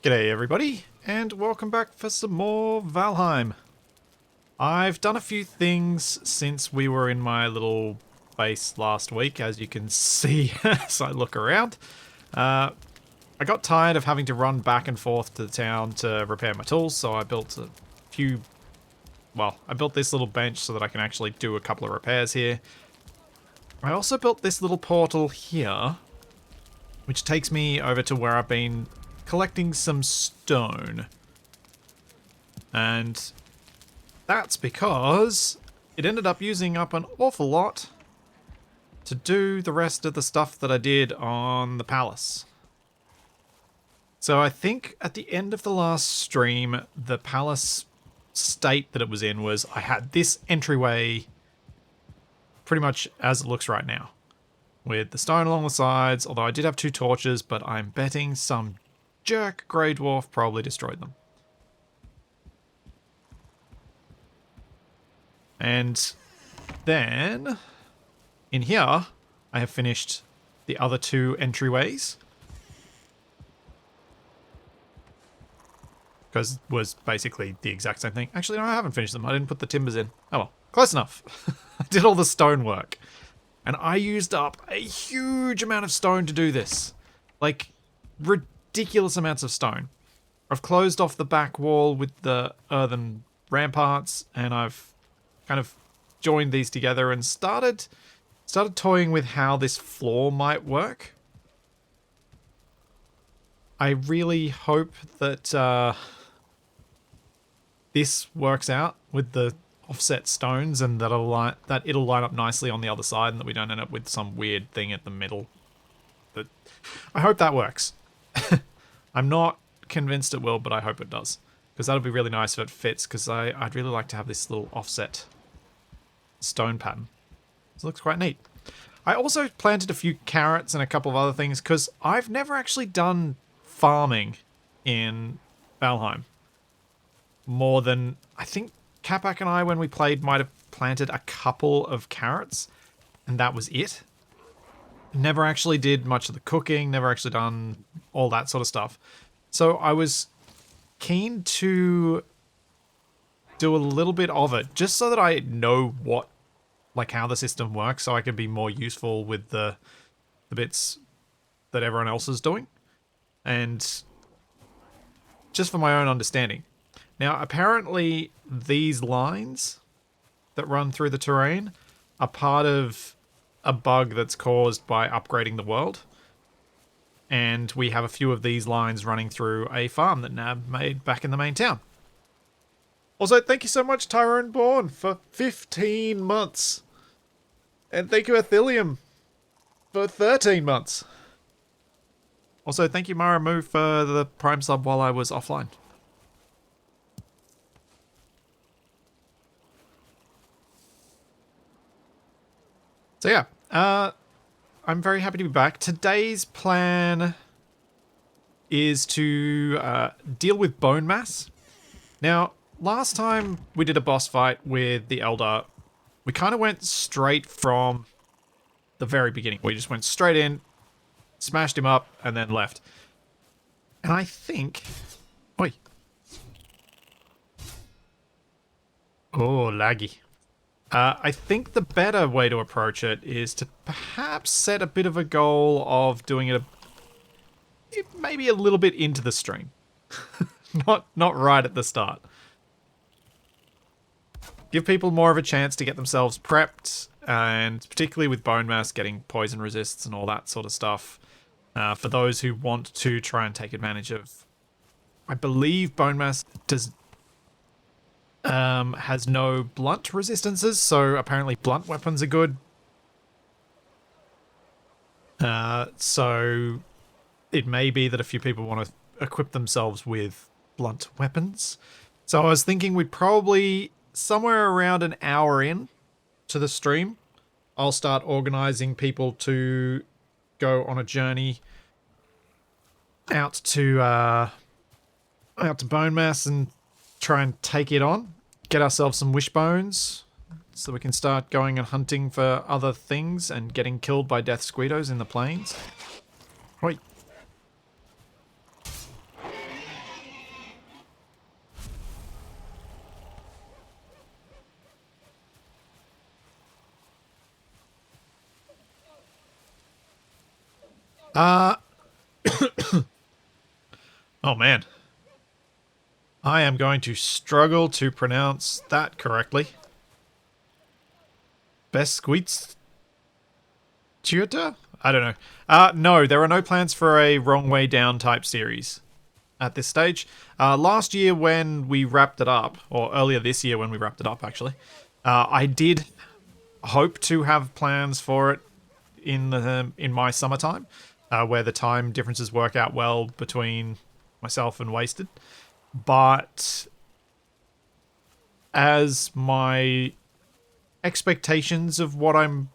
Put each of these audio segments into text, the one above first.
G'day everybody, and welcome back for some more Valheim. I've done a few things since we were in my little base last week, as you can see as I look around. I got tired of having to run back and forth to the town to repair my tools, so I built a few... Well, I built this little bench so that I can actually do a couple of repairs here. I also built this little portal here, which takes me over to where I've been collecting some stone. And that's because it ended up using up an awful lot to do the rest of the stuff that I did on the palace. So I think at the end of the last stream, the palace state that it was in was I had this entryway pretty much as it looks right now, with the stone along the sides, although I did have two torches, but I'm betting some jerk Grey Dwarf probably destroyed them. And then in here, I have finished the other two entryways, because it was basically the exact same thing. Actually, no, I haven't finished them. I didn't put the timbers in. Oh well, close enough. I did all the stone work. And I used up a huge amount of stone to do this. Like, ridiculous amounts of stone. I've closed off the back wall with the earthen ramparts, and I've kind of joined these together and started toying with how this floor might work. I really hope that this works out with the offset stones, and that it'll line up nicely on the other side, and that we don't end up with some weird thing at the middle. But I hope that works. I'm not convinced it will, but I hope it does, because that'll be really nice if it fits, because I'd really like to have this little offset stone pattern. It looks quite neat. I also planted a few carrots and a couple of other things, because I've never actually done farming in Valheim. More than, I think Capac and I, when we played, might have planted a couple of carrots, and that was it. Never actually did much of the cooking, never actually done all that sort of stuff. So I was keen to do a little bit of it, just so that I know how the system works, so I can be more useful with the bits that everyone else is doing. And just for my own understanding. Now, apparently these lines that run through the terrain are part of a bug that's caused by upgrading the world. And we have a few of these lines running through a farm that Nab made back in the main town. Also, thank you so much, Tyrone Bourne, for 15 months. And thank you, Athelium, for 13 months. Also, thank you, Maramu, for the Prime sub while I was offline. So yeah, I'm very happy to be back. Today's plan is to deal with Bonemass. Now, last time we did a boss fight with the Elder, we kind of went straight from the very beginning. We just went straight in, smashed him up, and then left. And I think... Oi. Oh, laggy. I think the better way to approach it is to perhaps set a bit of a goal of doing it maybe a little bit into the stream. not right at the start. Give people more of a chance to get themselves prepped, and particularly with Bonemass, getting poison resists and all that sort of stuff. For those who want to try and take advantage of... I believe Bonemass has no blunt resistances, so apparently blunt weapons are good. So it may be that a few people want to equip themselves with blunt weapons. So I was thinking we'd probably, somewhere around an hour in to the stream, I'll start organizing people to go on a journey out to Bonemass and try and take it on. Get ourselves some wishbones so we can start going and hunting for other things and getting killed by death squiddos in the plains. Wait. Uh, oh man. I am going to struggle to pronounce that correctly. Besquits Tutor? I don't know. No, there are no plans for a Wrong Way Down type series at this stage. Last year when we wrapped it up, or earlier this year when we wrapped it up actually, I did hope to have plans for it in my summertime, where the time differences work out well between myself and Wasted. But as my expectations of what I'm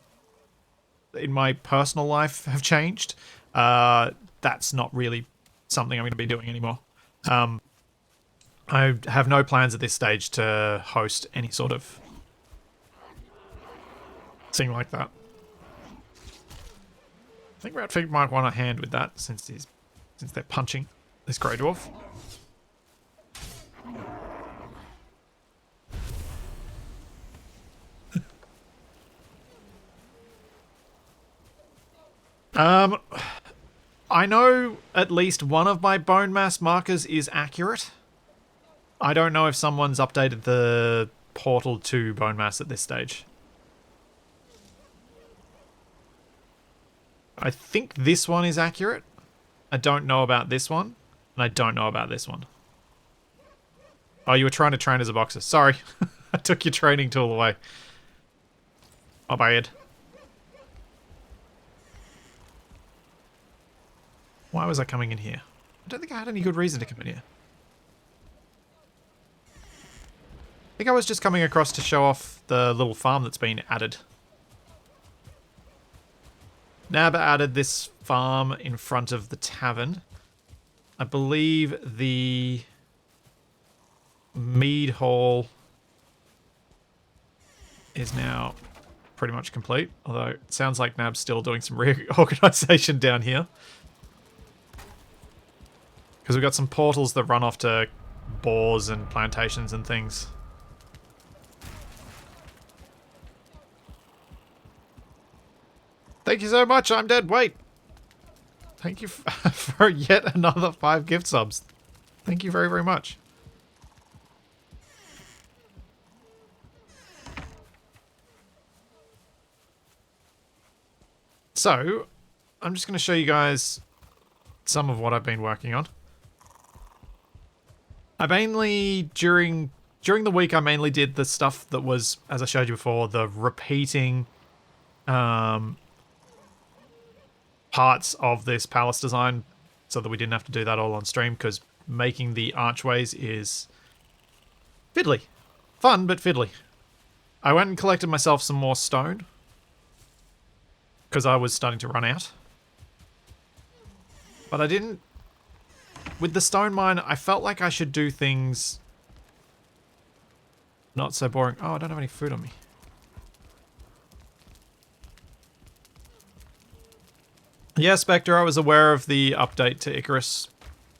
in my personal life have changed, that's not really something I'm going to be doing anymore. I have no plans at this stage to host any sort of thing like that. I think Ratfig might want a hand with that since they're punching this Grey Dwarf. I know at least one of my bone mass markers is accurate. I don't know if someone's updated the portal to bone mass at this stage. I think this one is accurate. I don't know about this one, and I don't know about this one. Oh, you were trying to train as a boxer. Sorry. I took your training tool away. Oh, bad. Why was I coming in here? I don't think I had any good reason to come in here. I think I was just coming across to show off the little farm that's been added. Nab added this farm in front of the tavern. I believe the mead hall is now pretty much complete. Although it sounds like Nab's still doing some reorganization down here. Because we've got some portals that run off to boars and plantations and things. Thank you so much, I'm dead. Wait. Thank you for yet another 5 gift subs. Thank you very, very much. So, I'm just going to show you guys some of what I've been working on. I mainly, during the week, I mainly did the stuff that was, as I showed you before, the repeating parts of this palace design so that we didn't have to do that all on stream, because making the archways is fiddly. Fun, but fiddly. I went and collected myself some more stone because I was starting to run out. But I didn't... With the stone mine, I felt like I should do things not so boring. Oh, I don't have any food on me. Yeah, Spectre, I was aware of the update to Icarus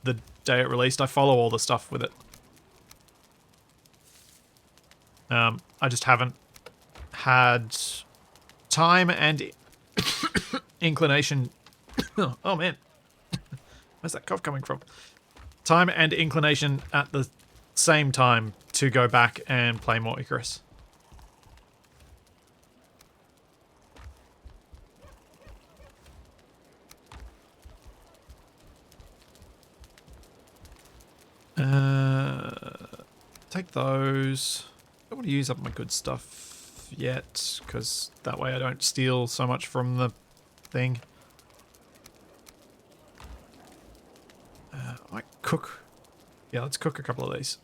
the day it released. I follow all the stuff with it. I just haven't had time and inclination. Oh, man. Where's that cough coming from? Time and inclination at the same time to go back and play more Icarus. Take those. I don't want to use up my good stuff yet, because that way I don't steal so much from the thing. I might cook. Yeah, let's cook a couple of these.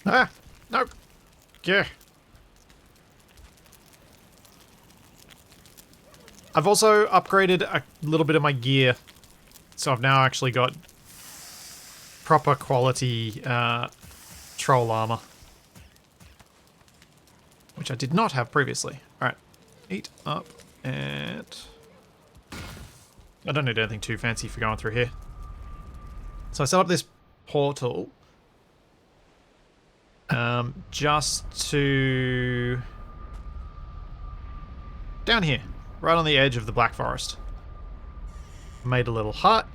Ah! No! Yeah. I've also upgraded a little bit of my gear. So I've now actually got proper quality troll armor. Which I did not have previously. Alright. Eat up And I don't need anything too fancy for going through here. So I set up this portal just to... down here, right on the edge of the Black Forest. Made a little hut.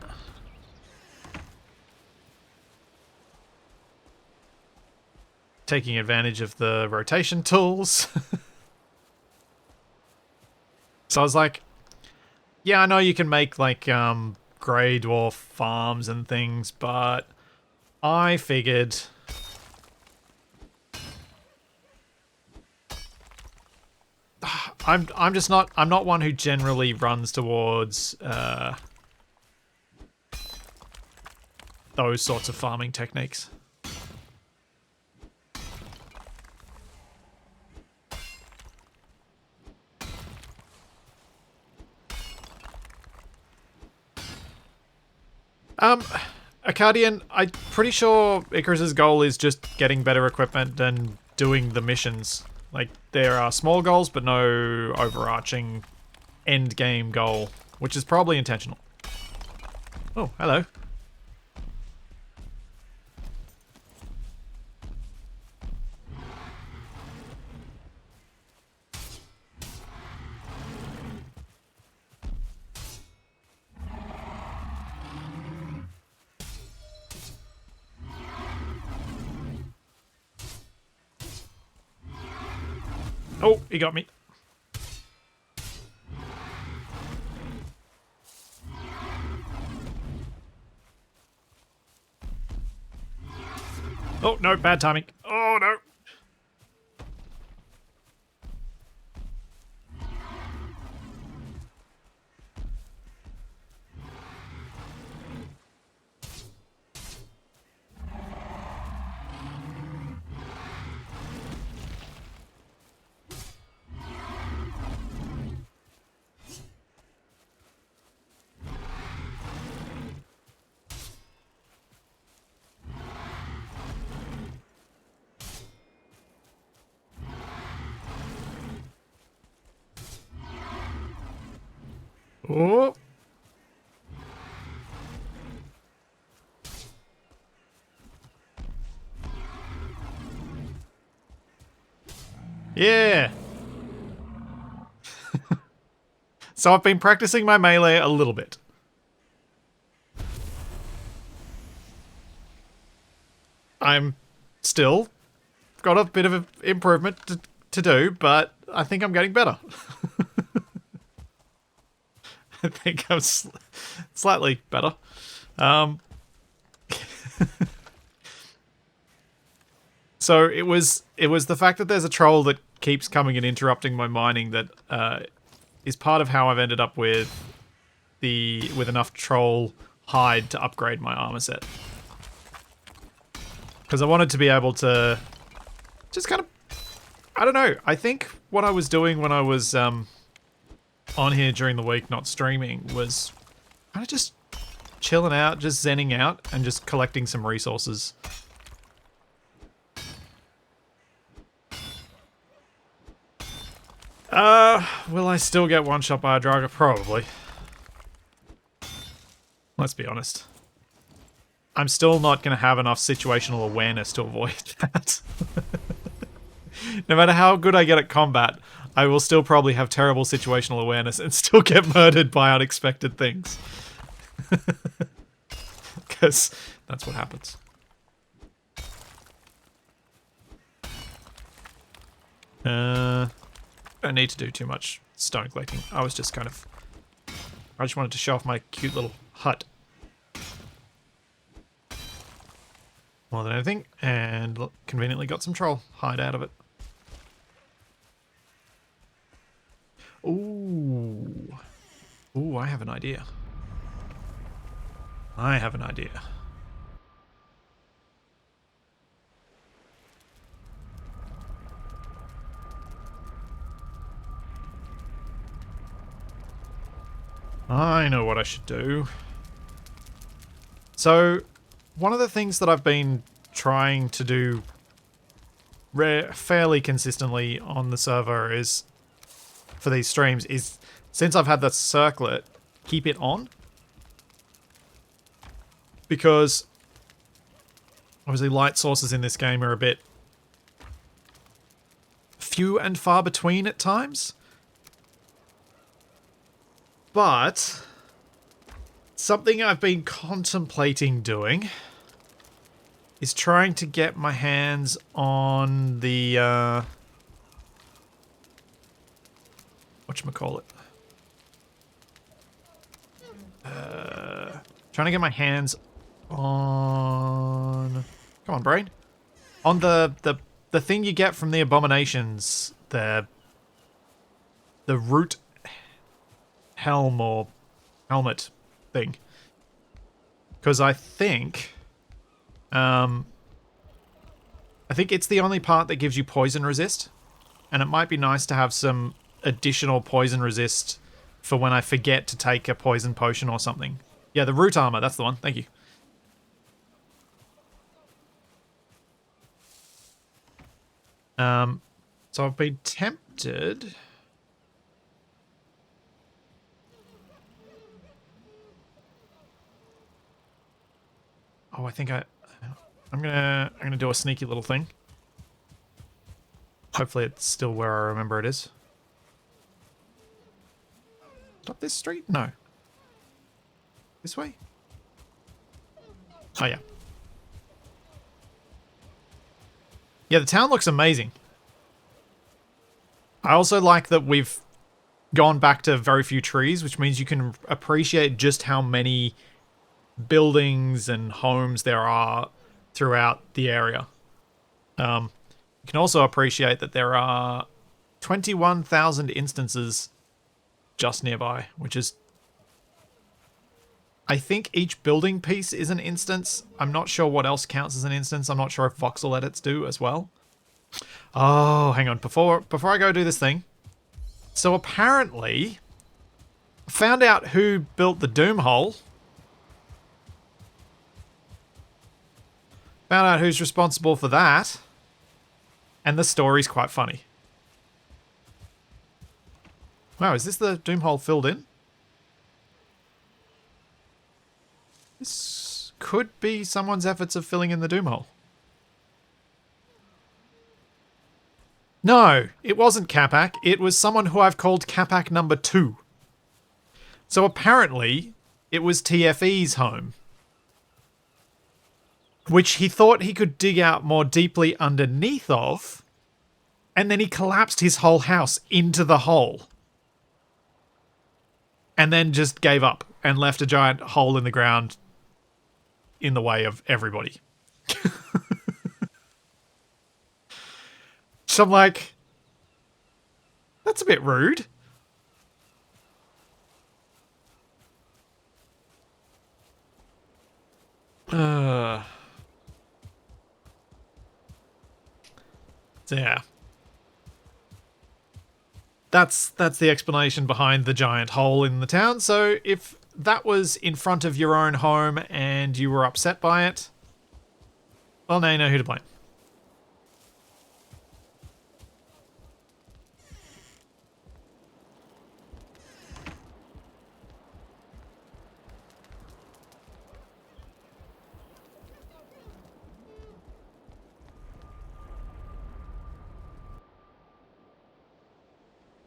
Taking advantage of the rotation tools. So I was like, yeah, I know you can make like grey dwarf farms and things, but I figured I'm not one who generally runs towards those sorts of farming techniques. Arcadian, I'm pretty sure Icarus's goal is just getting better equipment and doing the missions. Like, there are small goals, but no overarching end game goal, which is probably intentional. Oh, hello. Oh, he got me. Oh, no, bad timing. Oh, no. Oh. Yeah. So I've been practicing my melee a little bit. I'm still got a bit of an improvement to do, but I think I'm getting better. I think I'm slightly better. So it was the fact that there's a troll that keeps coming and interrupting my mining that is part of how I've ended up with enough troll hide to upgrade my armor set. Because I wanted to be able to just kind of, I don't know, I think what I was doing when I was on here during the week not streaming was kind of just chilling out, just zenning out, and just collecting some resources. Will I still get one shot by a Draga? Probably. Let's be honest. I'm still not going to have enough situational awareness to avoid that. No matter how good I get at combat, I will still probably have terrible situational awareness and still get murdered by unexpected things. Because that's what happens. Don't need to do too much stone collecting. I just wanted to show off my cute little hut. More than anything, and conveniently got some troll hide out of it. Ooh. Ooh, I have an idea. I have an idea. I know what I should do. So, one of the things that I've been trying to do fairly consistently on the server is, for these streams, is since I've had the circlet, keep it on. Because obviously light sources in this game are a bit few and far between at times. But something I've been contemplating doing is trying to get my hands on the whatchamacallit? Trying to get my hands on, come on, brain, on the thing you get from the abominations, the root helm or helmet thing, because I think it's the only part that gives you poison resist, and it might be nice to have some additional poison resist for when I forget to take a poison potion or something. Yeah, the root armor, that's the one. Thank you. So I've been tempted. Oh, I think I'm gonna do a sneaky little thing. Hopefully it's still where I remember it is. Up this street? No. This way? Oh, yeah. Yeah, the town looks amazing. I also like that we've gone back to very few trees, which means you can appreciate just how many buildings and homes there are throughout the area. You can also appreciate that there are 21,000 instances just nearby, which is... I think each building piece is an instance. I'm not sure what else counts as an instance. I'm not sure if voxel edits do as well. Oh, hang on. Before I go do this thing. So apparently, I found out who built the Doom Hole. Found out who's responsible for that. And the story's quite funny. Wow, is this the Doom Hole filled in? This could be someone's efforts of filling in the Doom Hole. No, it wasn't Capac. It was someone who I've called Capac number 2. So apparently, it was TFE's home. Which he thought he could dig out more deeply underneath of, and then he collapsed his whole house into the hole. And then just gave up and left a giant hole in the ground in the way of everybody. So I'm like, that's a bit rude. So yeah. That's the explanation behind the giant hole in the town. So if that was in front of your own home and you were upset by it, well, now you know who to blame.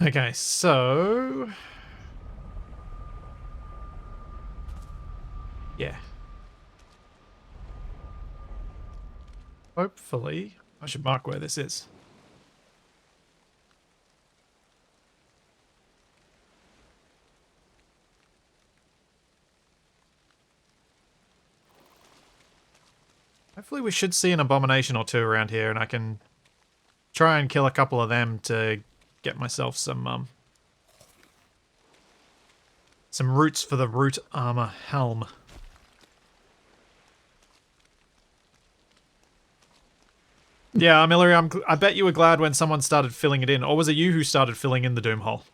Okay, so... yeah. Hopefully... I should mark where this is. Hopefully we should see an abomination or two around here, and I can try and kill a couple of them to get myself some roots for the root armor helm. Yeah, Amillery, I bet you were glad when someone started filling it in. Or was it you who started filling in the Doom Hole?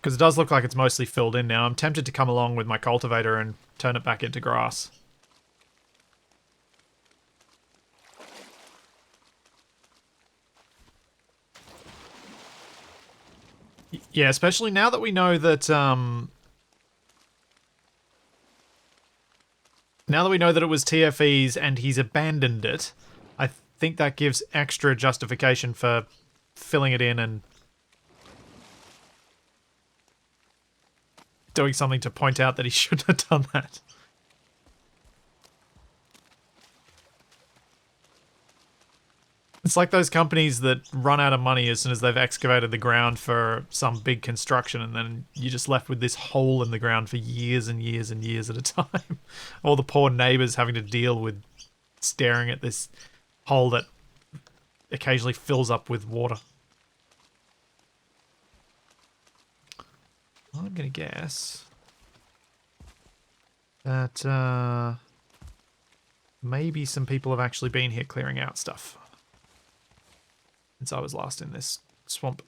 Because it does look like it's mostly filled in now. I'm tempted to come along with my cultivator and turn it back into grass. Yeah, especially now that we know that now that we know that it was TFE's and he's abandoned it, I think that gives extra justification for filling it in and doing something to point out that he shouldn't have done that. It's like those companies that run out of money as soon as they've excavated the ground for some big construction, and then you're just left with this hole in the ground for years and years and years at a time. All the poor neighbors having to deal with staring at this hole that occasionally fills up with water. I'm gonna guess that maybe some people have actually been here clearing out stuff since I was last in this swamp.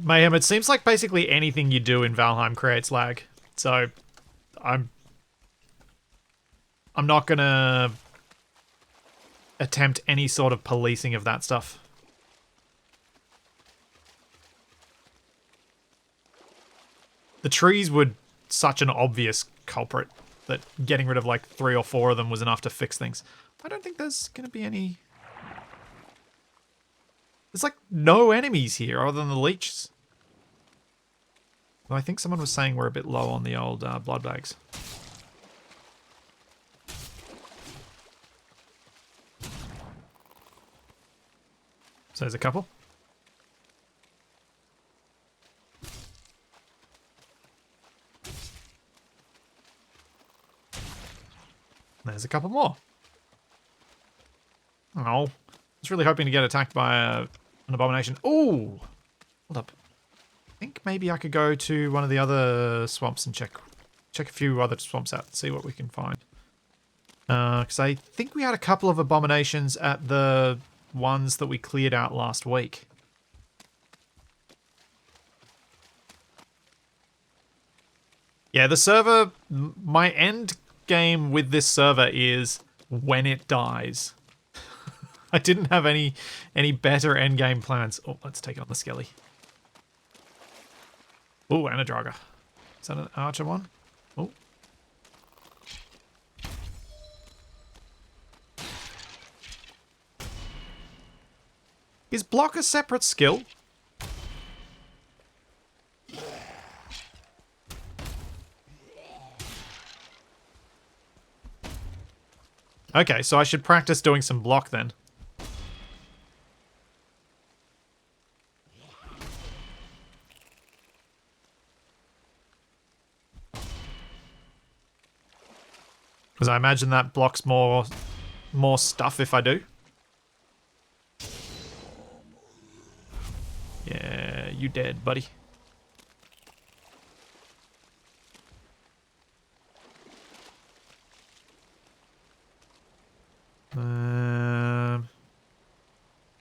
Mayhem, it seems like basically anything you do in Valheim creates lag. So I'm not gonna attempt any sort of policing of that stuff. The trees were such an obvious culprit that getting rid of like 3 or 4 of them was enough to fix things. I don't think there's gonna be any... There's like no enemies here other than the leeches. Though I think someone was saying we're a bit low on the old blood bags. So there's a couple. There's a couple more. Oh, I was really hoping to get attacked by an abomination. Ooh! Hold up. I think maybe I could go to one of the other swamps and check a few other swamps out and see what we can find. Because I think we had a couple of abominations at the ones that we cleared out last week. Yeah, the server... My end game with this server is when it dies. I didn't have any better endgame plans. Oh, let's take on the Skelly. Oh, and a Draga. Is that an archer one? Oh. Is block a separate skill? Okay, so I should practice doing some block then. Because I imagine that blocks more stuff if I do. Yeah, you dead, buddy.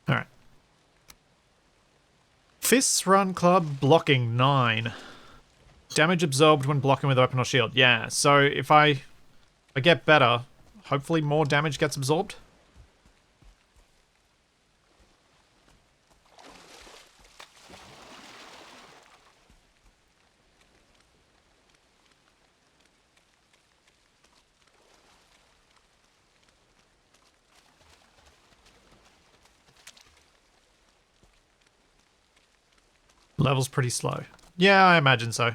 Alright. Fists Run Club blocking 9. Damage absorbed when blocking with weapon or shield. Yeah, so if I get better, hopefully more damage gets absorbed. Level's pretty slow. Yeah, I imagine so.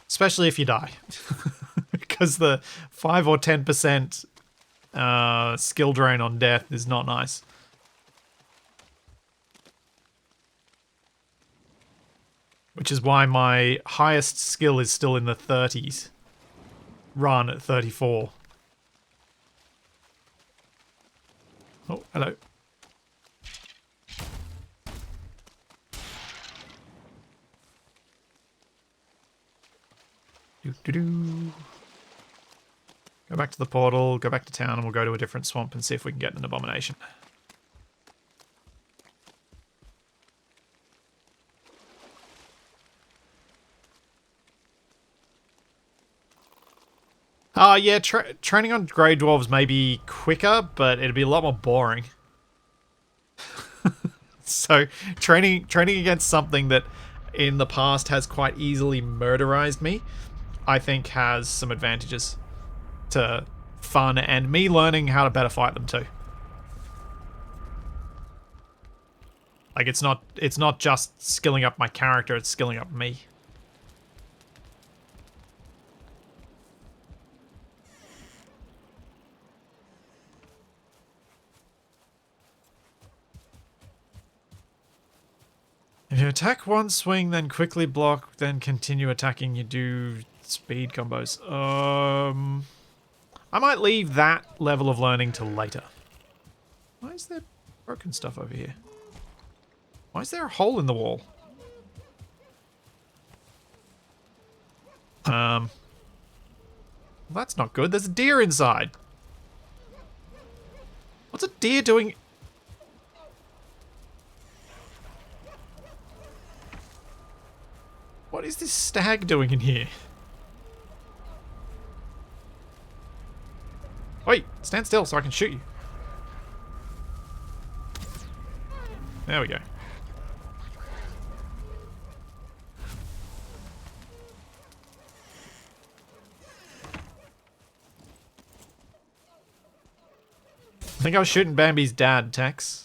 Especially if you die. Because the 5 or 10% skill drain on death is not nice. Which is why my highest skill is still in the 30s. Run at 34. Oh, hello. Go back to the portal, go back to town, and we'll go to a different swamp and see if we can get an abomination. Yeah, training on Grey Dwarves may be quicker, but it'd be a lot more boring. So, training against something that in the past has quite easily murderized me, I think has some advantages to fun and me learning how to better fight them too. Like it's not just skilling up my character, it's skilling up me. If you attack one swing, then quickly block, then continue attacking, you do speed combos. I might leave that level of learning till later. Why is there broken stuff over here? Why is there a hole in the wall? Well, that's not good. There's a deer inside. What's a deer doing? What is this stag doing in here? Wait, stand still so I can shoot you. There we go. I think I was shooting Bambi's dad, Tex.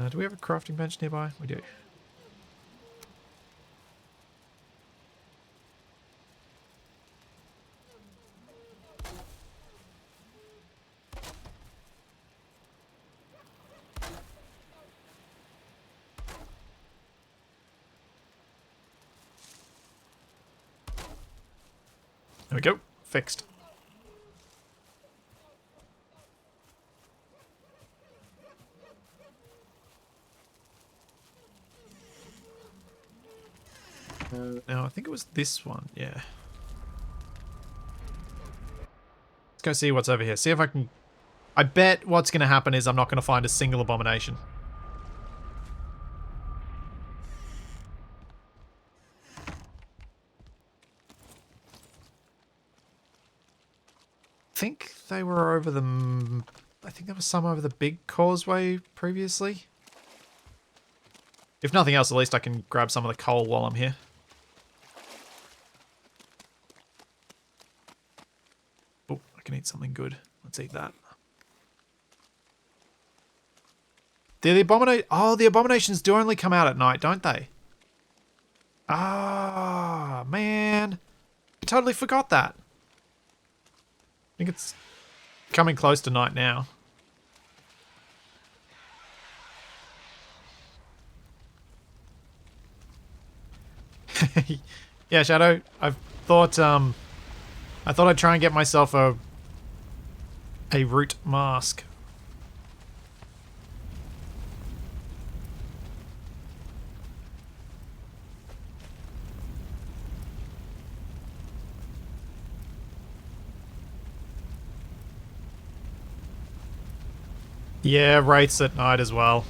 Do we have a crafting bench nearby? We do. There we go. Fixed. Now, I think it was this one. Yeah. Let's go see what's over here. See if I can... I bet what's going to happen is I'm not going to find a single abomination. I think they were over the... I think there was some over the big causeway previously. If nothing else, at least I can grab some of the coal while I'm here. Oh, I can eat something good. Let's eat that. The abominations do only come out at night, don't they? Ah, man. I totally forgot that. I think it's coming close to night now. Yeah, Shadow. I thought I'd try and get myself a root mask. Yeah, wraiths at night as well.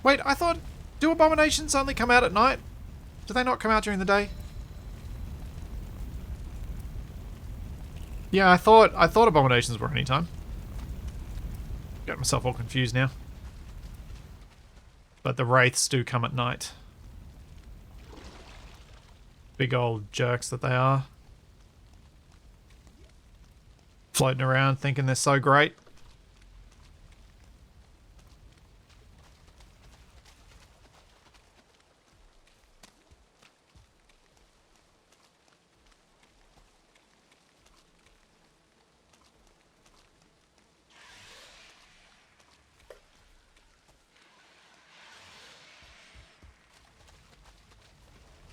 Wait, I thought... Do abominations only come out at night? Do they not come out during the day? Yeah, I thought abominations were anytime. Got myself all confused now. But the wraiths do come at night. Big old jerks that they are. Floating around thinking they're so great.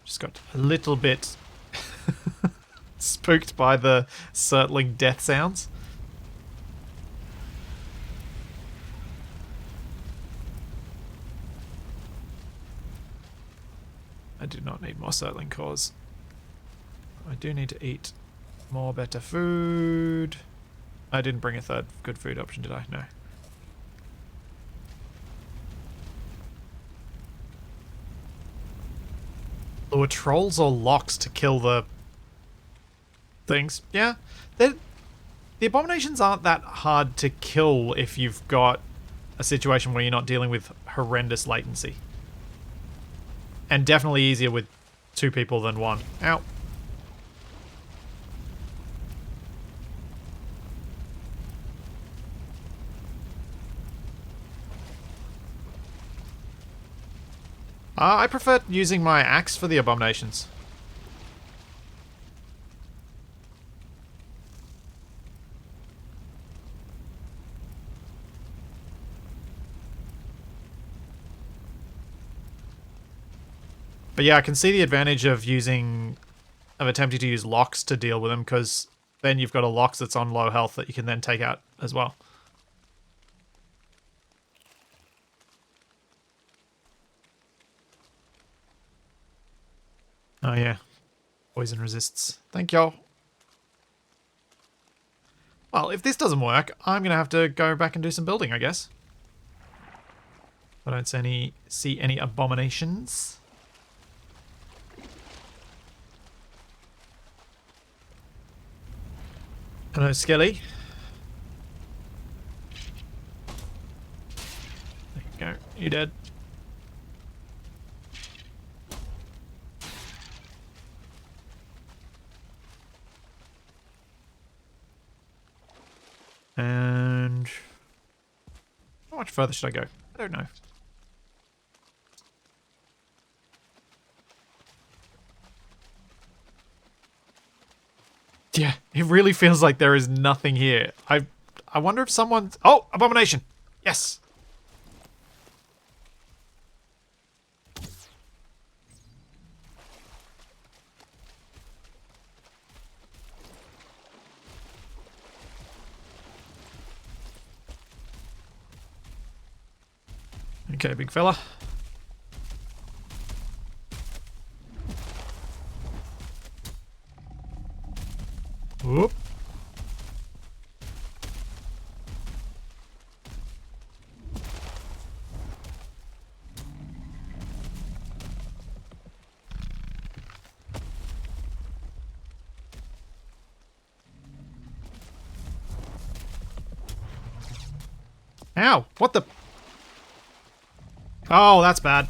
Just got a little bit spooked by the circling death sounds. I do not need more circling cores. I do need to eat more better food. I didn't bring a third good food option, did I? No. lure trolls or locks to kill the things. Yeah, the abominations aren't that hard to kill if you've got a situation where you're not dealing with horrendous latency. And definitely easier with 2 people than 1. Ow. I prefer using my axe for the abominations. But yeah, I can see the advantage of attempting to use locks to deal with them, because then you've got a lox that's on low health that you can then take out as well. Oh yeah. Poison resists. Thank y'all. Well, if this doesn't work, I'm going to have to go back and do some building, I guess. I don't see any abominations. Hello, Skelly. There you go. You dead. And how much further should I go? I don't know. Yeah, it really feels like there is nothing here. I wonder if someone's... Oh, abomination! Yes! Okay, big fella. Whoop. Ow! What the... Oh, that's bad.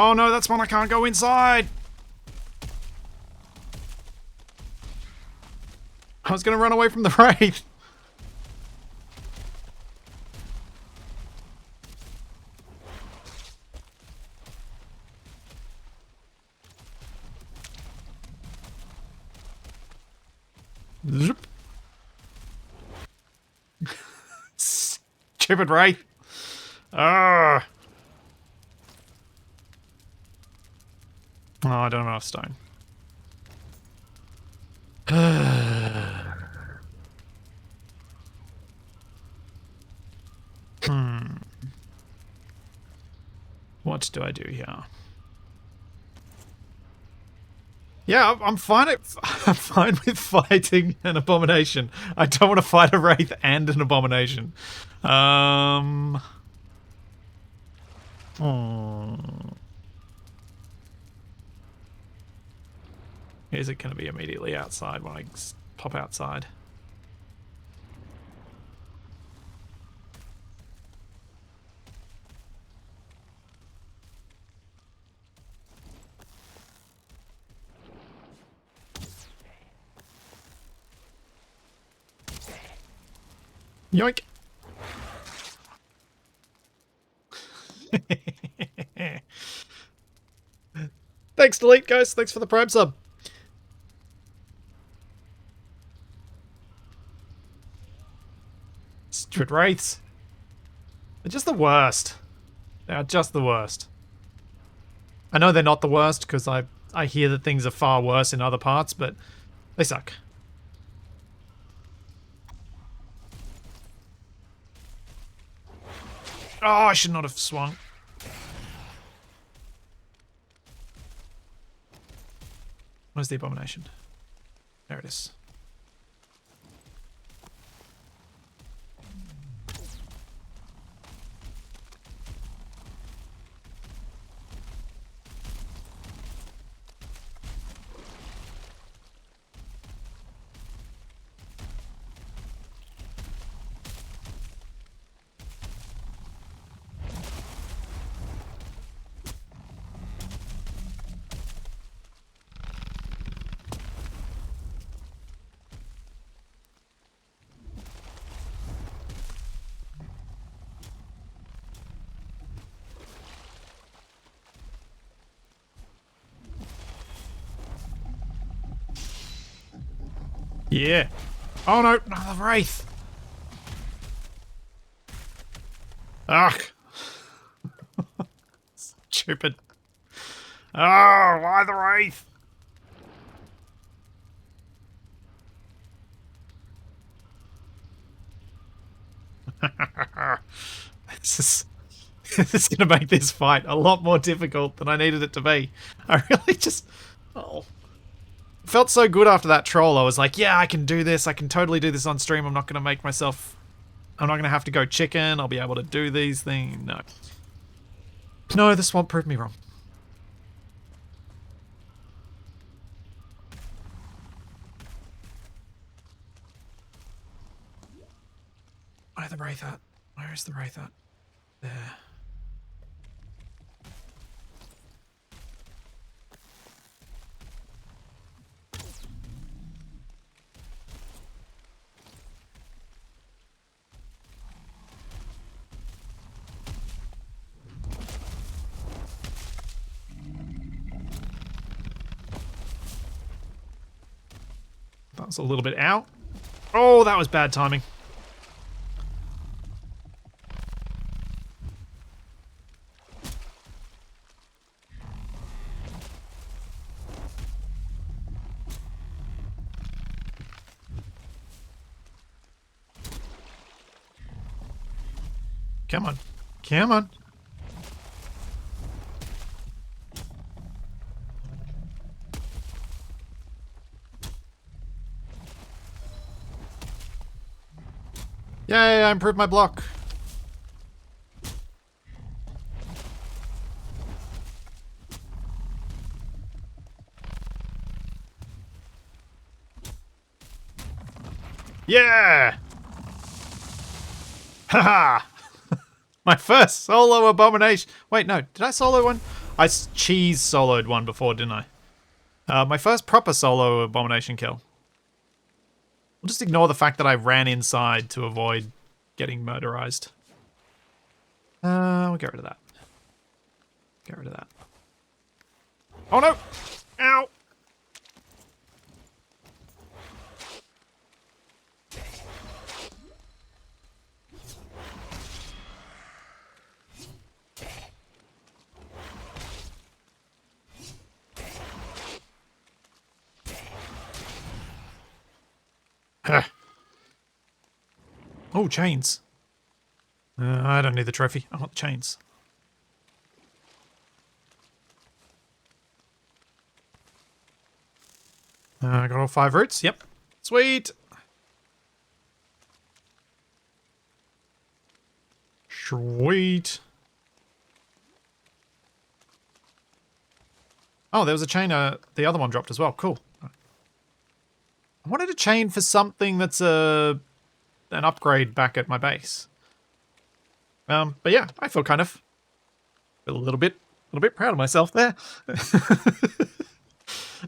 Oh no, that's one I can't go inside! I was gonna run away from the wraith. Zoop. Stupid wraith. Ah. Oh, I don't have enough stone. What do I do here? Yeah, I'm fine. I'm fine with fighting an abomination. I don't want to fight a wraith and an abomination. Is it going to be immediately outside when I pop outside? Yoink! Thanks, Delete Ghost. Thanks for the Prime sub. Stupid wraiths. They're just the worst. They are just the worst. I know they're not the worst because I hear that things are far worse in other parts, but they suck. Oh, I should not have swung. Where's the abomination? There it is. Yeah. Oh no, another wraith. Ugh. Stupid. Oh, why the wraith? This is this is gonna make this fight a lot more difficult than I needed it to be. I really just it felt so good after that troll. I was like, yeah, I can do this. I can totally do this on stream. I'm not gonna make myself. I'm not gonna have to go chicken. I'll be able to do these things. No, no, the swamp proved me wrong. Where's the wraith at? Where is the wraith at? There. That was a little bit out. Oh, that was bad timing. Come on. Come on. Yay, I improved my block. Yeah! Haha! My first solo abomination. Wait, no. Did I solo one? I cheese soloed one before, didn't I? My first proper solo abomination kill. We'll just ignore the fact that I ran inside to avoid getting murderized. We'll get rid of that. Get rid of that. Oh no! Ow! Oh, chains. I don't need the trophy. I want the chains. I got all 5 roots. Yep. Sweet. Sweet. Oh, there was a chain. The other one dropped as well. Cool. I wanted a chain for something that's an upgrade back at my base. But yeah, I feel kind of a little bit proud of myself there.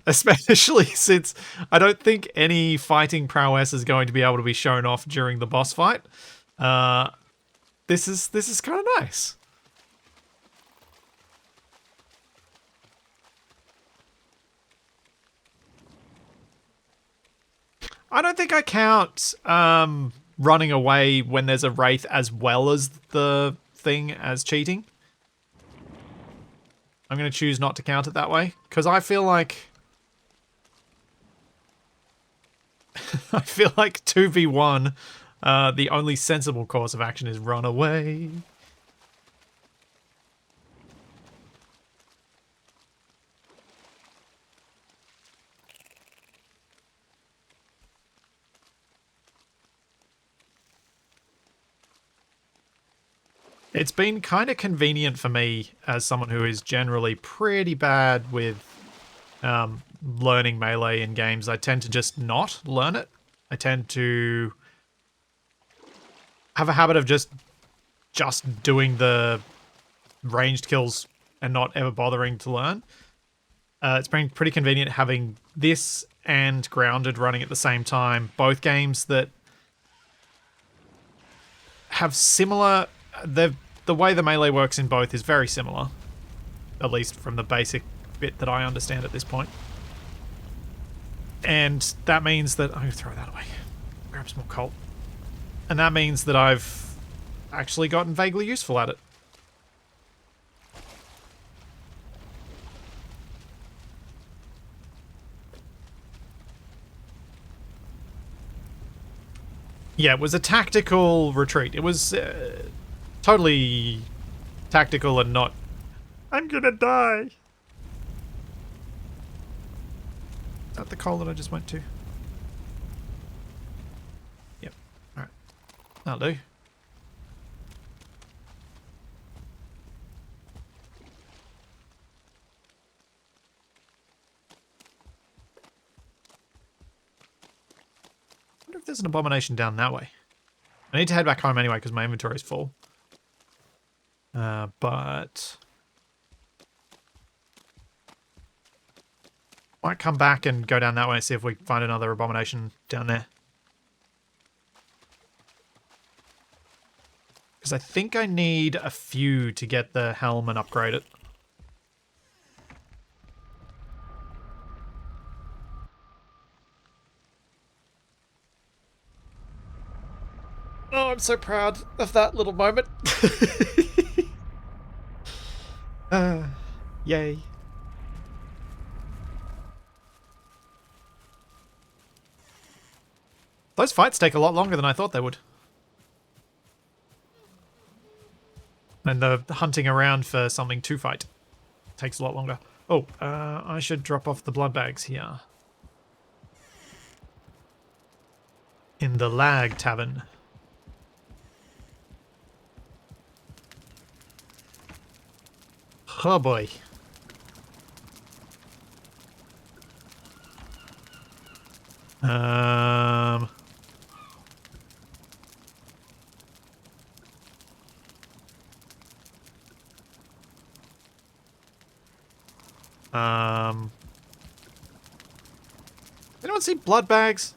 Especially since I don't think any fighting prowess is going to be able to be shown off during the boss fight. This is kind of nice. I don't think I count running away when there's a wraith as well as the thing as cheating. I'm going to choose not to count it that way because I feel like 2v1, the only sensible course of action is run away. It's been kind of convenient for me as someone who is generally pretty bad with learning melee in games. I tend to just not learn it. I tend to have a habit of just doing the ranged kills and not ever bothering to learn. It's been pretty convenient having this and Grounded running at the same time. Both games that have similar... The way the melee works in both is very similar. At least from the basic bit that I understand at this point. And that means that... I'm going to throw that away. Grab some more coal. And that means that I've actually gotten vaguely useful at it. Yeah, it was a tactical retreat. It was totally tactical and not... I'm gonna die. Is that the coal that I just went to? Yep. Alright. That'll do. I wonder if there's an abomination down that way. I need to head back home anyway because my inventory is full. But... might come back and go down that way and see if we find another abomination down there. Because I think I need a few to get the helm and upgrade it. Oh, I'm so proud of that little moment. Yay. Those fights take a lot longer than I thought they would. And the hunting around for something to fight takes a lot longer. Oh, I should drop off the blood bags here. In the Lag Tavern. Oh boy. Anyone see blood bags?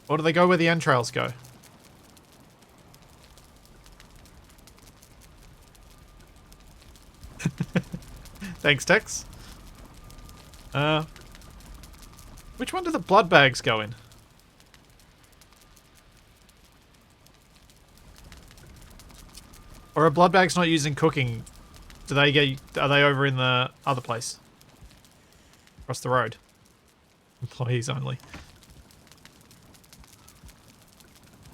Or do they go where the entrails go? Thanks, Tex. Which one do the blood bags go in? Or are blood bags not used in cooking? Do they get? Are they over in the other place? Across the road. Employees only.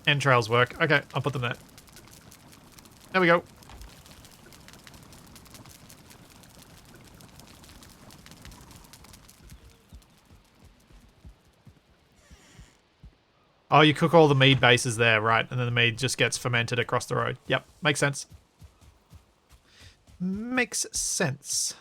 Entrails work. Okay, I'll put them there. There we go. Oh, you cook all the mead bases there, right? And then the mead just gets fermented across the road. Yep, makes sense. Makes sense.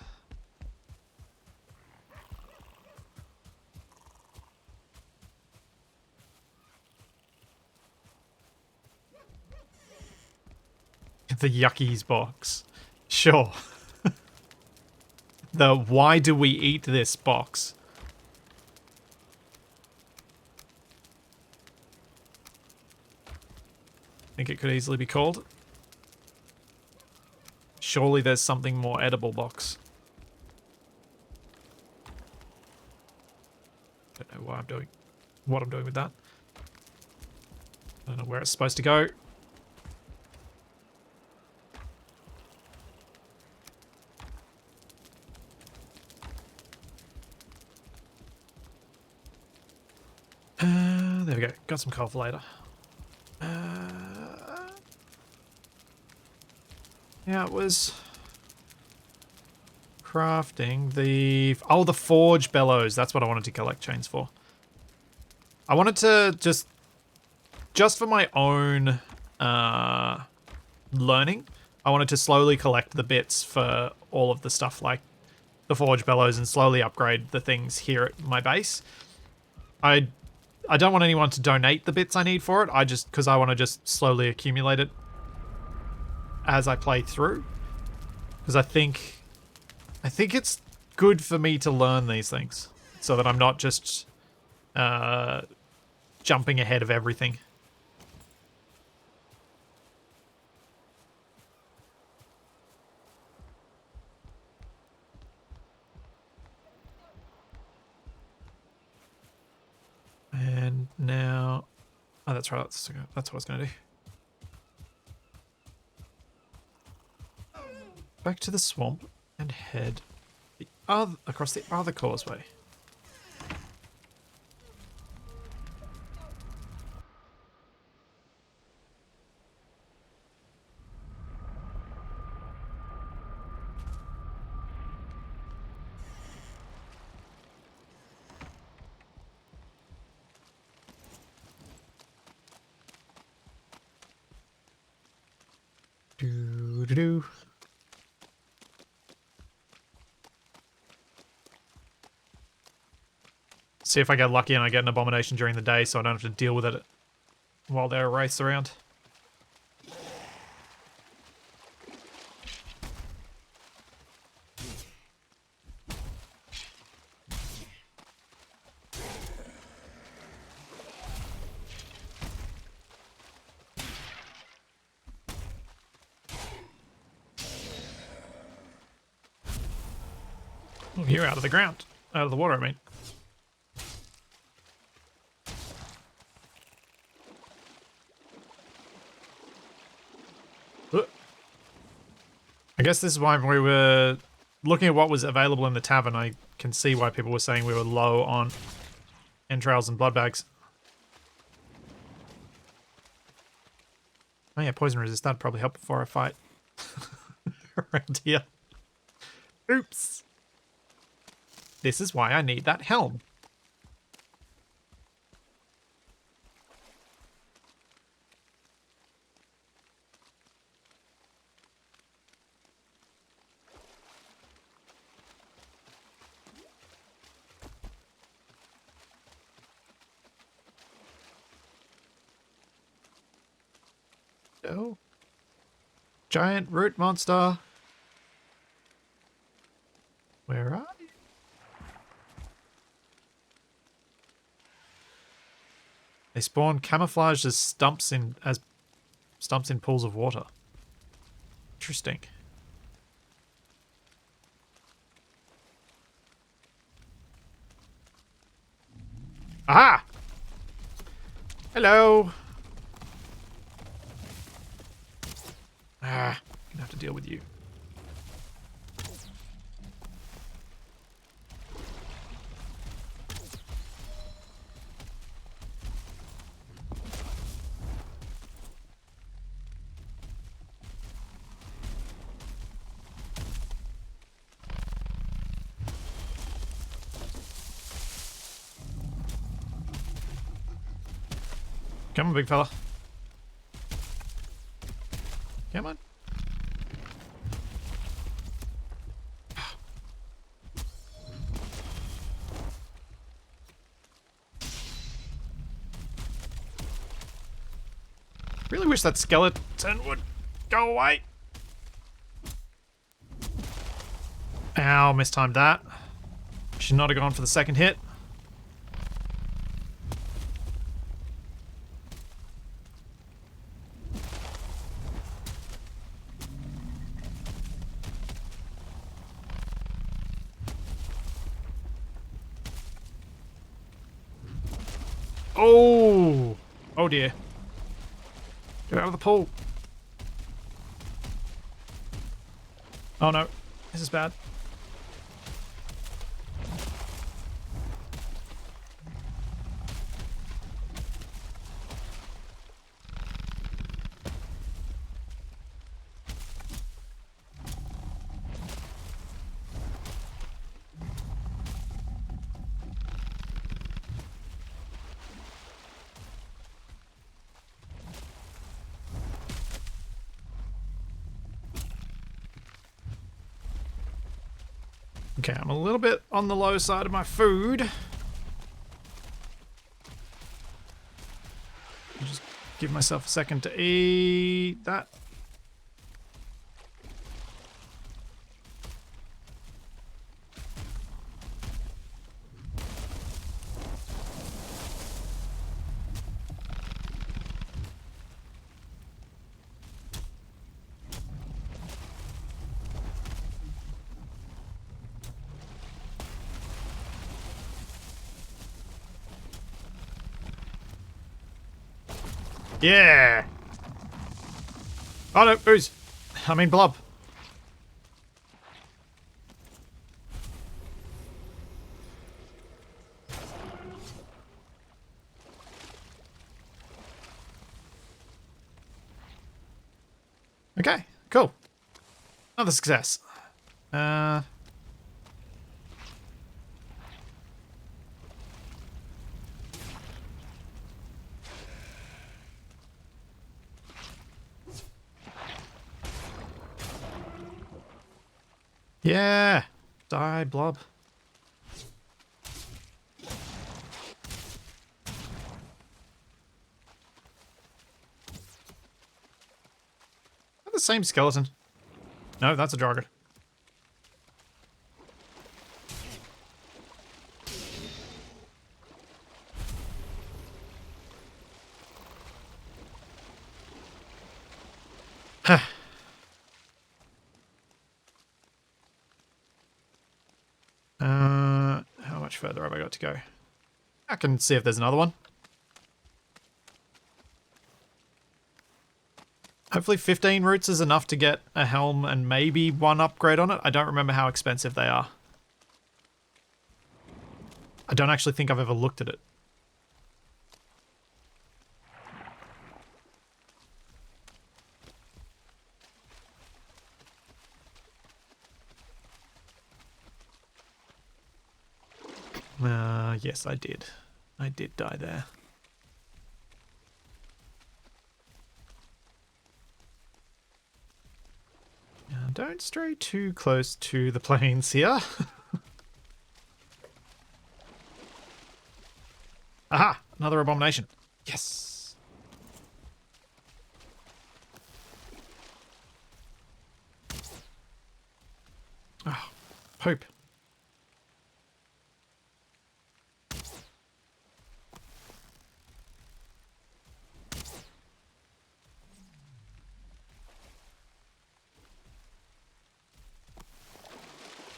The yuckies box. Sure. The why do we eat this box? I think it could easily be called. Surely there's something more edible box. Don't know why I'm doing what I'm doing with that. I don't know where it's supposed to go. There we go. Got some coal for later. Yeah, it was crafting the... oh, the forge bellows. That's what I wanted to collect chains for. I wanted to just for my own learning, I wanted to slowly collect the bits for all of the stuff like the forge bellows and slowly upgrade the things here at my base. I don't want anyone to donate the bits I need for it. Because I want to just slowly accumulate it as I play through. Because I think it's good for me to learn these things so that I'm not just jumping ahead of everything. And now... Oh, that's right. That's what I was going to do. Back to the swamp and head across the other causeway. Do-do-do. See if I get lucky and I get an abomination during the day so I don't have to deal with it while they're a race around. Oh, you're out of the ground. Out of the water, I mean. I guess this is why we were looking at what was available in the tavern. I can see why people were saying we were low on entrails and blood bags. Oh yeah, poison resist. That'd probably help before I fight around here. Oops. This is why I need that helm. Oh. Giant root monster. Where are you? They spawn camouflaged as stumps in pools of water. Interesting. Aha! Hello. Ah, gonna have to deal with you. Come on, big fella. Come on. Really wish that skeleton would go away. Ow, mistimed that. Should not have gone for the second hit. Oh! Oh dear. Get out of the pool. Oh no. This is bad. Okay, I'm a little bit on the low side of my food. I'll just give myself a second to eat that. Yeah! Oh no, booze! I mean blob. Okay, cool. Another success. Yeah! Die, blob. The same skeleton. No, that's a jogger. How much further have I got to go? I can see if there's another one. Hopefully 15 roots is enough to get a helm and maybe one upgrade on it. I don't remember how expensive they are. I don't actually think I've ever looked at it. Yes, I did. I did die there. Don't stray too close to the plains here. Aha! Another abomination. Yes! Oh, poop.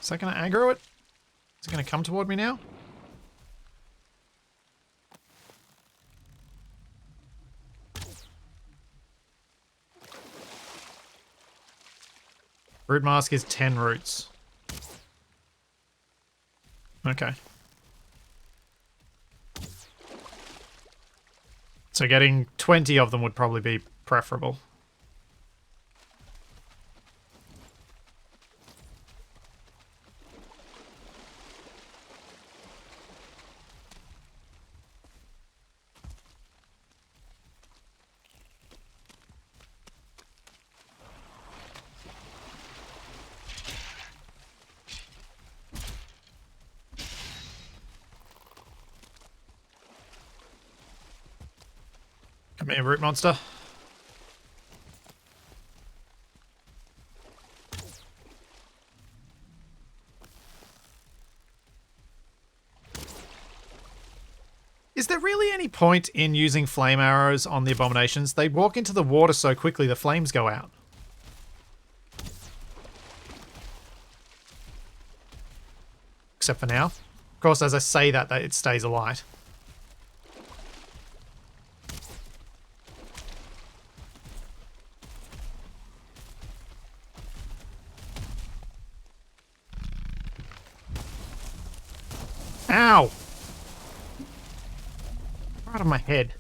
Is that going to aggro it? Is it going to come toward me now? Root mask is 10 roots. Okay. So getting 20 of them would probably be preferable. Come here, root monster. Is there really any point in using flame arrows on the abominations? They walk into the water so quickly the flames go out. Except for now. Of course, as I say that it stays alight. Ow! Right of my head.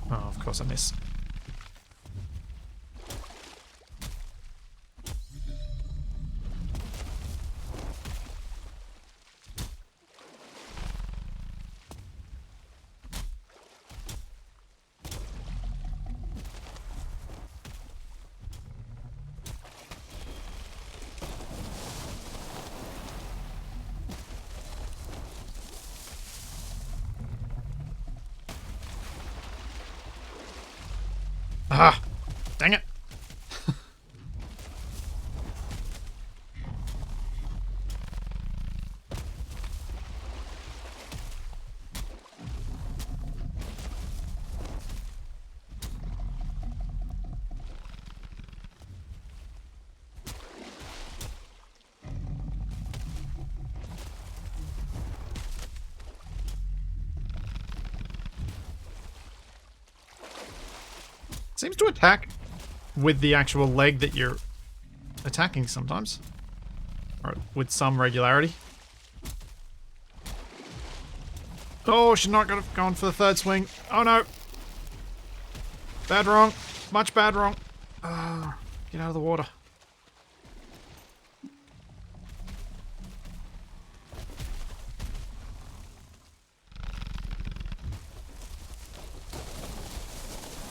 Oh, of course I miss. Ah, dang it. Seems to attack with the actual leg that you're attacking sometimes. Or with some regularity. Oh, she's not gonna have gone for the third swing. Oh no. Bad wrong. Much bad wrong. Get out of the water.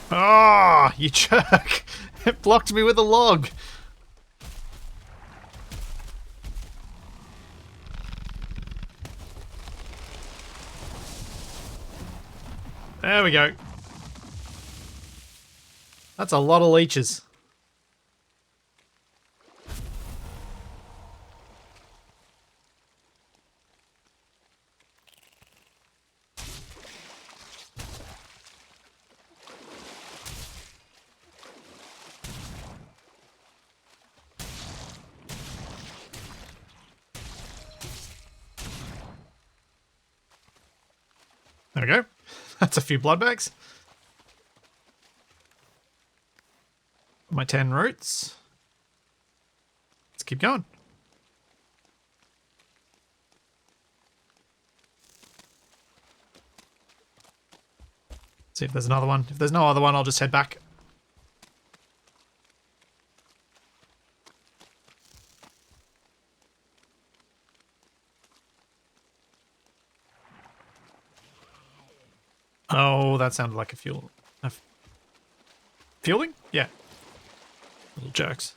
Ah, you jerk. It blocked me with a log. There we go. That's a lot of leeches. There we go. That's a few blood bags. My 10 roots. Let's keep going. See if there's another one. If there's no other one, I'll just head back. Oh, that sounded like a fuel. Fueling? Yeah. Little jerks.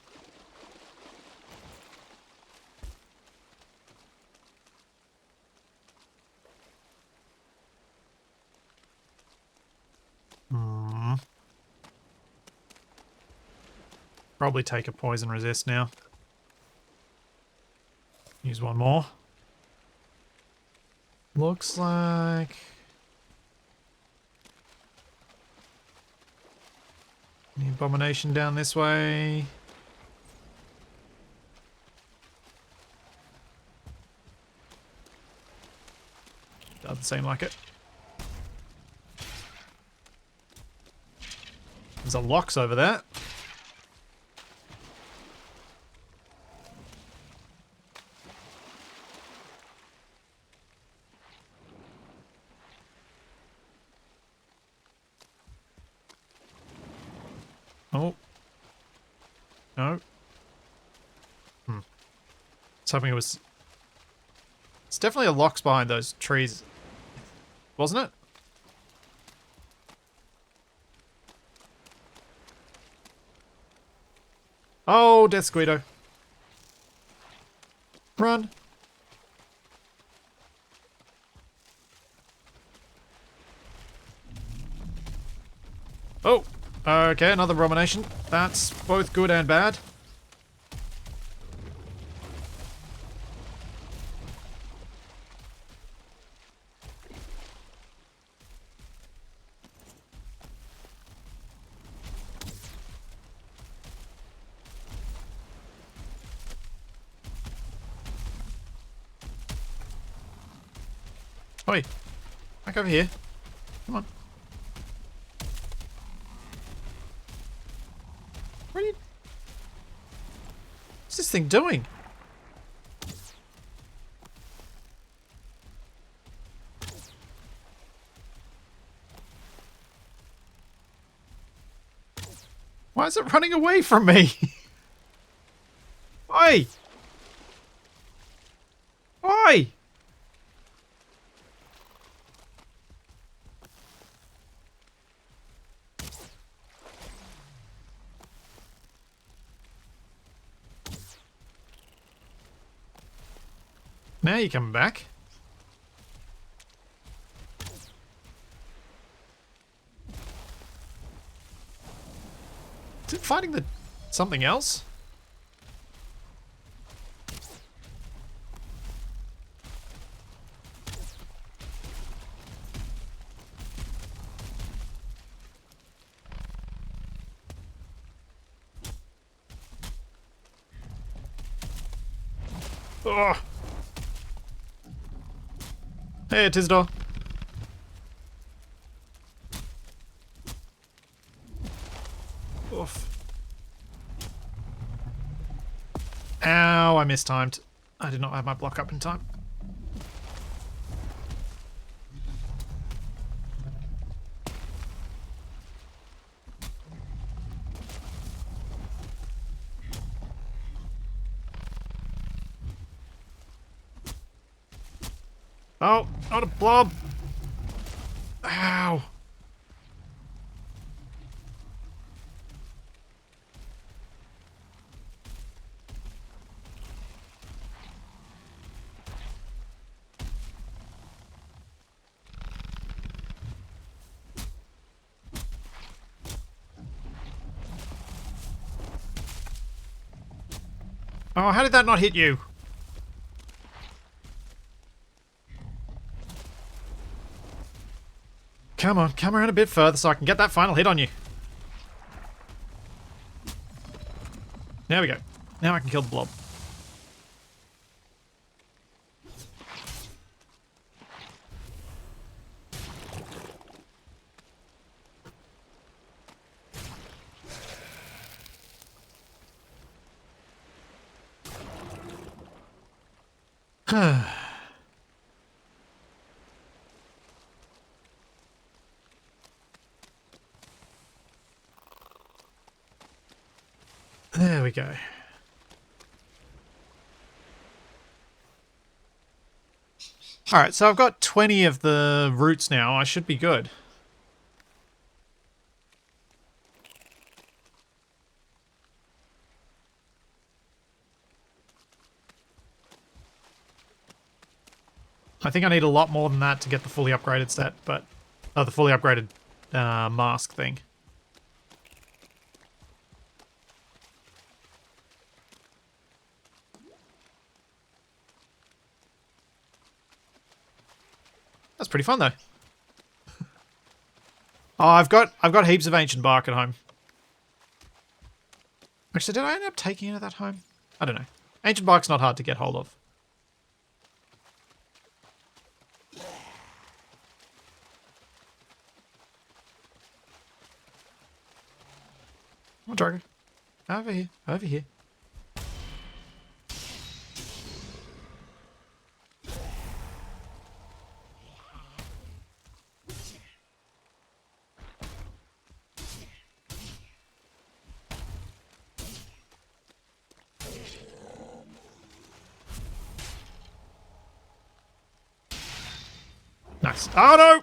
Probably take a poison resist now. Use one more. Looks like... the abomination down this way. Doesn't seem like it. There's a Lox over there. Oh. No. I was hoping it was... It's definitely a Lox behind those trees. Wasn't it? Oh, Death Squeedo. Run. Oh. Okay, another abomination. That's both good and bad. Oi. Back over here. Come on. What are you... What's this thing doing? Why is it running away from me? Oi! Oi! Now you're coming back. fighting the something else? Ugh. Hey, Tisdor. Oof. Ow, I mistimed. I did not have my block up in time. Oh, not a blob. Ow. Oh, how did that not hit you? Come on, come around a bit further so I can get that final hit on you. There we go. Now I can kill the blob. There we go. Alright, so I've got 20 of the roots now. I should be good. I think I need a lot more than that to get the fully upgraded set, but... Oh, the fully upgraded mask thing. That's pretty fun though. Oh, I've got heaps of ancient bark at home. Actually, did I end up taking it at that home? I don't know. Ancient bark's not hard to get hold of. Come on, Drago. Over here. Over here. Nice. Oh no!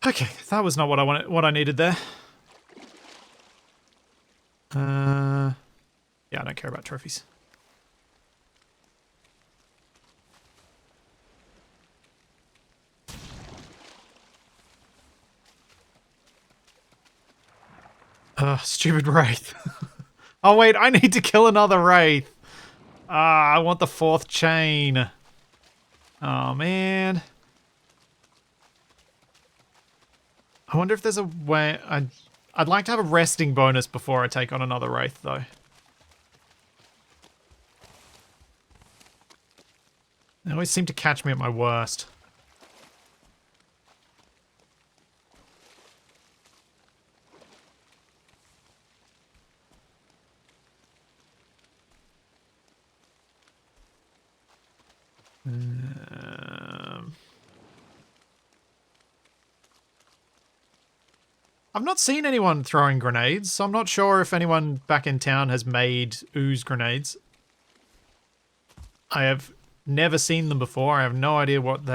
Okay, that was not what I wanted. What I needed there. Yeah, I don't care about trophies. Stupid wraith. Oh wait, I need to kill another wraith. Ah, I want the 4th chain. Oh man. I wonder if there's a way. I'd like to have a resting bonus before I take on another wraith though. They always seem to catch me at my worst. I've not seen anyone throwing grenades, so I'm not sure if anyone back in town has made ooze grenades. I have never seen them before. I have no idea what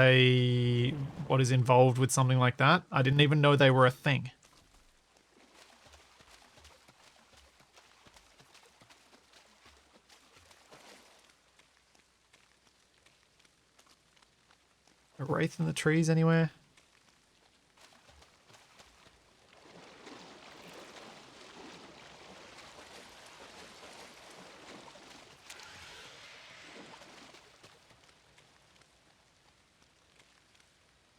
is involved with something like that. I didn't even know they were a thing. A wraith in the trees anywhere?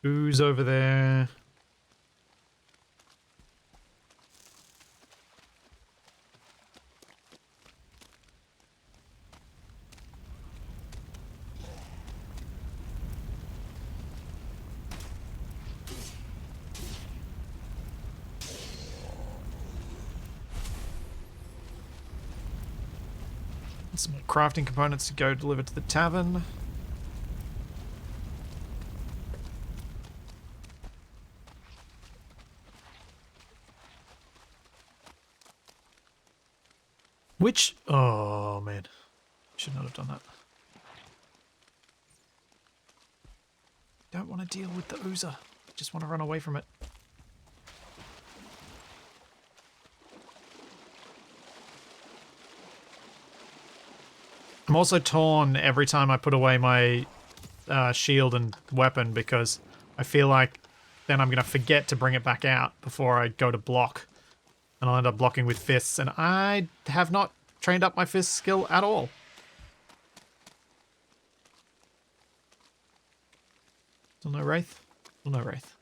Ooze over there. Some crafting components to go deliver to the tavern. Which... Oh, man. Should not have done that. Don't want to deal with the oozer. Just want to run away from it. I'm also torn every time I put away my shield and weapon because I feel like then I'm going to forget to bring it back out before I go to block. And I'll end up blocking with fists, and I have not trained up my fist skill at all. Still no wraith? Still no wraith.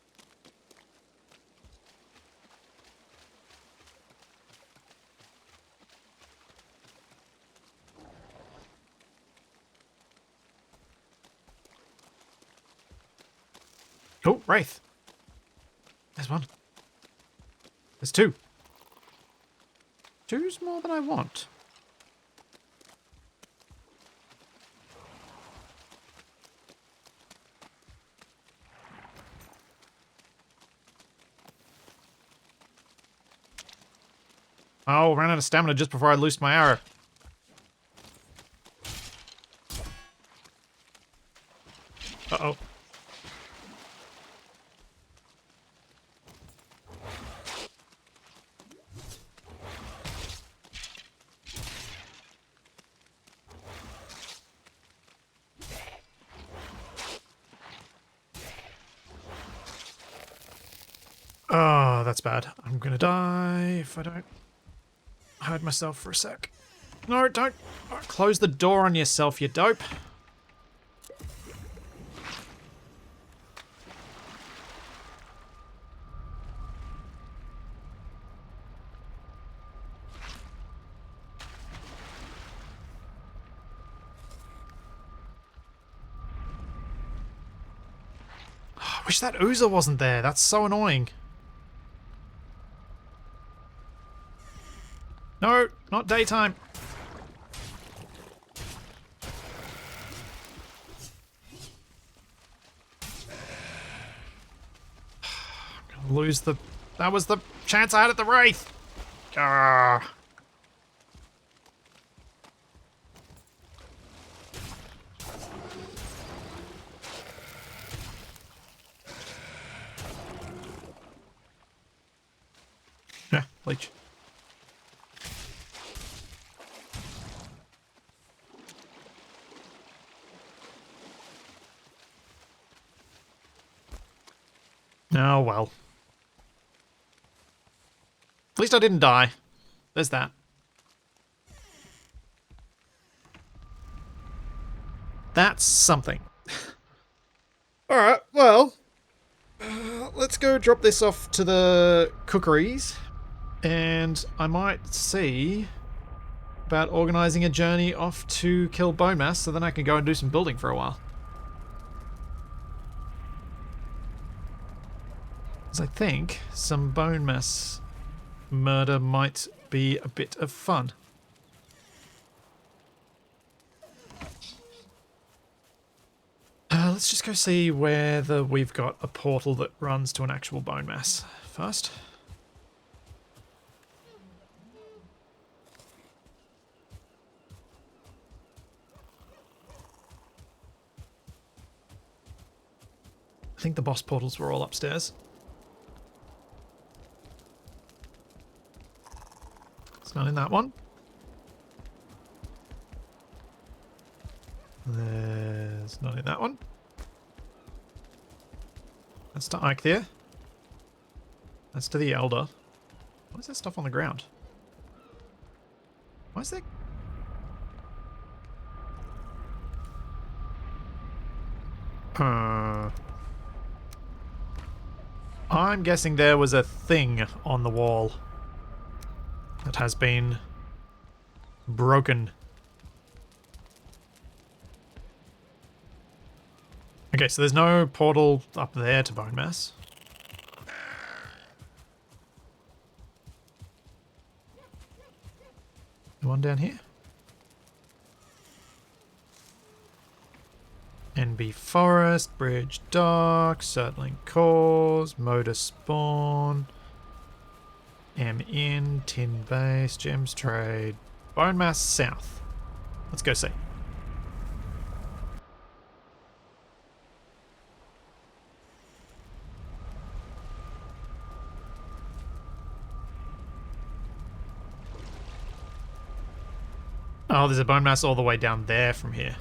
Oh, wraith. There's one. There's two. Two's more than I want. Oh, ran out of stamina just before I loosed my arrow. Uh-oh. Oh, that's bad. I'm gonna die if I don't hide myself for a sec. No, don't. Close the door on yourself, you dope. I wish that oozer wasn't there. That's so annoying. No, not daytime. I'm gonna lose the... That was the chance I had at the wraith. Ah. Yeah, leech. Oh, well. At least I didn't die. There's that. That's something. Alright, well. Let's go drop this off to the cookeries. And I might see about organising a journey off to kill Bonemass so then I can go and do some building for a while. Because I think some Bonemass murder might be a bit of fun. Let's just go see whether we've got a portal that runs to an actual Bonemass first. think the boss portals were all upstairs. It's not in that one. There's not in that one. That's to Ike there. That's to the Elder. Why is there stuff on the ground? Why is there... I'm guessing there was a thing on the wall that has been broken. Okay, so there's no portal up there to Bonemass. The one down here? NB Forest, Bridge Dock, Settling Cores, Motor Spawn, M In, Tin Base, Gems Trade, Bonemass South. Let's go see. Oh, there's a Bonemass all the way down there from here.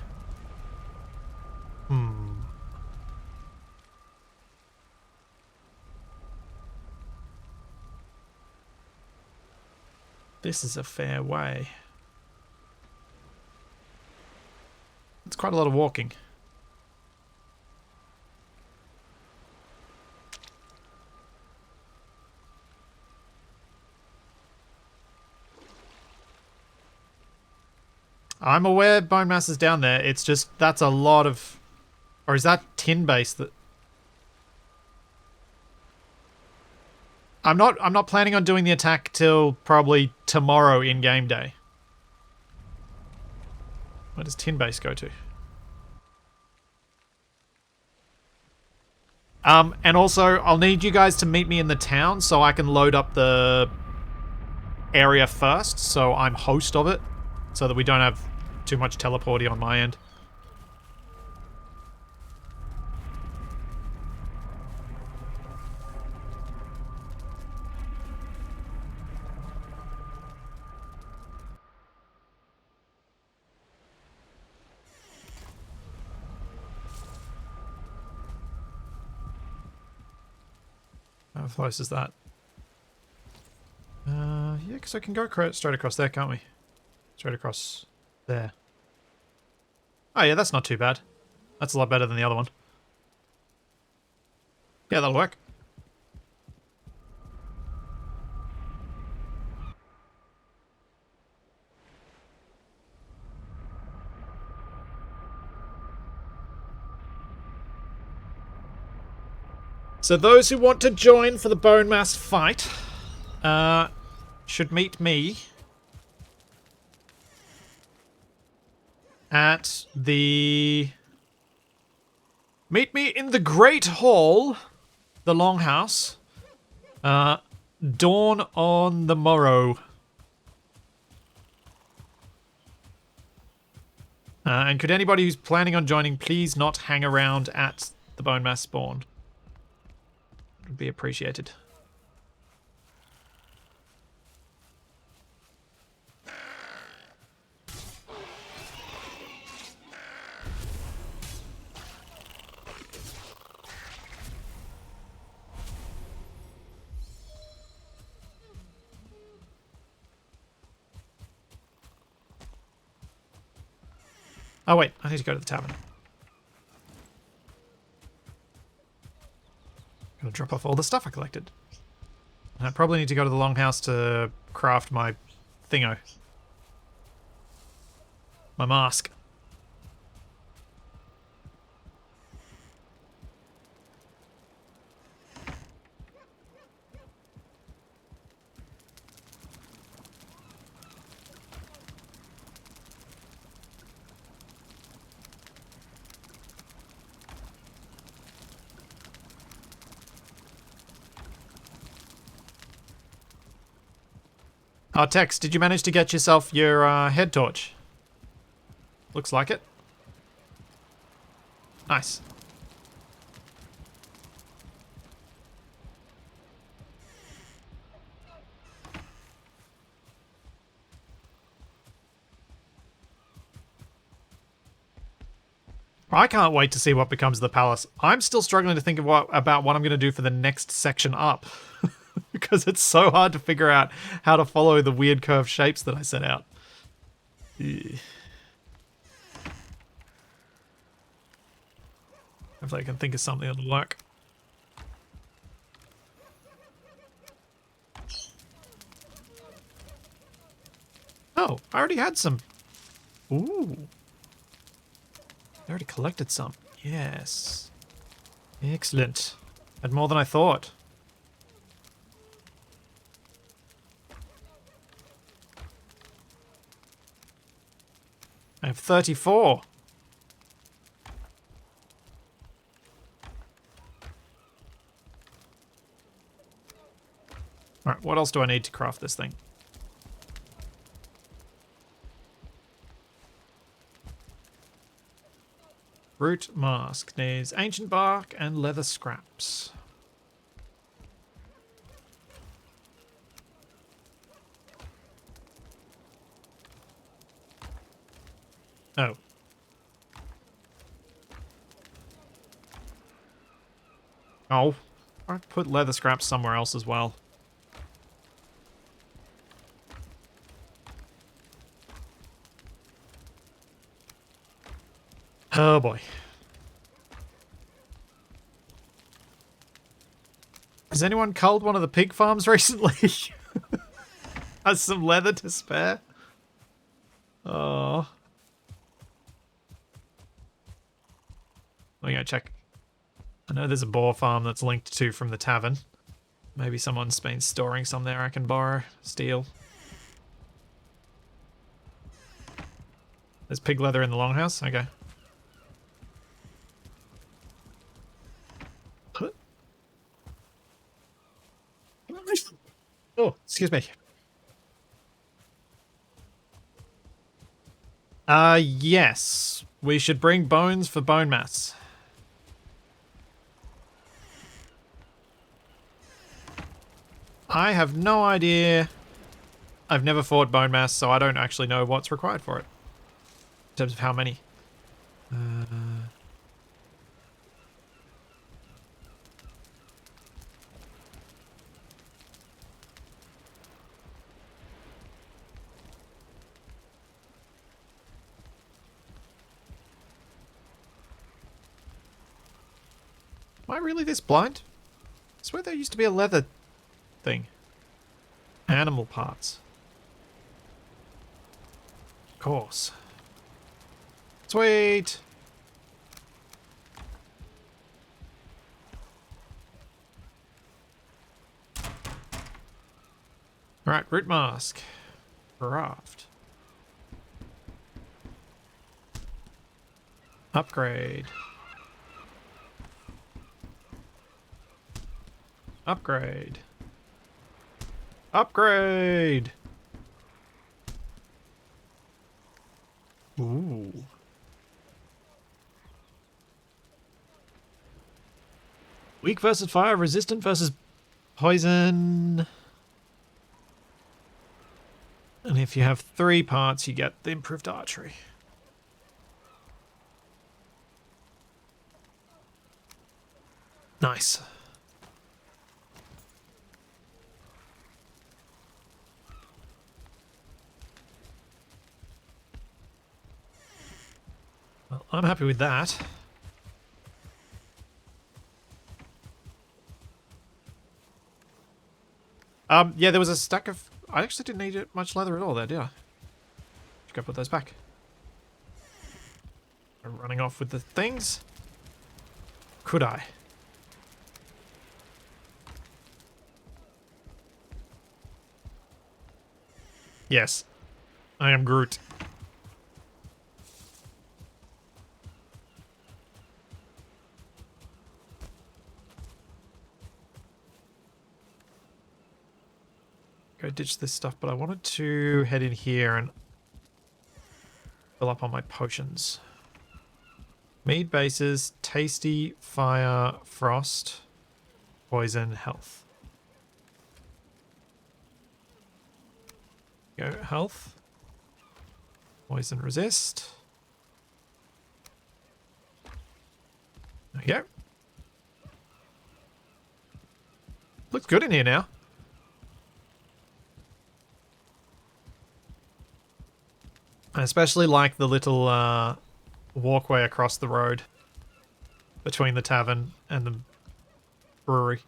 This is a fair way. It's quite a lot of walking. I'm aware Bonemass is down there. It's just that's a lot of... Or is that tin base that... I'm not planning on doing the attack till probably tomorrow in game day. Where does tin base go to? And also I'll need you guys to meet me in the town so I can load up the area first, so I'm host of it, so that we don't have too much teleporting on my end. How close is that? Yeah, because I can go straight across there, can't we? Straight across there. Oh yeah, that's not too bad. That's a lot better than the other one. Yeah, that'll work. So those who want to join for the Bonemass fight should meet me at the... Meet me in the Great Hall, the Longhouse, dawn on the morrow. And could anybody who's planning on joining please not hang around at the Bonemass spawn? It would be appreciated. Oh wait, I need to go to the tavern. Gotta drop off all the stuff I collected. And I probably need to go to the Longhouse to craft my thingo. My mask. Oh, Tex, did you manage to get yourself your head torch? Looks like it. Nice. I can't wait to see what becomes of the palace. I'm still struggling to think of about what I'm going to do for the next section up. Because it's so hard to figure out how to follow the weird curved shapes that I set out. Hopefully I can think of something that'll work. Oh, I already had some. Ooh. I already collected some. Yes. Excellent. Had more than I thought. I have 34. Alright, what else do I need to craft this thing? Root mask needs ancient bark and leather scraps. Oh. Oh. I put leather scraps somewhere else as well. Oh boy. Has anyone culled one of the pig farms recently? Has some leather to spare? Oh. I'm gonna check. I know there's a boar farm that's linked to from the tavern. Maybe someone's been storing some there I can borrow, steal. There's pig leather in the longhouse? Okay. Oh, excuse me. Yes. We should bring bones for Bonemass. I have no idea. I've never fought Bonemass, so I don't actually know what's required for it. In terms of how many. Am I really this blind? I swear there used to be a leather thing. Animal parts. Of course. Sweet! Alright, root mask. Craft. Upgrade. Upgrade. Upgrade! Ooh. Weak versus fire, resistant versus poison. And if you have 3 parts, you get the improved archery. Nice. Well, I'm happy with that. Yeah, there was a stack of... I actually didn't need much leather at all there, did I? Should go put those back. I'm running off with the things. Could I? Yes. I am Groot. Go ditch this stuff, but I wanted to head in here and fill up on my potions. Mead bases, tasty, fire, frost, poison, health. Go health. Poison resist. There we go. Looks good in here now. I especially like the little walkway across the road between the tavern and the brewery.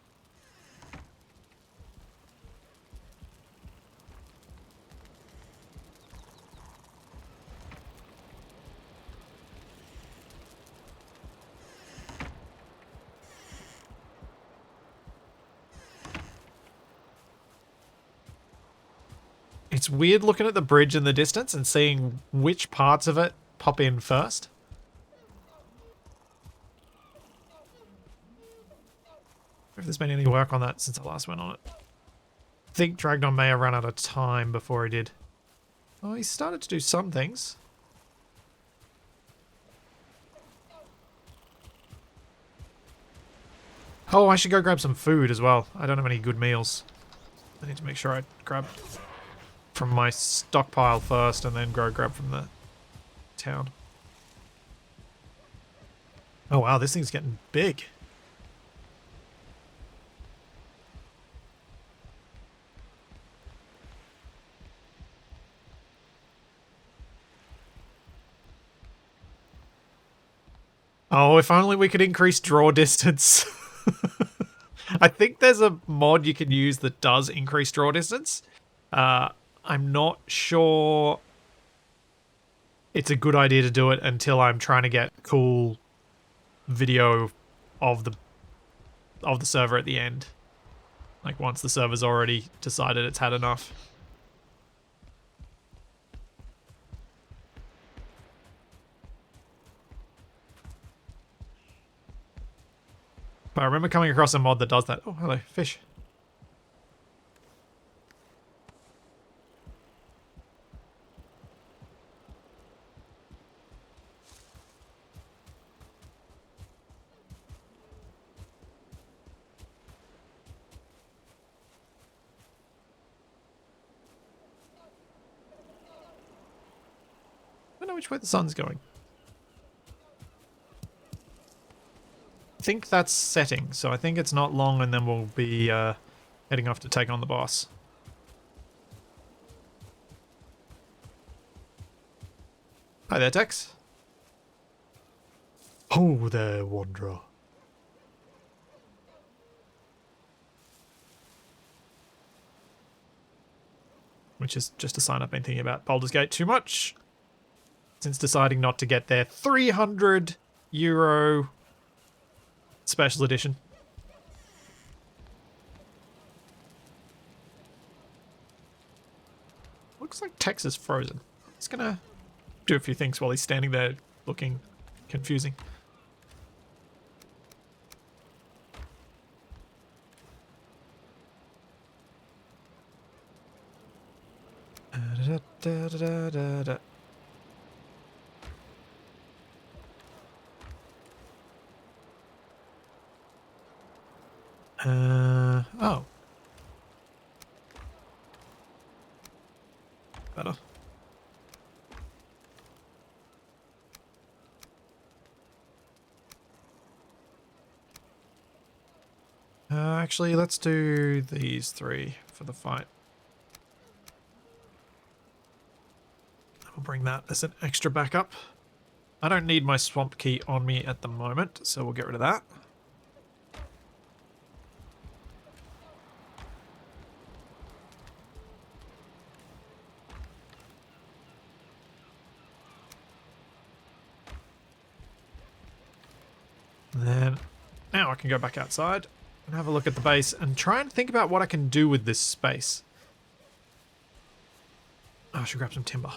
It's weird looking at the bridge in the distance and seeing which parts of it pop in first. If there's been any work on that since I last went on it. I think Dragnon may have run out of time before he did. Oh, he started to do some things. Oh, I should go grab some food as well. I don't have any good meals. I need to make sure I grab from my stockpile first and then go grab from the town. Oh wow, this thing's getting big. Oh, if only we could increase draw distance. I think there's a mod you can use that does increase draw distance. I'm not sure it's a good idea to do it until I'm trying to get cool video of the server at the end. Like once the server's already decided it's had enough. But I remember coming across a mod that does that. Oh, hello, fish. I don't know which way the sun's going. I think that's setting, so I think it's not long and then we'll be heading off to take on the boss. Hi there, Tex. Oh there, Wanderer. Which is just a sign I've been thinking about Baldur's Gate too much since deciding not to get their €300 special edition. Looks like Tex is frozen. He's gonna do a few things while he's standing there looking confusing. Oh. Better. Actually, let's do these three for the fight. I'll bring that as an extra backup. I don't need my swamp key on me at the moment, so we'll get rid of that. And then now I can go back outside and have a look at the base and try and think about what I can do with this space. Oh, I should grab some timber.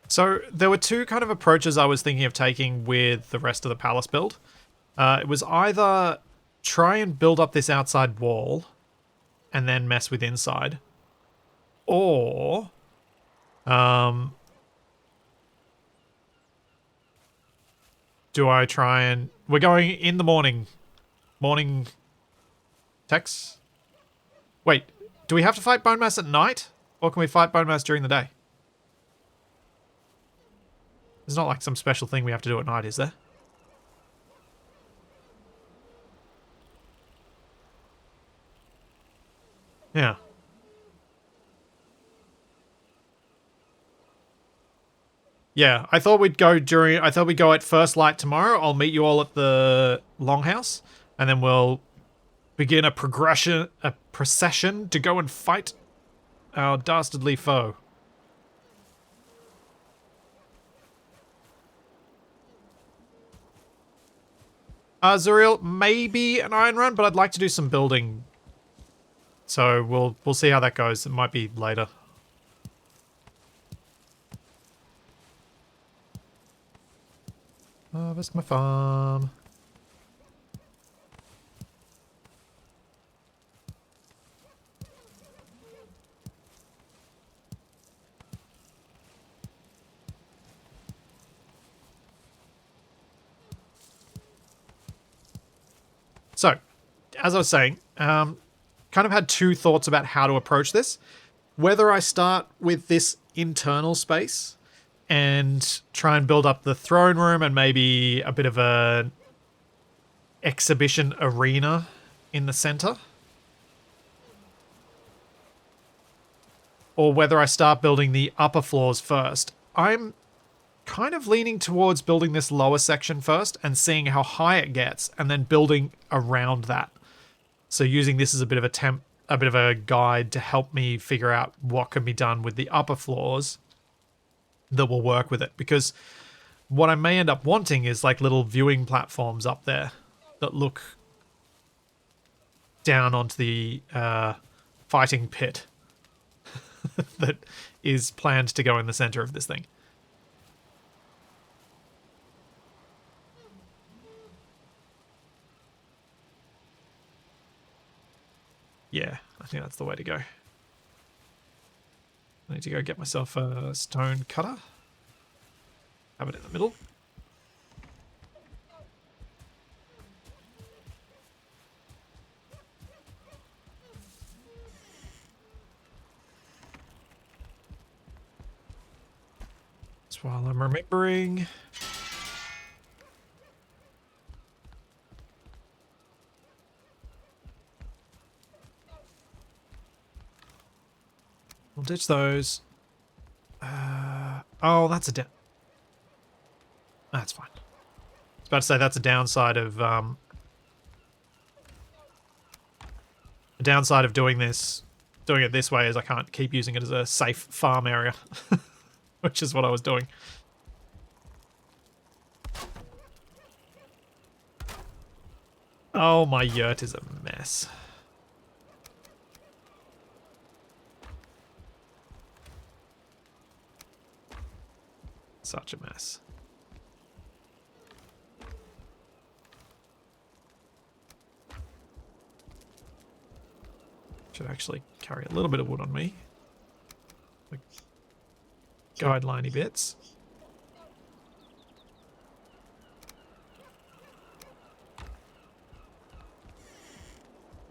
So there were two kind of approaches I was thinking of taking with the rest of the palace build. It was either try and build up this outside wall and then mess with inside, or do I try and... We're going in the morning. Morning, Tex? Wait, do we have to fight Bonemass at night? Or can we fight Bonemass during the day? There's not like some special thing we have to do at night, is there? Yeah. Yeah, I thought we'd go at first light tomorrow. I'll meet you all at the Longhouse, and then we'll begin a procession to go and fight our dastardly foe. Zuriel, maybe an iron run, but I'd like to do some building. So we'll see how that goes. It might be later. Harvest my farm. So, as I was saying, kind of had two thoughts about how to approach this. Whether I start with this internal space and try and build up the throne room and maybe a bit of a exhibition arena in the center, or whether I start building the upper floors first. I'm kind of leaning towards building this lower section first and seeing how high it gets, and then building around that. So using this as a bit of a guide to help me figure out what can be done with the upper floors that will work with it. Because what I may end up wanting is like little viewing platforms up there that look down onto the fighting pit that is planned to go in the center of this thing. Yeah, I think that's the way to go. I need to go get myself a stone cutter. Have it in the middle. That's while I'm remembering. We'll ditch those. Oh, that's a that's fine. I was about to say that's a downside of doing it this way is I can't keep using it as a safe farm area, which is what I was doing. Oh, my yurt is a mess. Such a mess. Should actually carry a little bit of wood on me. Like guideliney bits.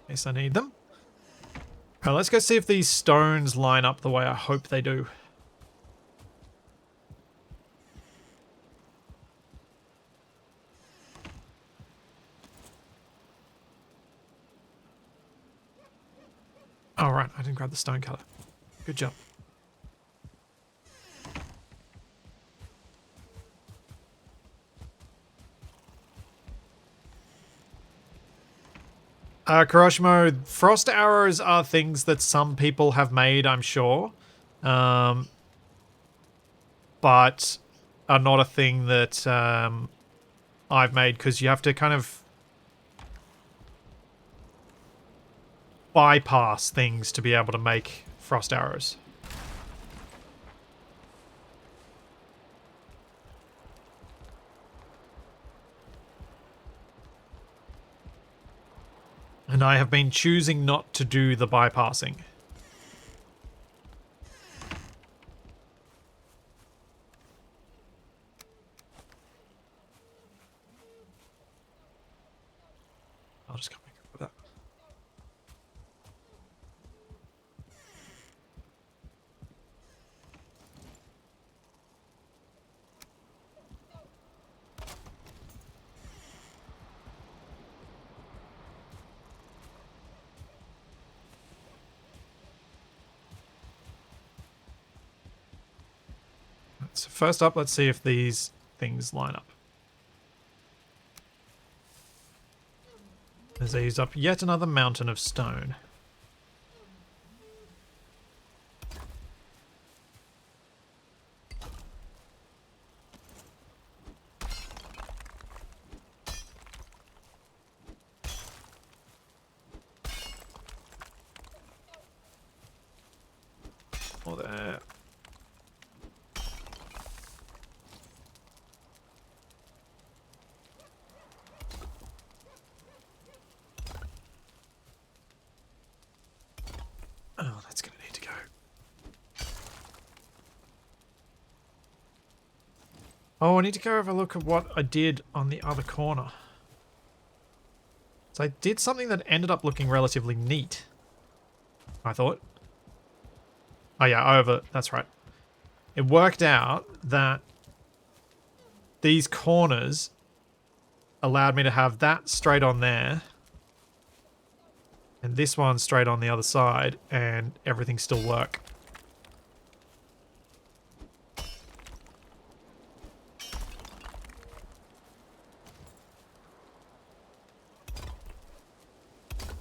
In case I need them. Alright, let's go see if these stones line up the way I hope they do. Oh, right, I didn't grab the stone cutter. Good job. Kuroshimo, frost arrows are things that some people have made, I'm sure. But are not a thing that I've made, because you have to kind of bypass things to be able to make frost arrows. And I have been choosing not to do the bypassing. I'll just come back up with that. So first up, let's see if these things line up. As I use up yet another mountain of stone. Or there. Oh, that's going to need to go. Oh, I need to go have a look at what I did on the other corner. So I did something that ended up looking relatively neat, I thought. Oh yeah, that's right. It worked out that these corners allowed me to have that straight on there and this one straight on the other side, and everything still work.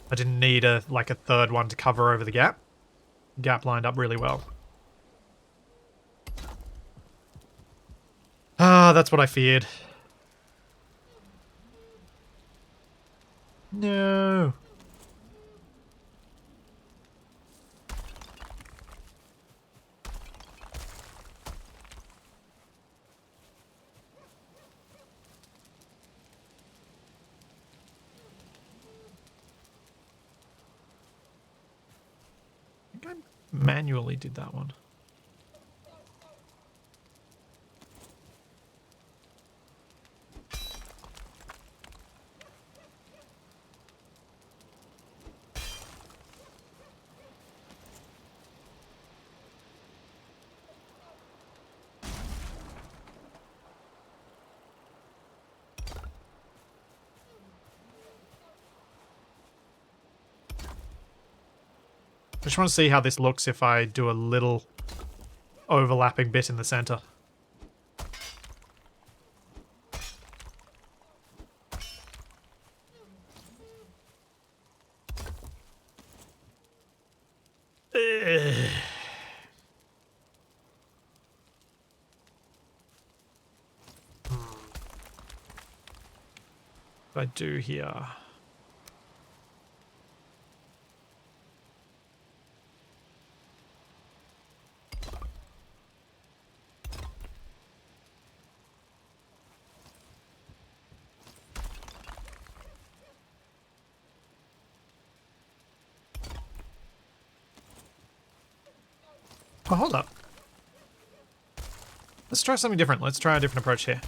I didn't need a third one to cover over the gap. Gap lined up really well. Ah, that's what I feared. No. I think I manually did that one. I just want to see how this looks if I do a little overlapping bit in the center. What I do here. Oh, hold up. Let's try something different. Let's try a different approach here.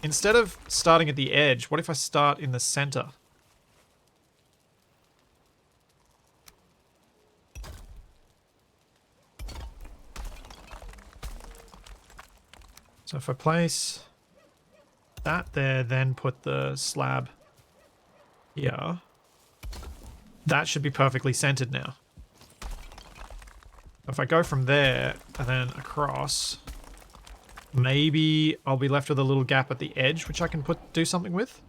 Instead of starting at the edge, what if I start in the center? So if I place that there, then put the slab here, that should be perfectly centered now. If I go from there and then across, maybe I'll be left with a little gap at the edge, which I can do something with.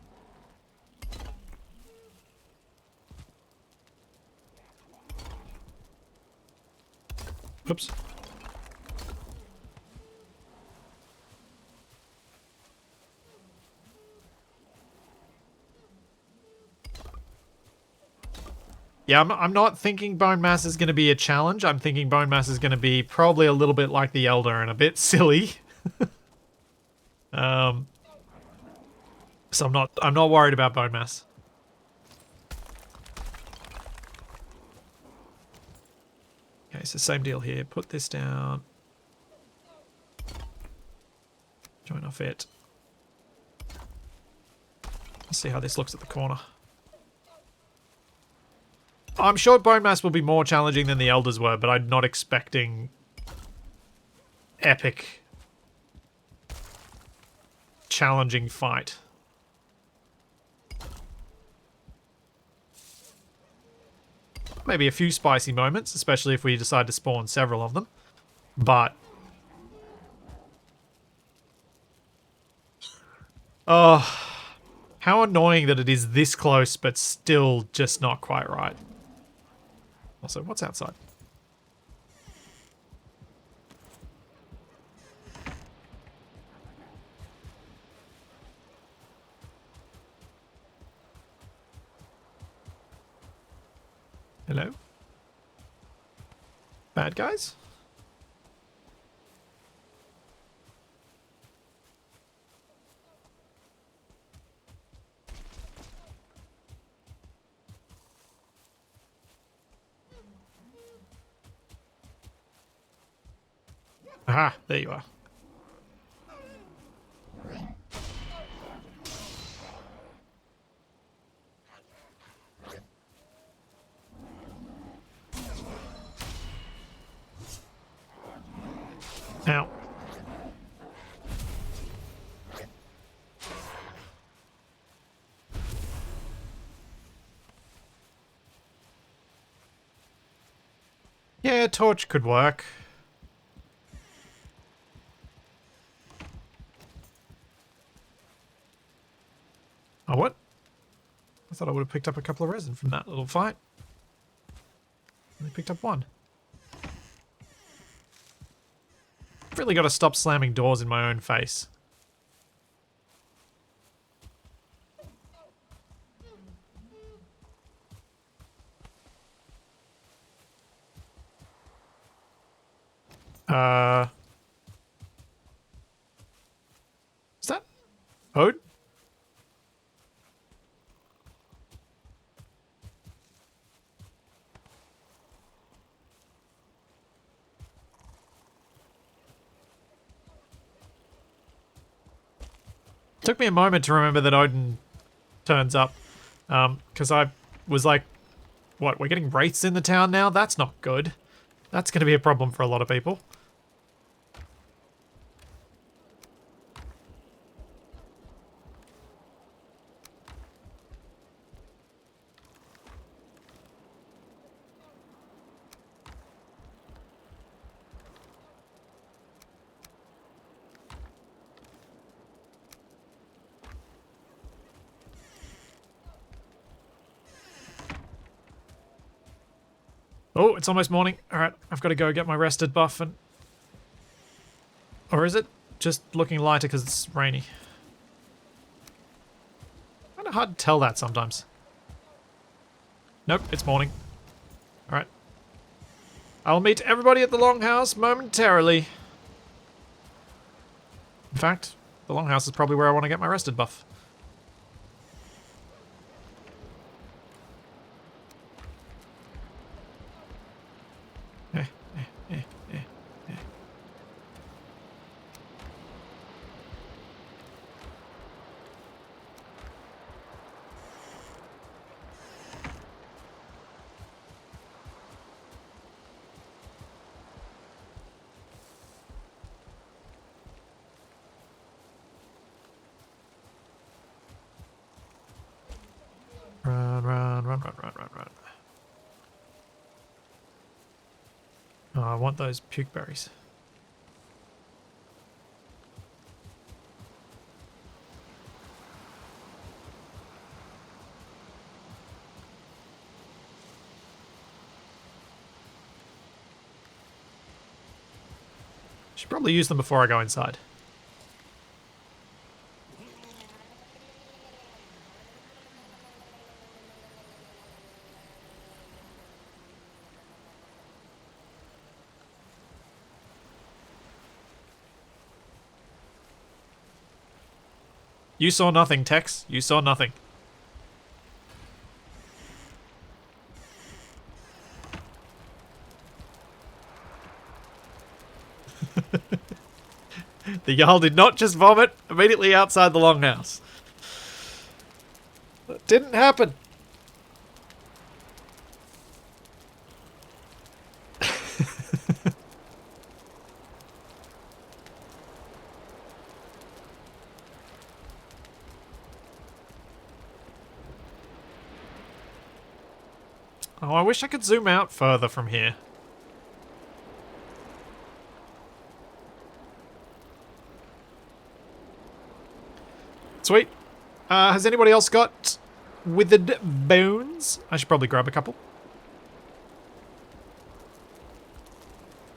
Oops. Yeah, I'm not thinking Bonemass is going to be a challenge. I'm thinking Bonemass is going to be probably a little bit like the Elder and a bit silly. So I'm not worried about Bonemass. Okay, so same deal here. Put this down. Join off it. Let's see how this looks at the corner. I'm sure Bonemass will be more challenging than the Elders were, but I'm not expecting epic, challenging fight. Maybe a few spicy moments, especially if we decide to spawn several of them. But Oh, how annoying that it is this close, but still just not quite right. Also, what's outside? Hello? Bad guys? Aha, there you are. Ow. Yeah, torch could work. Oh, what? I thought I would have picked up a couple of resin from that little fight. Only picked up one. I've really got to stop slamming doors in my own face. Is that Ode? Took me a moment to remember that Odin turns up. Because I was like, what, we're getting wraiths in the town now? That's not good. That's going to be a problem for a lot of people. Oh, it's almost morning. Alright, I've got to go get my rested buff and... Or is it just looking lighter because it's rainy? Kind of hard to tell that sometimes. Nope, it's morning. Alright. I'll meet everybody at the Longhouse momentarily. In fact, the Longhouse is probably where I want to get my rested buff. Run, run, run, run, run, run, run. Oh, I want those puke berries. Should probably use them before I go inside. You saw nothing, Tex. You saw nothing. The Jarl did not just vomit immediately outside the Longhouse. That didn't happen. Oh, I wish I could zoom out further from here. Sweet. Has anybody else got withered bones? I should probably grab a couple.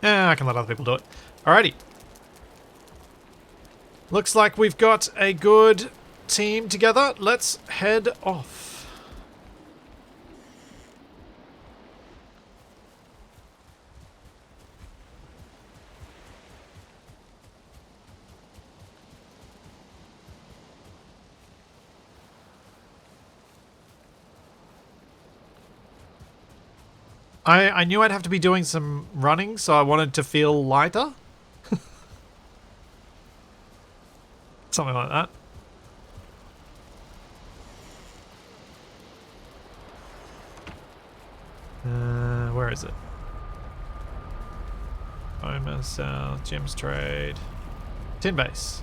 Yeah, I can let other people do it. Alrighty. Looks like we've got a good team together. Let's head off. I knew I'd have to be doing some running, so I wanted to feel lighter. Something like that. Where is it? Bonemass South, Gems Trade, Tin Base.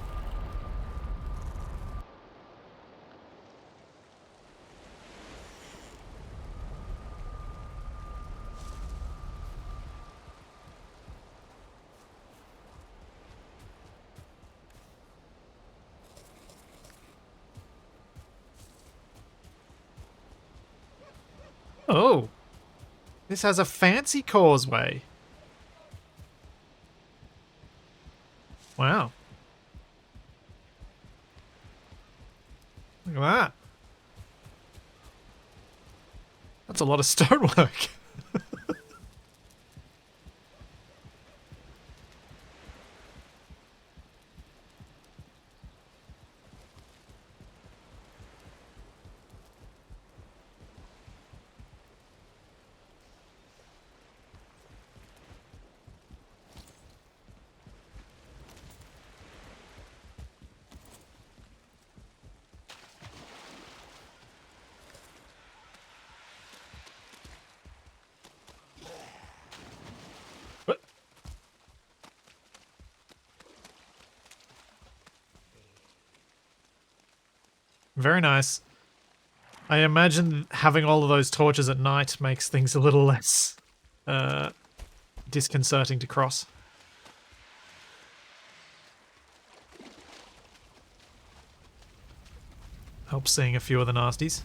Oh, this has a fancy causeway. Wow. Look at that. That's a lot of stonework. What? Very nice. I imagine having all of those torches at night makes things a little less disconcerting to cross. Helps seeing a few of the nasties.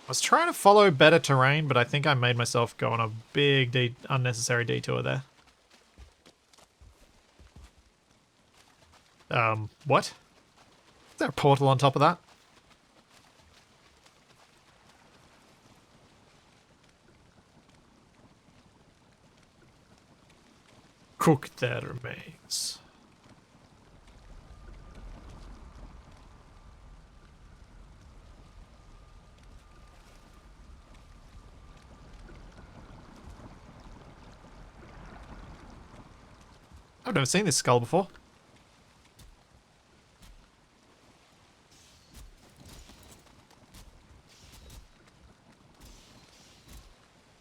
I was trying to follow better terrain, but I think I made myself go on a big unnecessary detour there. What? Is there a portal on top of that? Cook their remains. I've never seen this skull before.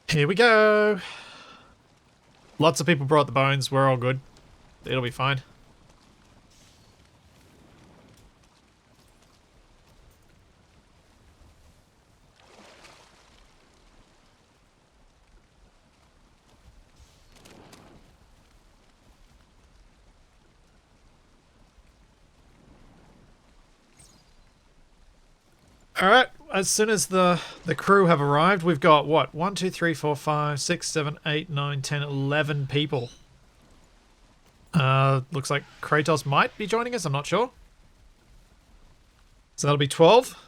Here we go. Lots of people brought the bones. We're all good. It'll be fine. Alright, as soon as the crew have arrived, we've got, what, 1, 2, 3, 4, 5, 6, 7, 8, 9, 10, 11 people. Looks like Kratos might be joining us, I'm not sure. So that'll be 12.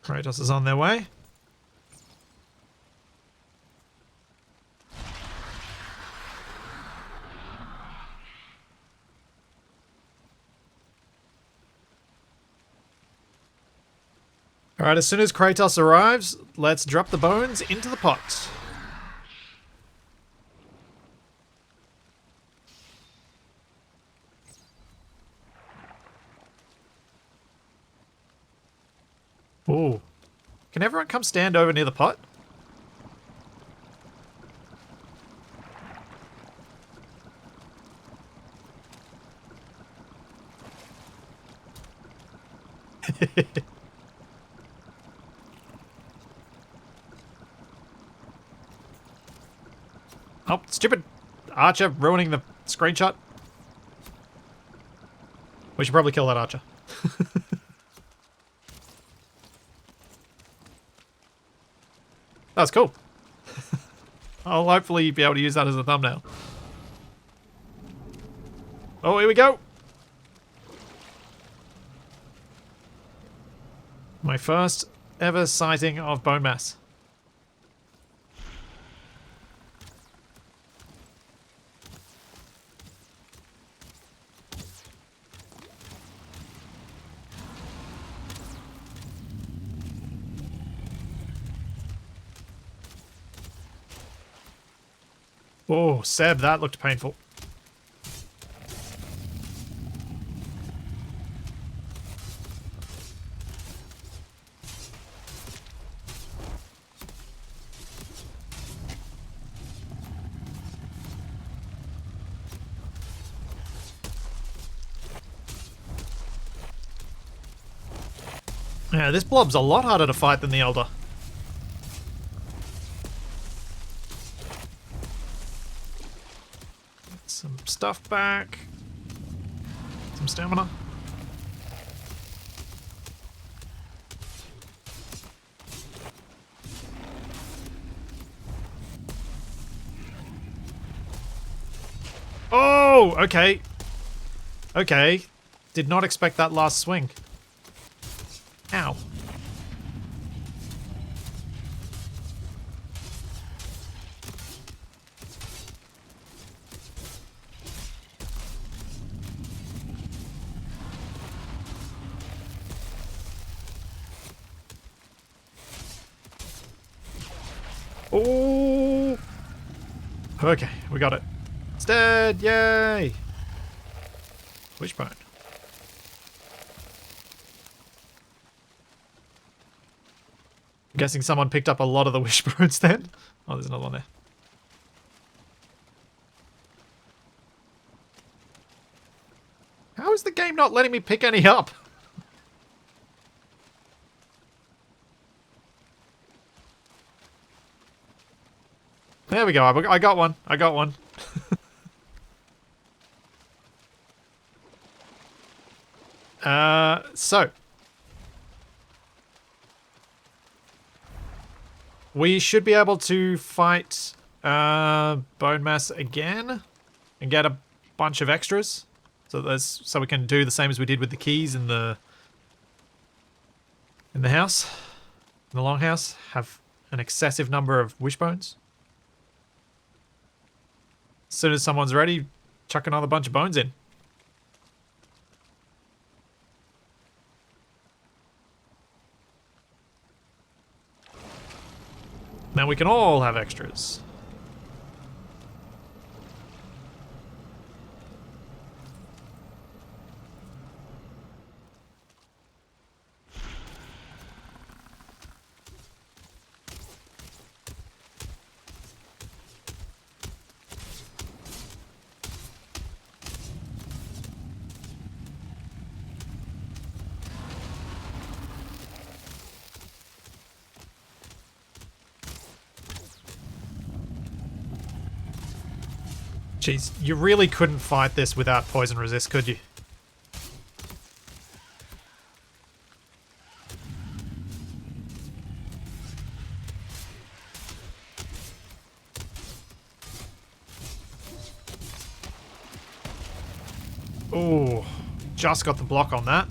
Kratos is on their way. Alright, as soon as Kratos arrives, let's drop the bones into the pot. Ooh. Can everyone come stand over near the pot? Oh, stupid archer ruining the screenshot. We should probably kill that archer. That's cool. I'll hopefully be able to use that as a thumbnail. Oh, here we go. My first ever sighting of Bonemass. Oh, Seb, that looked painful. Yeah, this blob's a lot harder to fight than the Elder. Get some stuff back. Some stamina. Oh, okay. Okay. Did not expect that last swing. Ow. Oh. Okay, we got it. It's dead, yay! Wishbone. I'm guessing someone picked up a lot of the wishbones then. Oh, there's another one there. How is the game not letting me pick any up? There we go. I got one. I got one. So. We should be able to fight Bonemass again and get a bunch of extras. So we can do the same as we did with the keys in the house, in the longhouse. Have an excessive number of wishbones. As soon as someone's ready, chuck another bunch of bones in. Now we can all have extras. Jeez, you really couldn't fight this without poison resist, could you? Oh, just got the block on that.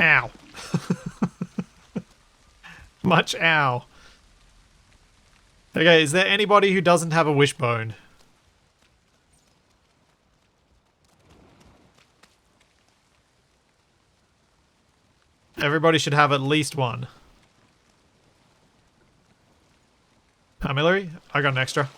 Ow. Much ow. Okay, is there anybody who doesn't have a wishbone? Everybody should have at least one. Armillary? I got an extra.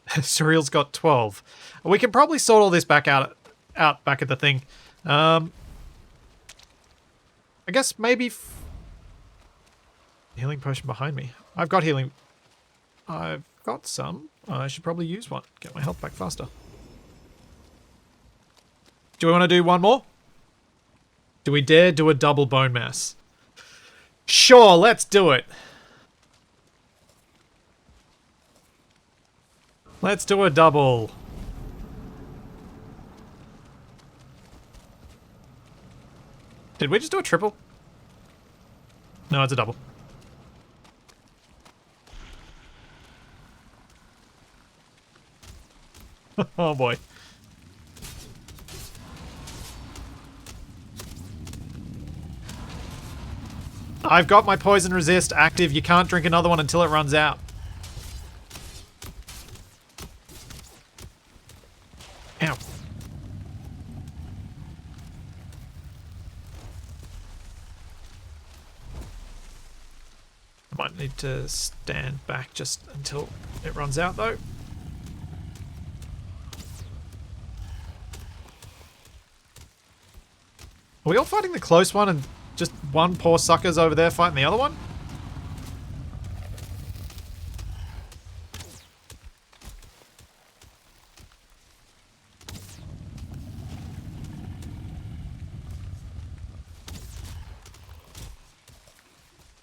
Surreal's got 12. We can probably sort all this back out back at the thing. I guess maybe... Healing potion behind me. I've got healing... I've got some. I should probably use one. Get my health back faster. Do we want to do one more? Do we dare do a double bone mass? Sure, let's do it. Let's do a double. Did we just do a triple? No, it's a double. Oh boy. I've got my poison resist active. You can't drink another one until it runs out. Ow. I might need to stand back just until it runs out though. Are we all fighting the close one and just one poor sucker's over there fighting the other one?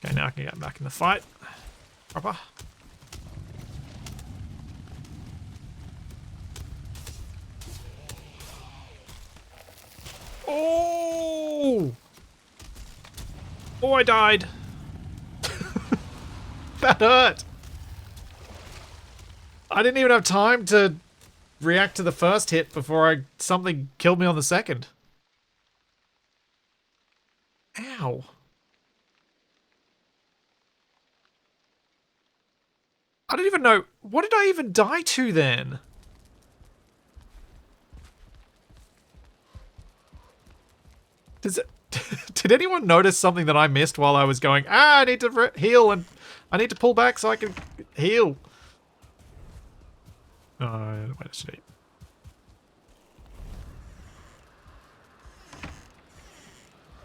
Okay, now I can get back in the fight. Proper. Oh! Oh, I died. That hurt. I didn't even have time to react to the first hit before something killed me on the second. Ow. I don't even know. What did I even die to then? Does it... Did anyone notice something that I missed while I was going, I need to heal and I need to pull back so I can heal? Wait, should I...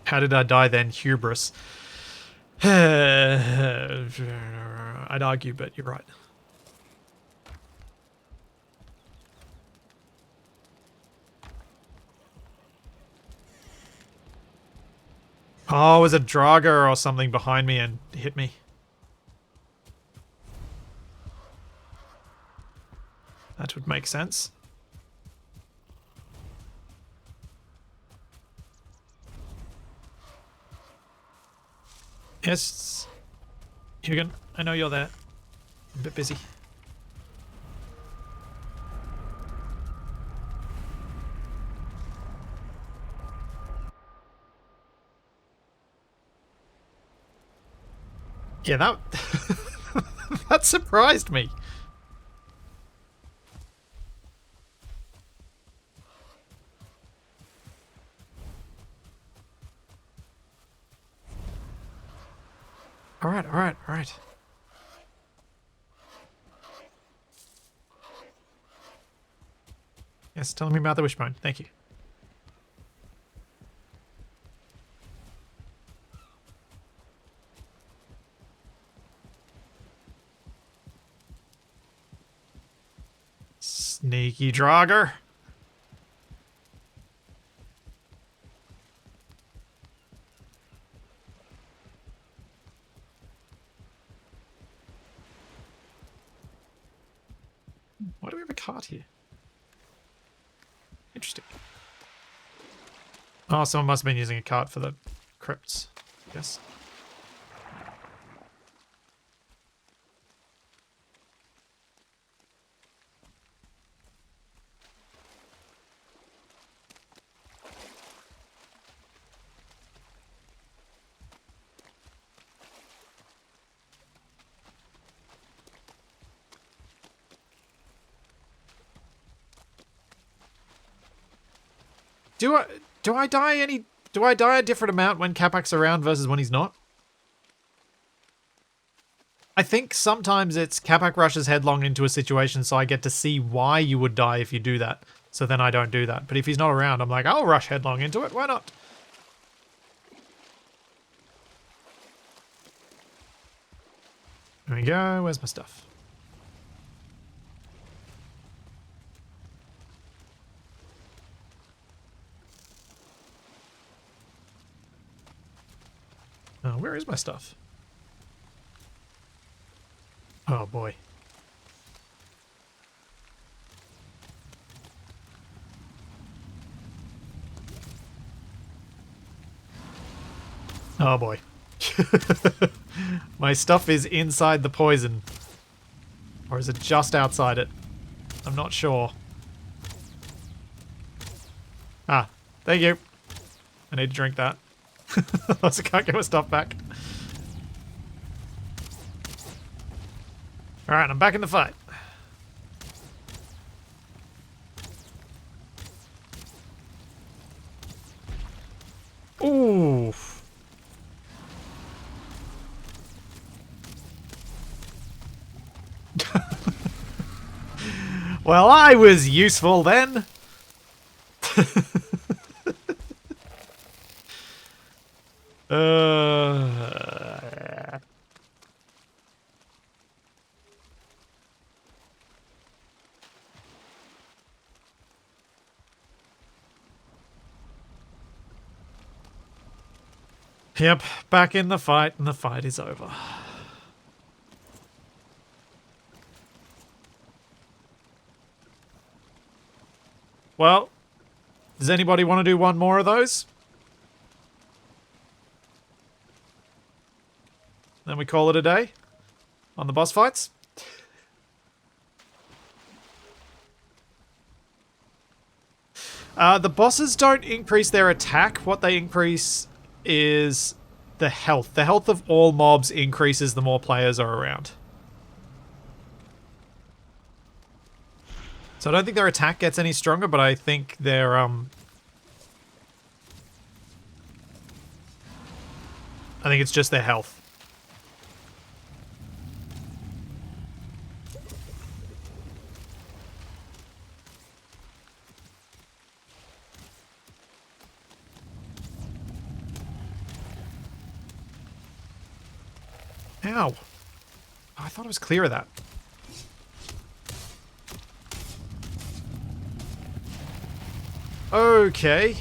How did I die then? Hubris. I'd argue, but you're right. Oh, it was a Draugr or something behind me and hit me. That would make sense. Yes, Hugan, I know you're there. I'm a bit busy. Yeah, that that surprised me. All right, all right, all right. Yes, tell me about the wishbone. Thank you. Sneaky Draugr. Why do we have a cart here? Interesting. Oh, someone must have been using a cart for the crypts. Yes. Do I do I die a different amount when Capac's around versus when he's not? I think sometimes it's Capac rushes headlong into a situation, so I get to see why you would die if you do that. So then I don't do that. But if he's not around, I'm like, I'll rush headlong into it. Why not? There we go. Where's my stuff? Oh, where is my stuff? Oh, boy. Oh, boy. My stuff is inside the poison. Or is it just outside it? I'm not sure. Ah, thank you. I need to drink that. Otherwise I can't get my stuff back. Alright, I'm back in the fight. Ooh. Well, I was useful then. Yep, back in the fight, and the fight is over. Well, does anybody want to do one more of those? Then we call it a day on the boss fights. The bosses don't increase their attack. What they increase is the health. The health of all mobs increases the more players are around. So I don't think their attack gets any stronger, but I think their I think it's just their health. Ow. Oh, I thought I was clear of that. Okay.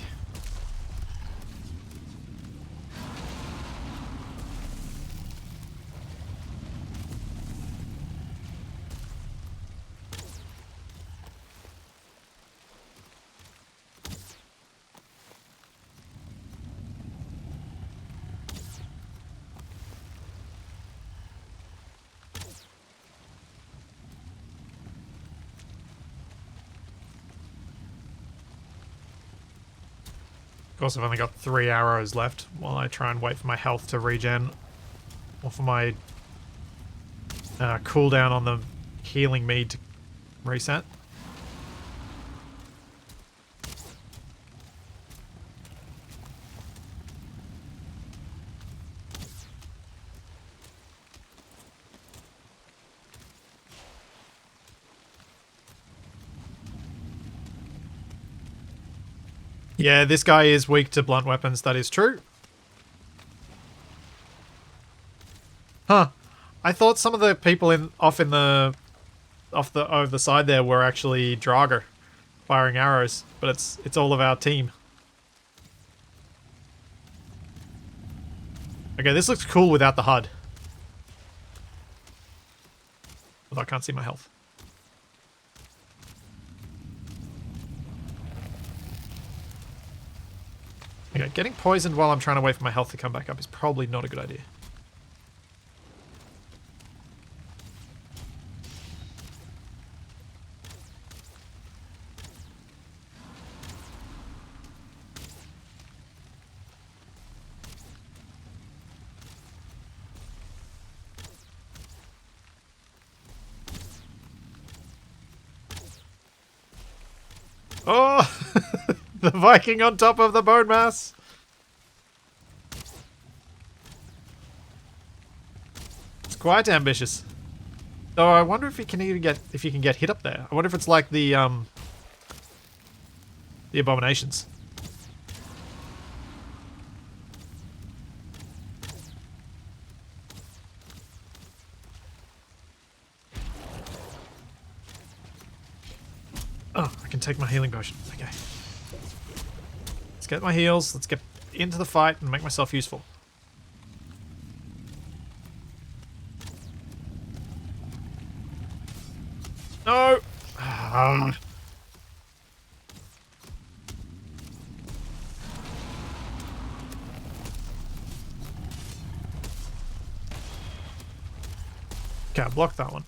Of course, I've only got 3 arrows left while I try and wait for my health to regen. Or for my cooldown on the healing mead to reset. Yeah, this guy is weak to blunt weapons, that is true. Huh. I thought some of the people over the side there were actually Draugr firing arrows, but it's all of our team. Okay, this looks cool without the HUD. Although I can't see my health. Okay, getting poisoned while I'm trying to wait for my health to come back up is probably not a good idea. Oh! The Viking on top of the Bonemass. It's quite ambitious. Though I wonder if you can even get hit up there. I wonder if it's like the abominations. Oh, I can take my healing potion. Okay. Let's get my heals. Let's get into the fight and make myself useful. No! Okay, I blocked that one.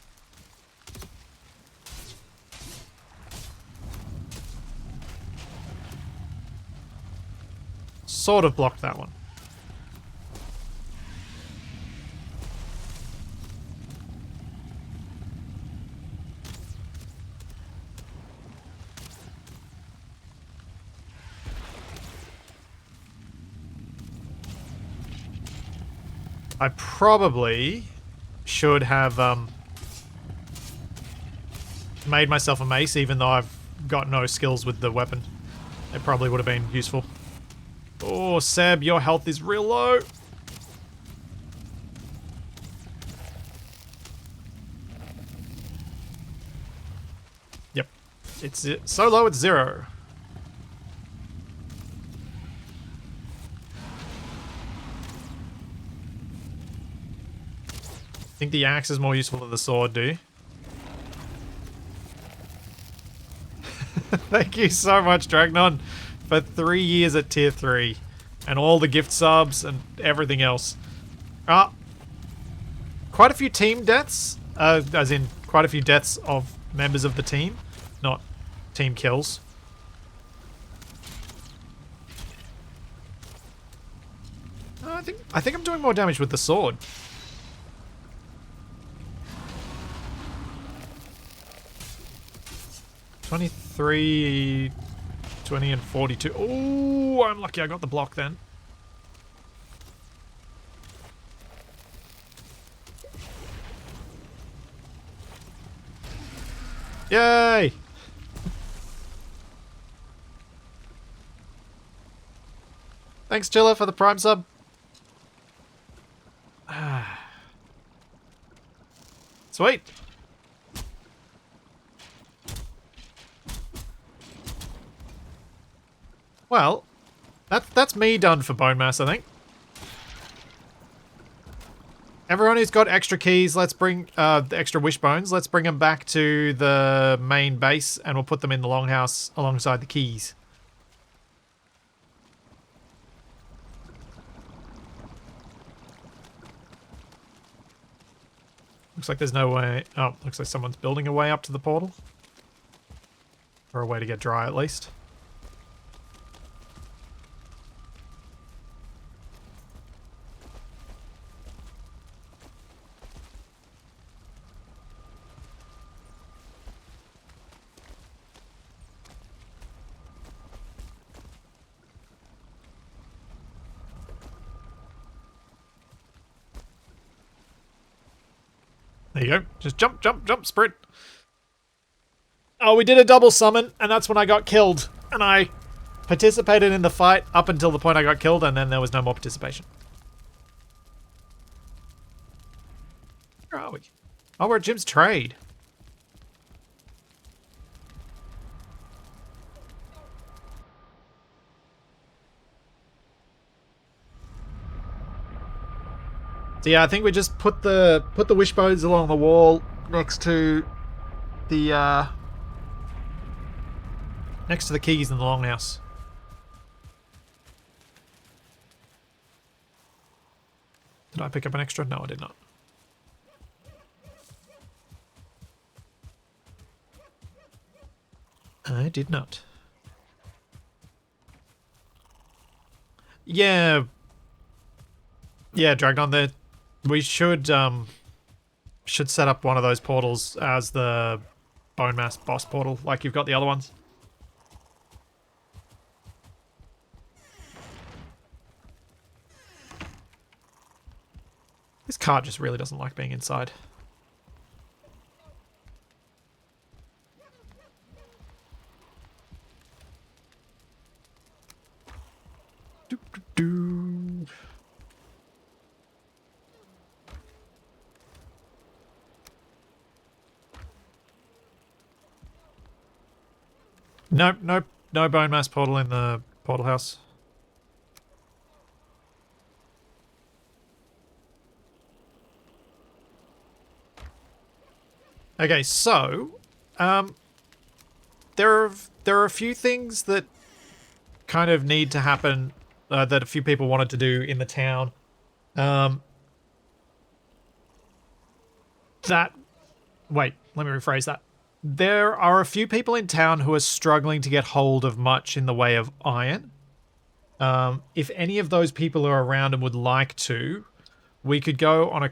Sort of blocked that one. I probably should have made myself a mace, even though I've got no skills with the weapon. It probably would have been useful. Oh, Seb, your health is real low. Yep. It's so low it's 0. I think the axe is more useful than the sword, do you? Thank you so much, Dragnon, for 3 years at tier 3. And all the gift subs and everything else. Quite a few team deaths. As in, quite a few deaths of members of the team. Not team kills. I think I'm doing more damage with the sword. 23, 20 and 42. Oh, I'm lucky I got the block then. Yay! Thanks, Chilla, for the Prime sub. Sweet. Well, that's me done for Bonemass, I think. Everyone who's got extra keys, let's bring the extra wishbones. Let's bring them back to the main base, and we'll put them in the longhouse alongside the keys. Looks like there's no way. Oh, looks like someone's building a way up to the portal, or a way to get dry at least. There you go. Just jump, jump, jump, sprint. Oh, we did a double summon, and that's when I got killed. And I participated in the fight up until the point I got killed, and then there was no more participation. Where are we? Oh, we're at Jim's trade. So yeah, I think we just put the wishbones along the wall next to the keys in the longhouse. Did I pick up an extra? No, I did not. I did not. Yeah. Yeah, Dragnon, there. We should set up one of those portals as the Bonemass boss portal, like you've got the other ones. Cart just really doesn't like being inside. Do. Nope, nope, no Bonemass portal in the portal house. Okay, so there are a few things that kind of need to happen that a few people wanted to do in the town. Wait, let me rephrase that. There are a few people in town who are struggling to get hold of much in the way of iron. If any of those people are around and would like to, we could go on a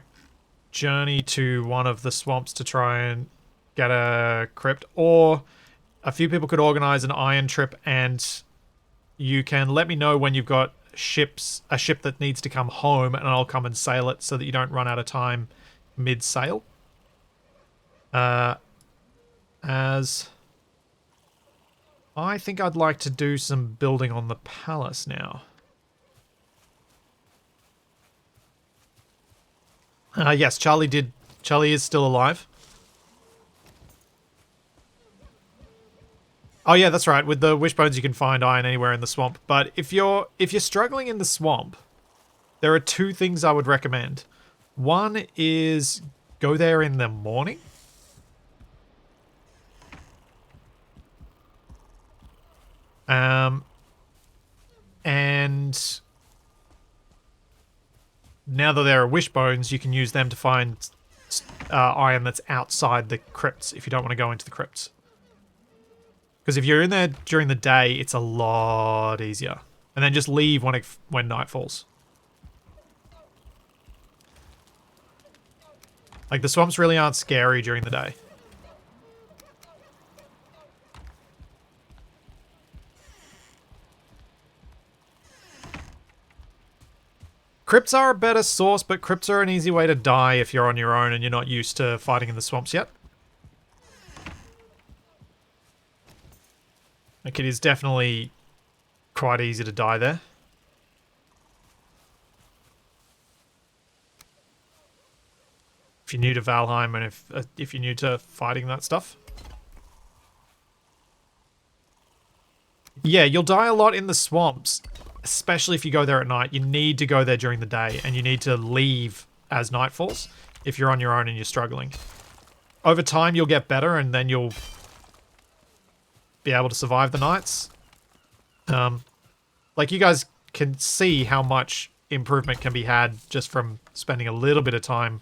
journey to one of the swamps to try and get a crypt, or a few people could organize an iron trip, and you can let me know when you've got a ship that needs to come home, and I'll come and sail it so that you don't run out of time mid-sail. As I think I'd like to do some building on the palace now. Yes, Charlie is still alive. Oh yeah, that's right. With the wishbones, you can find iron anywhere in the swamp. But if you're struggling in the swamp, there are two things I would recommend. One is go there in the morning. And now that there are wishbones, you can use them to find iron that's outside the crypts if you don't want to go into the crypts. Because if you're in there during the day, it's a lot easier. And then just leave when night falls. Like, the swamps really aren't scary during the day. Crypts are a better source, but crypts are an easy way to die if you're on your own and you're not used to fighting in the swamps yet. Like, it is definitely quite easy to die there. If you're new to Valheim and if you're new to fighting that stuff. Yeah, you'll die a lot in the swamps, especially if you go there at night. You need to go there during the day, and you need to leave as night falls if you're on your own and you're struggling. Over time, you'll get better, and then you'll be able to survive the nights. Like, you guys can see how much improvement can be had just from spending a little bit of time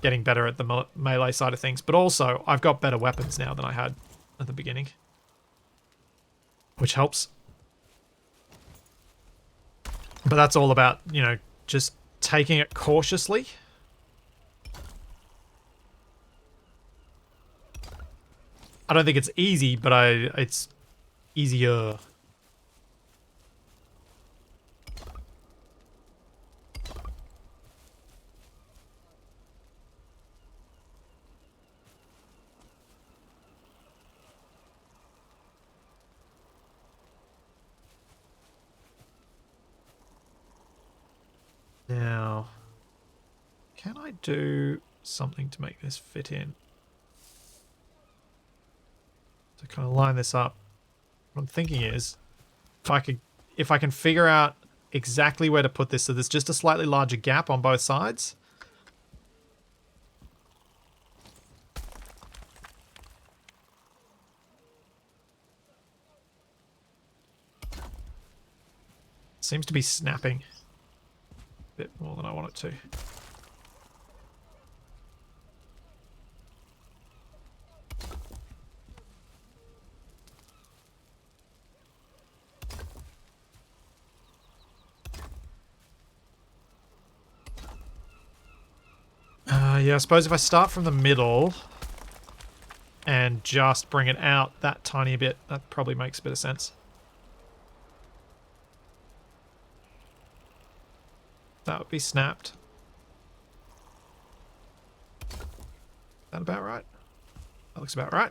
getting better at the melee side of things. But also, I've got better weapons now than I had at the beginning, which helps. But that's all about, you know, just taking it cautiously. I don't think it's easy, but it's easier. Now, can I do something to make this fit in? To kind of line this up. What I'm thinking is, if I can figure out exactly where to put this so there's just a slightly larger gap on both sides. Seems to be snapping a bit more than I want it to. Yeah, I suppose if I start from the middle and just bring it out that tiny bit, that probably makes a bit of sense. That would be snapped. that about right? That looks about right.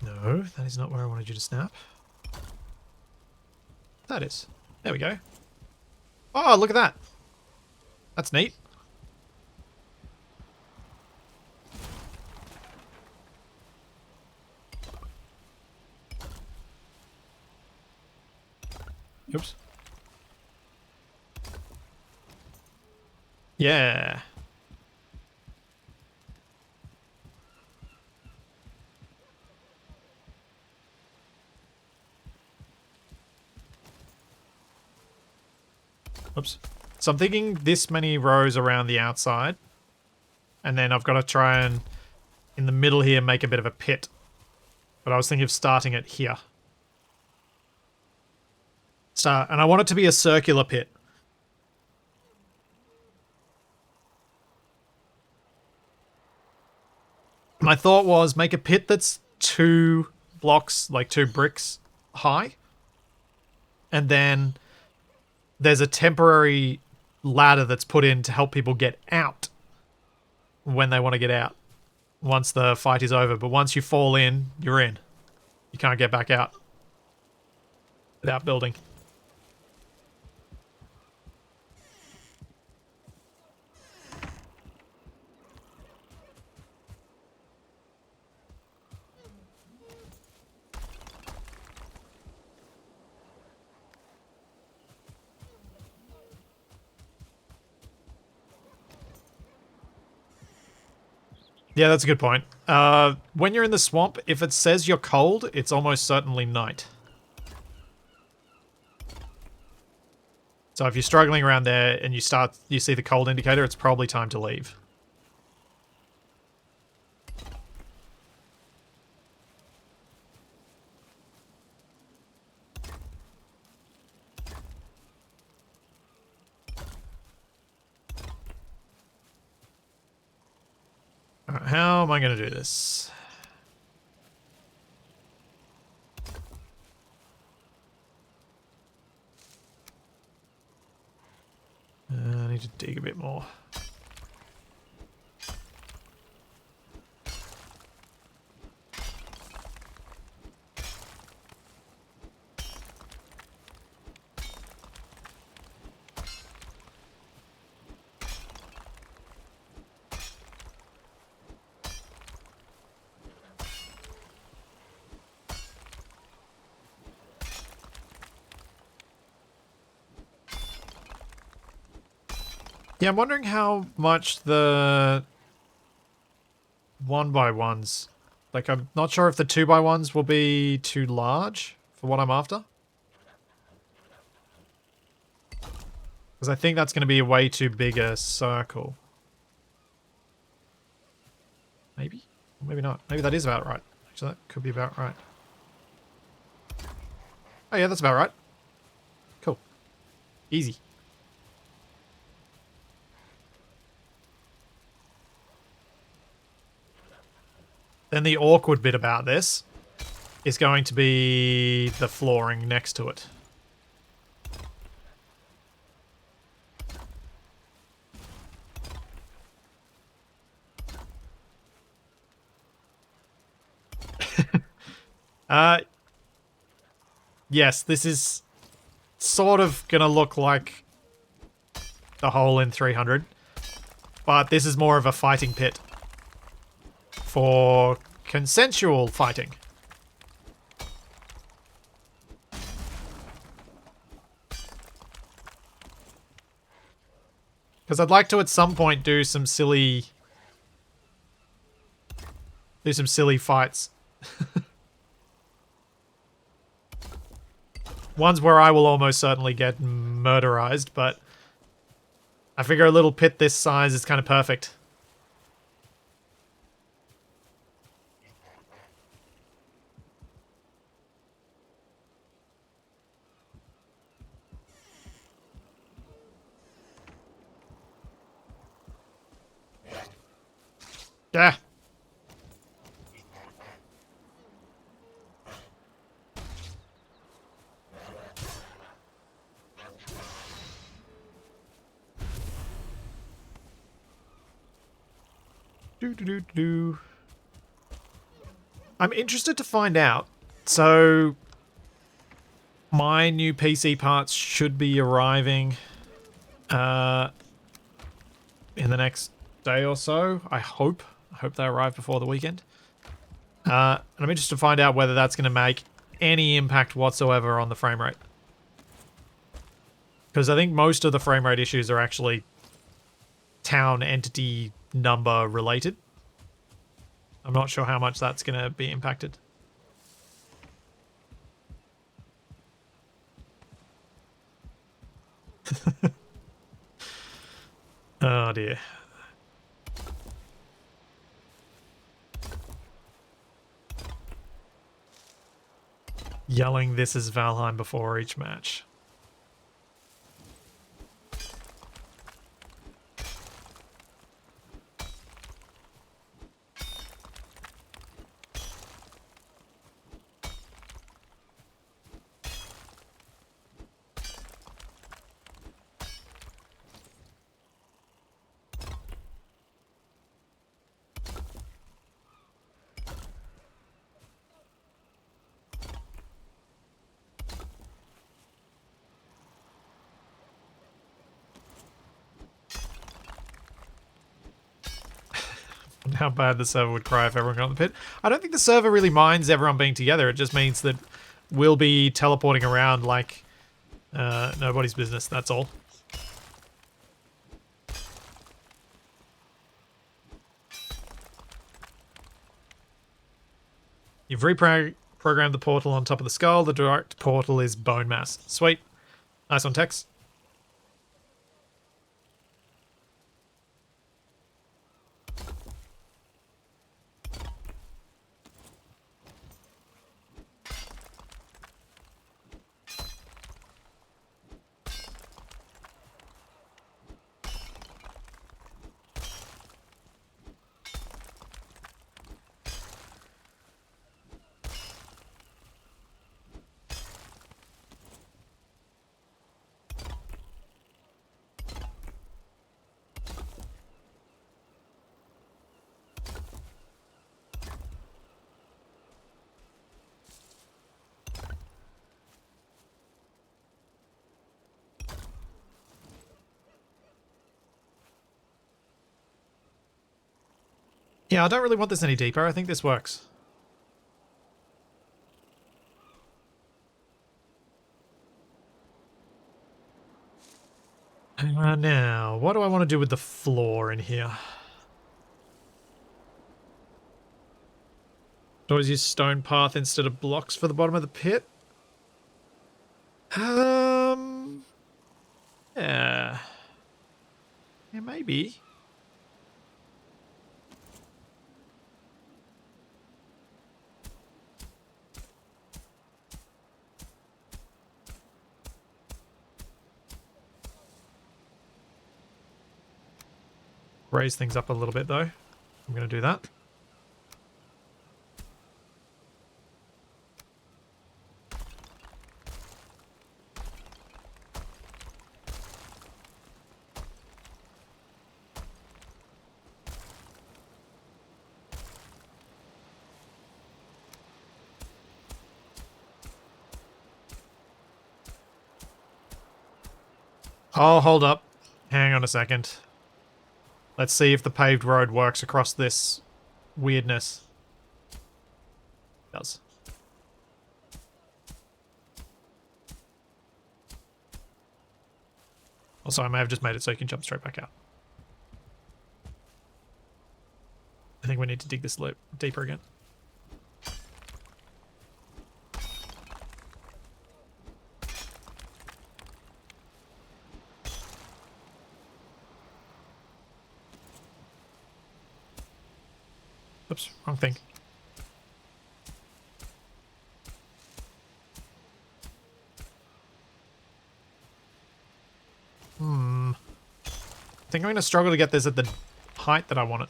No, that is not where I wanted you to snap. That is. There we go. Oh, look at that. That's neat. Oops. Yeah. Oops. So I'm thinking this many rows around the outside. And then I've got to try and, in the middle here, make a bit of a pit. But I was thinking of starting it here. And I want it to be a circular pit. My thought was make a pit that's 2 blocks, like 2 bricks high. And then there's a temporary ladder that's put in to help people get out when they want to get out once the fight is over. But once you fall in, you're in. You can't get back out without building. Yeah, that's a good point. When you're in the swamp, if it says you're cold, it's almost certainly night. So if you're struggling around there and you see the cold indicator, it's probably time to leave. Alright, how am I going to do this? I need to dig a bit more. Yeah, I'm wondering how much the 1x1s... Like, I'm not sure if the 2x1s will be too large for what I'm after. Because I think that's going to be a way too big a circle. Maybe? Or maybe not. Maybe that is about right. Actually, that could be about right. Oh yeah, that's about right. Cool. Easy. Then the awkward bit about this is going to be the flooring next to it. Yes, this is sort of gonna look like the hole in 300, but this is more of a fighting pit for consensual fighting. Because I'd like to at some point do some silly fights. Ones where I will almost certainly get murderized, but I figure a little pit this size is kind of perfect. Yeah. Do. I'm interested to find out. So, my new PC parts should be arriving in the next day or so. I hope they arrive before the weekend. And I'm interested to find out whether that's going to make any impact whatsoever on the frame rate. Because I think most of the frame rate issues are actually town entity number related. I'm not sure how much that's going to be impacted. Oh dear. Yelling this is Valheim before each match. How bad the server would cry if everyone got on the pit. I don't think the server really minds everyone being together. It just means that we'll be teleporting around like nobody's business, that's all. You've reprogrammed the portal on top of the skull. The direct portal is Bonemass. Sweet. Nice one, Tex. Yeah, I don't really want this any deeper. I think this works. Now, what do I want to do with the floor in here? Always use stone path instead of blocks for the bottom of the pit? Yeah. Yeah, maybe. Raise things up a little bit, though. I'm going to do that. Oh, hold up. Hang on a second. Let's see if the paved road works across this weirdness. It does. Also, I may have just made it so you can jump straight back out. I think we need to dig this loop deeper again. Oops, wrong thing. I think I'm going to struggle to get this at the height that I want it.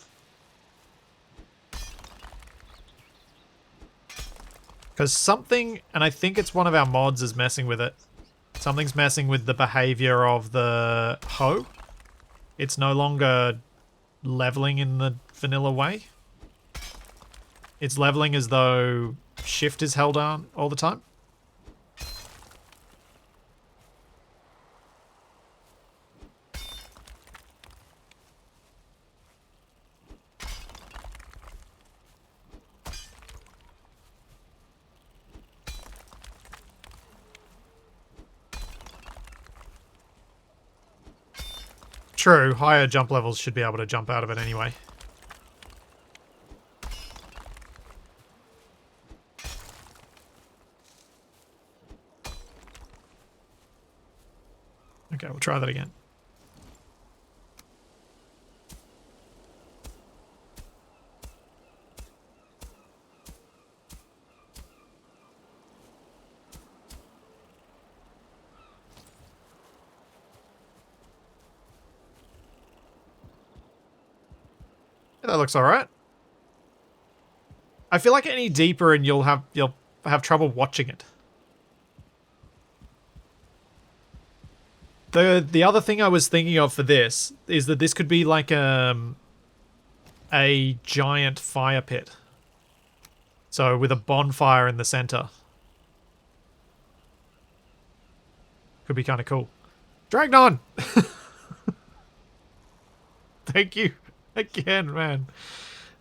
Because something, and I think it's one of our mods is messing with it. Something's messing with the behavior of the hoe. It's no longer leveling in the vanilla way. It's leveling as though shift is held down all the time. True, higher jump levels should be able to jump out of it anyway. Okay, we'll try that again. Yeah, that looks alright. I feel like any deeper and you'll have trouble watching it. The other thing I was thinking of for this is that this could be like a giant fire pit. So with a bonfire in the center. Could be kind of cool. Dragged on! Thank you again, man.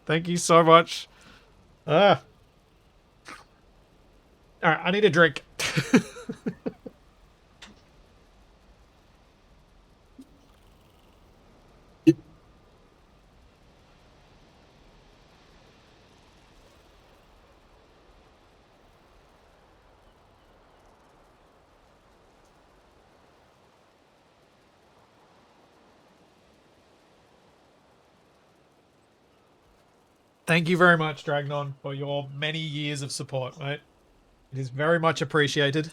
Thank you so much. Alright, I need a drink. Thank you very much, Dragnon, for your many years of support, mate. It is very much appreciated.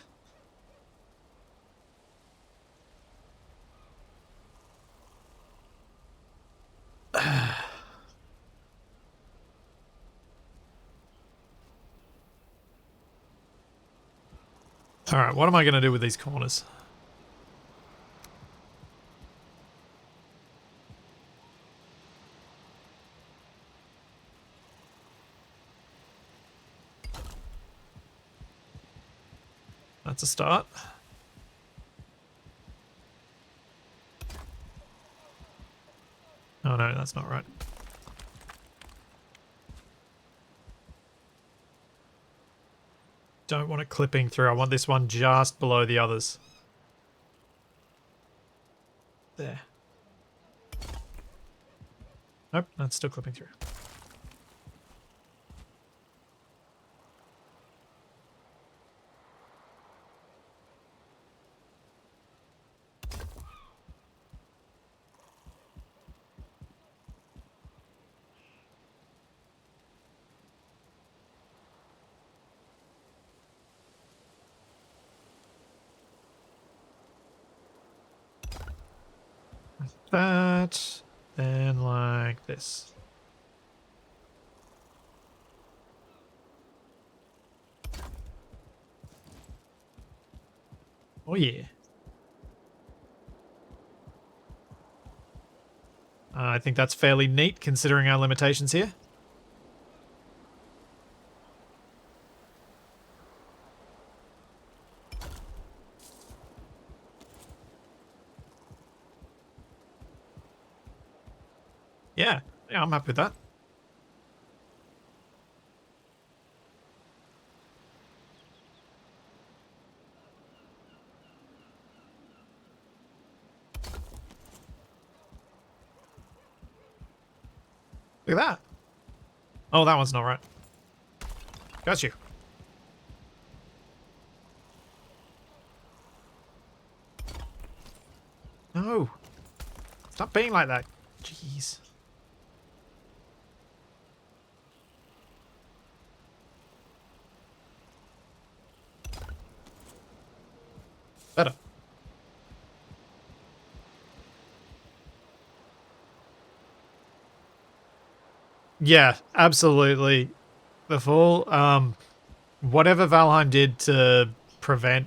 Alright, what am I going to do with these corners? That's a start. Oh no, that's not right. Don't want it clipping through. I want this one just below the others. There. Nope, that's still clipping through. That, then like this. Oh yeah. I think that's fairly neat considering our limitations here. Yeah, I'm happy with that. Look at that. Oh, that one's not right. Got you. No. Stop being like that. Jeez. Better. Yeah, absolutely. The full, whatever Valheim did to prevent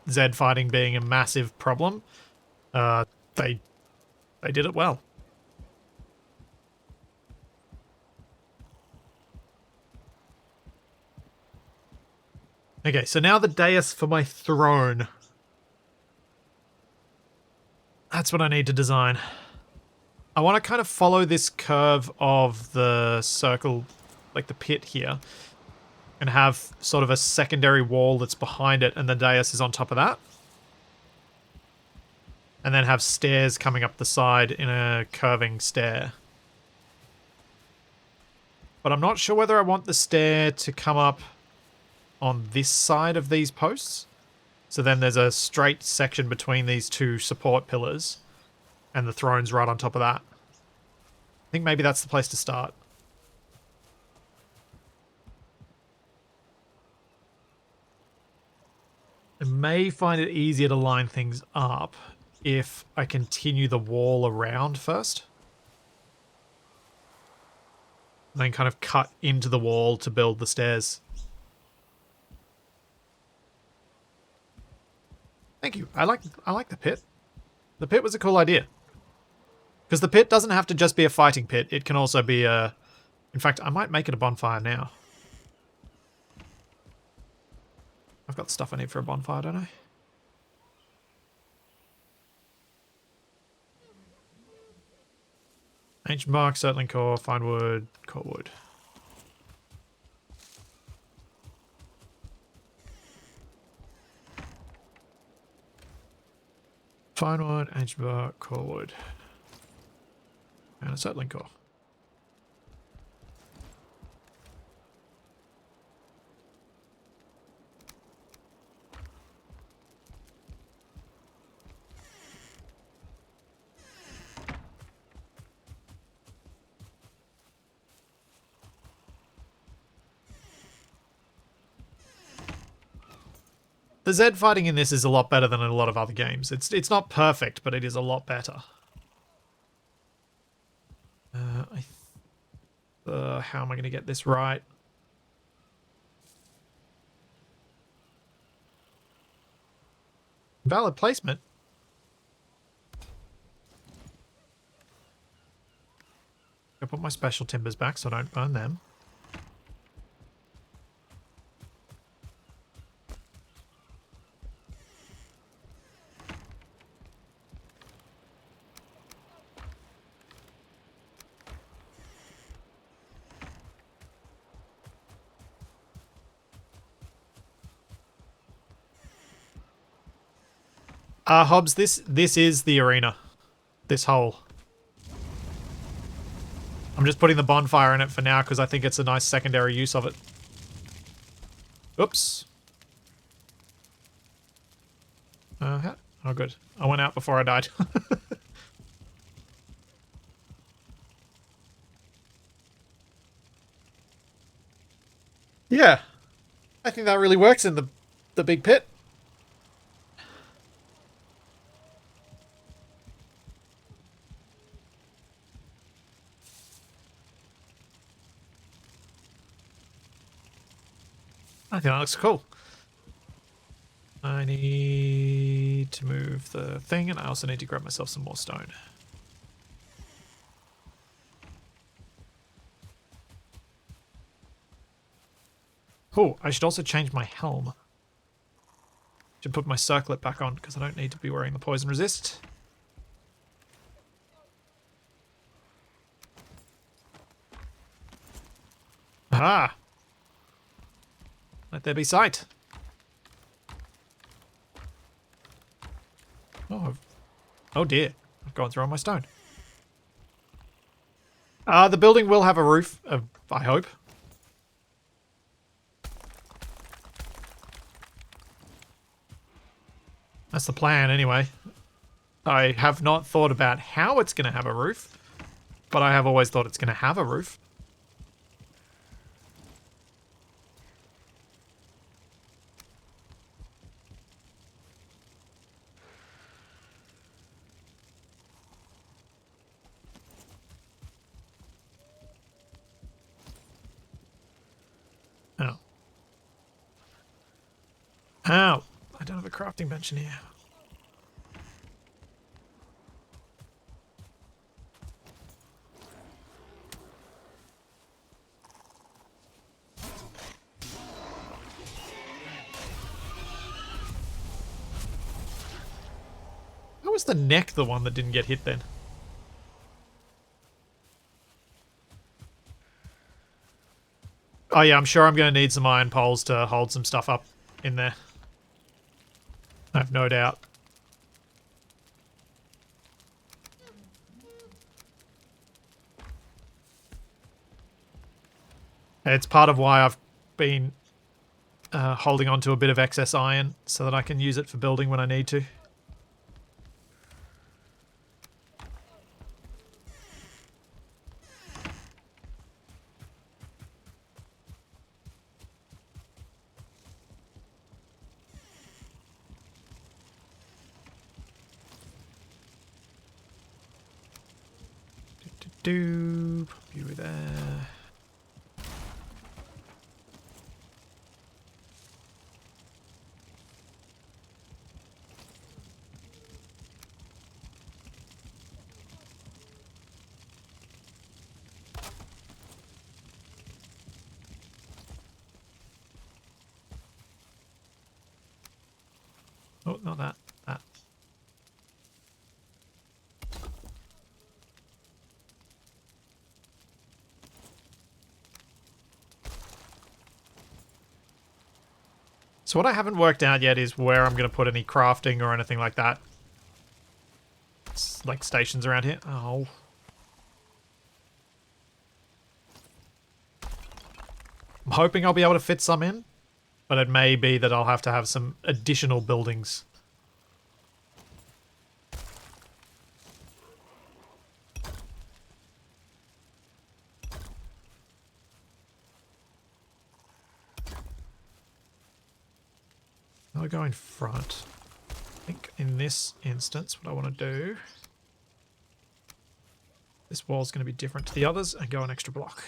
Zed fighting being a massive problem, they did it well. Okay, so now the dais for my throne. That's what I need to design. I want to kind of follow this curve of the circle, like the pit here, and have sort of a secondary wall that's behind it, and the dais is on top of that. And then have stairs coming up the side in a curving stair. But I'm not sure whether I want the stair to come up on this side of these posts. So then there's a straight section between these two support pillars, and the throne's right on top of that. I think maybe that's the place to start. I may find it easier to line things up if I continue the wall around first. And then kind of cut into the wall to build the stairs. Thank you. I like the pit. The pit was a cool idea. Because the pit doesn't have to just be a fighting pit. It can also be a... In fact, I might make it a bonfire now. I've got the stuff I need for a bonfire, don't I? Ancient bark, settling core, fine wood, core wood. Fine wood, ancient bark, core wood. And a settling core. The Zed fighting in this is a lot better than in a lot of other games. It's not perfect, but it is a lot better. How am I going to get this right? Valid placement. I'll put my special timbers back so I don't burn them. Hobbs, this is the arena. This hole. I'm just putting the bonfire in it for now because I think it's a nice secondary use of it. Oops. Oh, good. I went out before I died. Yeah. I think that really works in the big pit. I think that looks cool. I need to move the thing, and I also need to grab myself some more stone. Oh, I should also change my helm. Should put my circlet back on, because I don't need to be wearing the poison resist. Aha! Let there be sight. Oh dear. I've gone through all my stone. The building will have a roof, I hope. That's the plan, anyway. I have not thought about how it's going to have a roof, but I have always thought it's going to have a roof. Oh. Ow. I don't have a crafting bench in here. was the neck the one that didn't get hit then? Oh yeah, I'm sure I'm going to need some iron poles to hold some stuff up in there. I have no doubt. It's part of why I've been holding on to a bit of excess iron so that I can use it for building when I need to. Pop you there. Oh, not that. That. So what I haven't worked out yet is where I'm going to put any crafting or anything like that. It's like stations around here. Oh. I'm hoping I'll be able to fit some in, but it may be that I'll have to have some additional buildings. I'll go in front. I think in this instance, what I want to do, this wall's going to be different to the others and go an extra block.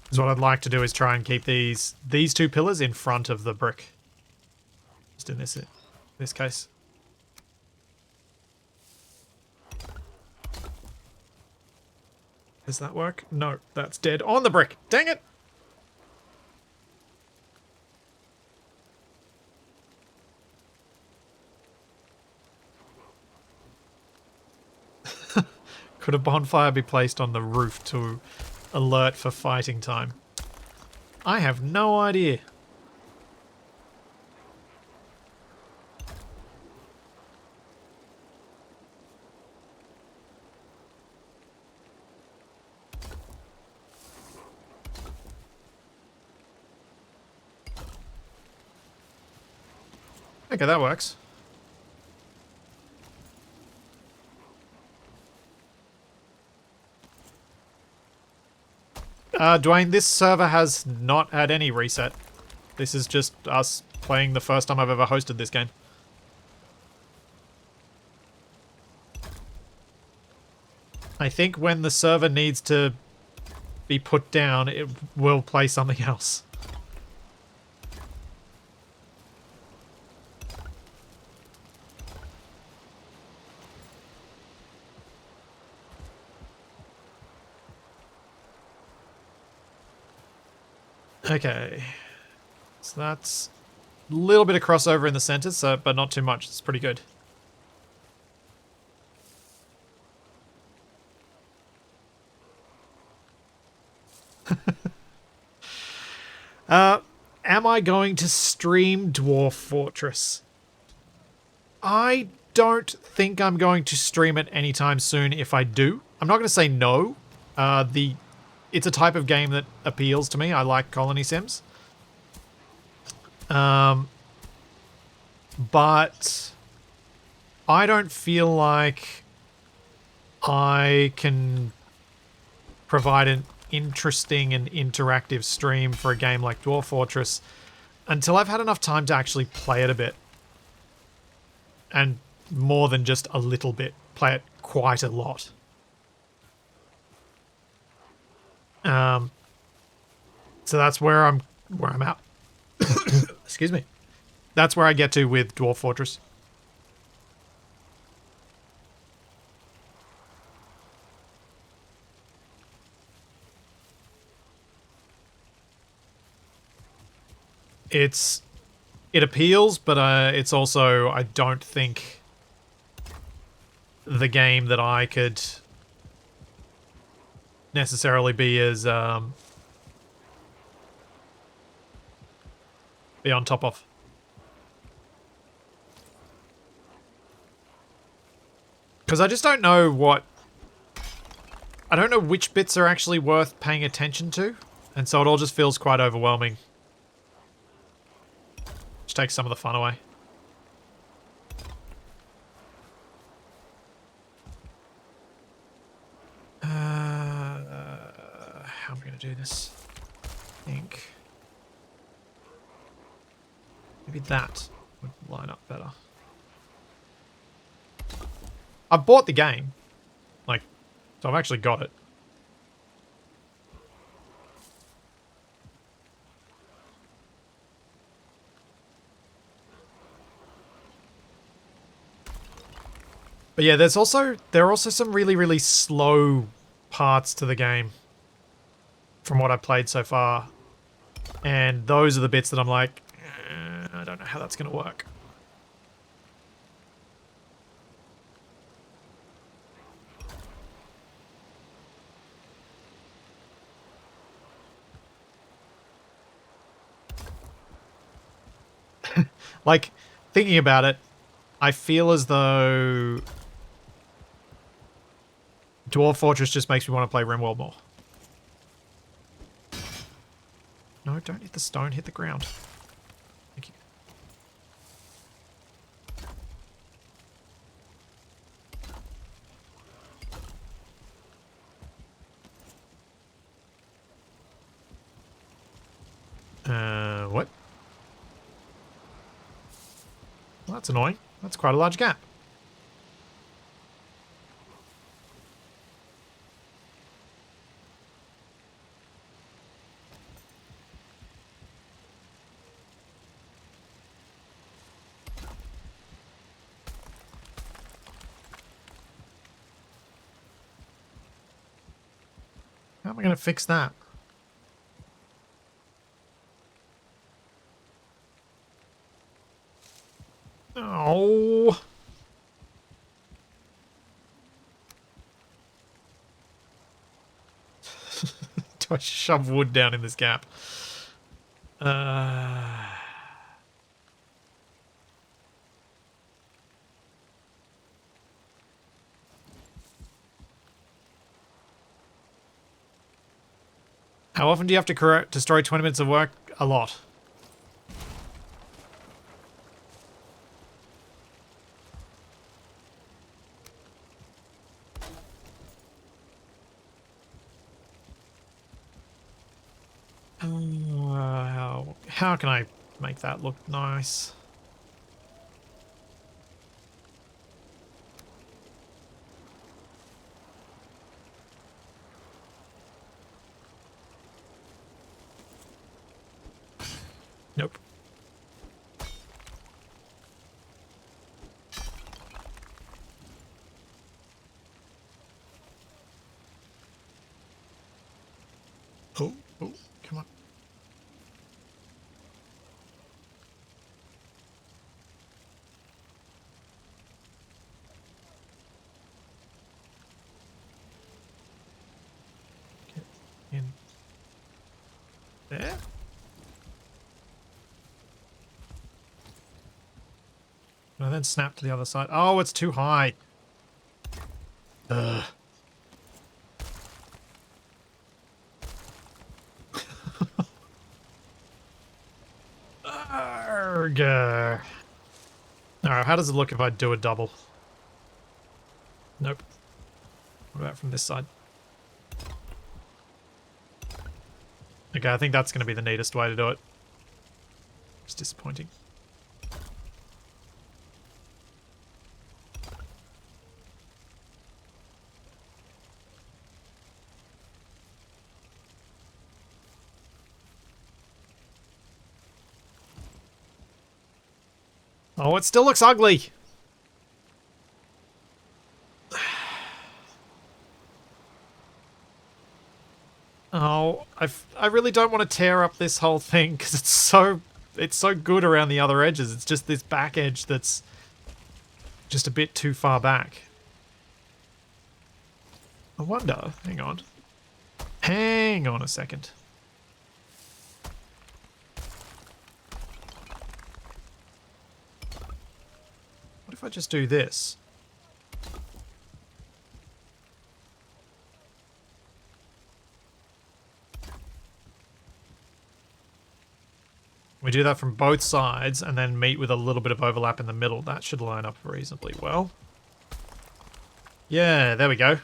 Because what I'd like to do is try and keep these two pillars in front of the brick. Just in this case. Does that work? No, that's dead on the brick. Dang it! Could a bonfire be placed on the roof to alert for fighting time? I have no idea. Okay, that works. Dwayne, this server has not had any reset. This is just us playing the first time I've ever hosted this game. I think when the server needs to be put down, it will play something else. Okay, so that's a little bit of crossover in the center, but not too much. It's pretty good. Am I going to stream Dwarf Fortress? I don't think I'm going to stream it anytime soon if I do. I'm not going to say no. It's a type of game that appeals to me. I like colony sims. But I don't feel like I can provide an interesting and interactive stream for a game like Dwarf Fortress until I've had enough time to actually play it a bit. And more than just a little bit. Play it quite a lot. So that's where I'm at. Excuse me. That's where I get to with Dwarf Fortress. it appeals, but it's also, I don't think, the game that I could necessarily be as be on top of. Because I just don't know I don't know which bits are actually worth paying attention to, and so it all just feels quite overwhelming. Which takes some of the fun away. How am I going to do this? I think maybe that would line up better. I bought the game, like, so I've actually got it. But yeah, there are also some really, really slow parts to the game from what I've played so far. And those are the bits that I'm like, I don't know how that's going to work. Like, thinking about it, I feel as though Dwarf Fortress just makes me want to play RimWorld more. No, don't hit the stone, hit the ground. Thank you. What? Well, that's annoying. That's quite a large gap. How am I going to fix that? Oh. Do I shove wood down in this gap? How often do you have to destroy 20 minutes of work? A lot. How can I make that look nice? Nope. Oh, come on. Get in there. And then snap to the other side. Oh, it's too high. Ugh. Arrgh. Alright, how does it look if I do a double? Nope. What about from this side? Okay, I think that's going to be the neatest way to do it. It's disappointing. Oh, it still looks ugly. Oh, I really don't want to tear up this whole thing because it's so it's so good around the other edges. It's just this back edge that's just a bit too far back. I wonder, hang on a second. What if I just do this? We do that from both sides and then meet with a little bit of overlap in the middle. That should line up reasonably well. Yeah, there we go.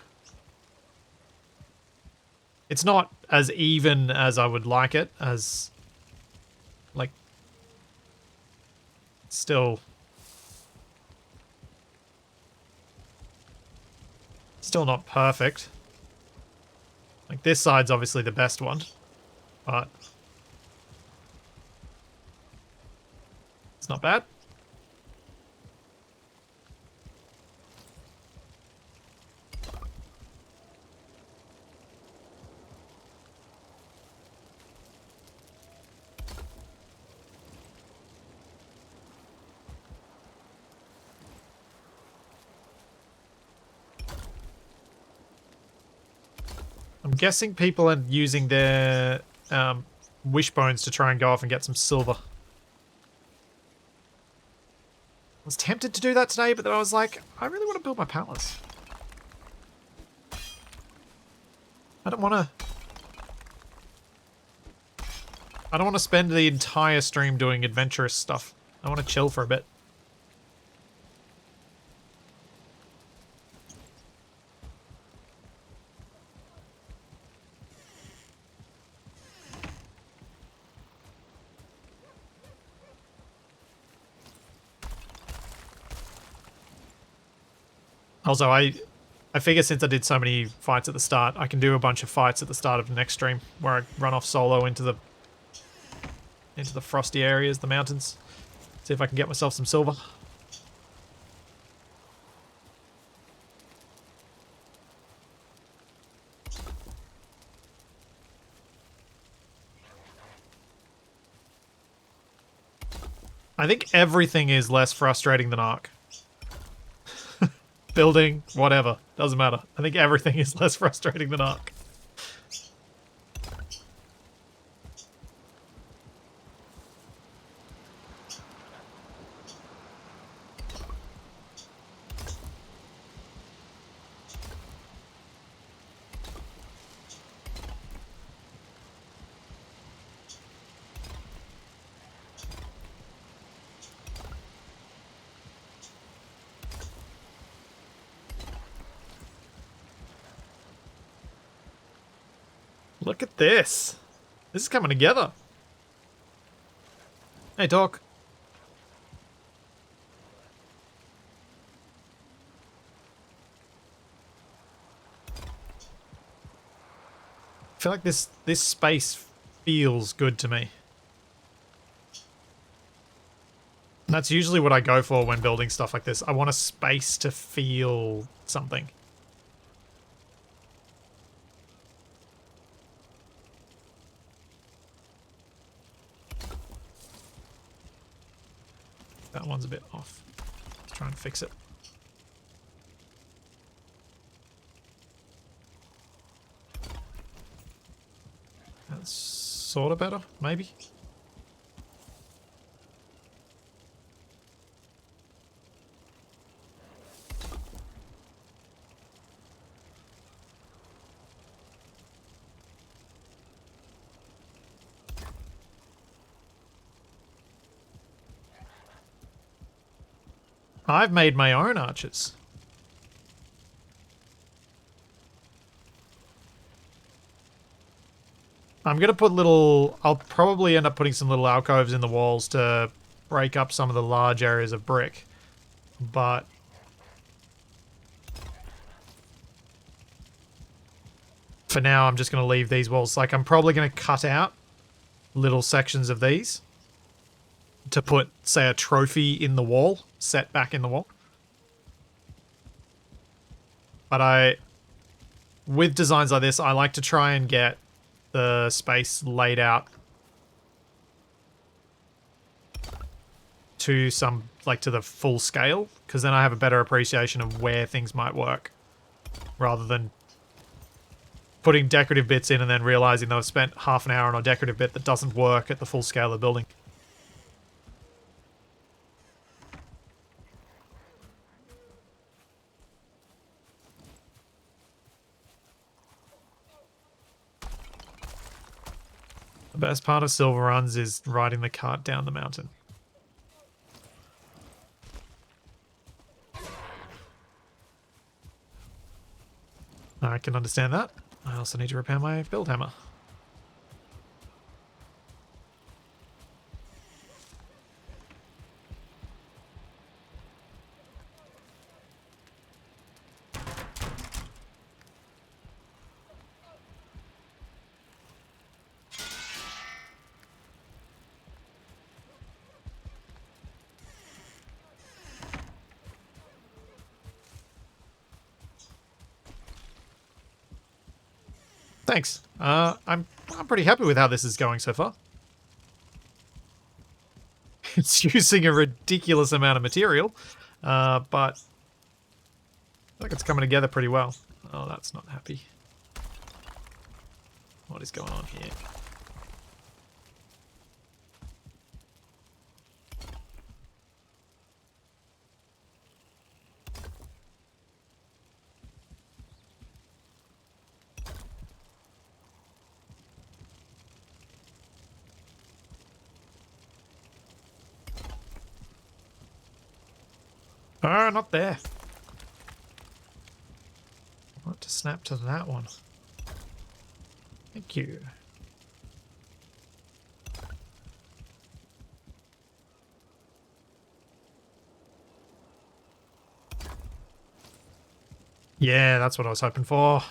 It's not as even as I would like it, as, like, still not perfect. Like, this side's obviously the best one, but it's not bad. I'm guessing people are using their wishbones to try and go off and get some silver. I was tempted to do that today, but then I was like, I really want to build my palace. I don't want to spend the entire stream doing adventurous stuff. I want to chill for a bit. Also, I figure since I did so many fights at the start, I can do a bunch of fights at the start of the next stream where I run off solo into the frosty areas, the mountains. See if I can get myself some silver. I think everything is less frustrating than Ark. Building, whatever, doesn't matter. I think everything is less frustrating than Ark. Look at this. This is coming together. Hey, Doc. I feel like this space feels good to me. And that's usually what I go for when building stuff like this. I want a space to feel something. That one's a bit off. Let's try and fix it. That's sort of better, maybe. I've made my own archers. I'm going to put I'll probably end up putting some little alcoves in the walls to break up some of the large areas of brick. But for now, I'm just going to leave these walls. Like, I'm probably going to cut out little sections of these to put, say, a trophy in the wall, set back in the wall. But with designs like this, I like to try and get the space laid out to some, like, to the full scale, because then I have a better appreciation of where things might work, rather than putting decorative bits in and then realizing that I've spent half an hour on a decorative bit that doesn't work at the full scale of the building. The best part of silver runs is riding the cart down the mountain. I can understand that. I also need to repair my build hammer. Thanks. I'm pretty happy with how this is going so far. It's using a ridiculous amount of material, but I feel like it's coming together pretty well. Oh, that's not happy. What is going on here? Oh, not there. I want to snap to that one. Thank you. Yeah, that's what I was hoping for.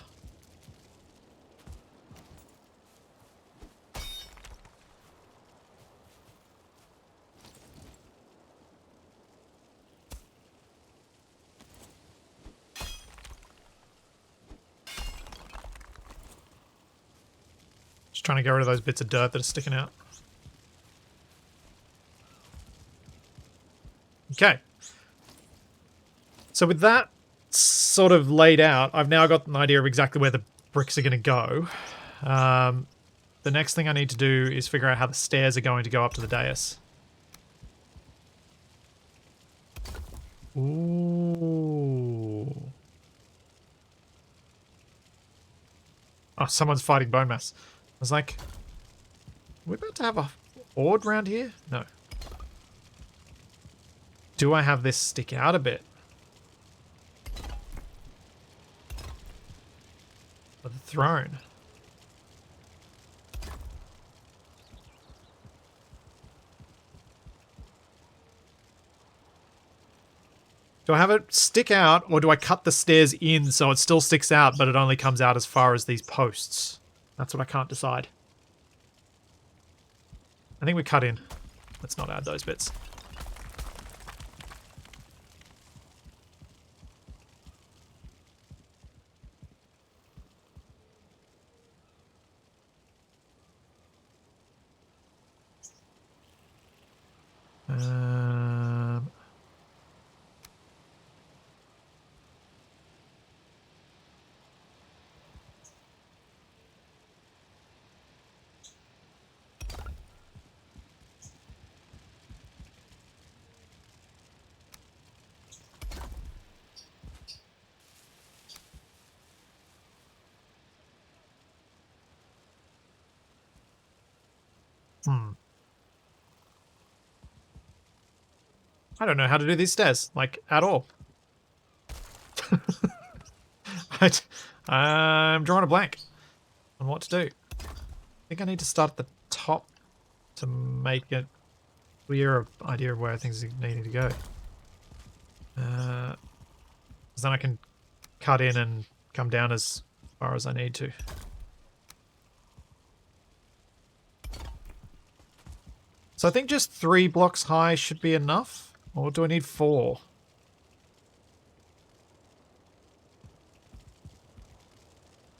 Just trying to get rid of those bits of dirt that are sticking out. Okay. So with that sort of laid out, I've now got an idea of exactly where the bricks are going to go. The next thing I need to do is figure out how the stairs are going to go up to the dais. Ooh. Oh, someone's fighting Bonemass. I was like, are we about to have a horde round here? No. Do I have this stick out a bit? For the throne. Do I have it stick out, or do I cut the stairs in so it still sticks out, but it only comes out as far as these posts? That's what I can't decide. I think we cut in. Let's not add those bits. I don't know how to do these stairs, like, at all. I'm drawing a blank on what to do. I think I need to start at the top to make a clearer idea of where things are needing to go. Because then I can cut in and come down as far as I need to. So I think just 3 blocks high should be enough. Or do I need 4?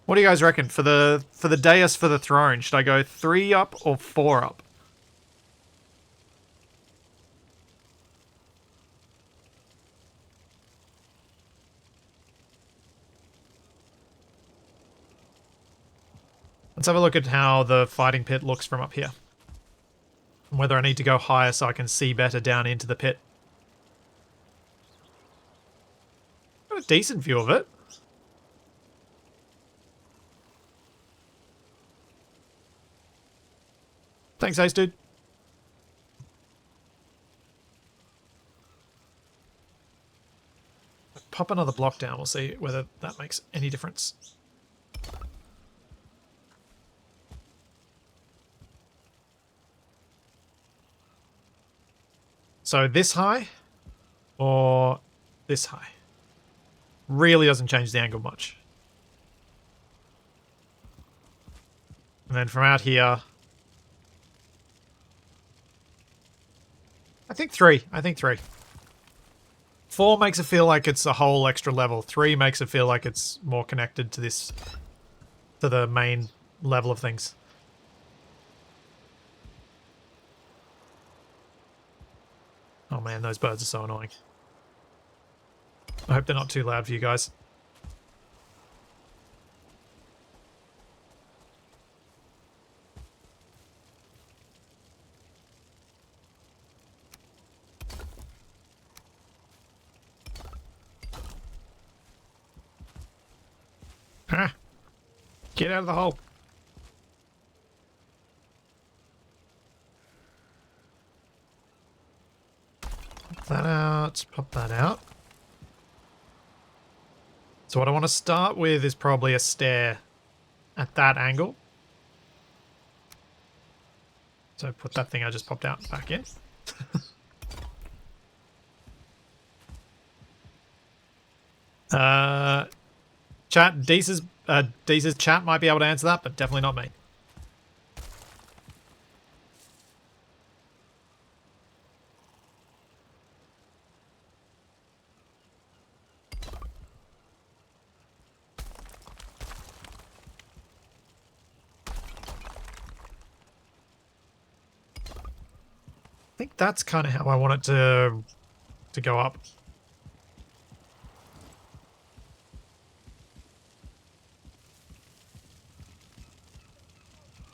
What do you guys reckon? For the dais for the throne, should I go 3 up or 4 up? Let's have a look at how the fighting pit looks from up here. And whether I need to go higher so I can see better down into the pit. Got a decent view of it. Thanks, Ace Dude. Pop another block down. We'll see whether that makes any difference. So this high or this high? Really doesn't change the angle much. And then from out here, I think 3. 4 makes it feel like it's a whole extra level. 3 makes it feel like it's more connected to this, to the main level of things. Oh man, those birds are so annoying. I hope they're not too loud for you guys. Ah! Get out of the hole. Pop that out. Pop that out. So what I want to start with is probably a stair at that angle. So put that thing I just popped out back in. Chat, Deeze's chat might be able to answer that, but definitely not me. I think that's kind of how I want it to go up.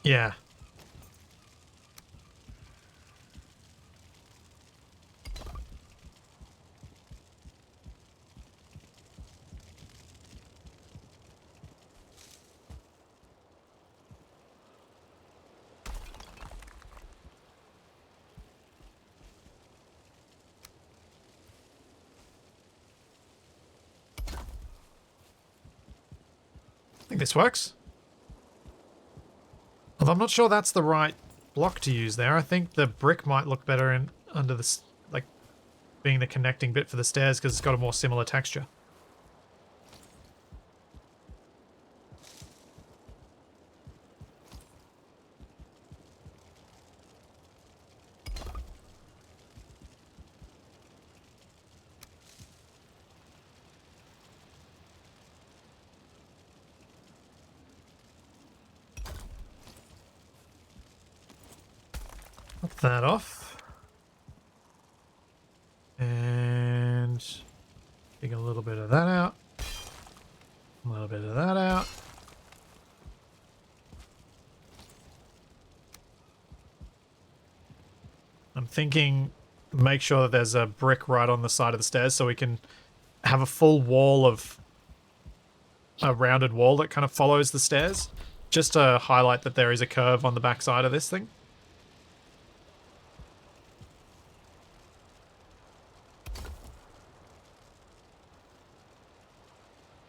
Yeah. I think this works. Although I'm not sure that's the right block to use there. I think the brick might look better in under this, like, being the connecting bit for the stairs because it's got a more similar texture. Pop that off. And take a little bit of that out. A little bit of that out. I'm thinking make sure that there's a brick right on the side of the stairs so we can have a full wall of a rounded wall that kind of follows the stairs, just to highlight that there is a curve on the back side of this thing.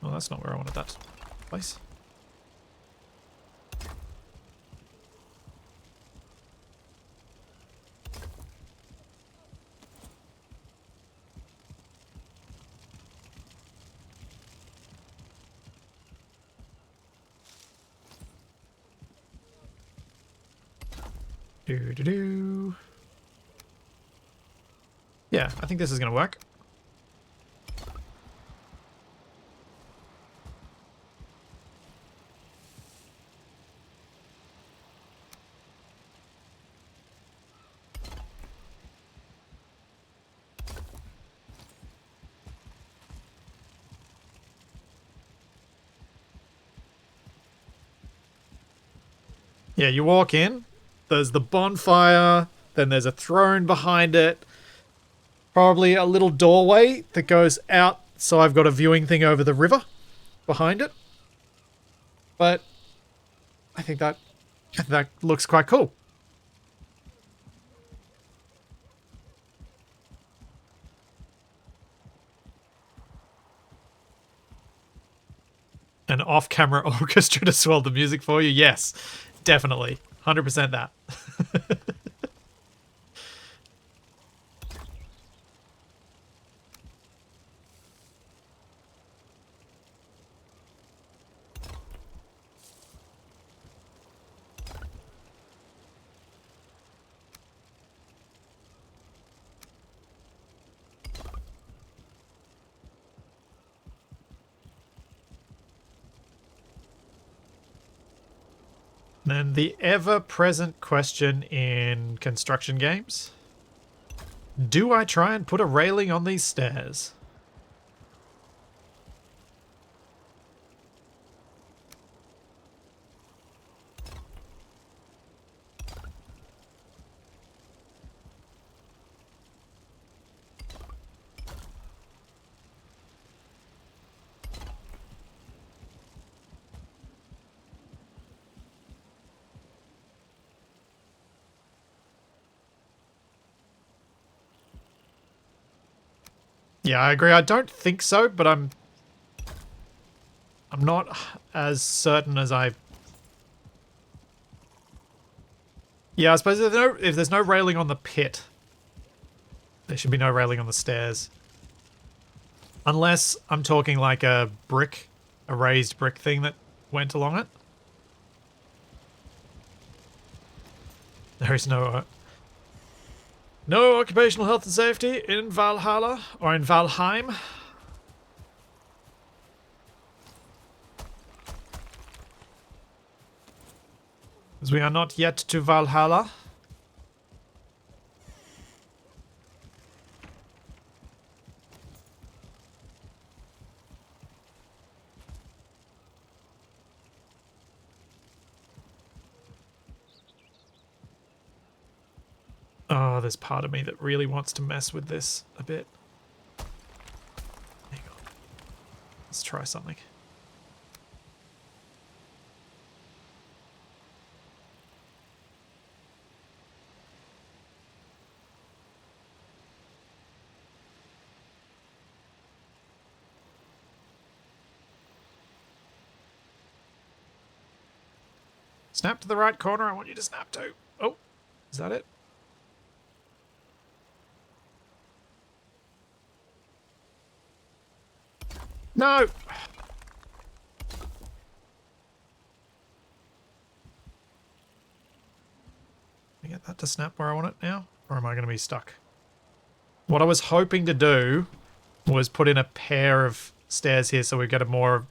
Well, that's not where I wanted that place. Do. Yeah, I think this is going to work. Yeah, you walk in, there's the bonfire, then there's a throne behind it, probably a little doorway that goes out, so I've got a viewing thing over the river behind it. But I think that looks quite cool. An off-camera orchestra to swell the music for you? Yes, definitely. 100% that. Then the ever-present question in construction games. Do I try and put a railing on these stairs? Yeah, I agree. I don't think so, but I'm not as certain as I... Yeah, I suppose if there's no railing on the pit, there should be no railing on the stairs. Unless I'm talking like a raised brick thing that went along it. There is no occupational health and safety in Valhalla or in Valheim. As we are not yet to Valhalla. Oh, there's part of me that really wants to mess with this a bit. Hang on. Let's try something. Snap to the right corner. I want you to snap to. Oh, is that it? No! Can I get that to snap where I want it now? Or am I going to be stuck? What I was hoping to do was put in a pair of stairs here so we get a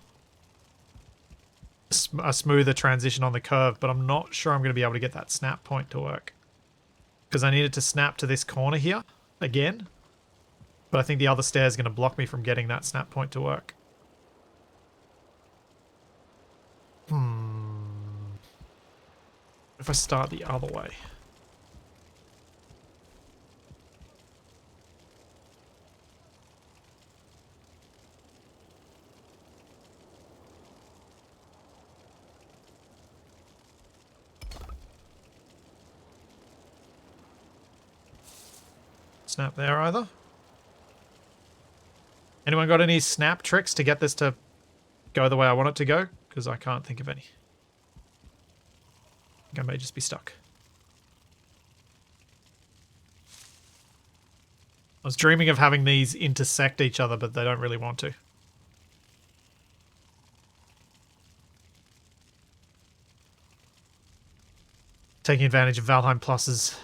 smoother transition on the curve, but I'm not sure I'm going to be able to get that snap point to work. Because I need it to snap to this corner here again. But I think the other stair is going to block me from getting that snap point to work. If I start the other way. Snap there either. Anyone got any snap tricks to get this to go the way I want it to go? Because I can't think of any. I think I may just be stuck. I was dreaming of having these intersect each other, but they don't really want to. Taking advantage of Valheim Plus's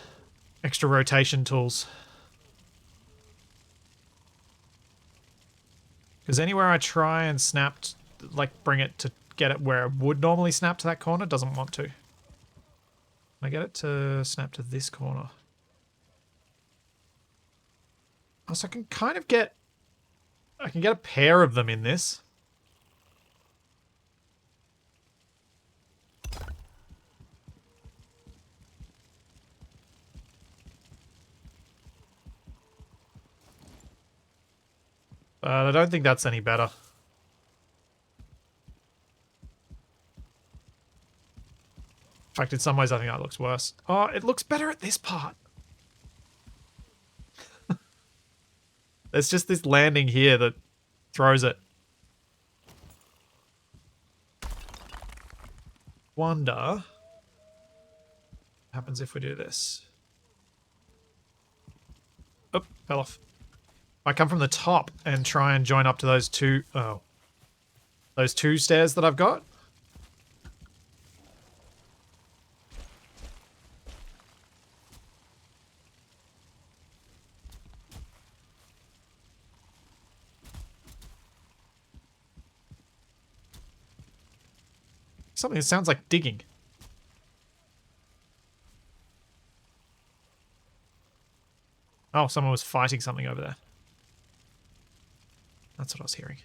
extra rotation tools. Because anywhere I try and snap, like bring it to get it where it would normally snap to that corner, doesn't want to. I get it to snap to this corner. Oh, so I can kind of get... I can get a pair of them in this. But I don't think that's any better. In fact, in some ways, I think that looks worse. Oh, it looks better at this part. There's just this landing here that throws it. Wonder what happens if we do this. Oh, fell off. I come from the top and try and join up to those two. Oh, those two stairs that I've got. Something that sounds like digging. Oh, someone was fighting something over there. That's what I was hearing.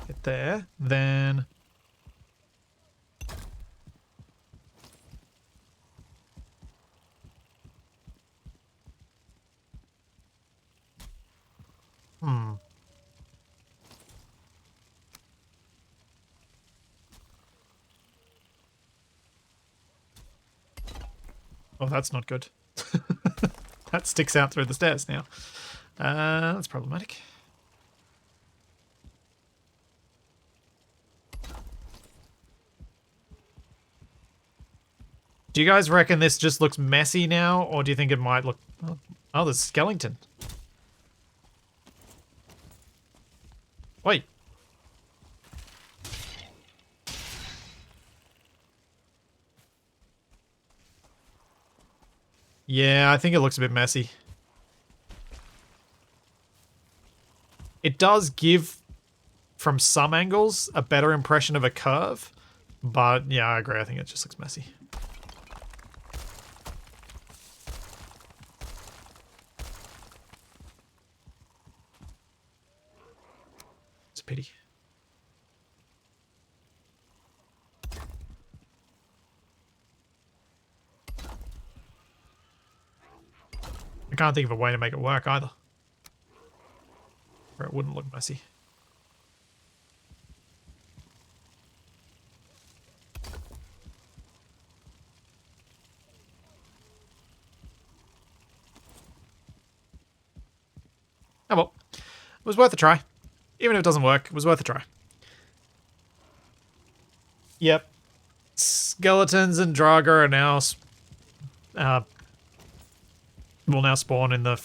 Get there, then... Oh, that's not good. That sticks out through the stairs now. That's problematic. Do you guys reckon this just looks messy now, or do you think it might look... Oh, there's a skeleton. Wait. Yeah, I think it looks a bit messy. It does give, from some angles, a better impression of a curve. But, yeah, I agree. I think it just looks messy. It's a pity. I can't think of a way to make it work either. Where it wouldn't look messy. Oh well. It was worth a try. Even if it doesn't work, it was worth a try. Yep. Skeletons and Draga are now... will now spawn in the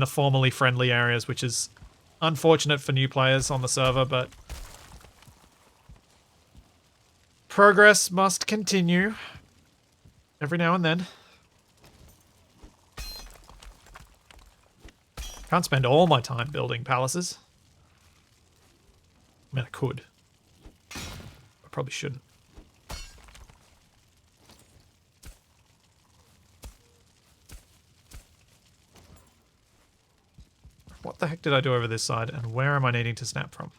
formerly friendly areas, which is unfortunate for new players on the server, but progress must continue every now and then. Can't spend all my time building palaces. I mean, I could. I probably shouldn't. What the heck did I do over this side, and where am I needing to snap from?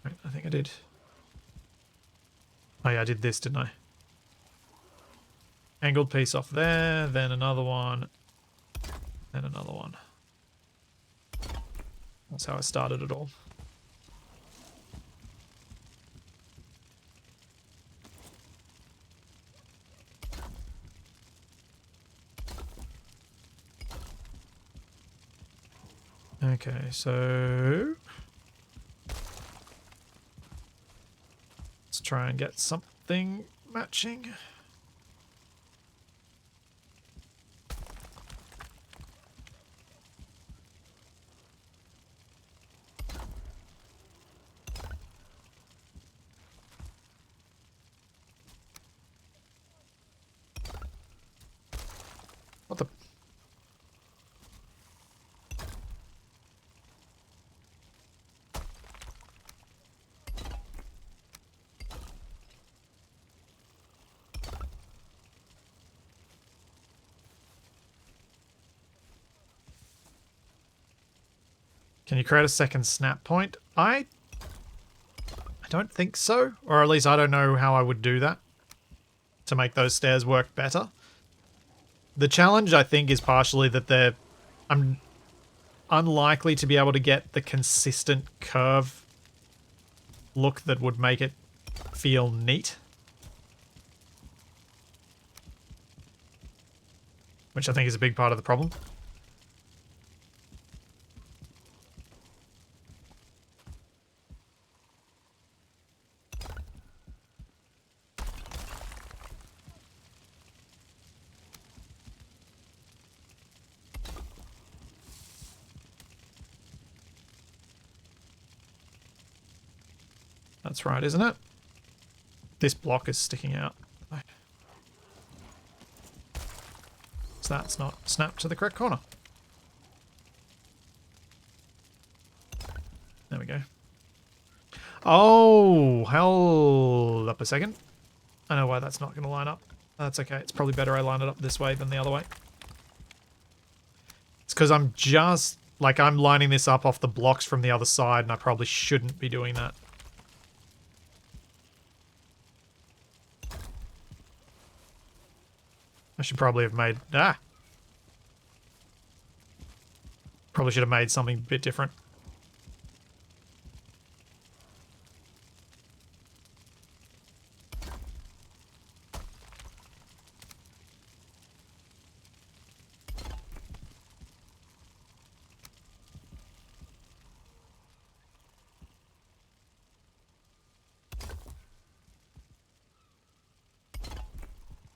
Right, I think I did. Oh yeah, I did this, didn't I? Angled piece off there, then another one, then another one. That's how I started it all. Okay, so let's try and get something matching. What the? Can you create a second snap point? I don't think so. Or at least I don't know how I would do that to make those stairs work better. The challenge, I think, is partially that I'm unlikely to be able to get the consistent curve look that would make it feel neat. Which I think is a big part of the problem. That's right, isn't it? This block is sticking out. So that's not snapped to the correct corner. There we go. Oh, hold up a second. I know why that's not going to line up. That's okay. It's probably better I line it up this way than the other way. It's because I'm just... like, I'm lining this up off the blocks from the other side, and I probably shouldn't be doing that. I should probably have made... Probably should have made something a bit different.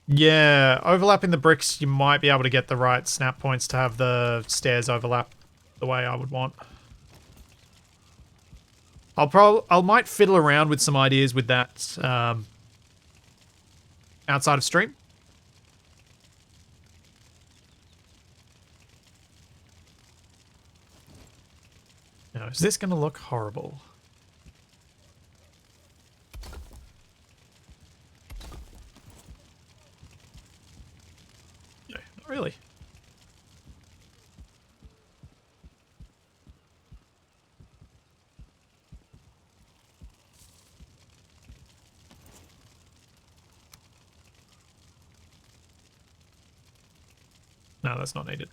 Yeah, overlapping the bricks, you might be able to get the right snap points to have the stairs overlap the way I would want. I might fiddle around with some ideas with that outside of stream. Now, is this going to look horrible? No, not really. No, that's not needed.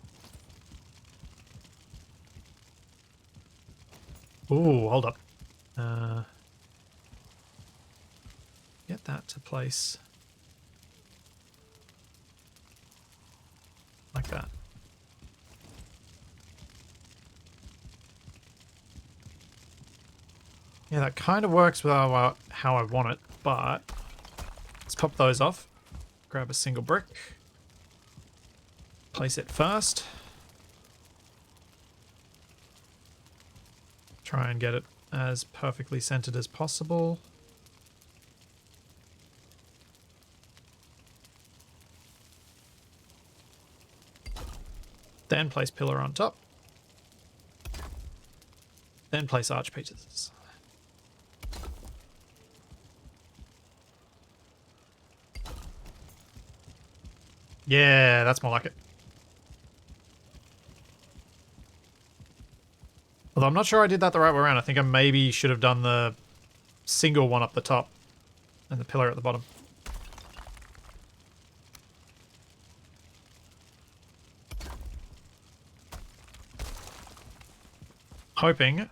Ooh, hold up. Get that to place like that. Yeah, that kind of works with how I want it, but let's pop those off. Grab a single brick. Place it first. Try and get it as perfectly centered as possible. Then place pillar on top. Then place arch pieces. Yeah, that's more like it. Although I'm not sure I did that the right way around. I think I maybe should have done the single one up the top and the pillar at the bottom. Hoping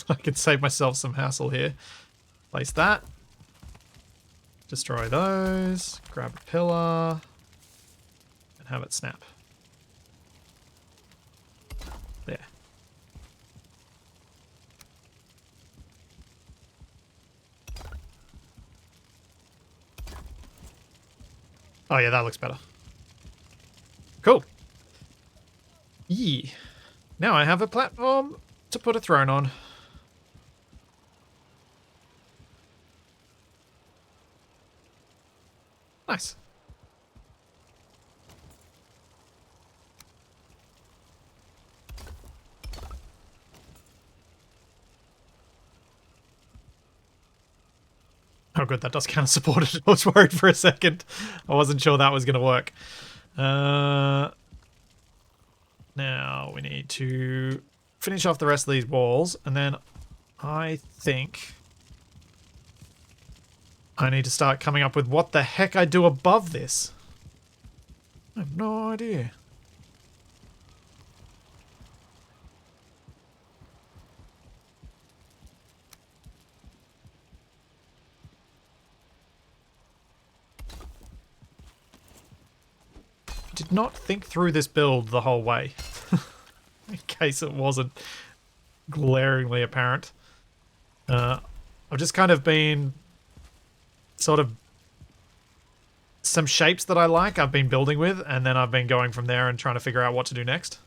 I could save myself some hassle here. Place that. Destroy those. Grab a pillar. And have it snap. There. Oh yeah, that looks better. Cool. Yeah. Now I have a platform to put a throne on. Nice. Oh good, that does count as supported. I was worried for a second. I wasn't sure that was going to work. Now we need to finish off the rest of these walls, and then I think I need to start coming up with what the heck I do above this. I have no idea. Did not think through this build the whole way, in case it wasn't glaringly apparent. I've just kind of been sort of some shapes that I like I've been building with, and then I've been going from there and trying to figure out what to do next.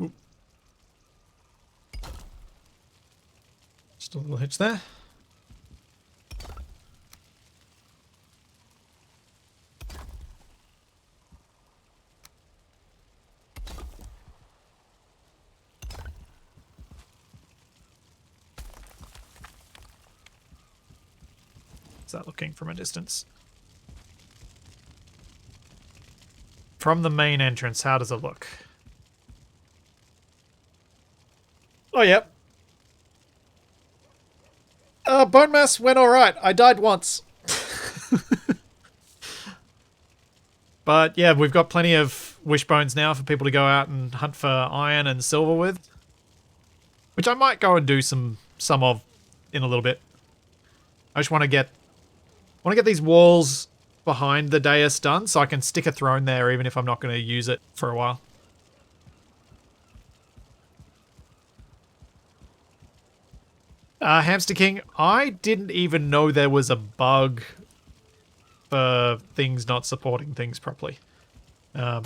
Ooh. Just a little hitch there. Is that looking from a distance? From the main entrance, how does it look? Oh, yep. Bonemass went alright. I died once. But yeah, we've got plenty of wishbones now for people to go out and hunt for iron and silver with. Which I might go and do some of in a little bit. I just want to get these walls behind the dais done so I can stick a throne there even if I'm not going to use it for a while. Hamster King, I didn't even know there was a bug for things not supporting things properly. I'm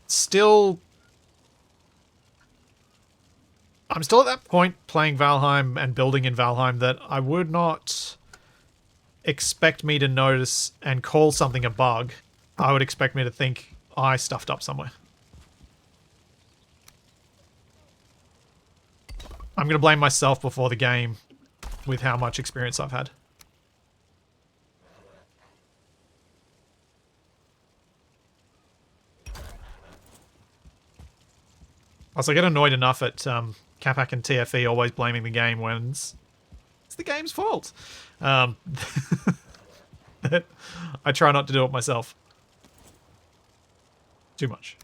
still at that point playing Valheim and building in Valheim that I would not expect me to notice and call something a bug. I would expect me to think I stuffed up somewhere. I'm going to blame myself before the game with how much experience I've had. Also, I get annoyed enough at Capac and TFE always blaming the game when it's the game's fault. I try not to do it myself. Too much.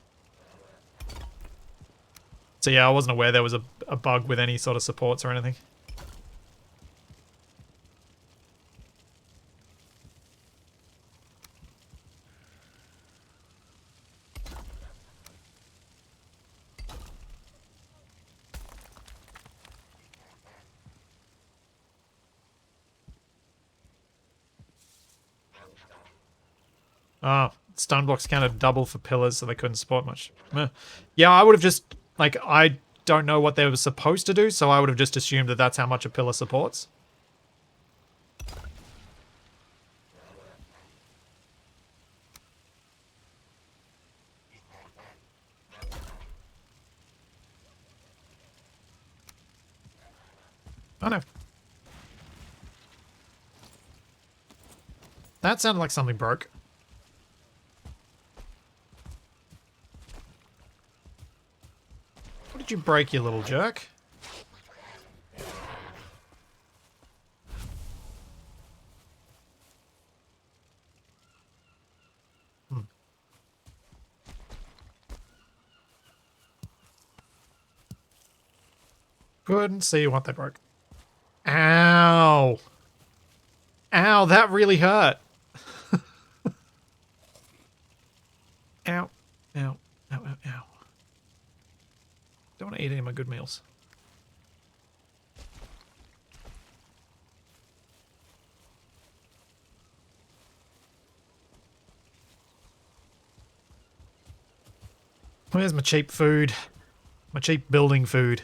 So yeah, I wasn't aware there was a bug with any sort of supports or anything. Oh, stone blocks counted double for pillars, so they couldn't support much. Yeah, I would have just, like, I don't know what they were supposed to do, so I would have just assumed that that's how much a pillar supports. Oh no. That sounded like something broke. What did you break, you little jerk? Couldn't see what they broke. Ow! Ow, that really hurt. Ow. Ow. Ow, ow, ow. Don't want to eat any of my good meals. Where's my cheap food? My cheap building food.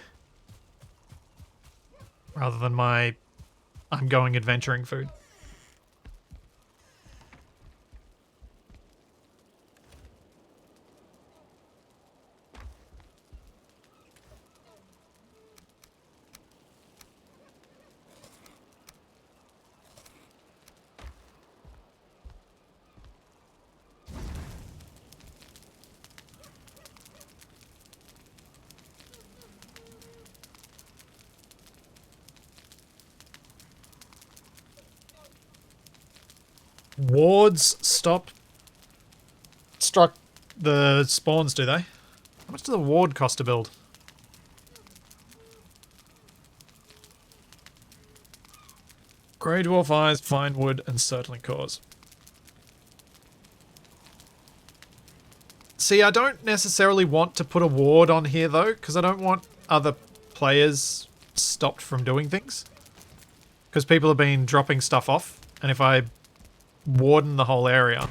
Rather than my I'm going adventuring food. wards struck the spawns, do they? How much does a ward cost to build? Grey dwarf eyes, fine wood, and certainly cores. See, I don't necessarily want to put a ward on here though, because I don't want other players stopped from doing things. Because people have been dropping stuff off, and if I warden the whole area...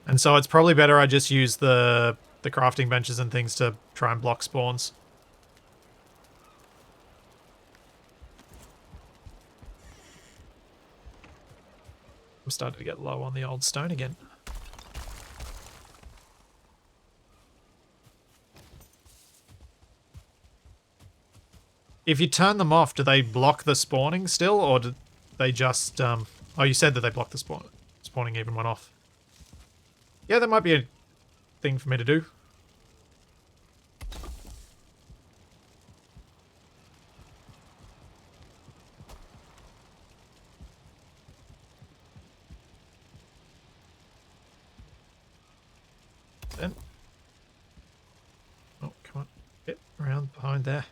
And so it's probably better I just use the crafting benches and things to try and block spawns. I'm starting to get low on the old stone again. If you turn them off, do they block the spawning still, or do they just... Oh, you said that they block the spawning even went off. Yeah, that might be a thing for me to do. Then. Oh, come on. Get around behind there.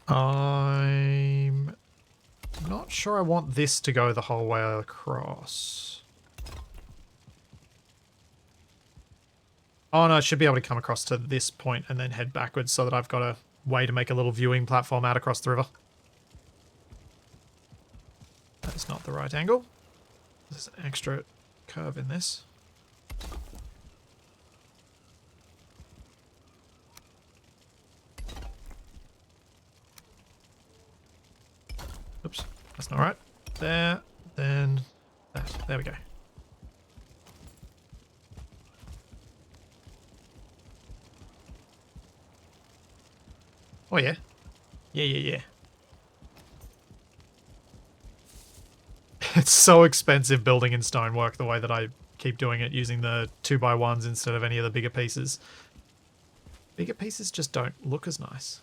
I'm not sure I want this to go the whole way across. Oh no, I should be able to come across to this point and then head backwards so that I've got a way to make a little viewing platform out across the river. That is not the right angle. There's an extra curve in this. Oops, that's not right. There, then that. There we go. Oh yeah. Yeah. It's so expensive building in stonework the way that I keep doing it using the 2x1s instead of any of the bigger pieces. Bigger pieces just don't look as nice.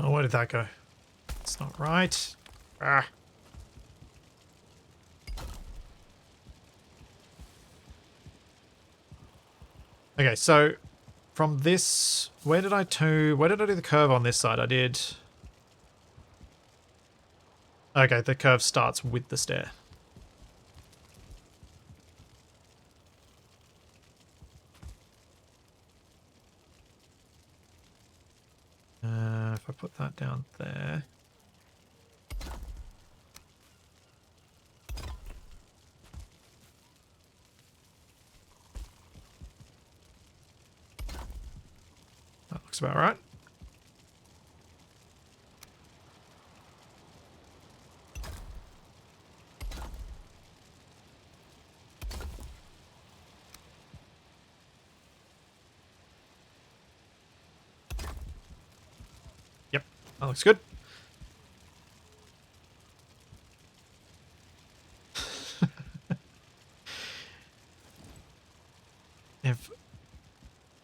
Oh, where did that go? It's not right. Ah. Okay, so from this, where did I do the curve on this side? I did. Okay, the curve starts with the stair. If I put that down there. That looks about right. Yep, that looks good. If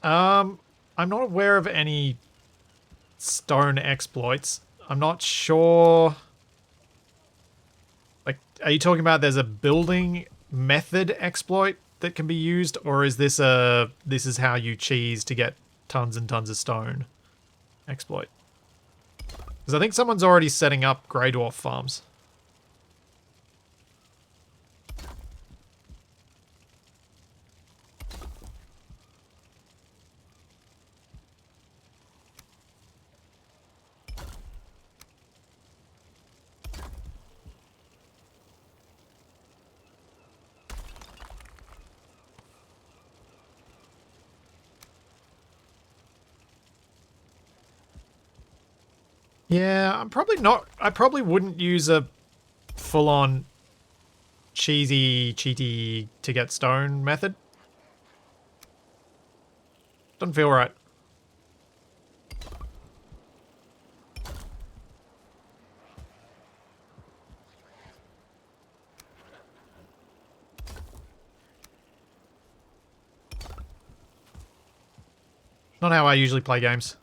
I'm not aware of any stone exploits. I'm not sure. Like, are you talking about there's a building method exploit that can be used, or is this this is how you cheese to get tons and tons of stone exploit? Because I think someone's already setting up grey dwarf farms. Yeah, I'm probably not. I probably wouldn't use a full-on cheaty to get stone method. Doesn't feel right. Not how I usually play games.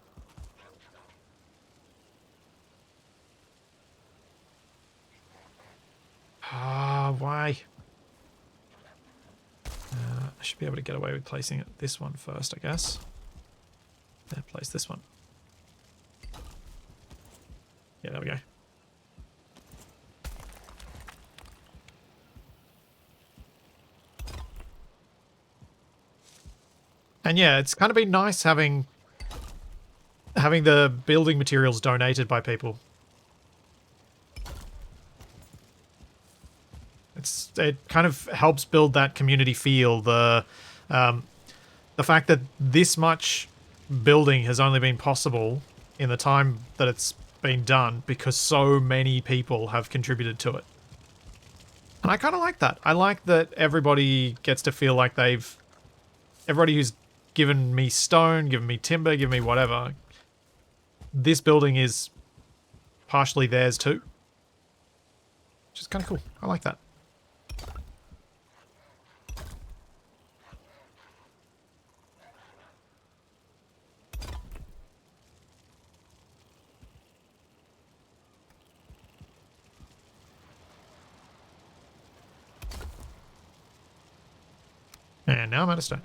Ah, why? I should be able to get away with placing it this one first, I guess. Then place this one. Yeah, there we go. And yeah, it's kind of been nice having the building materials donated by people. It kind of helps build that community feel. The fact that this much building has only been possible in the time that it's been done because so many people have contributed to it. And I kind of like that. I like that everybody gets to feel like everybody who's given me stone, given me timber, given me whatever, this building is partially theirs too. Which is kind of cool. I like that. And now I'm out of stone.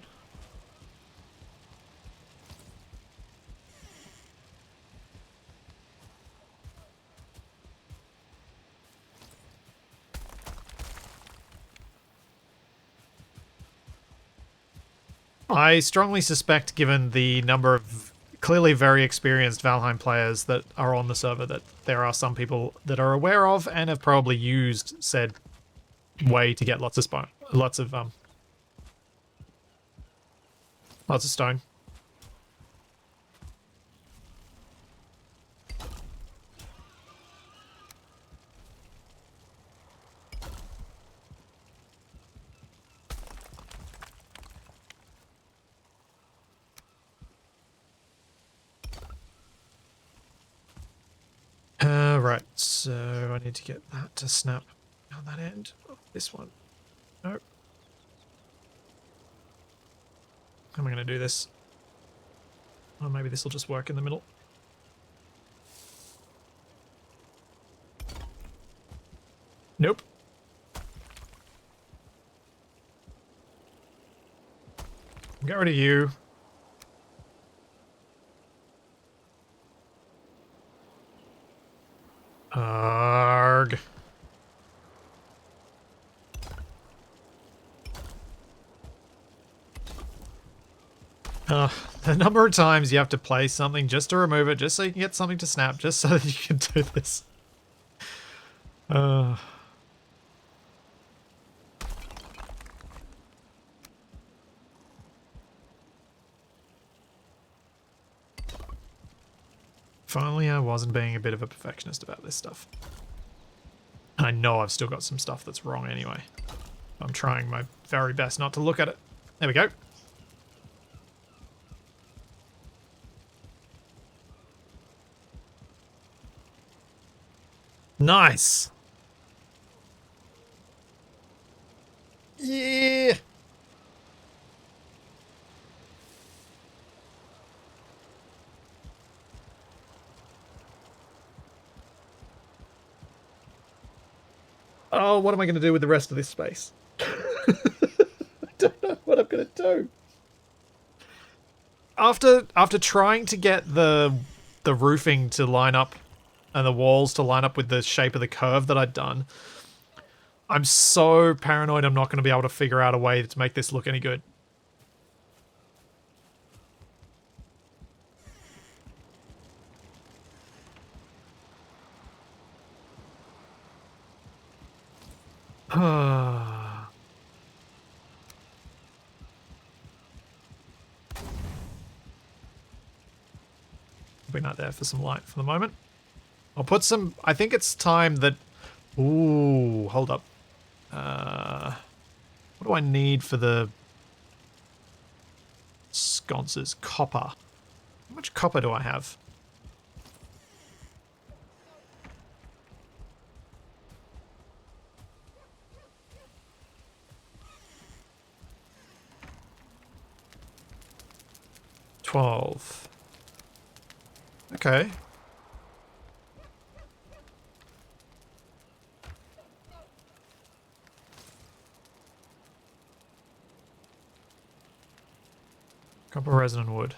I strongly suspect, given the number of clearly very experienced Valheim players that are on the server, that there are some people that are aware of and have probably used said way to get lots of stone. Right, so I need to get that to snap on that end. Oh, this one. Nope. How am I going to do this? Oh, maybe this will just work in the middle. Nope. Get rid of you. Arg. The number of times you have to play something just to remove it, just so you can get something to snap, just so that you can do this. Finally, I wasn't being a bit of a perfectionist about this stuff. I know I've still got some stuff that's wrong anyway. I'm trying my very best not to look at it. There we go. Nice. Yeah. Oh, what am I going to do with the rest of this space? not gonna do? After trying to get the roofing to line up and the walls to line up with the shape of the curve that I'd done, I'm so paranoid I'm not going to be able to figure out a way to make this look any good. Be not there for some light for the moment. I'll put some... I think it's time that... Ooh, hold up. What do I need for the sconces? Copper. How much copper do I have? $12. Okay. Copper, resin, and wood.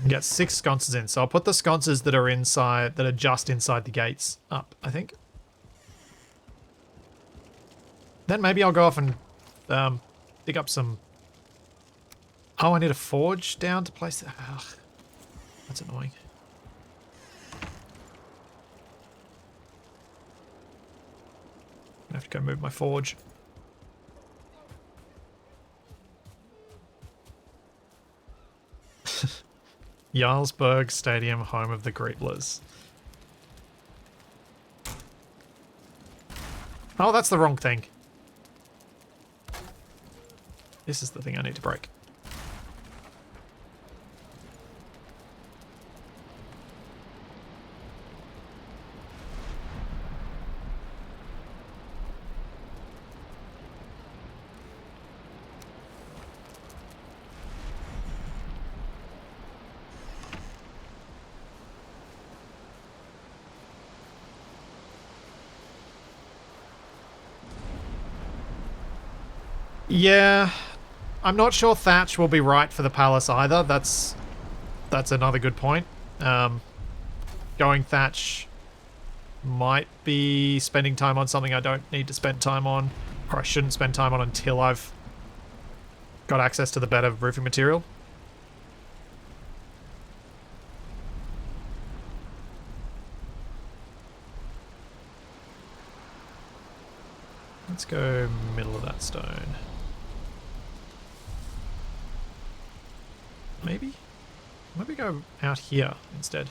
Get 6 sconces in, so I'll put the sconces that are inside, that are just inside the gates up, I think. Then maybe I'll go off and dig up some... Oh, I need a forge down to place it. Ugh, that's annoying. I have to go move my forge. Jarlsberg Stadium, home of the Greeblers. Oh, that's the wrong thing. This is the thing I need to break. Yeah, I'm not sure thatch will be right for the palace either. That's another good point. Going thatch might be spending time on something I don't need to spend time on, or I shouldn't spend time on until I've got access to the better roofing material. Let's go middle of that stone. Maybe go out here instead.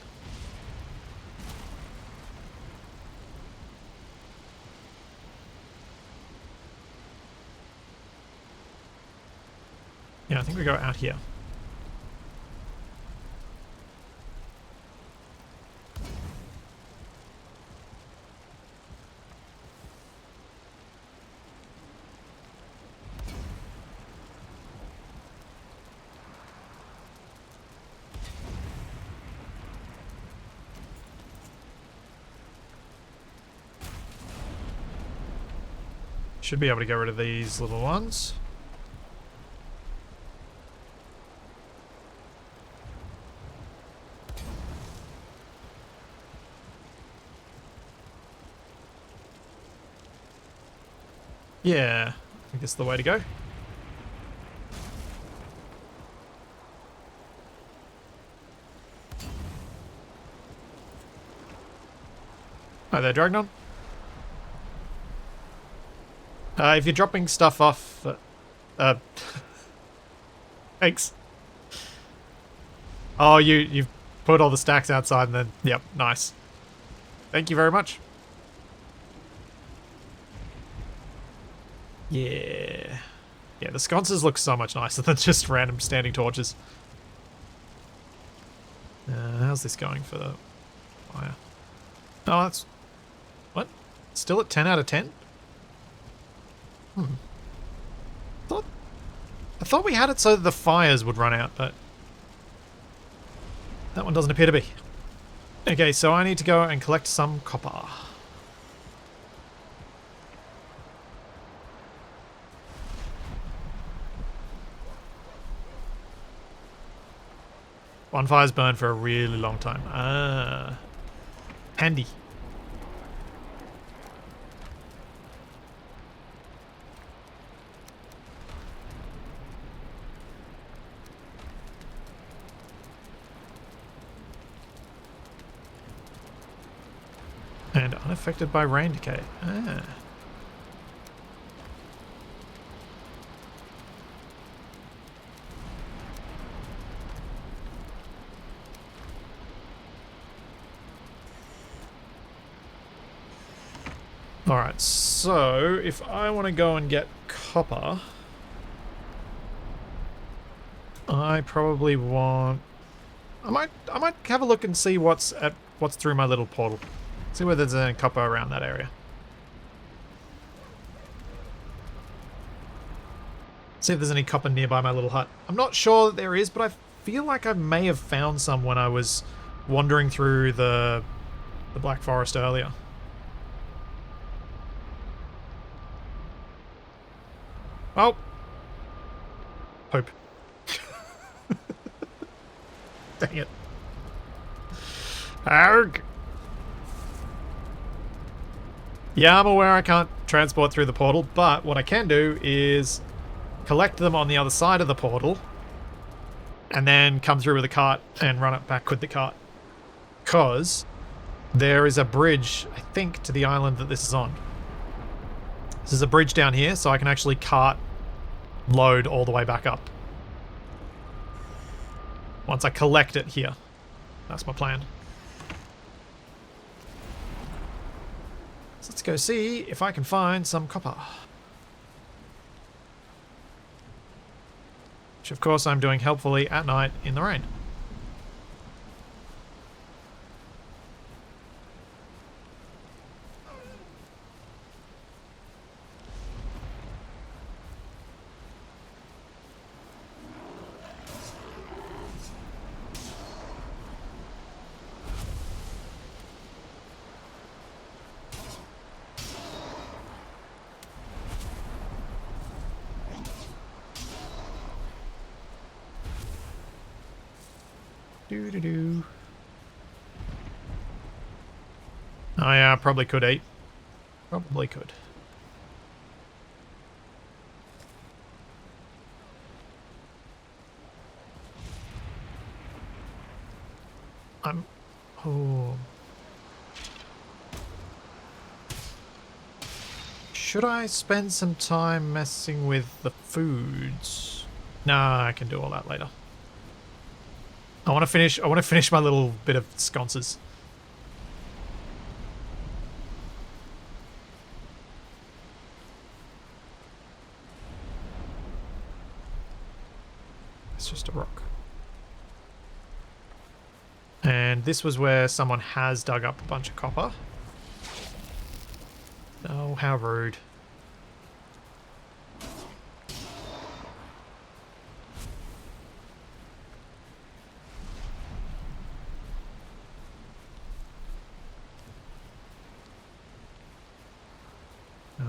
Yeah, I think we go out here. Should be able to get rid of these little ones. Yeah, I think it's the way to go. Hi there, Dragnon. If you're dropping stuff off... thanks. Oh, you've put all the stacks outside and then... Yep, nice. Thank you very much. Yeah. Yeah, the sconces look so much nicer than just random standing torches. How's this going for the fire? Oh, that's... What? Still at 10 out of 10? I thought we had it so that the fires would run out, but That one doesn't appear to be. Okay, so I need to go and collect some copper. Bonfires burn for a really long time. Ah. Handy. And unaffected by rain decay. Ah. Alright, so if I want to go and get copper, I probably want... I might have a look and see what's through my little portal. See whether there's any copper around that area. See if there's any copper nearby my little hut. I'm not sure that there is, but I feel like I may have found some when I was wandering through the Black Forest earlier. Oh. Hope. Dang it. Arg. Yeah, I'm aware I can't transport through the portal, but what I can do is collect them on the other side of the portal and then come through with a cart and run it back with the cart. Because there is a bridge, I think, to the island that this is on. This is a bridge down here, so I can actually cart load all the way back up. Once I collect it here. That's my plan. So let's go see if I can find some copper. Which of course I'm doing helpfully at night in the rain. Doo-doo-doo. Oh yeah, I probably could eat. Probably could. Oh. Should I spend some time messing with the foods? Nah, I can do all that later. I want to finish my little bit of sconces. It's just a rock. And this was where someone has dug up a bunch of copper. Oh, how rude.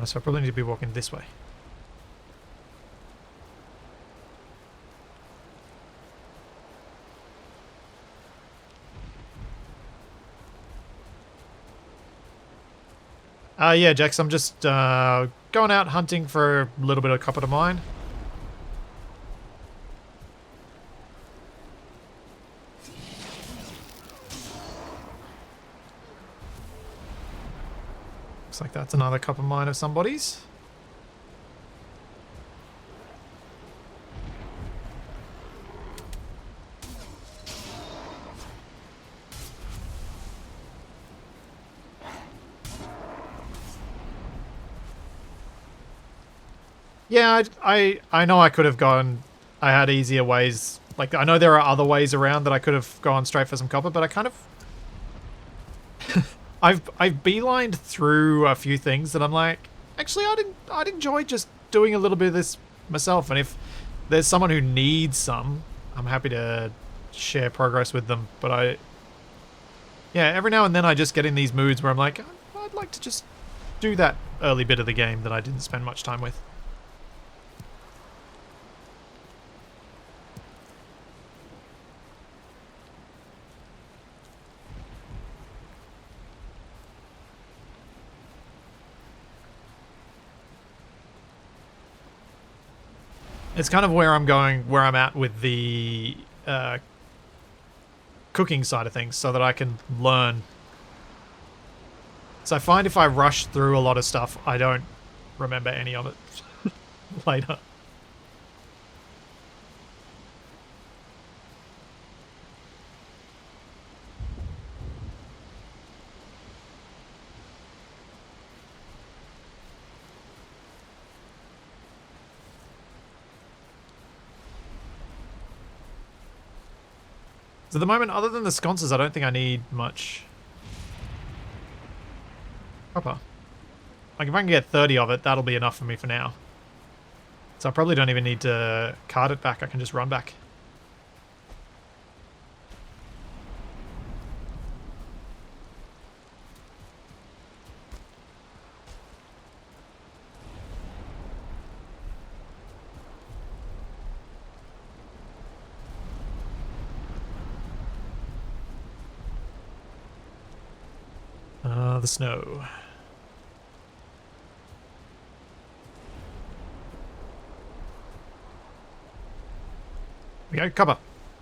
So I probably need to be walking this way. Yeah, Jax, I'm just going out hunting for a little bit of copper to mine. Looks like that's another copper mine of somebody's. Yeah, I know I could have gone... I had easier ways. Like, I know there are other ways around that I could have gone straight for some copper, but I kind of... I've beelined through a few things that I'm like, actually, I'd enjoy just doing a little bit of this myself, and if there's someone who needs some, I'm happy to share progress with them. But yeah, every now and then I just get in these moods where I'm like, I'd like to just do that early bit of the game that I didn't spend much time with. It's kind of where I'm at with the cooking side of things, so that I can learn. So I find if I rush through a lot of stuff, I don't remember any of it later. So at the moment, other than the sconces, I don't think I need much copper. Like, if I can get 30 of it, that'll be enough for me for now. So I probably don't even need to cart it back. I can just run back. The snow. We go, copper.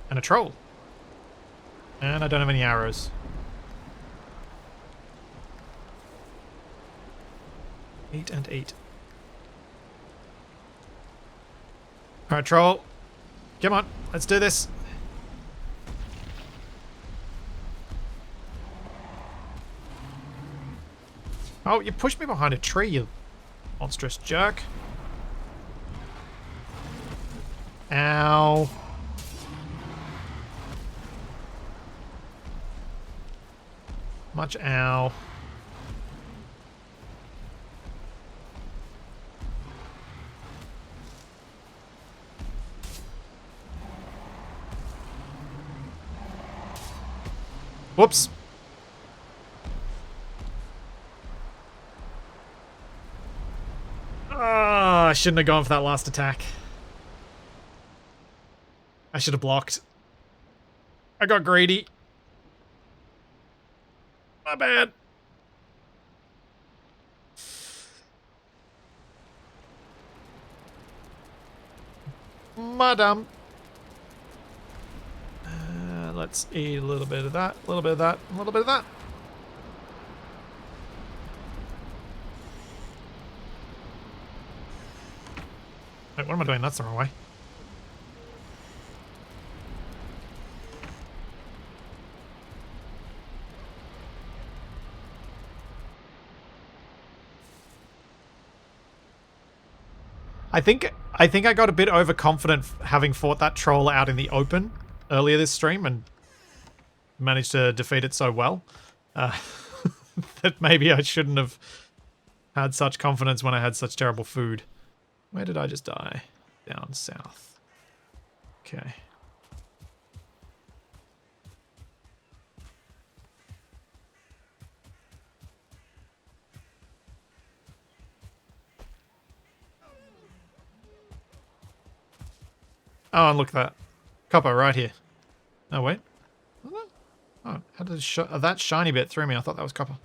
And a troll. And I don't have any arrows. 8 and 8. Alright, troll. Come on, let's do this. Oh, you pushed me behind a tree, you monstrous jerk. Ow. Much ow. Whoops. I shouldn't have gone for that last attack. I should have blocked. I got greedy. My bad. Madam. Let's eat a little bit of that, a little bit of that, a little bit of that. Wait, what am I doing? That's the wrong way. I think I got a bit overconfident having fought that troll out in the open earlier this stream and managed to defeat it so well that maybe I shouldn't have had such confidence when I had such terrible food. Where did I just die? Down south. Okay. Oh, and look at that. Copper right here. Oh, wait. Oh, how did that shiny bit through me? I thought that was copper.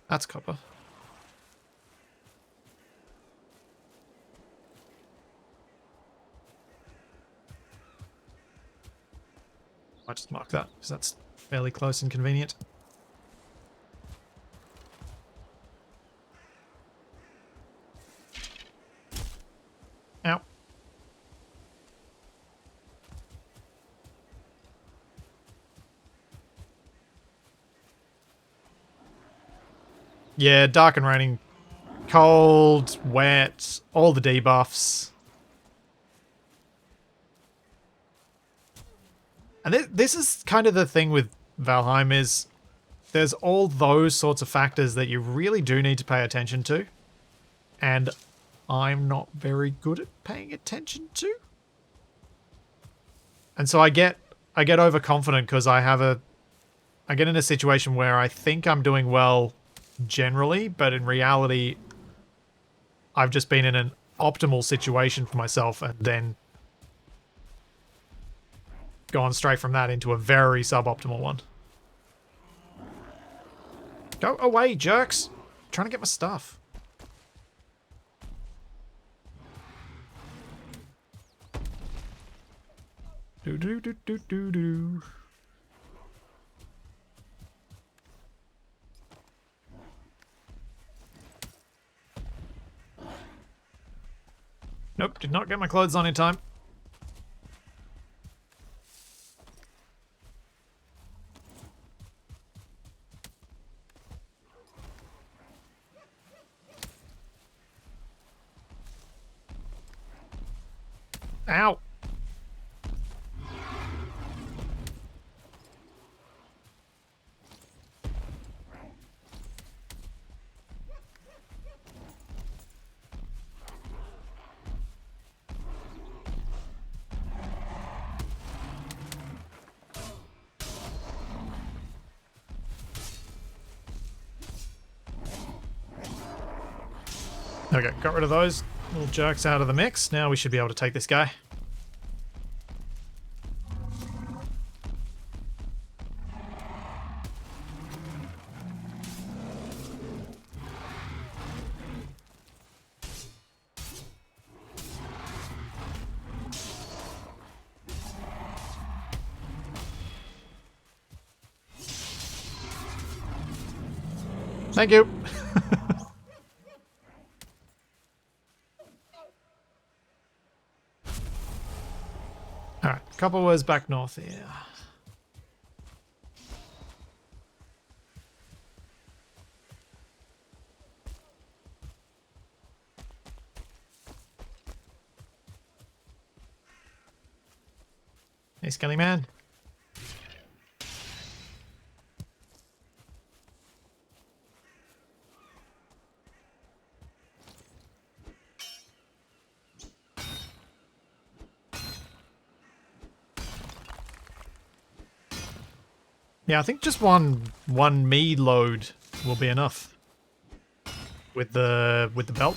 That's copper. Might just mark that, because that's fairly close and convenient. Ow. Yeah, dark and raining. Cold, wet, all the debuffs. And this is kind of the thing with Valheim is there's all those sorts of factors that you really do need to pay attention to. And I'm not very good at paying attention to. And so I get overconfident because I get in a situation where I think I'm doing well generally, but in reality, I've just been in an optimal situation for myself and then gone straight from that into a very suboptimal one. Go away, jerks! I'm trying to get my stuff. Do do do do do do. Nope, did not get my clothes on in time. Ow! Okay, got rid of those little jerks out of the mix. Now we should be able to take this guy. Thank you. Alright, couple was back north here. Hey, Skelly Man. Yeah, I think just one mead load will be enough with the belt.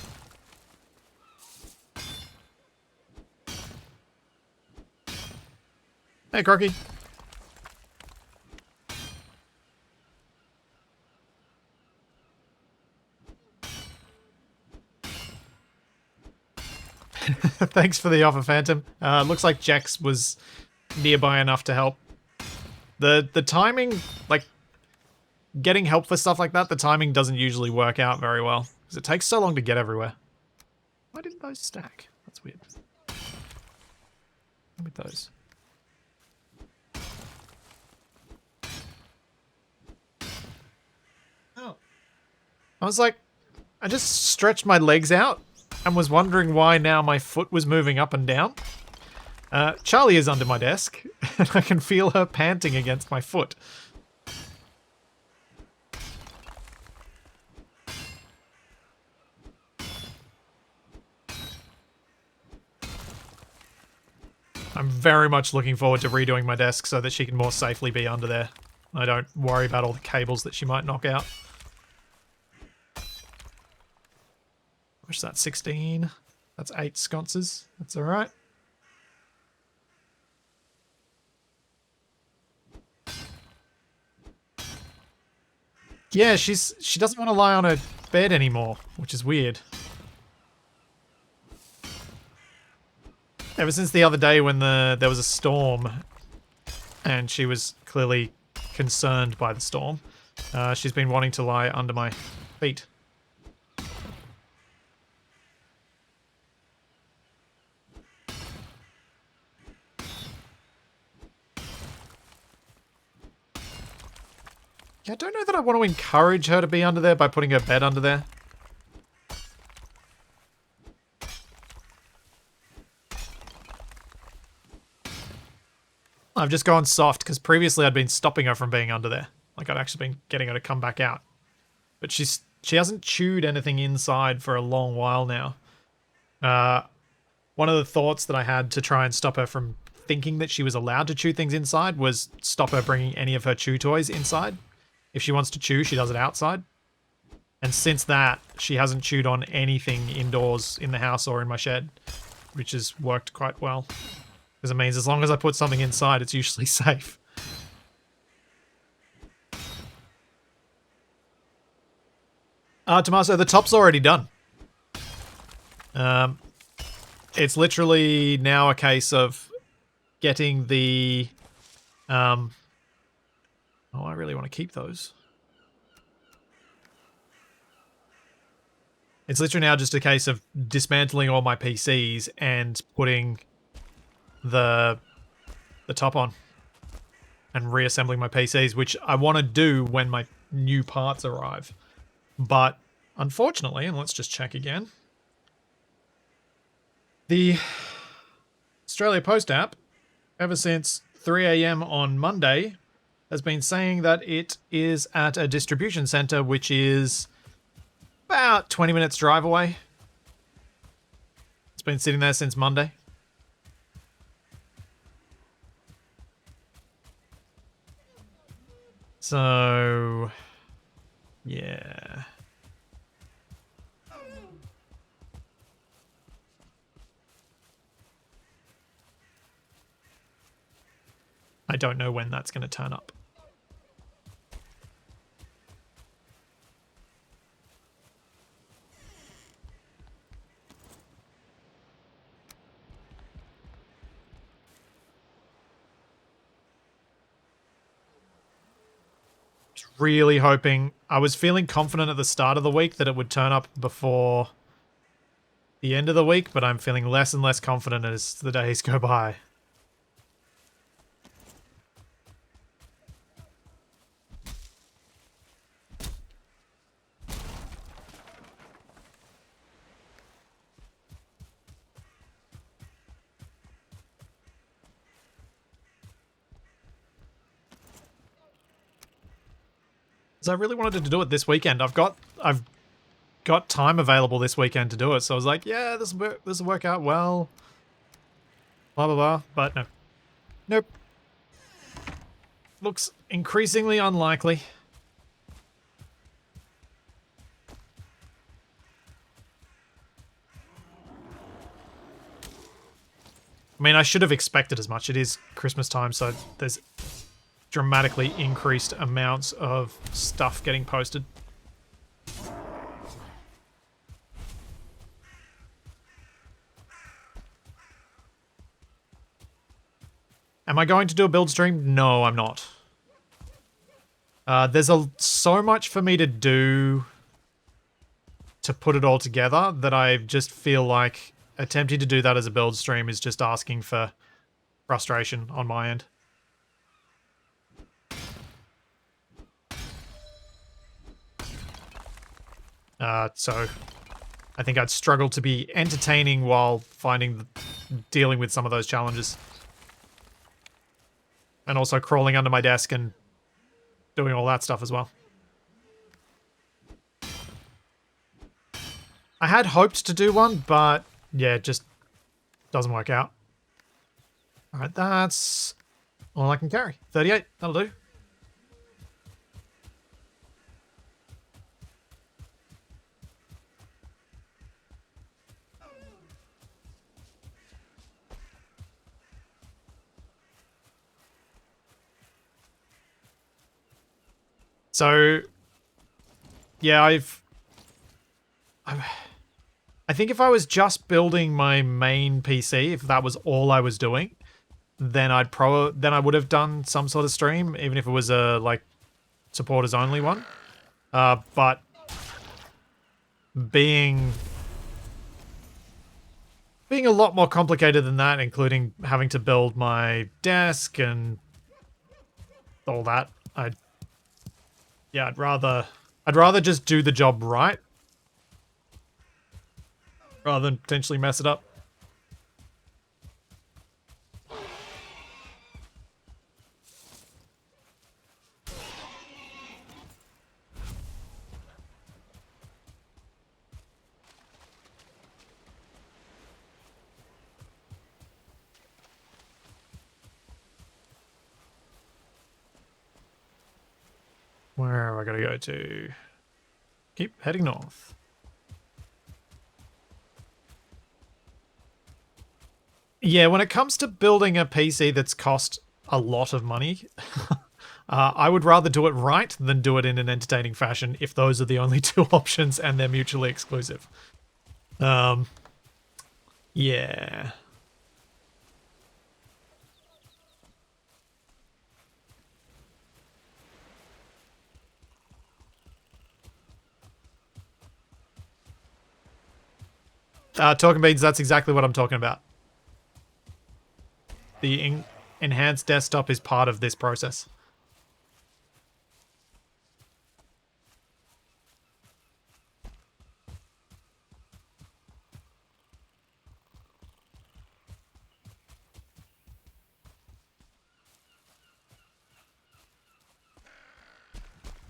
Hey, Crocky. Thanks for the offer, Phantom. Looks like Jax was nearby enough to help. The timing, like, getting help for stuff like that, the timing doesn't usually work out very well. Because it takes so long to get everywhere. Why didn't those stack? That's weird. With those. Oh. I was like, I just stretched my legs out and was wondering why now my foot was moving up and down. Charlie is under my desk, and I can feel her panting against my foot. I'm very much looking forward to redoing my desk so that she can more safely be under there. I don't worry about all the cables that she might knock out. What's that, 16? That's 8 sconces. That's alright. Yeah, she doesn't want to lie on her bed anymore, which is weird. Ever since the other day when there was a storm, and she was clearly concerned by the storm, she's been wanting to lie under my feet. Yeah, I don't know that I want to encourage her to be under there by putting her bed under there. I've just gone soft because previously I'd been stopping her from being under there. Like, I'd actually been getting her to come back out. But she hasn't chewed anything inside for a long while now. One of the thoughts that I had to try and stop her from thinking that she was allowed to chew things inside was stop her bringing any of her chew toys inside. If she wants to chew, she does it outside. And since that, she hasn't chewed on anything indoors in the house or in my shed, which has worked quite well. Because it means as long as I put something inside, it's usually safe. Tommaso, the top's already done. It's literally now a case of getting the... oh, I really want to keep those. It's literally now just a case of dismantling all my PCs and putting the top on. And reassembling my PCs, which I want to do when my new parts arrive. But unfortunately, and let's just check again, the Australia Post app, ever since 3 a.m. on Monday, has been saying that it is at a distribution centre, which is about 20 minutes drive away. It's been sitting there since Monday. So, yeah. I don't know when that's going to turn up. Really hoping... I was feeling confident at the start of the week that it would turn up before the end of the week, but I'm feeling less and less confident as the days go by. So I really wanted to do it this weekend. I've got time available this weekend to do it, so I was like, yeah, this will work out well. Blah blah blah. But no, nope. Looks increasingly unlikely. I mean, I should have expected as much. It is Christmas time, so there's dramatically increased amounts of stuff getting posted. Am I going to do a build stream? No, I'm not. There's so much for me to do to put it all together that I just feel like attempting to do that as a build stream is just asking for frustration on my end. So I think I'd struggle to be entertaining while dealing with some of those challenges. And also crawling under my desk and doing all that stuff as well. I had hoped to do one, but yeah, it just doesn't work out. Alright, that's all I can carry. 38, that'll do. So, yeah, I think if I was just building my main PC, if that was all I was doing, then I would have done some sort of stream, even if it was a like supporters only one. But being a lot more complicated than that, including having to build my desk and all that, I'd rather just do the job right rather than potentially mess it up. Where am I going to go to? Keep heading north. Yeah, when it comes to building a PC that's cost a lot of money, I would rather do it right than do it in an entertaining fashion if those are the only two options and they're mutually exclusive. Yeah. Talking beans, that's exactly what I'm talking about. The enhanced desktop is part of this process.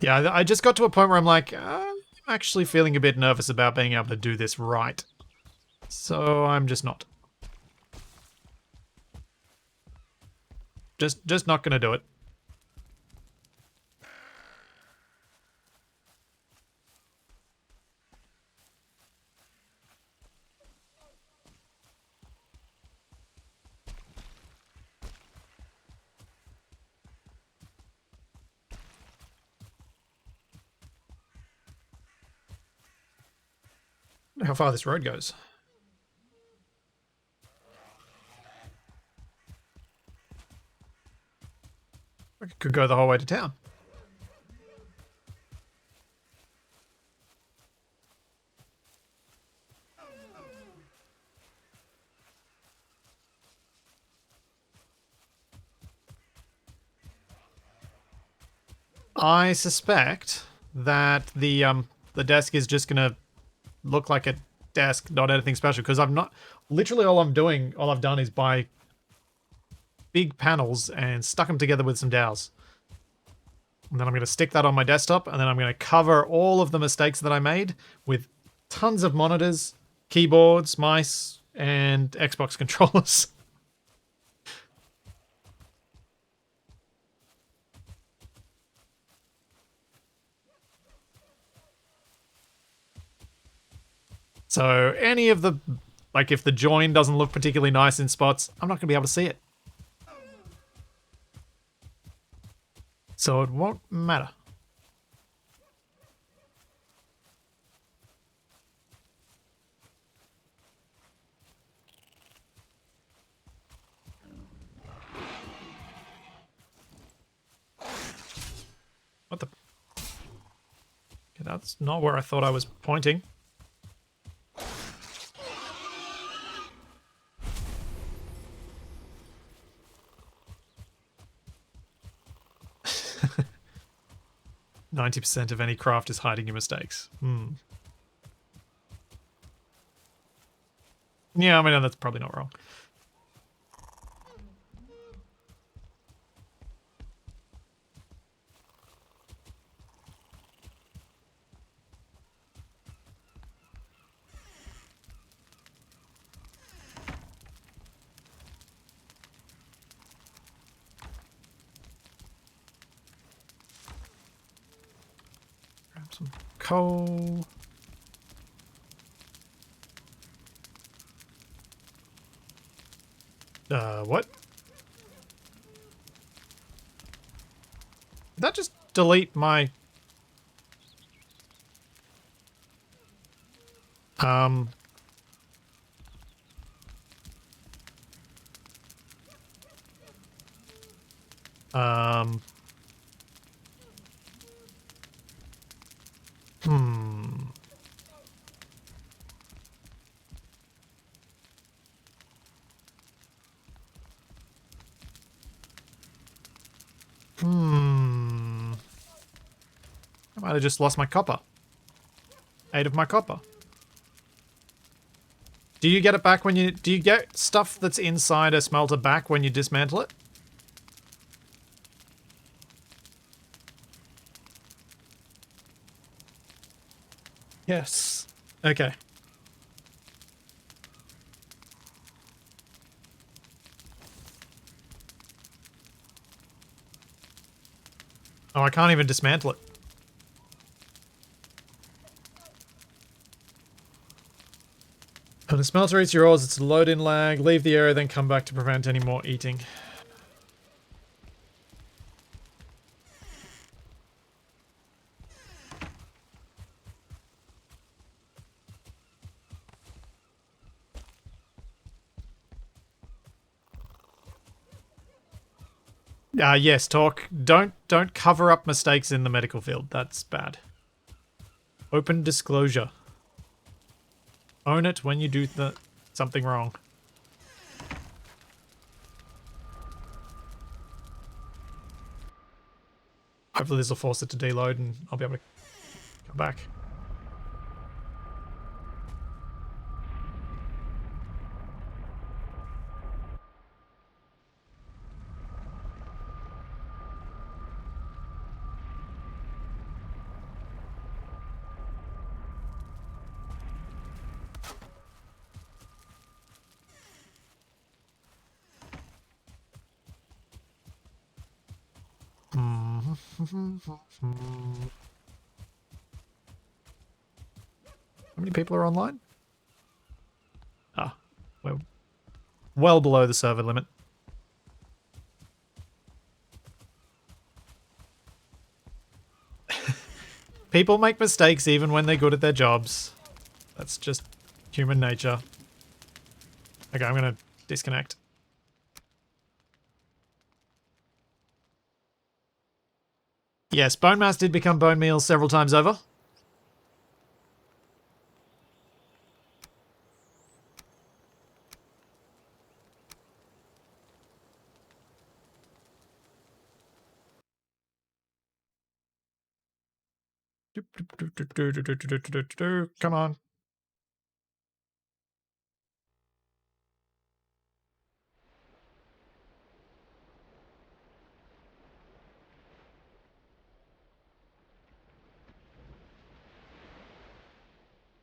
Yeah, I just got to a point where I'm like, I'm actually feeling a bit nervous about being able to do this right. So I'm just not. Just not gonna do it. I wonder how far this road goes. I could go the whole way to town. I suspect that the desk is just gonna look like a desk, not anything special, because I'm not literally all I've done is buy big panels and stuck them together with some dowels. And then I'm going to stick that on my desktop, and then I'm going to cover all of the mistakes that I made with tons of monitors, keyboards, mice, and Xbox controllers. So any of the, like if the join doesn't look particularly nice in spots, I'm not going to be able to see it. So it won't matter. What the? Okay, that's not where I thought I was pointing. %90 of any craft is hiding your mistakes. Yeah, I mean, that's probably not wrong. Grab some coal. What? Did that just delete my... Um... Um... Hmm... Hmm... I might have just lost my copper. 8 of my copper. Do you get it back when you... Do you get stuff that's inside a smelter back when you dismantle it? Yes. Okay. Oh, I can't even dismantle it. When the smelter eats your ores, it's a load-in lag. Leave the area, then come back to prevent any more eating. Yes, talk. Don't cover up mistakes in the medical field. That's bad. Open disclosure. Own it when you do something wrong. Hopefully this will force it to deload and I'll be able to come back. How many people are online? Ah, we're well below the server limit. People make mistakes even when they're good at their jobs. That's just human nature. Okay, I'm gonna disconnect. Yes, Bonemass did become bone meal several times over. Come on.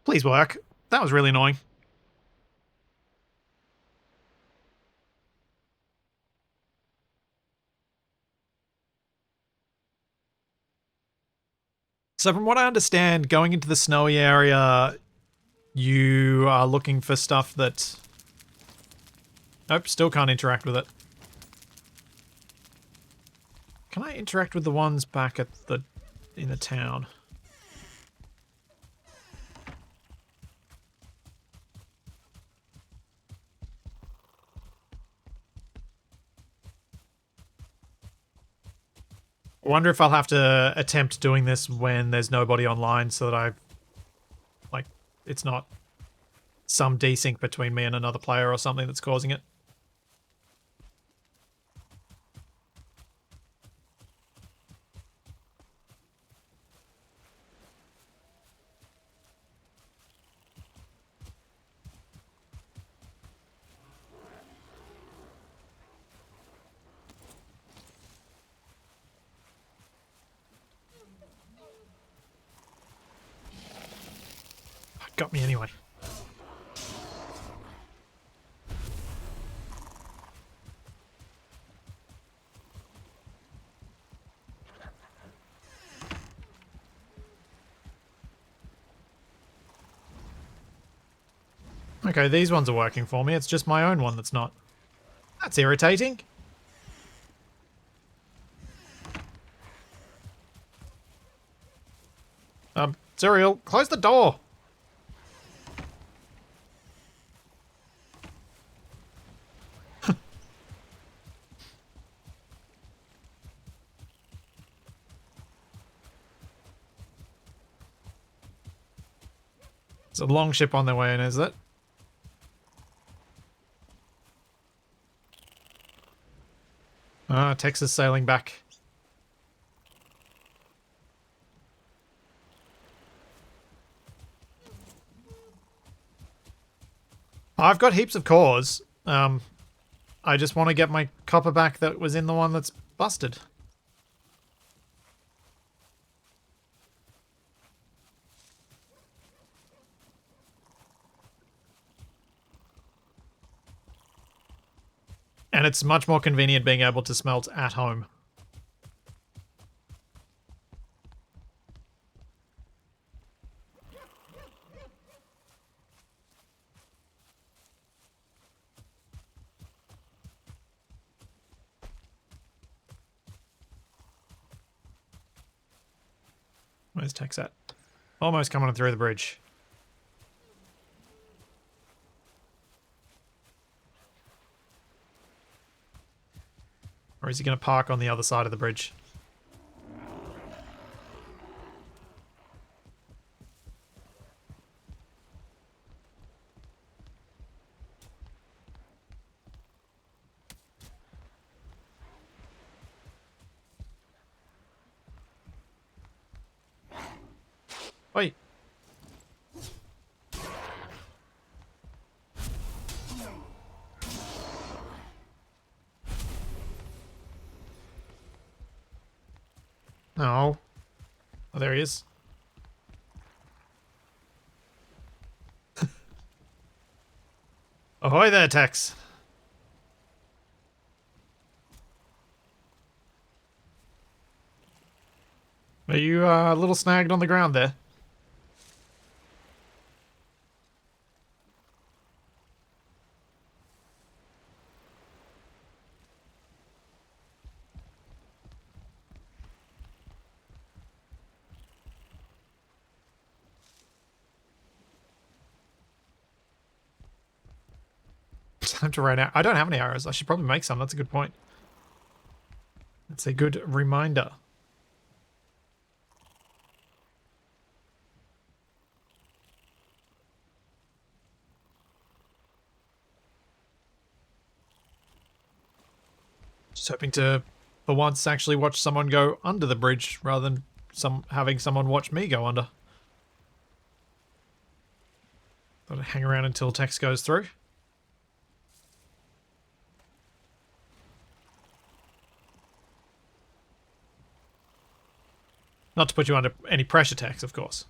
Please work. That was really annoying. So from what I understand, going into the snowy area, you are looking for stuff that... Nope, still can't interact with it. Can I interact with the ones back at in the town? I wonder if I'll have to attempt doing this when there's nobody online so that it's not some desync between me and another player or something that's causing it. Got me anyway. Okay, these ones are working for me. It's just my own one that's not. That's irritating. Zuriel, close the door. It's a long ship on their way in, is it? Ah, Texas sailing back. I've got heaps of cores. I just want to get my copper back that was in the one that's busted. And it's much more convenient being able to smelt at home. Where's Tex at? Almost coming through the bridge. Or is he going to park on the other side of the bridge? Wait. No. Oh, there he is. Ahoy there, Tex. Are you a little snagged on the ground there? Time to run out. I don't have any arrows. I should probably make some. That's a good point. That's a good reminder. Just hoping to, for once, actually watch someone go under the bridge rather than having someone watch me go under. Gotta hang around until Tex goes through. Not to put you under any pressure, Tex, of course.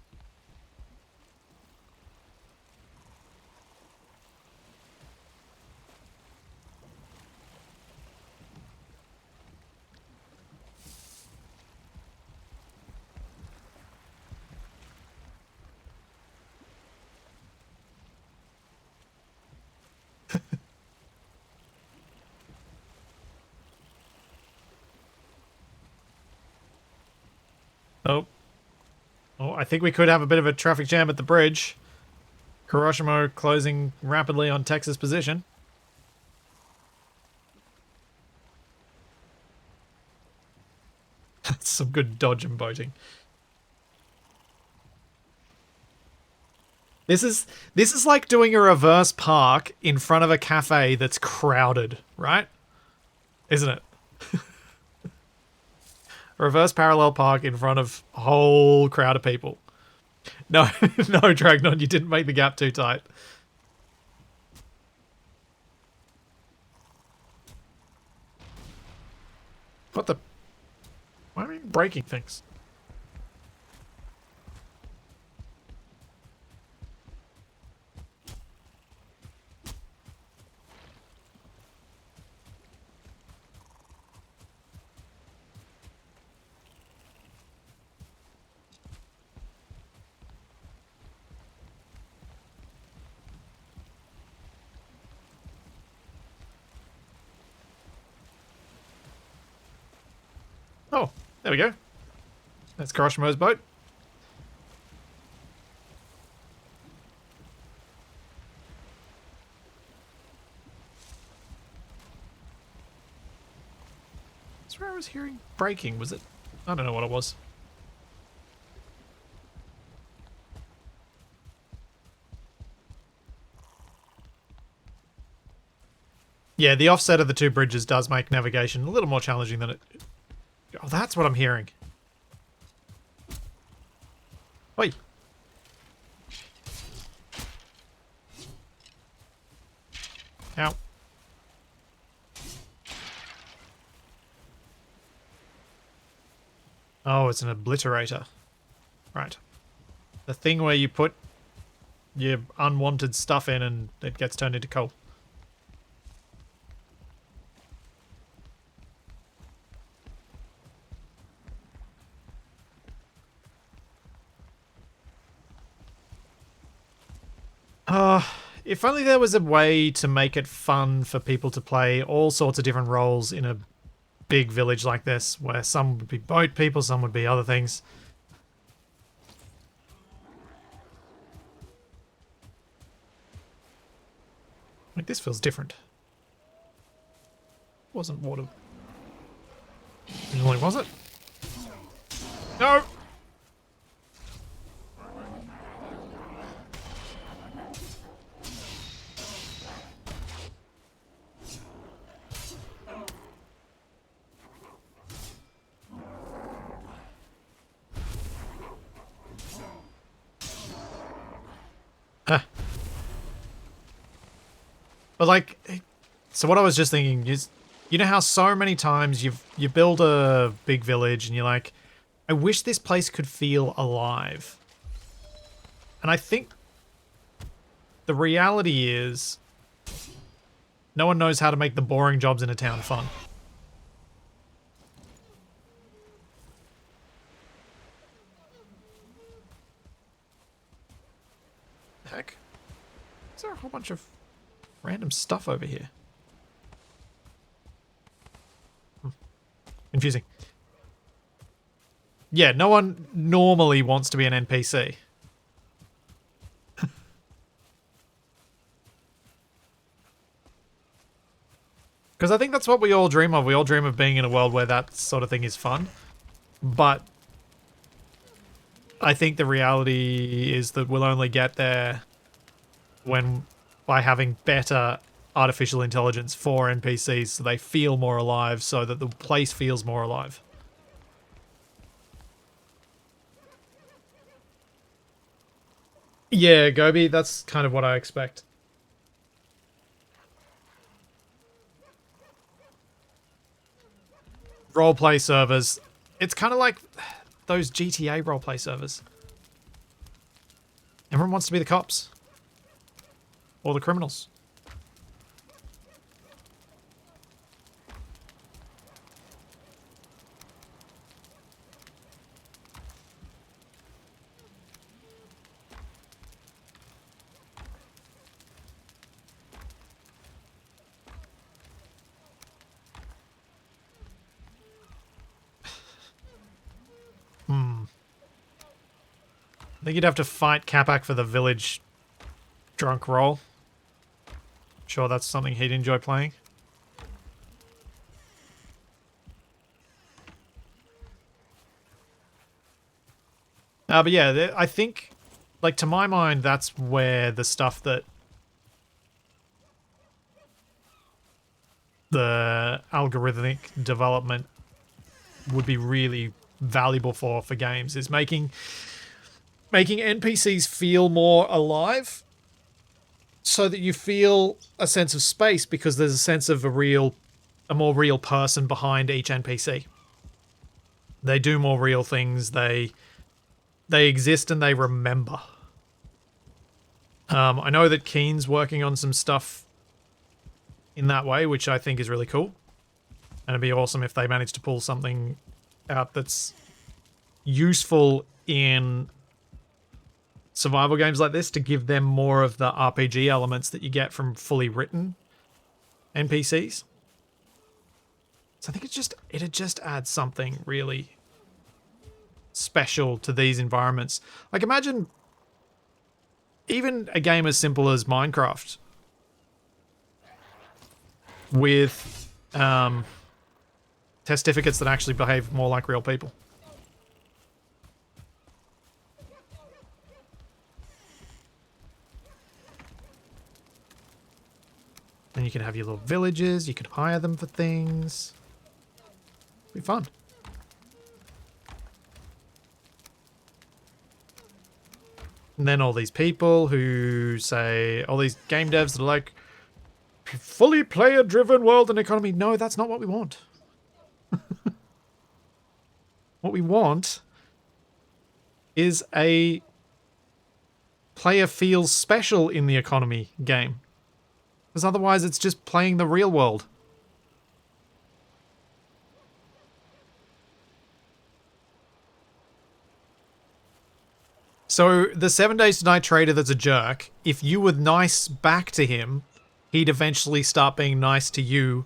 Oh. Oh, I think we could have a bit of a traffic jam at the bridge. Hiroshima closing rapidly on Tex's position. That's some good dodge and boating. This is like doing a reverse park in front of a cafe that's crowded, right? Isn't it? Reverse parallel park in front of a whole crowd of people. No, no, Dragnon, you didn't make the gap too tight. What the? Why am I breaking things? Oh, there we go. That's Karashimo's boat. That's where I was hearing breaking, was it? I don't know what it was. Yeah, the offset of the two bridges does make navigation a little more challenging than it... Oh, that's what I'm hearing. Oi. Ow. Oh, it's an obliterator. Right. The thing where you put your unwanted stuff in and it gets turned into coal. If only there was a way to make it fun for people to play all sorts of different roles in a big village like this, where some would be boat people, some would be other things. Like, this feels different. Wasn't water. Originally, was it? No! Huh. But like, so what I was just thinking is, you know how so many times you build a big village and you're like, I wish this place could feel alive. And I think the reality is no one knows how to make the boring jobs in a town fun. Heck? Is there a whole bunch of random stuff over here? Confusing. Yeah, no one normally wants to be an NPC. Because I think that's what we all dream of. We all dream of being in a world where that sort of thing is fun. But I think the reality is that we'll only get there by having better artificial intelligence for NPCs so they feel more alive, so that the place feels more alive. Yeah, Gobi, that's kind of what I expect. Roleplay servers. It's kind of like those GTA roleplay servers. Everyone wants to be the cops. Or the criminals. I think you'd have to fight Capac for the village drunk role. Sure, that's something he'd enjoy playing. But yeah, I think, like, to my mind, that's where the stuff that the algorithmic development would be really valuable for games, is making NPCs feel more alive, so that you feel a sense of space because there's a sense of a more real person behind each NPC. They do more real things. They exist and they remember. I know that Keen's working on some stuff in that way, which I think is really cool. And it'd be awesome if they managed to pull something out that's useful in survival games like this, to give them more of the RPG elements that you get from fully written NPCs. So I think it'd just add something really special to these environments. Like, imagine even a game as simple as Minecraft with testificates that actually behave more like real people. Then you could have your little villages, you could hire them for things. It'd be fun. And then all these people who say, all these game devs that are like, fully player-driven world and economy. No, that's not what we want. What we want is a player feels special in the economy game. Because otherwise it's just playing the real world. So the 7 Days to Die trader that's a jerk, if you were nice back to him, he'd eventually start being nice to you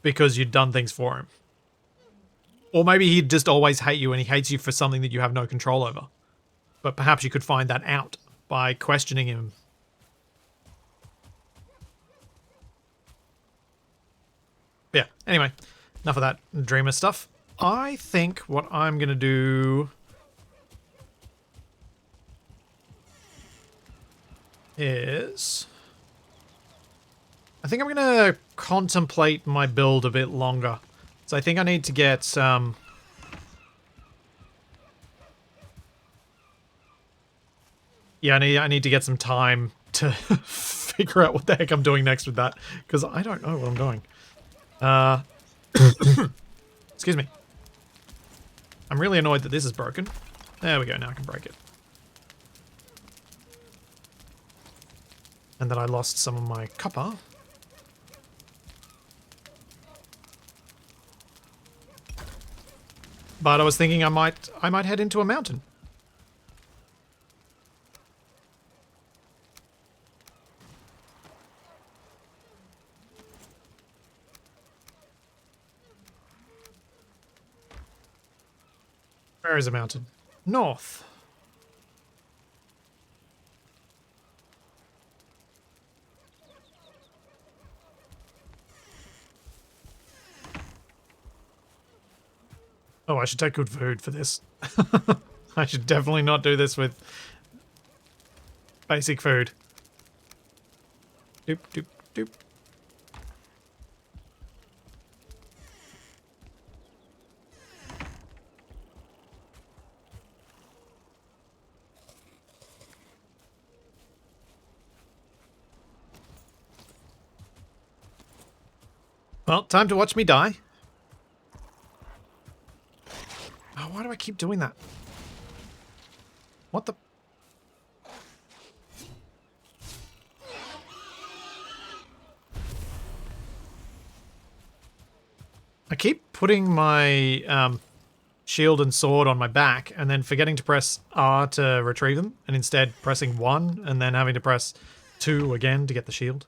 because you'd done things for him. Or maybe he'd just always hate you and he hates you for something that you have no control over. But perhaps you could find that out by questioning him. But yeah, anyway, enough of that dreamer stuff. I think what I'm going to do is... I think I'm going to contemplate my build a bit longer. So I think I need to get... yeah, I need to get some time to figure out what the heck I'm doing next with that. Because I don't know what I'm doing. Excuse me. I'm really annoyed that this is broken. There we go, now I can break it. And that I lost some of my copper. But I was thinking I might head into a mountain. Where is a mountain? North. Oh, I should take good food for this. I should definitely not do this with basic food. Doop, doop, doop. Well, time to watch me die. Oh, why do I keep doing that? What the... I keep putting my shield and sword on my back and then forgetting to press R to retrieve them, and instead pressing 1 and then having to press 2 again to get the shield.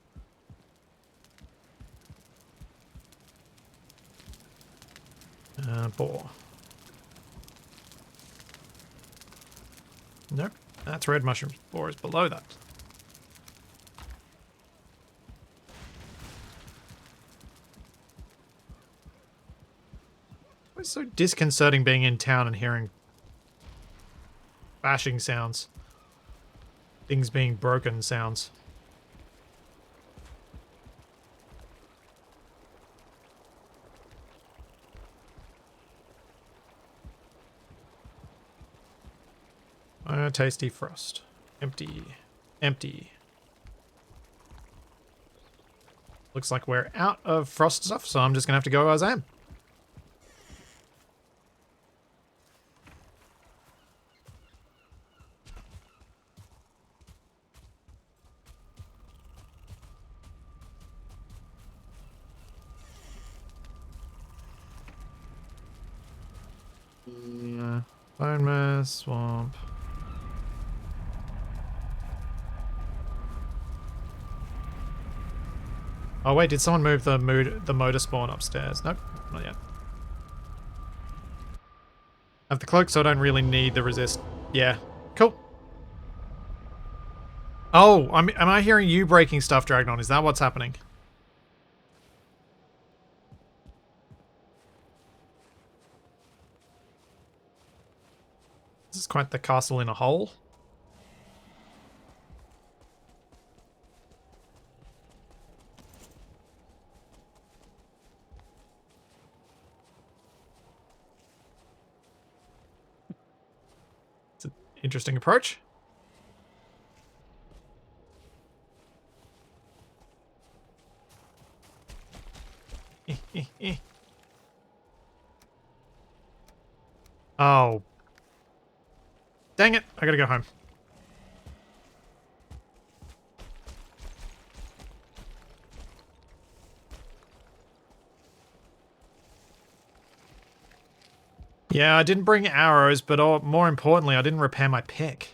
Boar. Nope, that's red mushrooms. Boar is below that. It's so disconcerting being in town and hearing bashing sounds. Things being broken sounds. Tasty frost. Empty. Empty. Looks like we're out of frost stuff, so I'm just gonna have to go as I am. Bonemass, swamp. Oh wait, did someone move the motor spawn upstairs? Nope, not yet. I have the cloak, so I don't really need the resist. Yeah, cool. Oh, am I hearing you breaking stuff, Dragnon? Is that what's happening? This is quite the castle in a hole. It's an interesting approach. Oh. Dang it, I gotta go home. Yeah, I didn't bring arrows, but more importantly, I didn't repair my pick.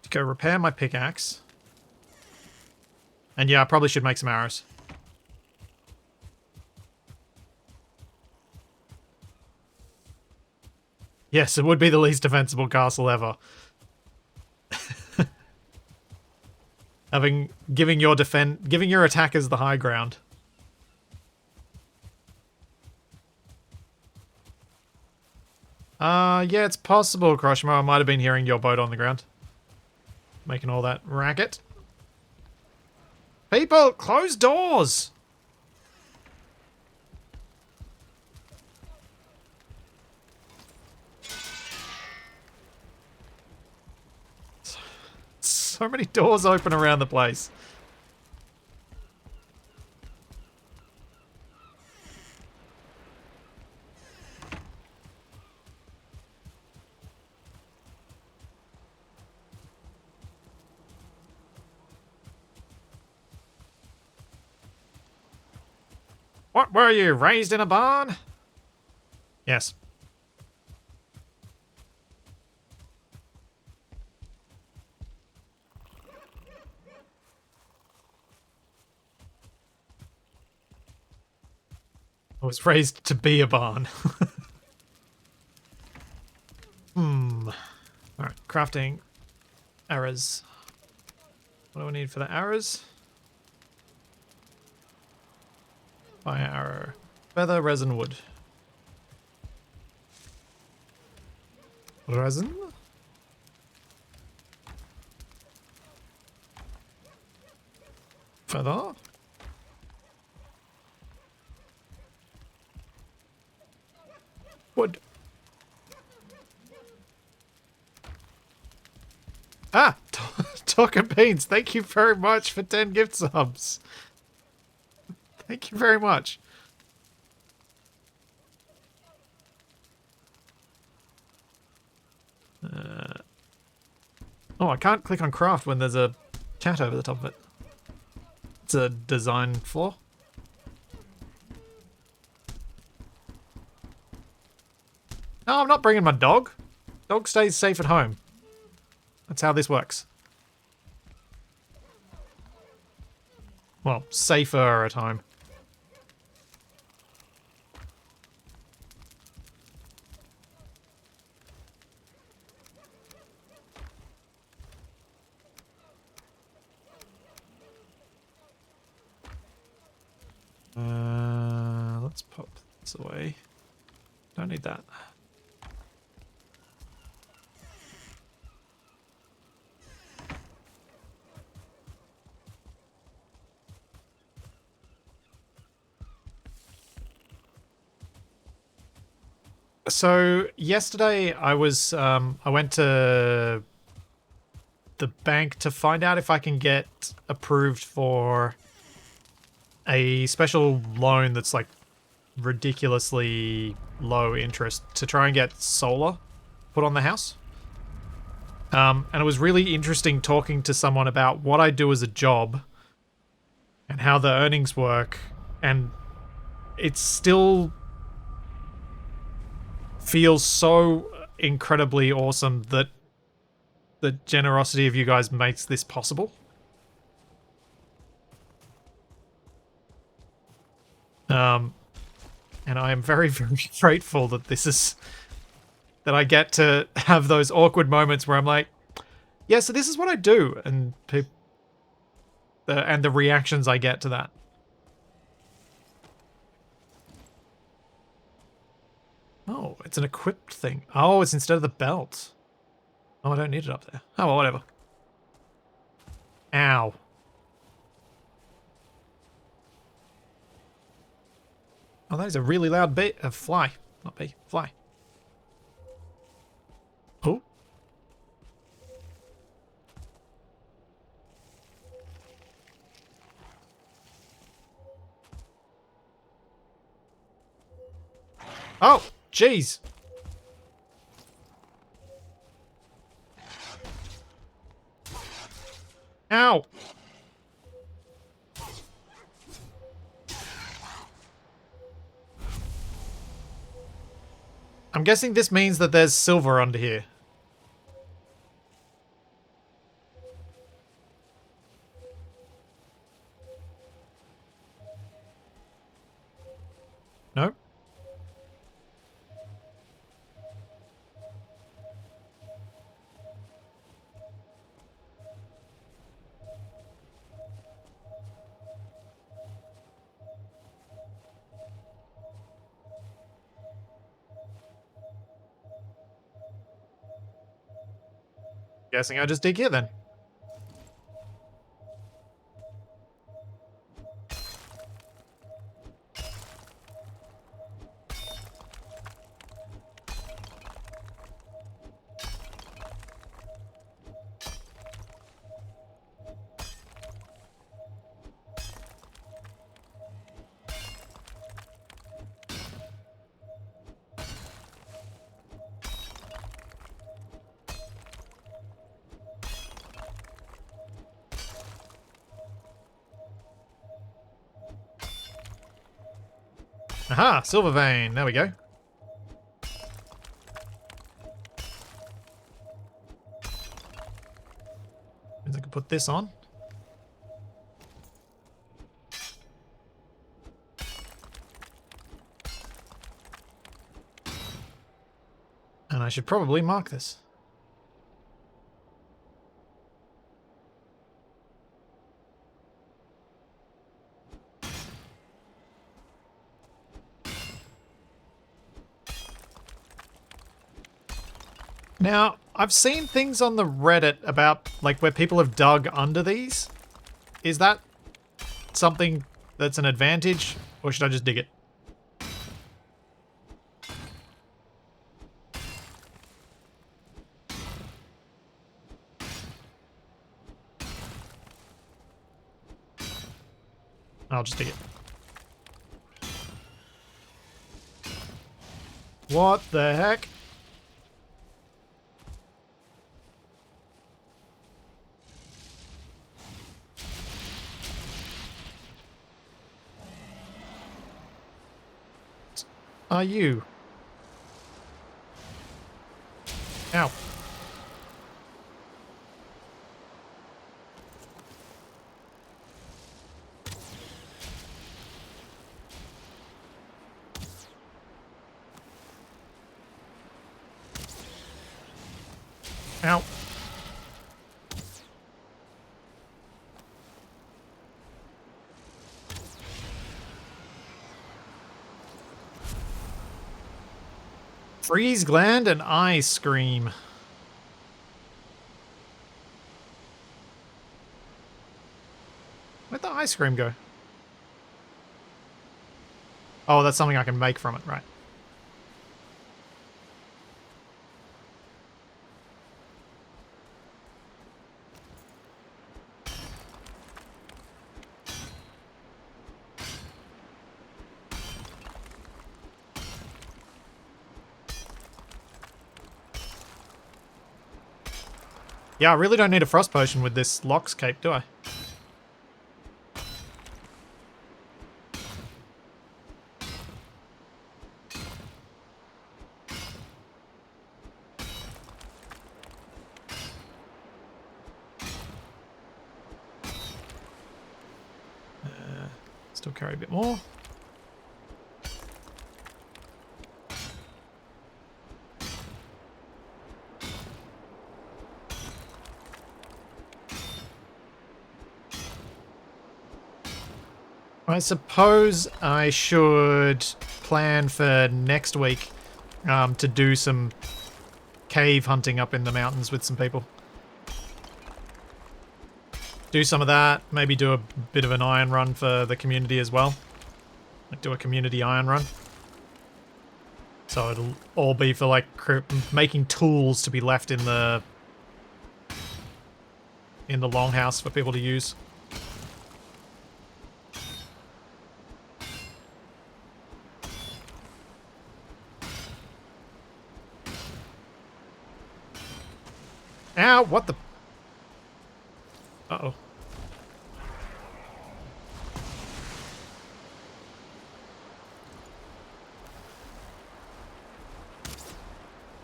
To go repair my pickaxe. And yeah, I probably should make some arrows. Yes, it would be the least defensible castle ever. Giving your attackers the high ground. Yeah, it's possible, Crushmo. I might have been hearing your boat on the ground. Making all that racket. People, close doors! So many doors open around the place. What were you, raised in a barn? Yes. I was raised to be a barn. Alright, crafting arrows. What do I need for the arrows? Fire arrow. Feather, resin, wood. Resin? Feather? Wood. Ah! Talking Beans, thank you very much for 10 gift subs. Thank you very much. Oh, I can't click on craft when there's a cat over the top of it. It's a design flaw. No, I'm not bringing my dog. Dog stays safe at home. That's how this works. Well, safer at home. Let's pop this away. Don't need that. So yesterday I went to the bank to find out if I can get approved for a special loan that's like ridiculously low interest to try and get solar put on the house. And it was really interesting talking to someone about what I do as a job and how the earnings work, and it still feels so incredibly awesome that the generosity of you guys makes this possible. And I am very, very grateful that that I get to have those awkward moments where I'm like, yeah, so this is what I do, and the reactions I get to that. Oh, it's an equipped thing. Oh, it's instead of the belt. Oh, I don't need it up there. Oh, well, whatever. Ow. Oh, that is a really loud bee. Fly. Not bee. Fly. Oh. Oh, jeez. Ow. I'm guessing this means that there's silver under here. Guessing I just dig here then. Aha, silver vein. There we go. Means I can put this on. And I should probably mark this. Now, I've seen things on the Reddit about, like, where people have dug under these. Is that something that's an advantage, or should I just dig it? I'll just dig it. What the heck? Are you? Ow. Ow. Freeze gland and ice cream. Where'd the ice cream go? Oh, that's something I can make from it, right. Yeah, I really don't need a frost potion with this Lox cape, do I? Still carry a bit more. I suppose I should plan for next week to do some cave hunting up in the mountains with some people. Do some of that, maybe do a bit of an iron run for the community as well. Like do a community iron run. So it'll all be for like making tools to be left in the longhouse for people to use. Ow, what the? Uh-oh.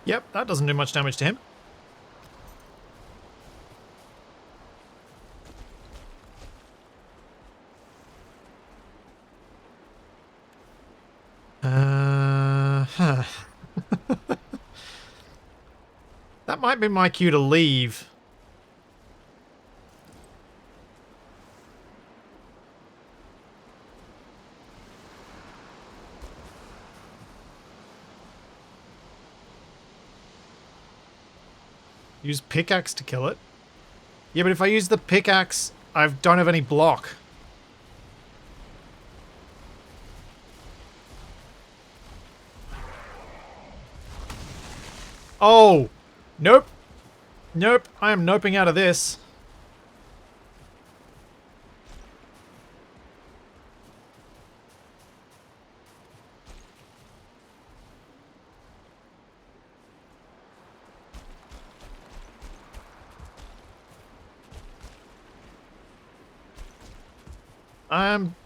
Yep, that doesn't do much damage to him. Huh. That might be my cue to leave. Use pickaxe to kill it. Yeah, but if I use the pickaxe, I don't have any block. Oh! Nope. Nope. I am noping out of this.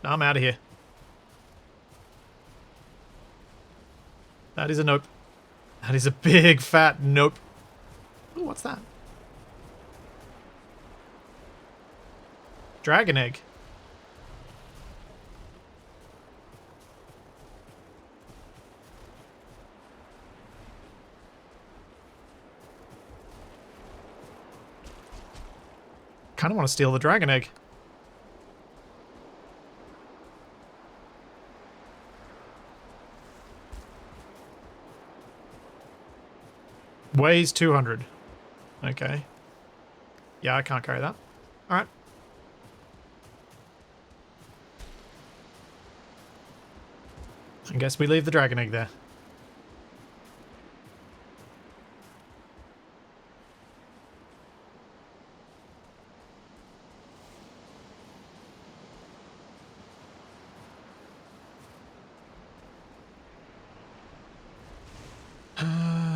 I'm out of here. That is a nope. That is a big fat nope. Ooh, what's that? Dragon egg. Kind of want to steal the dragon egg. Weighs 200. Okay. Yeah, I can't carry that. Alright. I guess we leave the dragon egg there.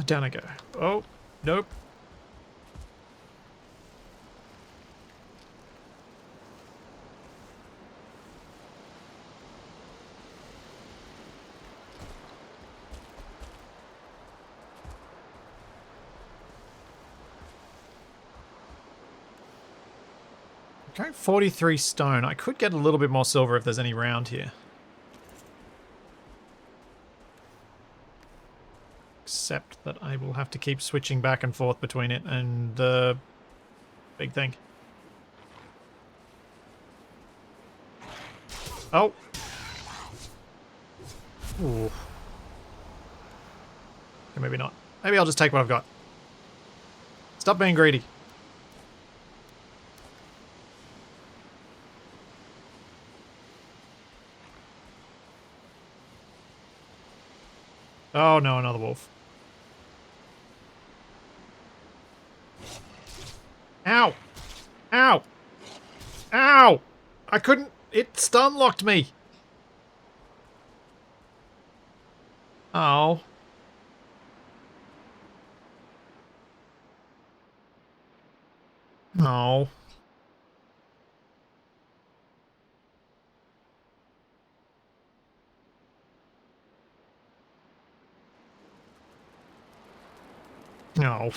Down I go. Oh, nope. Okay, 43 stone. I could get a little bit more silver if there's any round here. Except that I will have to keep switching back and forth between it and the big thing. Oh! Ooh. Okay, maybe not. Maybe I'll just take what I've got. Stop being greedy. Oh no, another wolf. Ow! Ow! Ow! I couldn't... It stun locked me! Oh. No. No.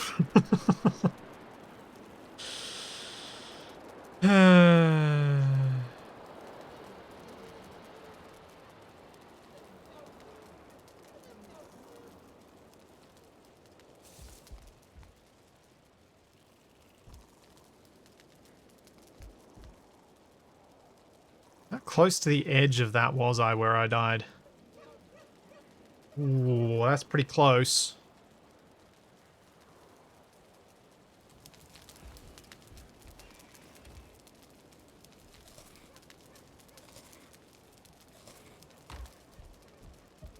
How close to the edge of that was I where I died? Ooh, that's pretty close.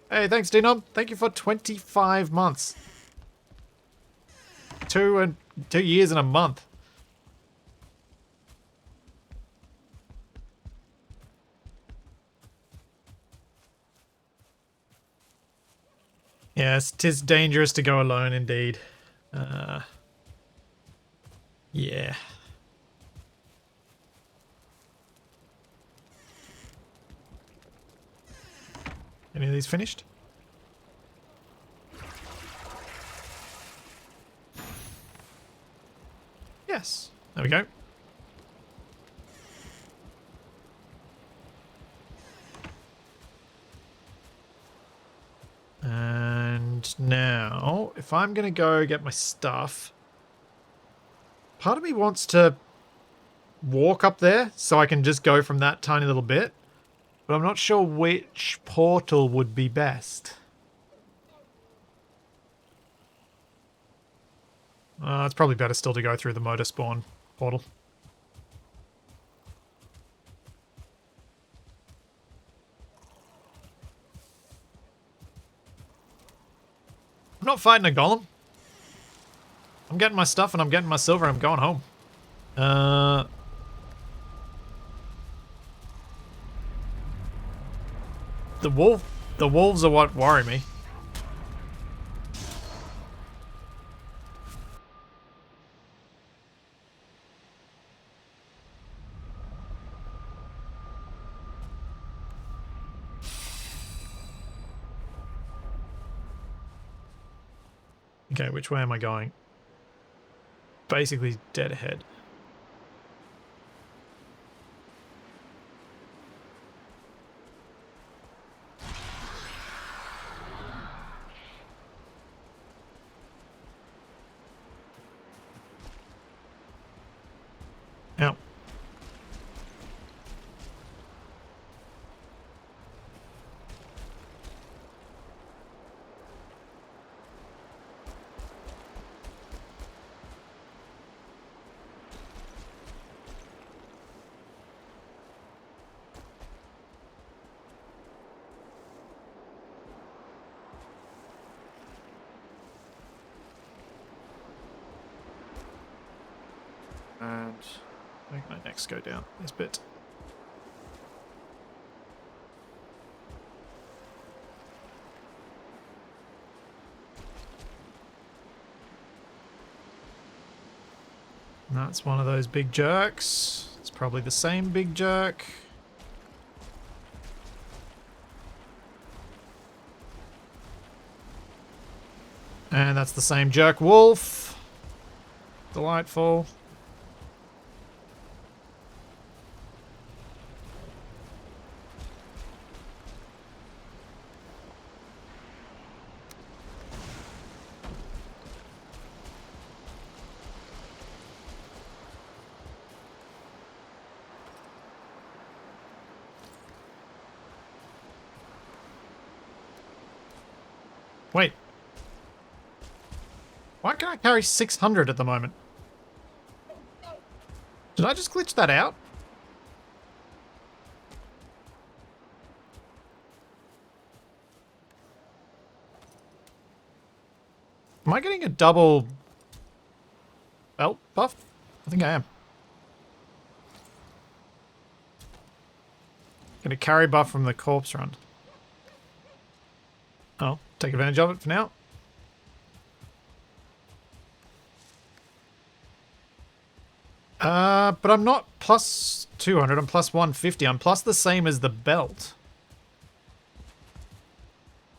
Hey, thanks, Denom. Thank you for 25 months. 2 years and a month. Yes, 'tis dangerous to go alone indeed. Yeah. Any of these finished? Yes. There we go. And now, if I'm going to go get my stuff, part of me wants to walk up there so I can just go from that tiny little bit, but I'm not sure which portal would be best. It's probably better still to go through the motor spawn portal. I'm not fighting a golem. I'm getting my stuff and I'm getting my silver. I'm going home. The wolves are what worry me. Okay, which way am I going? Basically dead ahead. Out. And where can I next go down? This bit. That's one of those big jerks. It's probably the same big jerk. And that's the same jerk wolf. Delightful. Wait. Why can I carry 600 at the moment? Did I just glitch that out? Am I getting a double belt buff? I think I am. Get a carry buff from the corpse run. Oh, take advantage of it for now. But I'm not plus 200, I'm plus 150. I'm plus the same as the belt.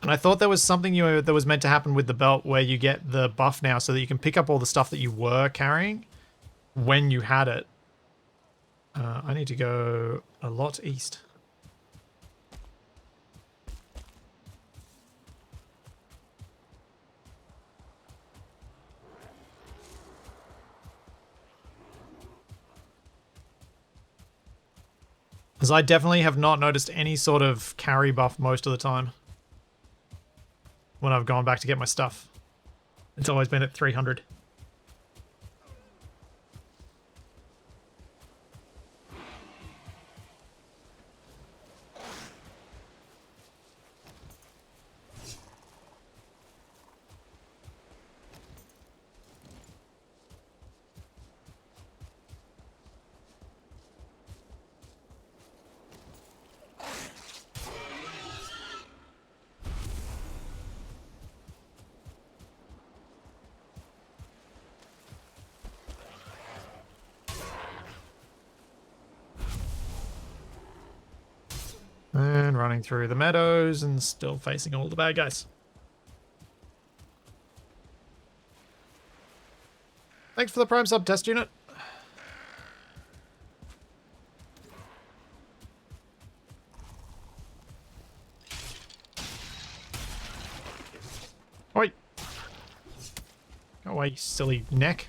And I thought there was something that was meant to happen with the belt where you get the buff now so that you can pick up all the stuff that you were carrying when you had it. I need to go a lot east. Because I definitely have not noticed any sort of carry buff most of the time when I've gone back to get my stuff. It's always been at 300. And running through the meadows and still facing all the bad guys. Thanks for the Prime sub test unit. Oi! Go away, you silly neck.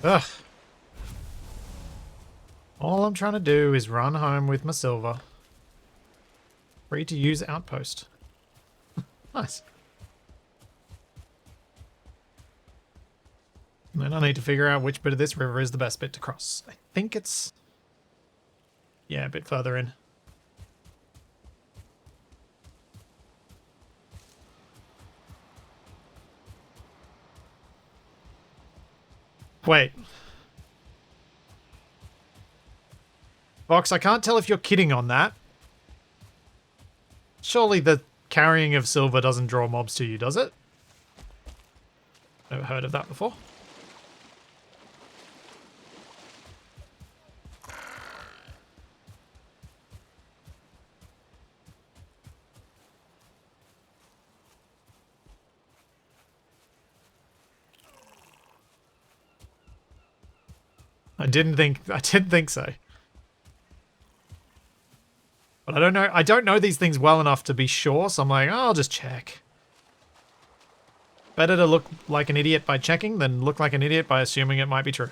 Ugh. All I'm trying to do is run home with my silver. Free to use outpost. Nice. And then I need to figure out which bit of this river is the best bit to cross. I think it's... yeah, a bit further in. Wait. Vox, I can't tell if you're kidding on that. Surely the carrying of silver doesn't draw mobs to you, does it? Never heard of that before. I didn't think so. But I don't know these things well enough to be sure, so I'm like, oh, I'll just check. Better to look like an idiot by checking than look like an idiot by assuming it might be true.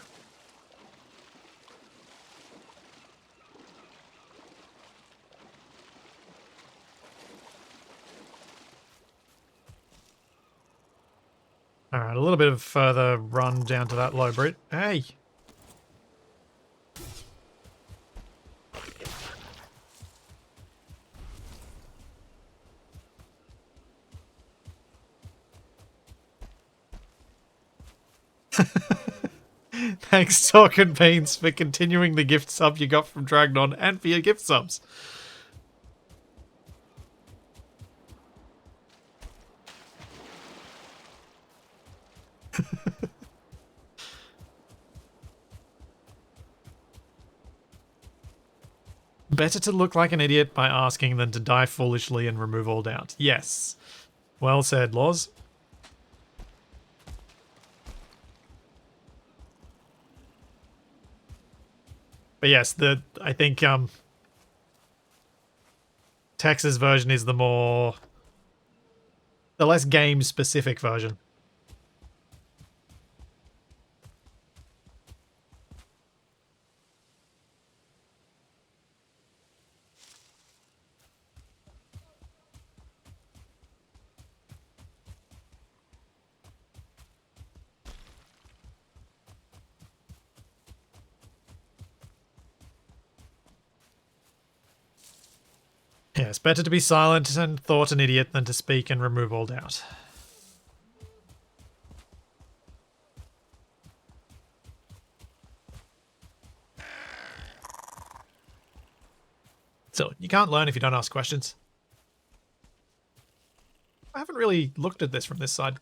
Alright, a little bit of further run down to that low Brit. Hey! Thanks, Talk and Beans, for continuing the gift sub you got from Dragnon and for your gift subs. Better to look like an idiot by asking than to die foolishly and remove all doubt. Yes. Well said, Laws. But yes, I think Tex's version is the less game specific version. Yes, better to be silent and thought an idiot than to speak and remove all doubt. So, you can't learn if you don't ask questions. I haven't really looked at this from this side.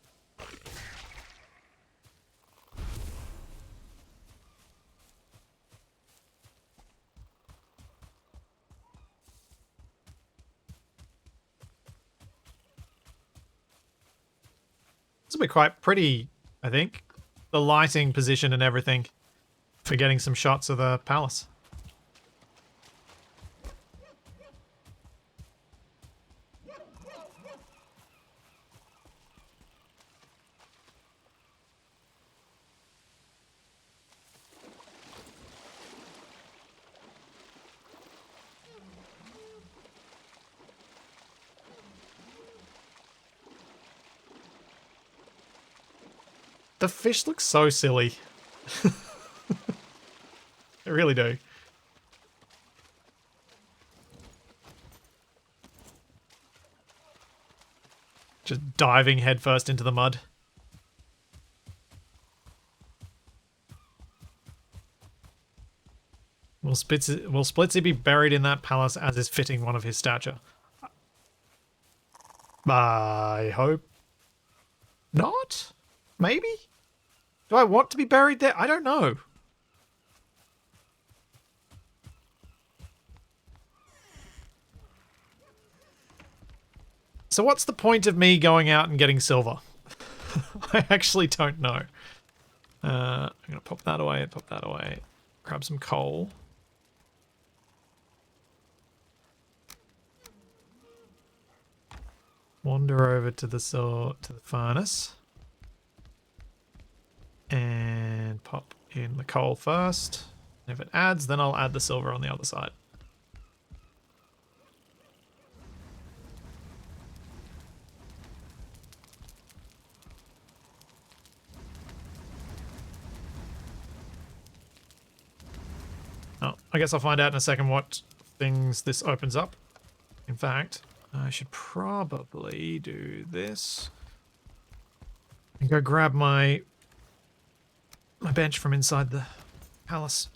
This will be quite pretty, I think. The lighting position and everything for getting some shots of the palace. The fish look so silly. They really do. Just diving headfirst into the mud. Will Splitsy be buried in that palace as is fitting one of his stature? I hope not? Maybe? Do I want to be buried there? I don't know. So what's the point of me going out and getting silver? I actually don't know. I'm going to pop that away, grab some coal. Wander over to the furnace. And pop in the coal first. If it adds, then I'll add the silver on the other side. Oh, I guess I'll find out in a second what things this opens up. In fact, I should probably do this. And go grab my bench from inside the palace.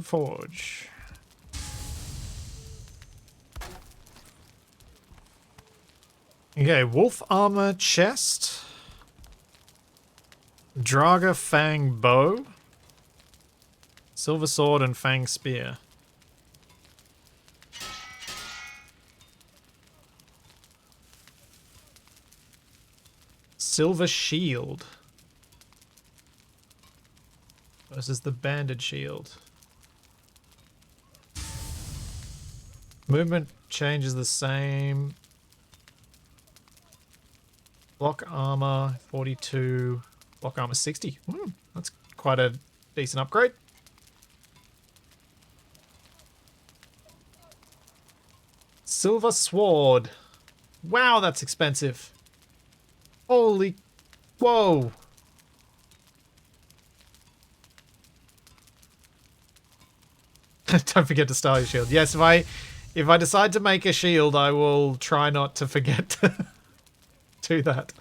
Forge. Okay, wolf armor chest. Draga fang bow. Silver sword and fang spear. Silver shield. Versus the banded shield. Movement changes the same. Block armor 42. Block armor 60. That's quite a decent upgrade. Silver sword. Wow, that's expensive. Holy. Whoa. Don't forget to style your shield. Yes, if I decide to make a shield, I will try not to forget to do that.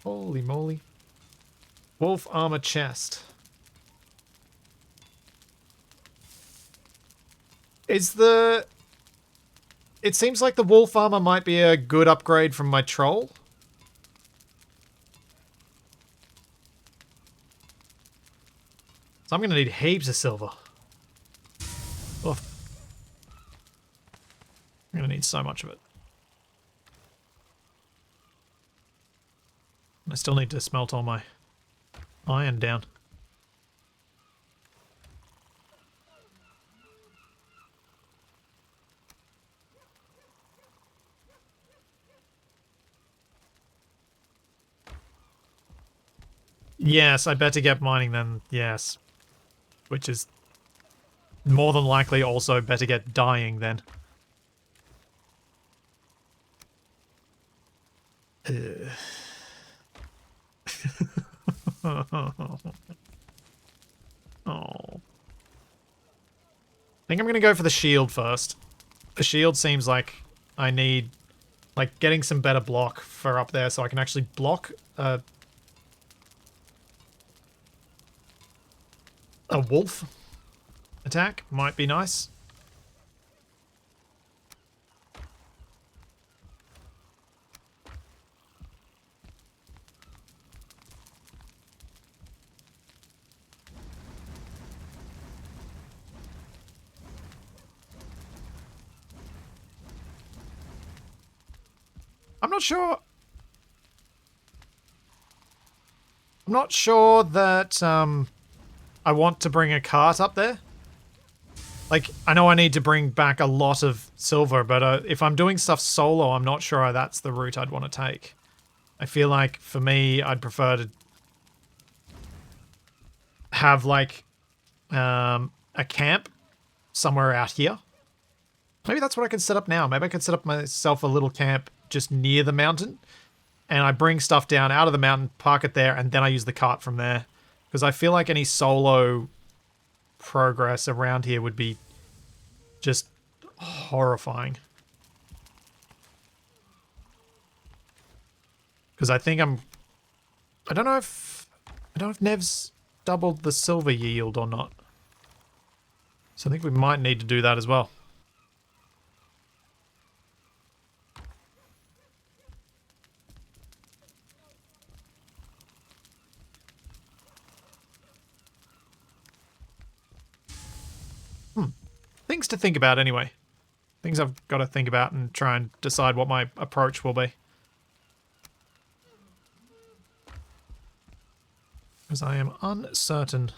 Holy moly. Wolf armor chest. It seems like the wolf armor might be a good upgrade from my troll. So I'm going to need heaps of silver. Oof. I'm going to need so much of it. I still need to smelt all my iron down. Yes, I better get mining then, yes. Which is more than likely also better get dying then. Oh. I think I'm going to go for the shield first. The shield seems like I need, like, getting some better block for up there so I can actually block a wolf attack might be nice. I'm not sure that I want to bring a cart up there. Like, I know I need to bring back a lot of silver, but if I'm doing stuff solo, I'm not sure that's the route I'd want to take. I feel like, for me, I'd prefer to have, like, a camp somewhere out here. Maybe that's what I can set up now. Maybe I can set up myself a little camp just near the mountain, and I bring stuff down out of the mountain, park it there, and then I use the cart from there. Because I feel like any solo progress around here would be just horrifying. Because I think I don't know if Nev's doubled the silver yield or not. So I think we might need to do that as well. Things to think about anyway. Things I've got to think about and try and decide what my approach will be. Because I am uncertain.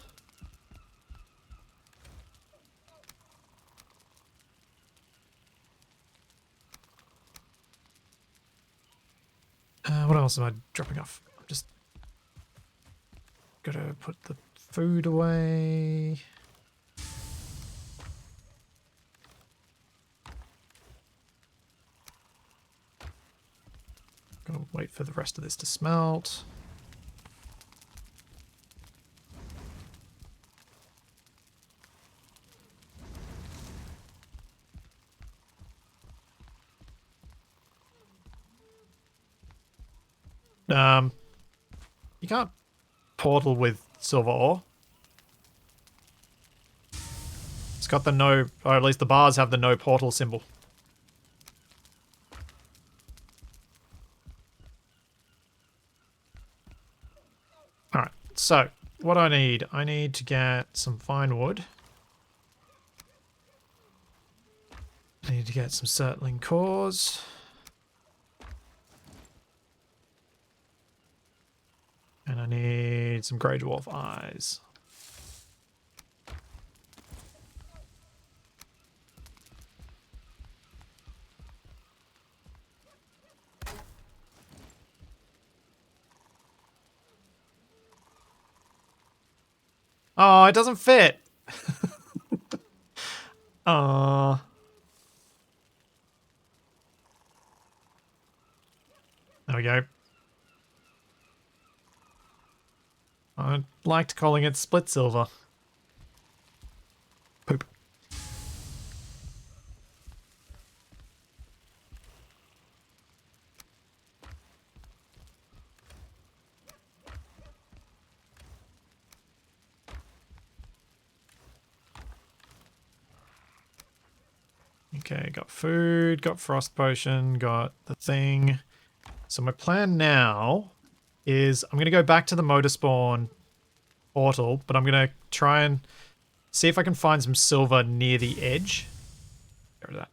What else am I dropping off? I'm just gotta put the food away. Gotta wait for the rest of this to smelt. You can't portal with silver ore. It's got the no, or at least the bars have the no portal symbol. Alright, so what I need to get some fine wood. I need to get some Smelting cores. And I need some grey dwarf eyes. Oh, it doesn't fit. Oh. There we go. I liked calling it split silver. Poop. Okay, got food, got frost potion, got the thing. So my plan now is I'm going to go back to the motor spawn portal, but I'm going to try and see if I can find some silver near the edge. Get rid of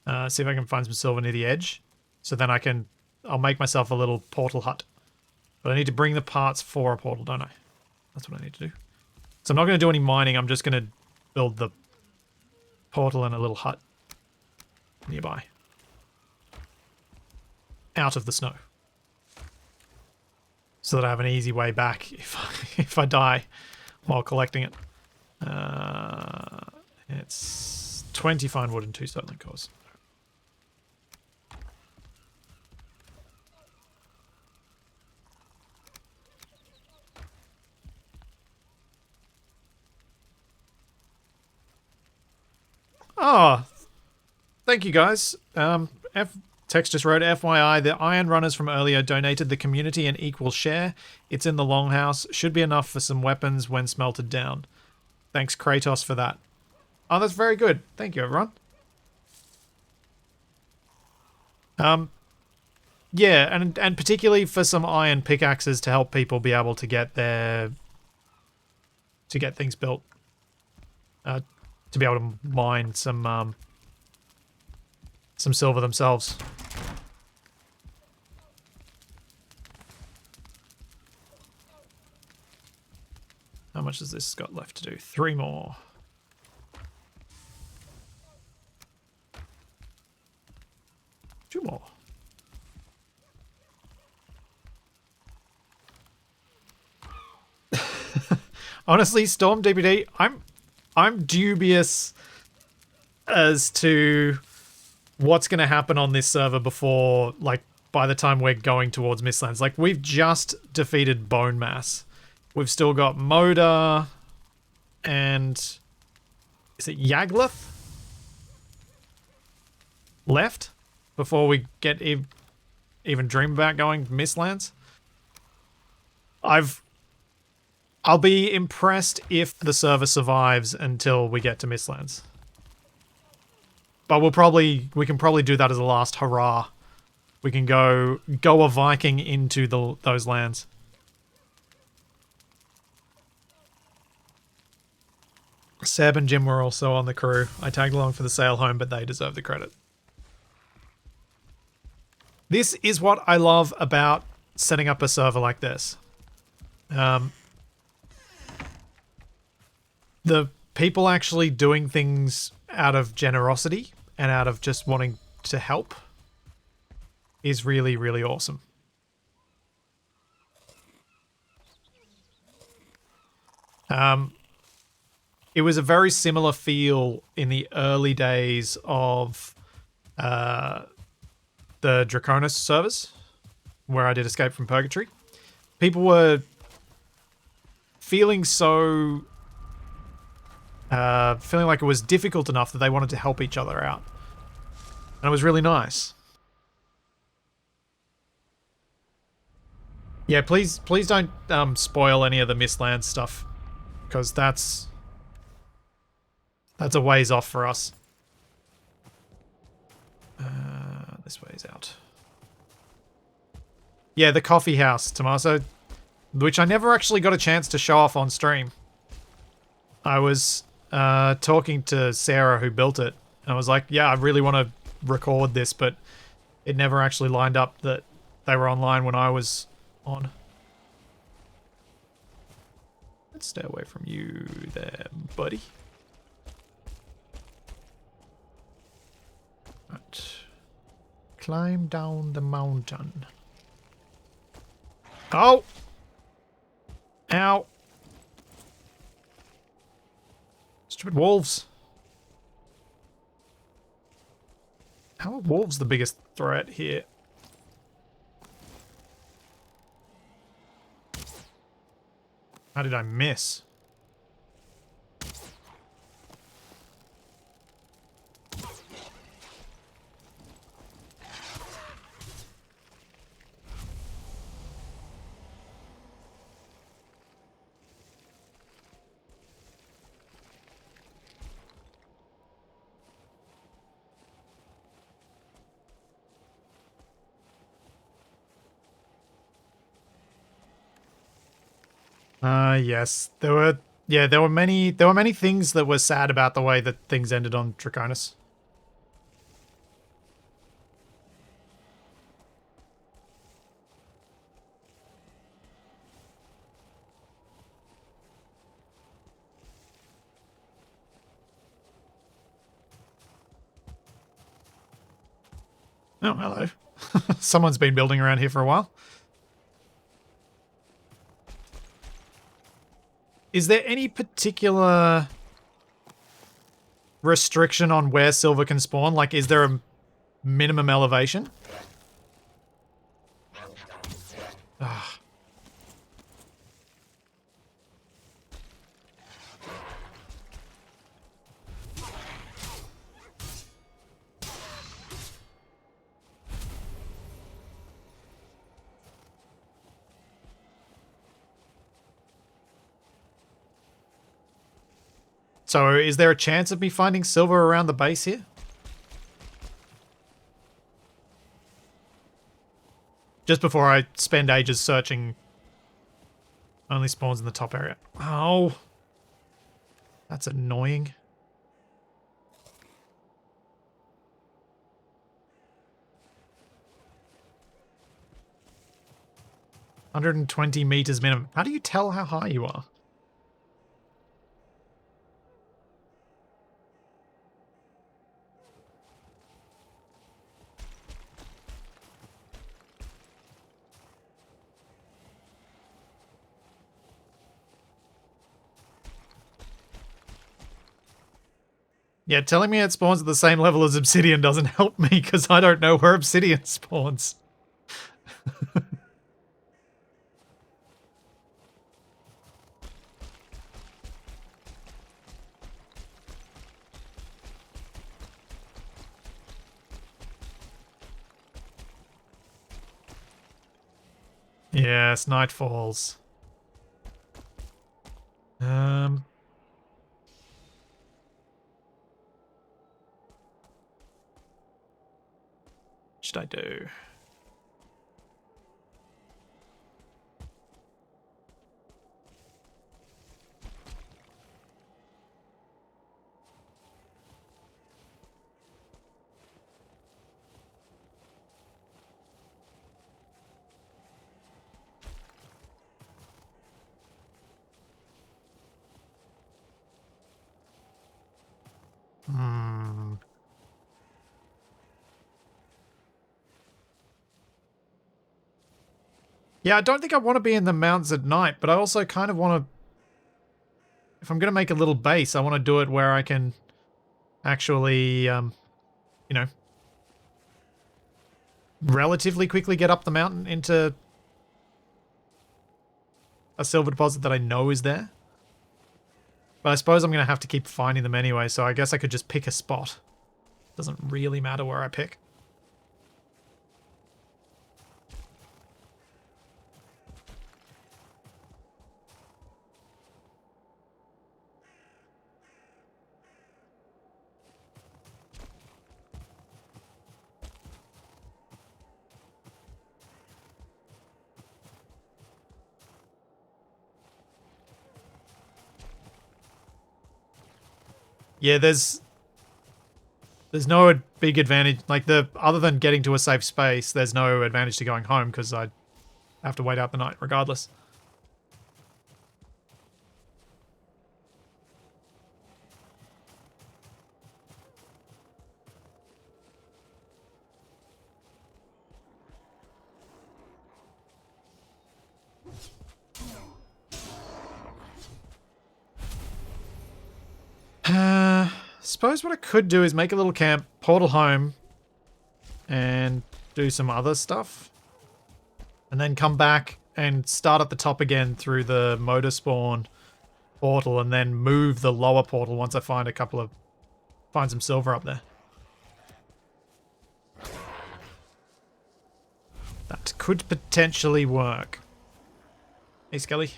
that. See if I can find some silver near the edge. So then I'll make myself a little portal hut. But I need to bring the parts for a portal, don't I? That's what I need to do. So I'm not going to do any mining. I'm just going to build the portal in a little hut nearby. Out of the snow. So that I have an easy way back if I die while collecting it. It's 20 fine wood and 2 Smelting cores. Oh, thank you guys. Text just wrote, FYI, the iron runners from earlier donated the community an equal share. It's in the longhouse. Should be enough for some weapons when smelted down. Thanks, Kratos, for that. Oh, that's very good. Thank you, everyone. Yeah, and particularly for some iron pickaxes to help people be able to get things built. To be able to mine some silver themselves. How much has this got left to do? 3 more. Two more. Honestly, Storm DPD, I'm dubious as to what's going to happen on this server before, like, by the time we're going towards Mistlands. Like, we've just defeated Bonemass. We've still got Moda and... is it Yagluth? Left? Before we get even dream about going to Mistlands? I'll be impressed if the server survives until we get to Mistlands. But we can probably do that as a last hurrah. We can go a Viking into those lands. Seb and Jim were also on the crew. I tagged along for the sail home, but they deserve the credit. This is what I love about setting up a server like this. The people actually doing things out of generosity and out of just wanting to help is really, really awesome. It was a very similar feel in the early days of the Draconis servers, where I did Escape from Purgatory. People were feeling so... feeling like it was difficult enough that they wanted to help each other out. And it was really nice. Yeah, please don't spoil any of the Mistland stuff, because that's a ways off for us. This way's out. Yeah, the coffee house, Tommaso, which I never actually got a chance to show off on stream. I was talking to Sarah, who built it, and I was like, yeah, I really want to record this, but it never actually lined up that they were online when I was on. Let's stay away from you there, buddy. Right. Climb down the mountain. Oh! Ow! Stupid wolves. How are wolves the biggest threat here? How did I miss? Yes. There were many things that were sad about the way that things ended on Draconis. Oh, hello. Someone's been building around here for a while. Is there any particular restriction on where silver can spawn? Like, is there a minimum elevation? Ugh. So, is there a chance of me finding silver around the base here? Just before I spend ages searching. Only spawns in the top area. Oh. That's annoying. $120 meters minimum. How do you tell how high you are? Yeah, telling me it spawns at the same level as obsidian doesn't help me, because I don't know where obsidian spawns. Yes, night falls. What should I do? Yeah, I don't think I want to be in the mountains at night, but I also kind of want to... If I'm going to make a little base, I want to do it where I can actually, you know, relatively quickly get up the mountain into a silver deposit that I know is there. But I suppose I'm going to have to keep finding them anyway, so I guess I could just pick a spot. Doesn't really matter where I pick. Yeah, there's no big advantage, like other than getting to a safe space, there's no advantage to going home because I have to wait out the night regardless. Suppose what I could do is make a little camp, portal home, and do some other stuff. And then come back and start at the top again through the motor spawn portal and then move the lower portal once I find find some silver up there. That could potentially work. Hey, Skelly.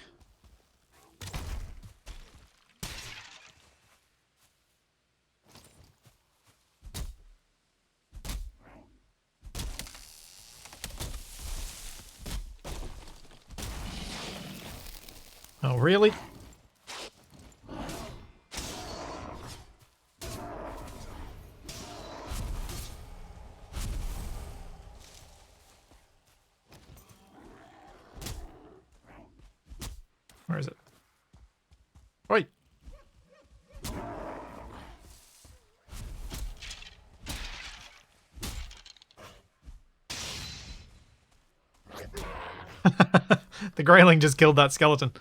Oh, really? Where is it? Wait. The grayling just killed that skeleton.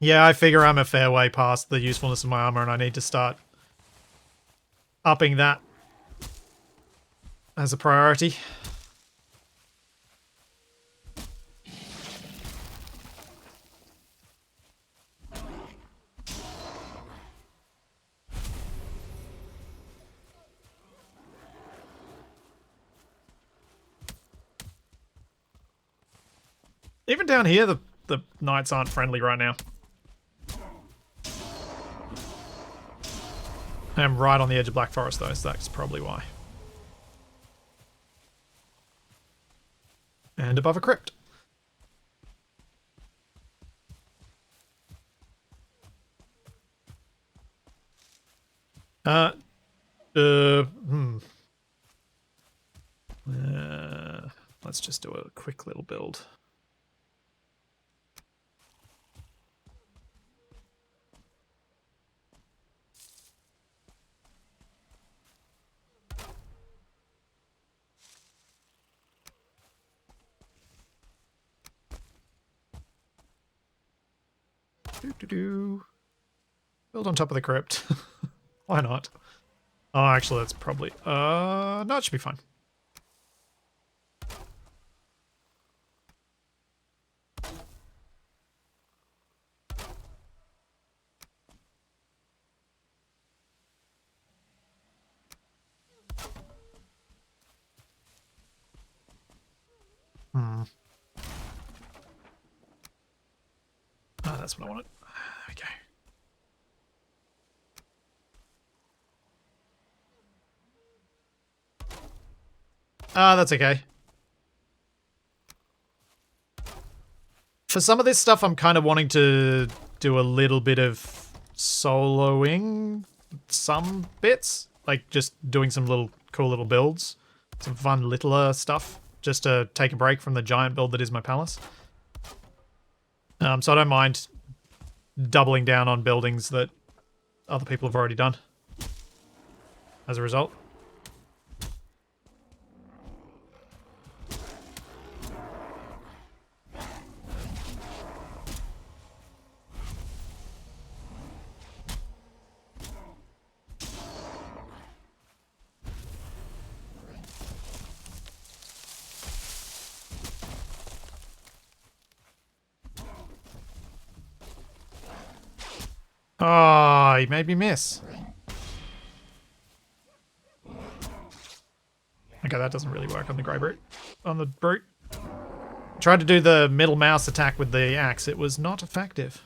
Yeah, I figure I'm a fair way past the usefulness of my armor and I need to start upping that as a priority. Even down here, the knights aren't friendly right now. I'm right on the edge of Black Forest though, so that's probably why. And above a crypt. Let's just do a quick little build. Build on top of the crypt. Why not? Oh, actually, that's probably... no, it should be fine. Oh, that's what I wanted. There we go. That's okay. For some of this stuff, I'm kind of wanting to do a little bit of soloing some bits. Like, just doing some cool little builds. Some fun littler stuff. Just to take a break from the giant build that is my palace. So I don't mind doubling down on buildings that other people have already done as a result. Oh, he made me miss. Okay, that doesn't really work on the grey brute. On the brute. Tried to do the middle mouse attack with the axe. It was not effective.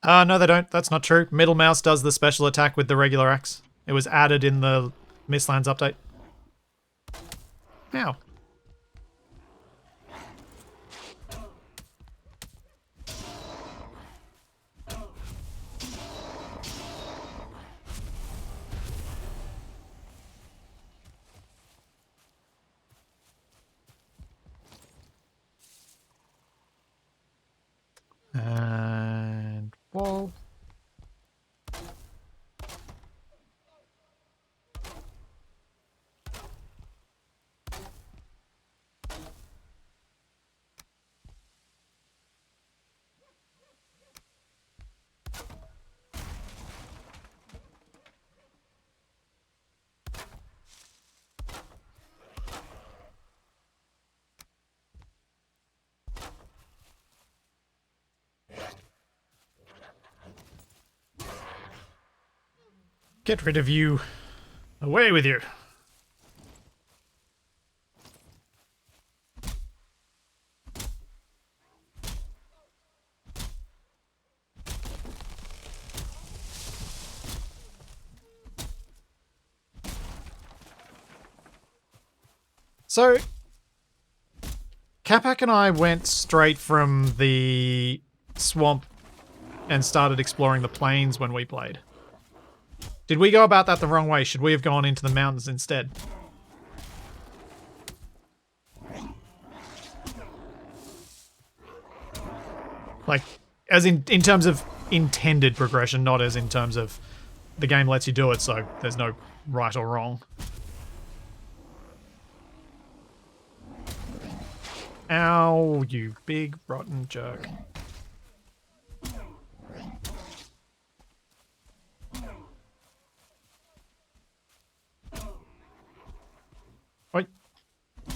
No, they don't. That's not true. Middle mouse does the special attack with the regular axe. It was added in the Mistlands update. How? And wall. Get rid of you. Away with you. So, Capac and I went straight from the swamp and started exploring the plains when we played. Did we go about that the wrong way? Should we have gone into the mountains instead? Like, as in terms of intended progression, not as in terms of the game lets you do it, so there's no right or wrong. Ow, you big rotten jerk. Wait. I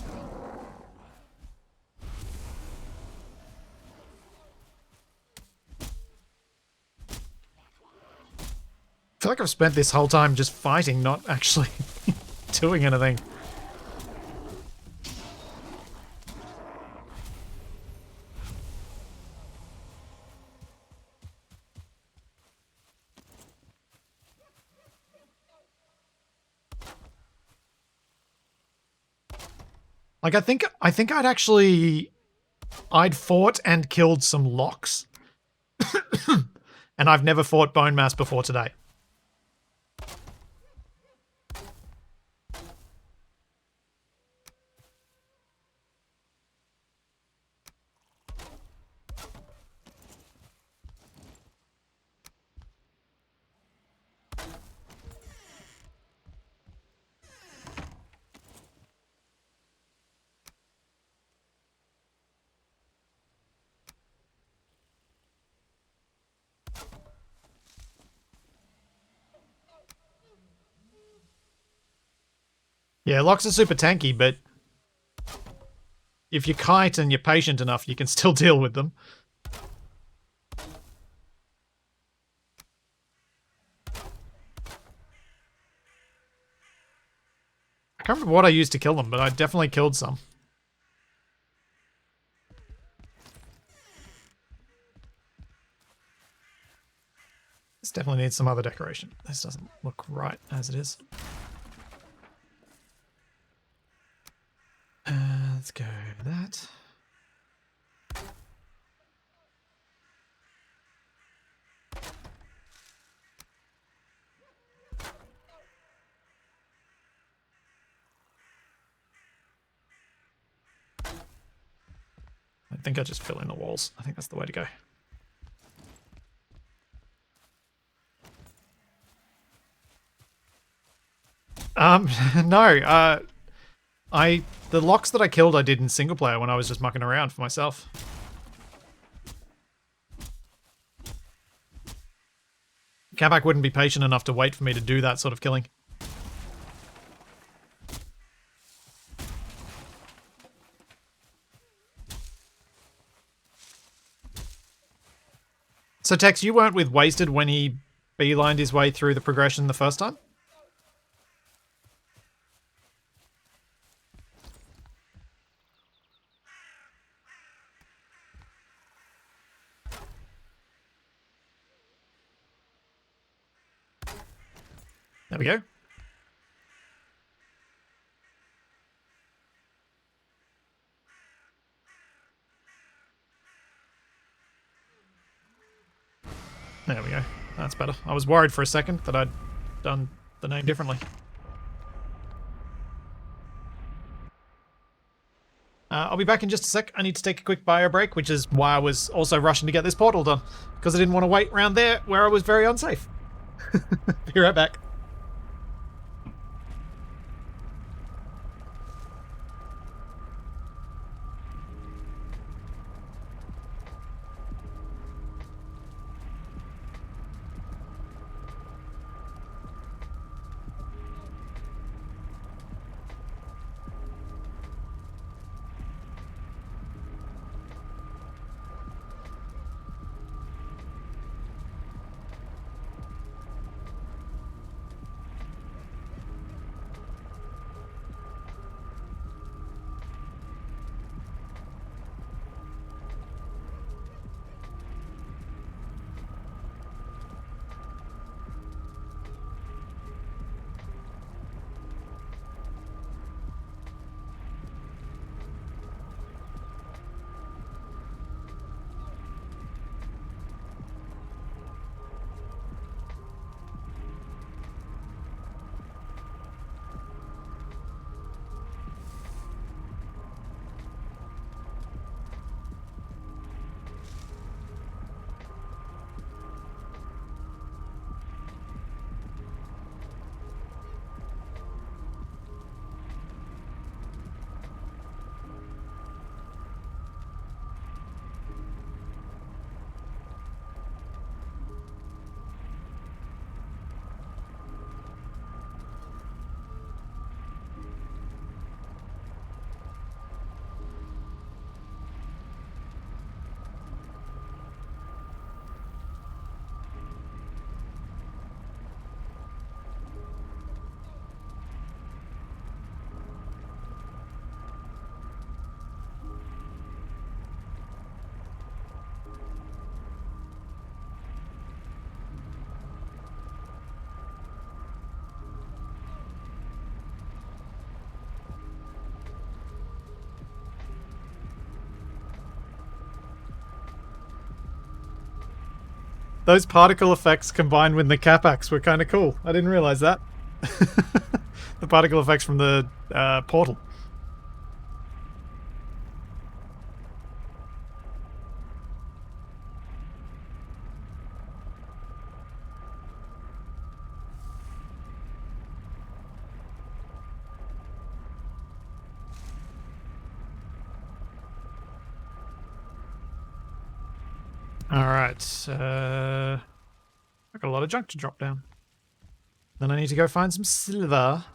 feel like I've spent this whole time just fighting, not actually doing anything. Like, I think I'd fought and killed some locks. And I've never fought Bonemass before today. Yeah, locks are super tanky, but if you kite and you're patient enough, you can still deal with them. I can't remember what I used to kill them, but I definitely killed some. Definitely needs some other decoration. This doesn't look right as it is. Let's go that. I think I just fill in the walls. I think that's the way to go. No, the locks that I killed I did in single player when I was just mucking around for myself. Kabak wouldn't be patient enough to wait for me to do that sort of killing. So Tex, you weren't with Wasted when he beelined his way through the progression the first time? There we go. There we go. That's better. I was worried for a second that I'd done the name differently. I'll be back in just a sec. I need to take a quick bio break, which is why I was also rushing to get this portal done, because I didn't want to wait around there where I was very unsafe. Be right back. Those particle effects combined with the capax were kind of cool. I didn't realize that. The particle effects from the portal. Alright, I got a lot of junk to drop down. Then I need to go find some silver.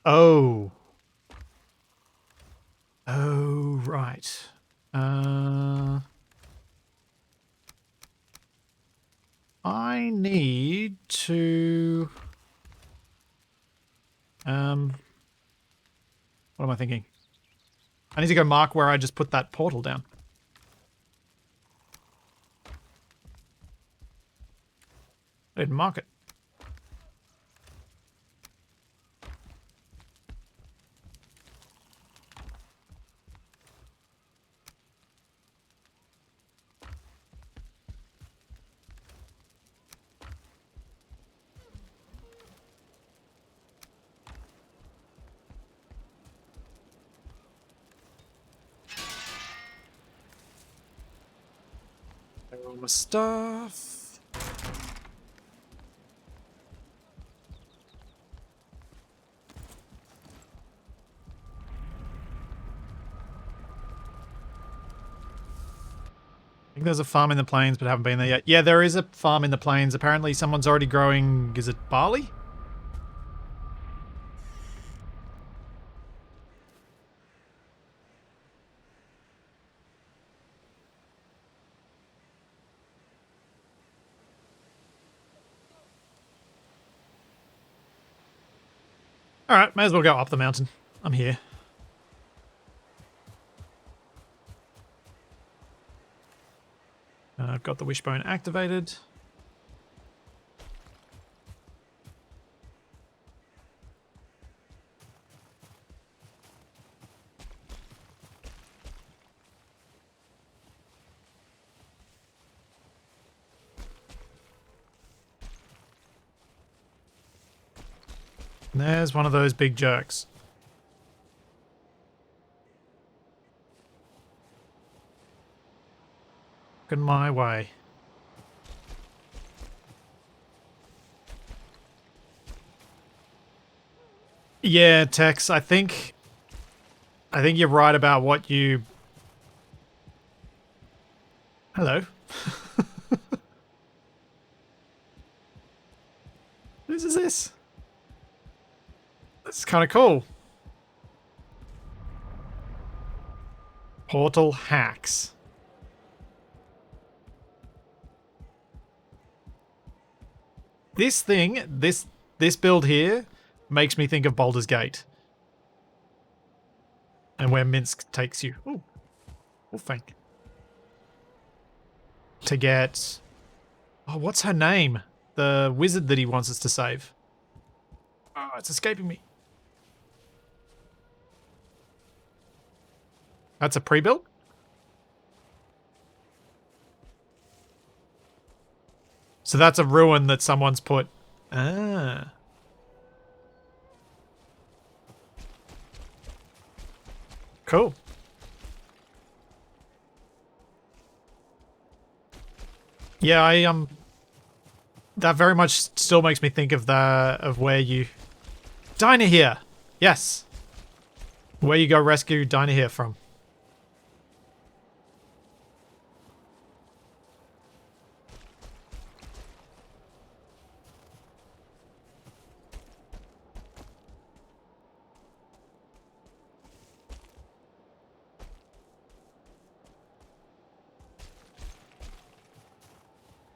Oh. Oh, right. I need to... what am I thinking? I need to go mark where I just put that portal down. I didn't mark it. All my stuff. I think there's a farm in the plains, but haven't been there yet. Yeah, there is a farm in the plains. Apparently someone's already growing, is it barley? Alright, may as well go up the mountain. I'm here. I've got the wishbone activated. And there's one of those big jerks. Looking my way. Yeah, Tex, I think you're right about what you... Hello. Whose is this? This is kind of cool. Portal hacks. This thing, this build here, makes me think of Baldur's Gate. And where Minsk takes you. Ooh. Wolfang. To get... Oh, what's her name? The wizard that he wants us to save. Oh, it's escaping me. That's a pre-built? So that's a ruin that someone's put... Ah. Cool. Yeah, that very much still makes me think of where you... Dinah here! Yes! Where you go rescue Dinah here from.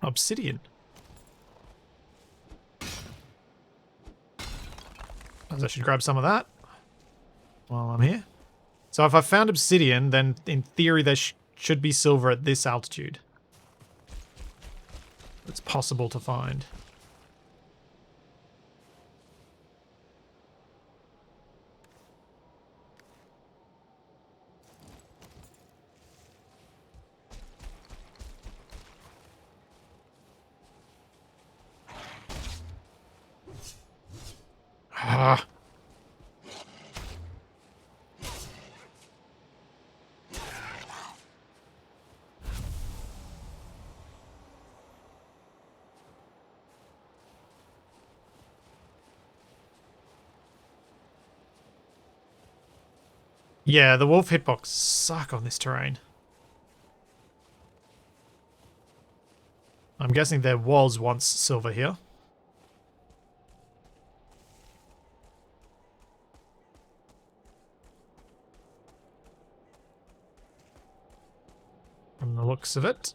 Obsidian. I should grab some of that while I'm here. So if I found obsidian, then in theory there should be silver at this altitude. It's possible to find. Ah. Yeah, the wolf hitbox suck on this terrain. I'm guessing there was once silver here. From the looks of it.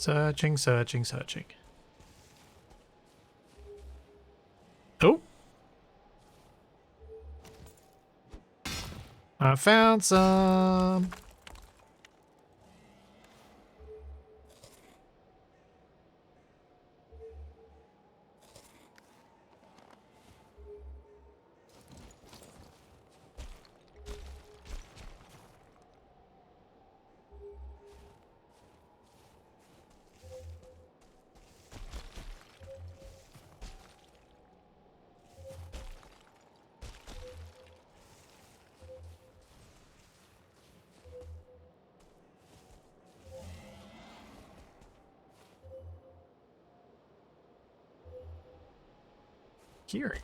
Searching, searching, searching. Oh! I found some. Hearing.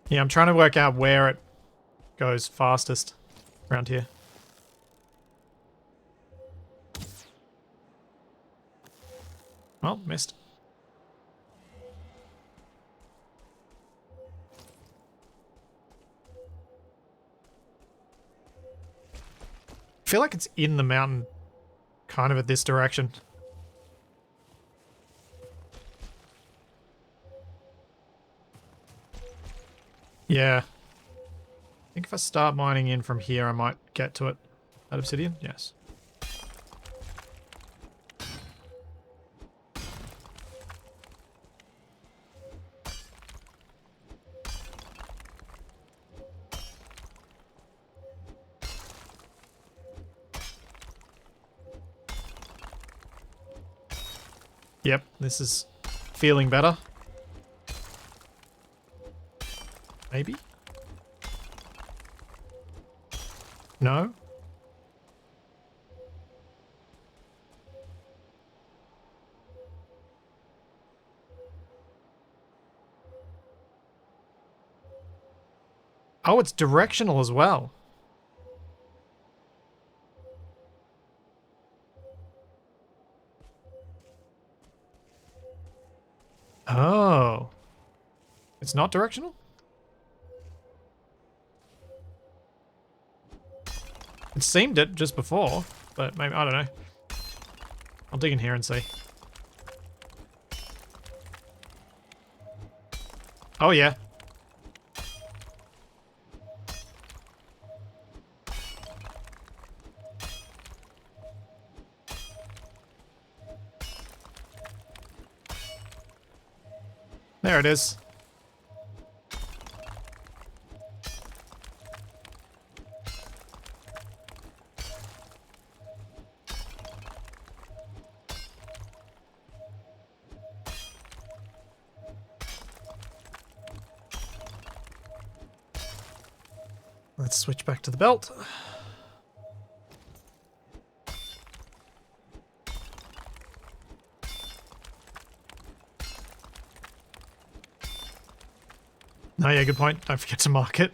Yeah, I'm trying to work out where it goes fastest around here. Oh, missed. I feel like it's in the mountain, kind of at this direction. Yeah. I think if I start mining in from here, I might get to it. That obsidian? Yes. Yep, this is feeling better. Maybe? No? Oh, it's directional as well. Oh. It's not directional? It seemed it just before, but maybe, I don't know. I'll dig in here and see. Oh, yeah. There it is. Let's switch back to the belt. Oh yeah, good point. Don't forget to mark it.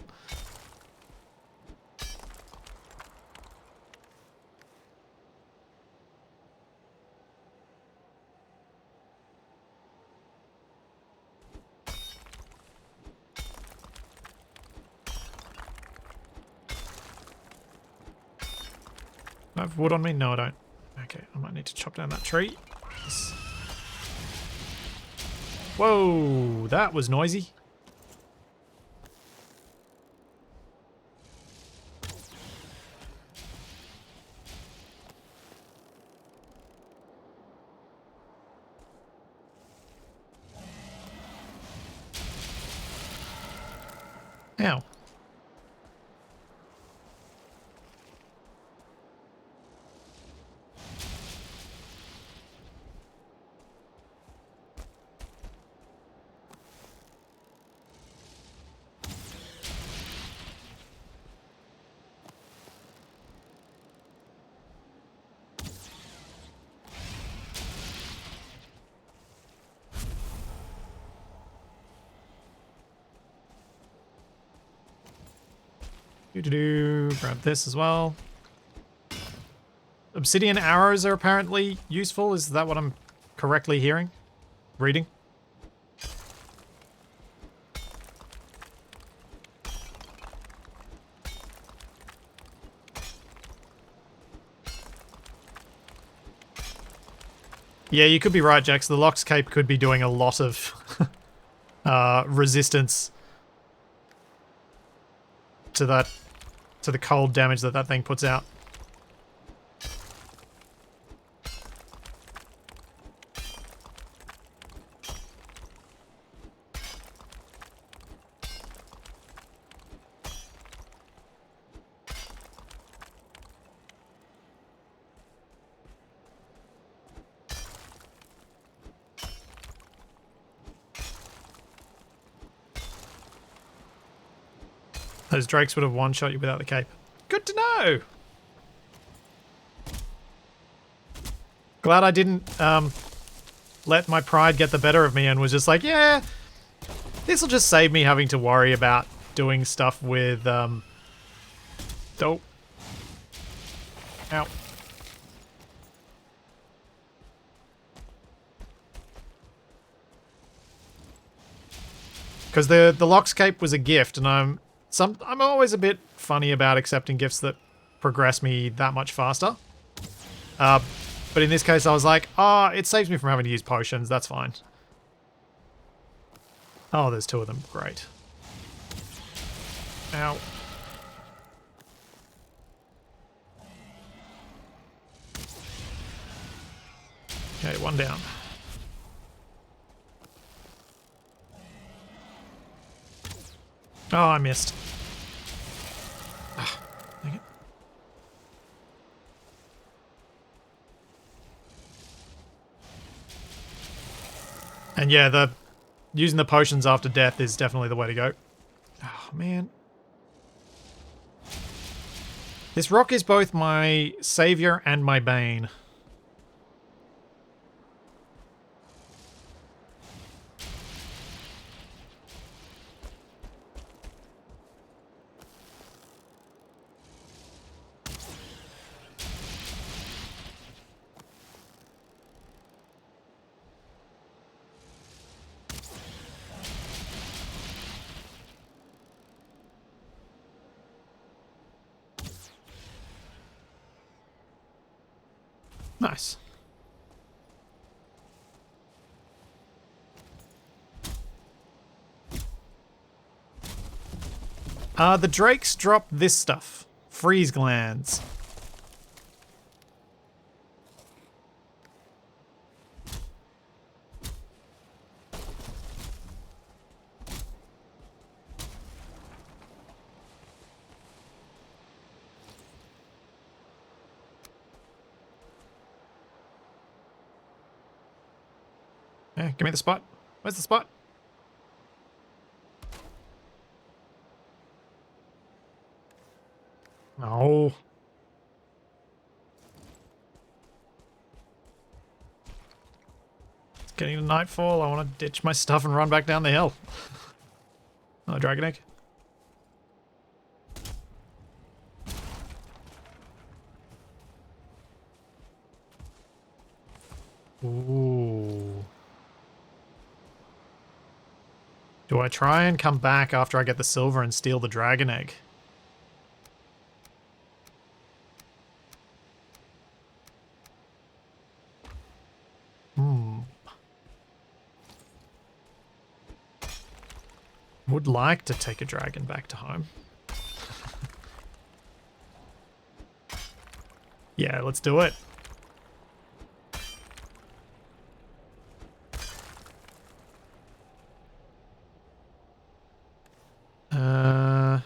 I have wood on me? No, I don't. Okay, I might need to chop down that tree. Whoa, that was noisy. Ow. Grab this as well. Obsidian arrows are apparently useful. Is that what I'm correctly hearing? Reading? Yeah, you could be right, Jax. The Lox Cape could be doing a lot of resistance to that, to the cold damage that that thing puts out. Those drakes would have one-shot you without the cape. Good to know! Glad I didn't let my pride get the better of me and was just like, yeah, this will just save me having to worry about doing stuff with, oh. Ow. Because the Lox Cape was a gift, and I'm always a bit funny about accepting gifts that progress me that much faster. But in this case, I was like, oh, it saves me from having to use potions. That's fine. Oh, there's two of them. Great. Ow. Okay, one down. Oh, I missed. Ah, dang it. And yeah, using the potions after death is definitely the way to go. Oh, man. This rock is both my savior and my bane. Nice. The drakes drop this stuff. Freeze glands. Yeah, give me the spot. Where's the spot? No. It's getting to nightfall. I want to ditch my stuff and run back down the hill. Oh, dragon egg. Ooh. Do I try and come back after I get the silver and steal the dragon egg? Would like to take a dragon back to home. Yeah, let's do it. In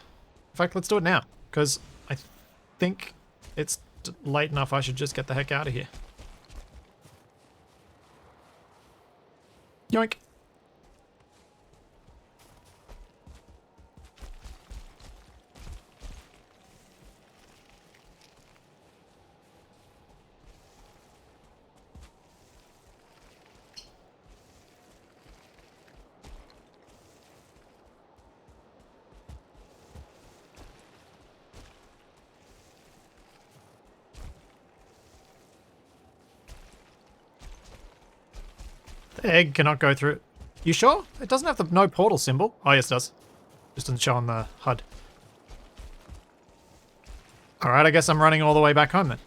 fact, let's do it now, because I think it's late enough I should just get the heck out of here. Yoink. The egg cannot go through. You sure? It doesn't have the no portal symbol. Oh, yes, it does. Just doesn't show on the HUD. Alright, I guess I'm running all the way back home then.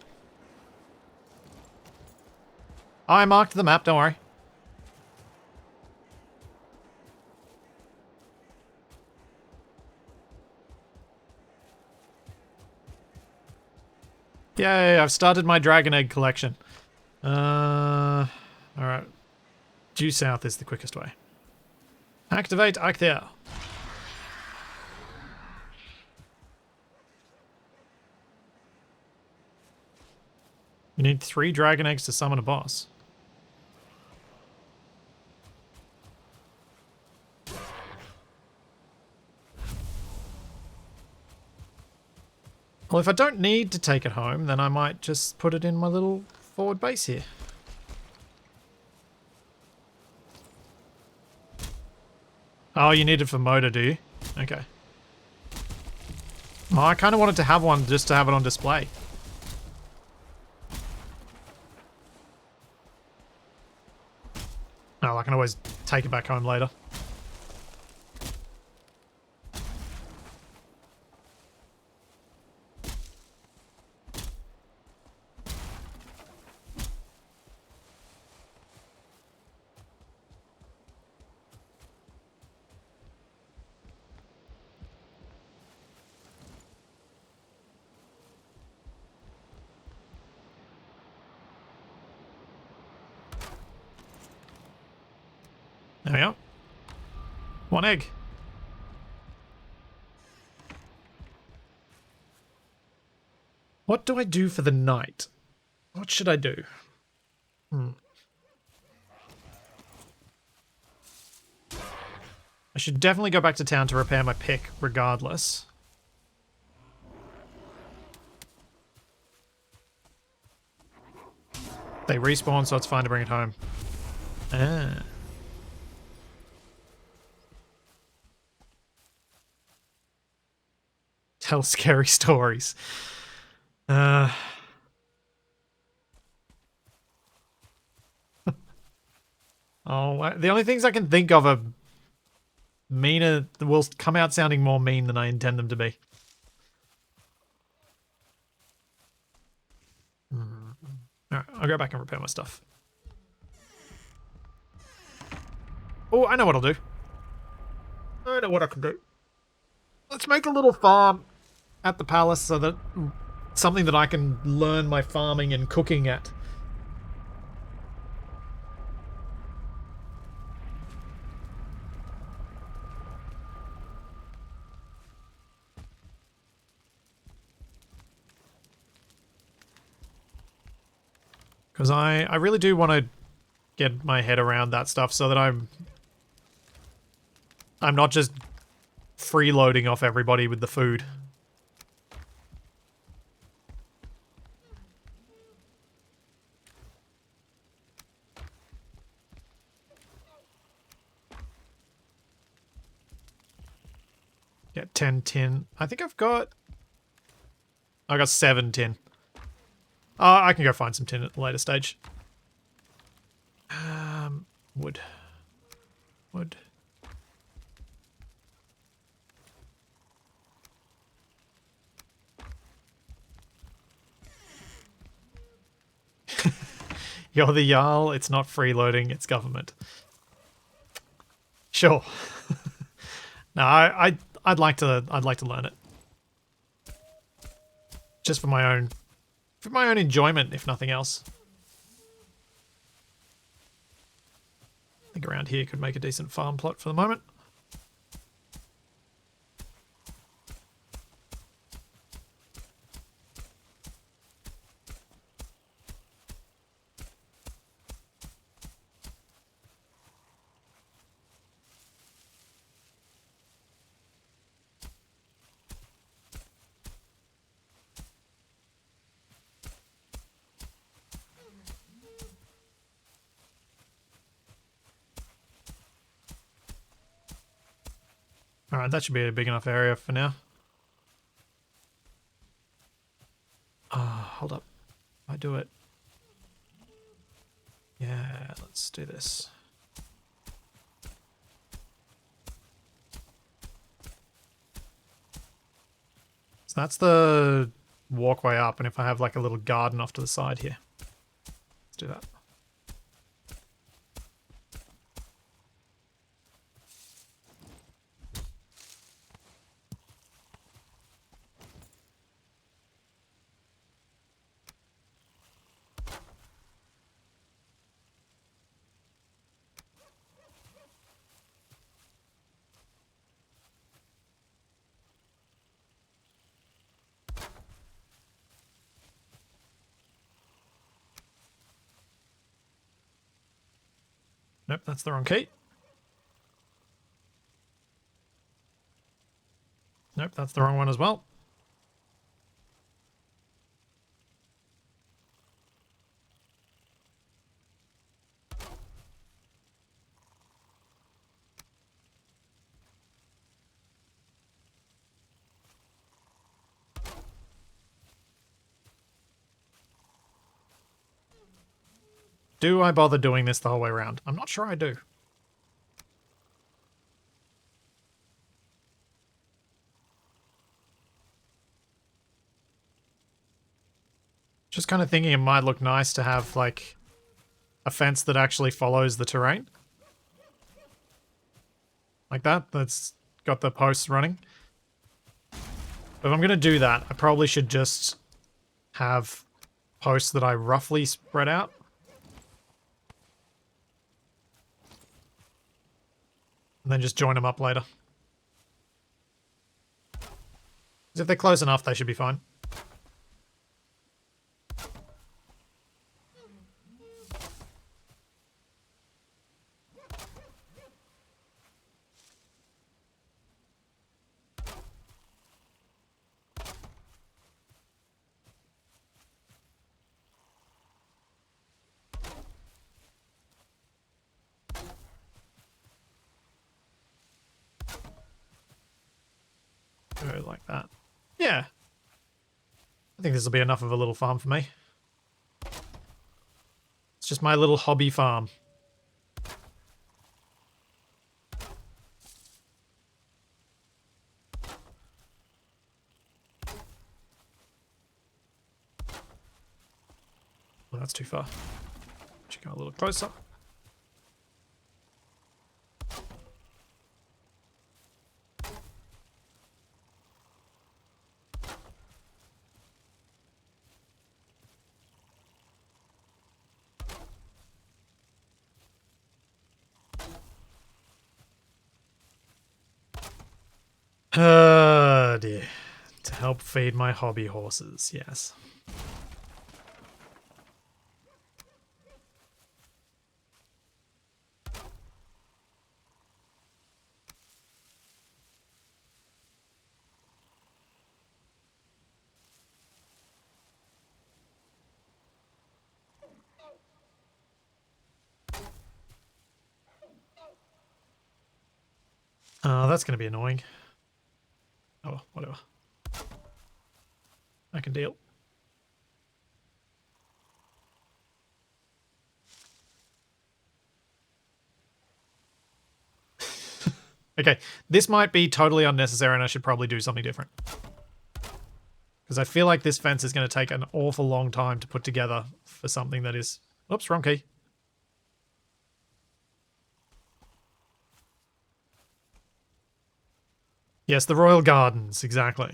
I marked the map, don't worry. Yay, I've started my dragon egg collection. Alright. Due south is the quickest way. Activate Actia. You need 3 dragon eggs to summon a boss. Well, if I don't need to take it home, then I might just put it in my little forward base here. Oh, you need it for motor, do you? Okay. Oh, I kind of wanted to have one just to have it on display. Oh, I can always take it back home later. There we go. 1 egg. What do I do for the night? What should I do? I should definitely go back to town to repair my pick, regardless. They respawn, so it's fine to bring it home. Ah. Tell scary stories. Oh, the only things I can think of are meaner, will come out sounding more mean than I intend them to be. Alright, I'll go back and repair my stuff. Oh, I know what I'll do. I know what I can do. Let's make a little farm at the palace so that something that I can learn my farming and cooking at. Because I really do want to get my head around that stuff so that I'm not just freeloading off everybody with the food. Get 10 tin. I think I got 7 tin. I can go find some tin at a later stage. Wood. Wood. You're the Jarl, it's not freeloading, it's government. Sure. No, I'd like to learn it. Just for my own enjoyment, if nothing else. I think around here could make a decent farm plot for the moment. Alright, that should be a big enough area for now. Hold up. I do it. Yeah, let's do this. So that's the walkway up, and if I have like a little garden off to the side here. Let's do that. Nope, that's the wrong key. Nope, that's the wrong one as well. Do I bother doing this the whole way around? I'm not sure I do. Just kind of thinking it might look nice to have, like, a fence that actually follows the terrain. Like that. That's got the posts running. But if I'm going to do that, I probably should just have posts that I roughly spread out. And then just join them up later. Because if they're close enough, they should be fine. Go like that. Yeah. I think this will be enough of a little farm for me. It's just my little hobby farm. Well, that's too far. Should go a little closer. Dear. To help feed my hobby horses, yes. Oh, that's going to be annoying. Oh, whatever. I can deal. Okay, this might be totally unnecessary and I should probably do something different. Because I feel like this fence is going to take an awful long time to put together for something that is... Oops, wrong key. Yes, the Royal Gardens, exactly.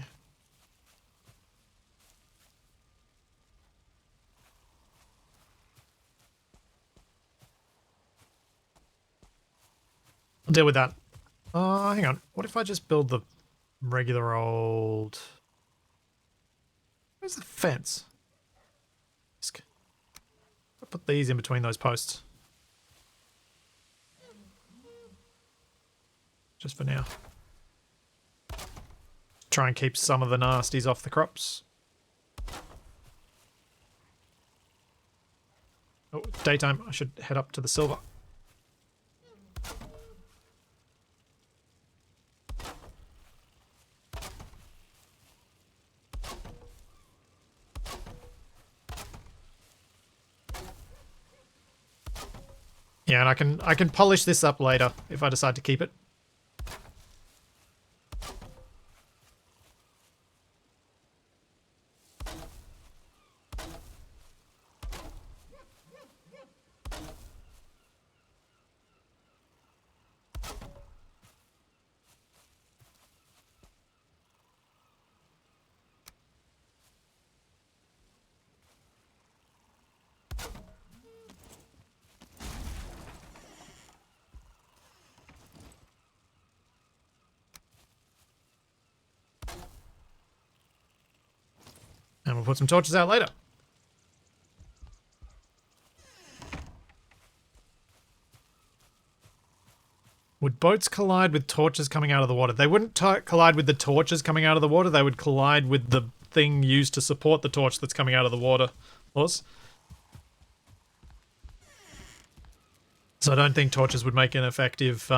I'll deal with that. Hang on. What if I just build the regular old... Where's the fence? I'll put these in between those posts. Just for now. Try and keep some of the nasties off the crops. Oh, daytime. I should head up to the silver. Yeah, and I can polish this up later if I decide to keep it. And we'll put some torches out later. Would boats collide with torches coming out of the water? They wouldn't collide with the torches coming out of the water. They would collide with the thing used to support the torch that's coming out of the water. Was. So I don't think torches would make an effective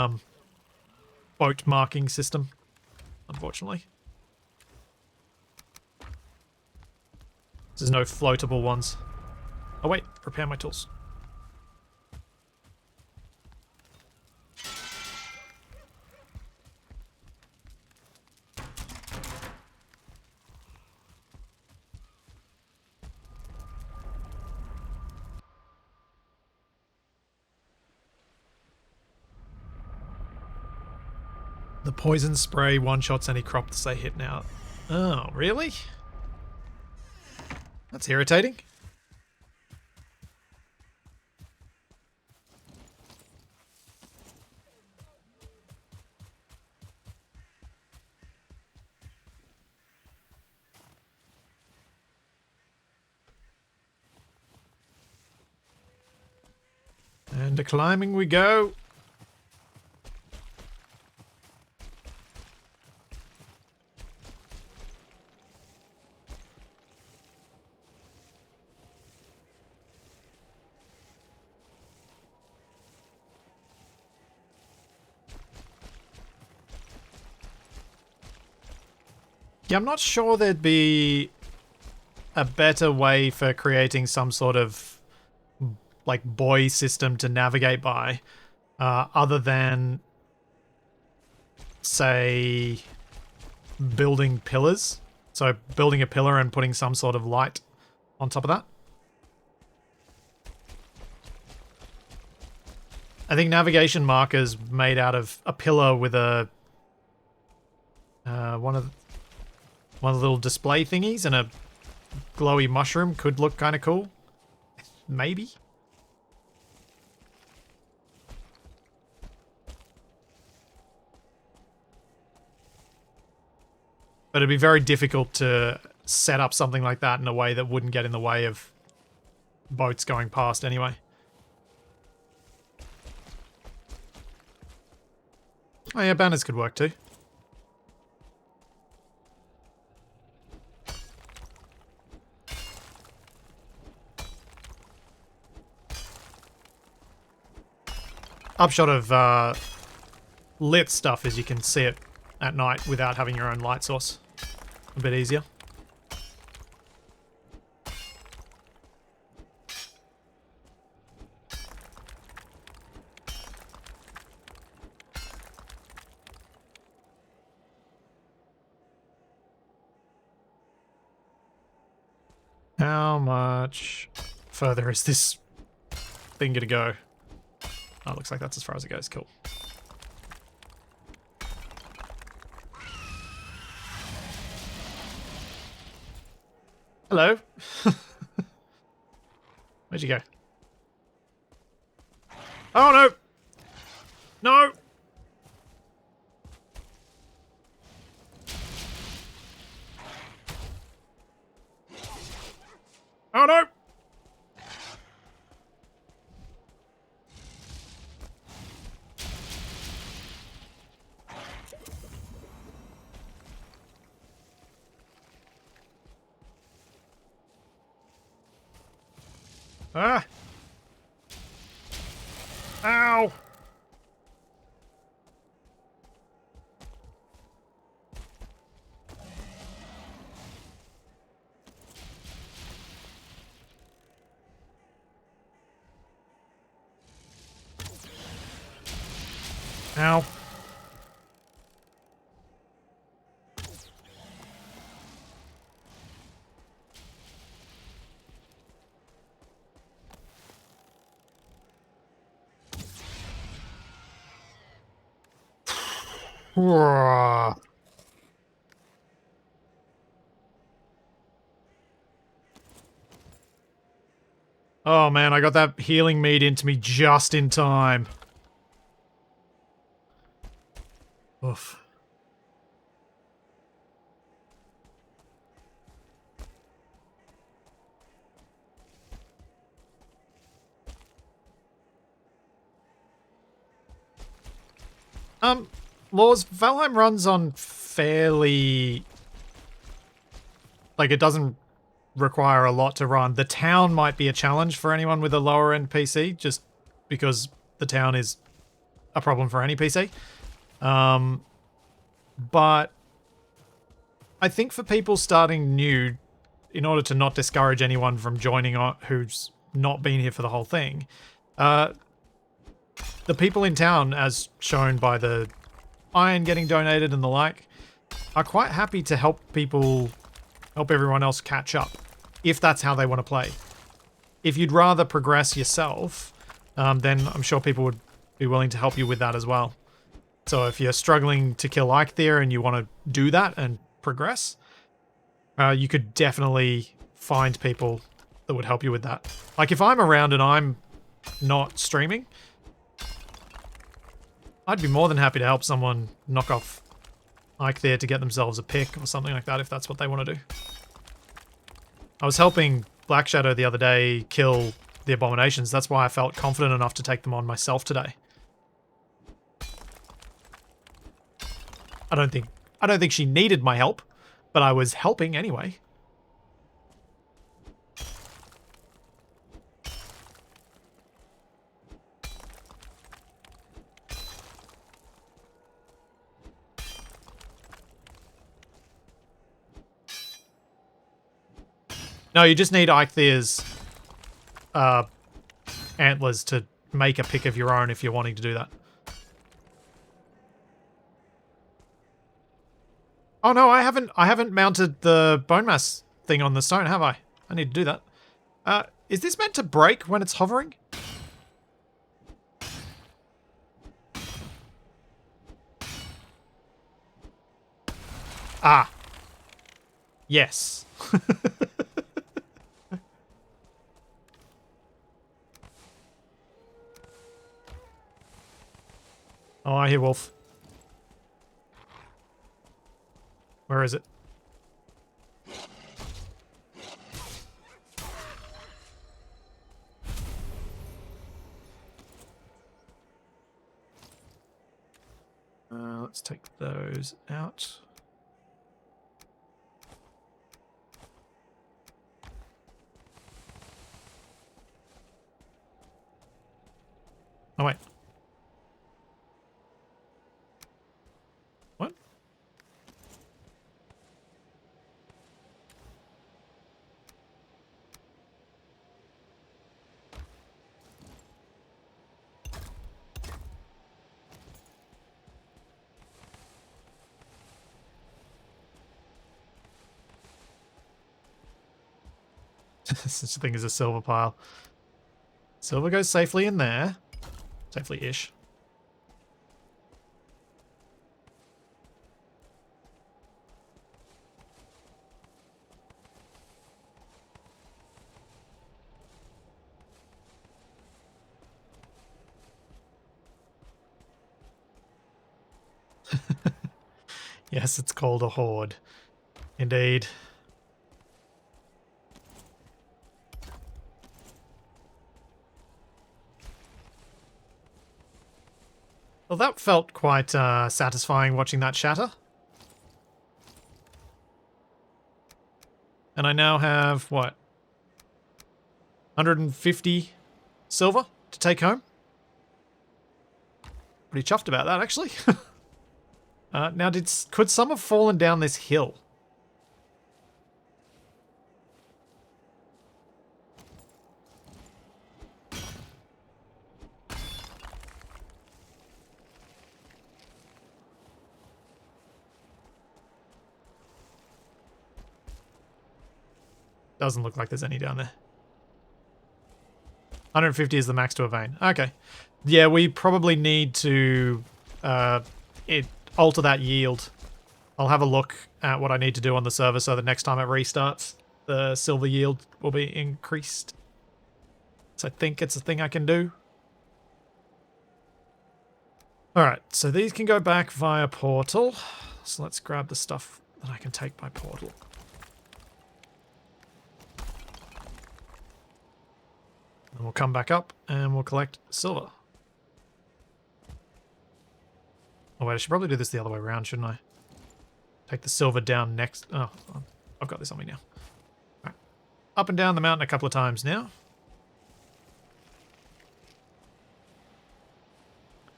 boat marking system, unfortunately. There's no floatable ones. Oh wait, prepare my tools. The poison spray one-shots any crops they hit now. Oh, really? That's irritating. And to climbing we go. Yeah, I'm not sure there'd be a better way for creating some sort of like buoy system to navigate by, other than, say, building pillars. So building a pillar and putting some sort of light on top of that. I think navigation markers made out of a pillar with a one of the little display thingies and a glowy mushroom could look kind of cool. Maybe. But it'd be very difficult to set up something like that in a way that wouldn't get in the way of boats going past anyway. Oh yeah, banners could work too. Upshot of lit stuff is you can see it at night without having your own light source. A bit easier. How much further is this thing gonna go? Oh, looks like that's as far as it goes. Cool. Hello. Where'd you go? Oh no! No! Oh no! Ah! Ow! Ow. Oh man, I got that healing mead into me just in time. Oof. Laws, Valheim runs on fairly... Like, it doesn't require a lot to run. The town might be a challenge for anyone with a lower end PC, just because the town is a problem for any PC. But I think for people starting new, in order to not discourage anyone from joining who's not been here for the whole thing, the people in town, as shown by the iron getting donated and the like, are quite happy to help everyone else catch up, if that's how they want to play. If you'd rather progress yourself, then I'm sure people would be willing to help you with that as well. So if you're struggling to kill Eikthyr and you want to do that and progress, you could definitely find people that would help you with that. Like if I'm around and I'm not streaming, I'd be more than happy to help someone knock off Eikthyr to get themselves a pick or something like that if that's what they want to do. I was helping Black Shadow the other day kill the abominations. That's why I felt confident enough to take them on myself today. I don't think she needed my help, but I was helping anyway. No, you just need Eikthyrs antlers to make a pick of your own if you're wanting to do that. Oh no, I haven't mounted the Bonemass thing on the stone, have I? I need to do that. Is this meant to break when it's hovering? Ah. Yes. Oh, I hear Wolf. Where is it? Let's take those out. Oh, wait. What? Such a thing as a silver pile. Silver goes safely in there. Safely-ish. Yes, it's called a horde. Indeed. Well, that felt quite satisfying watching that shatter. And I now have, what? 150 silver to take home. Pretty chuffed about that, actually. Now, could some have fallen down this hill? Doesn't look like there's any down there. 150 is the max to a vein. Okay. Yeah, we probably need to alter that yield. I'll have a look at what I need to do on the server so that next time it restarts, the silver yield will be increased. So I think it's a thing I can do. Alright, so these can go back via portal. So let's grab the stuff that I can take by portal. And we'll come back up and we'll collect silver. Oh wait, I should probably do this the other way around, shouldn't I? Take the silver down next. Oh, I've got this on me now. Right. Up and down the mountain a couple of times now.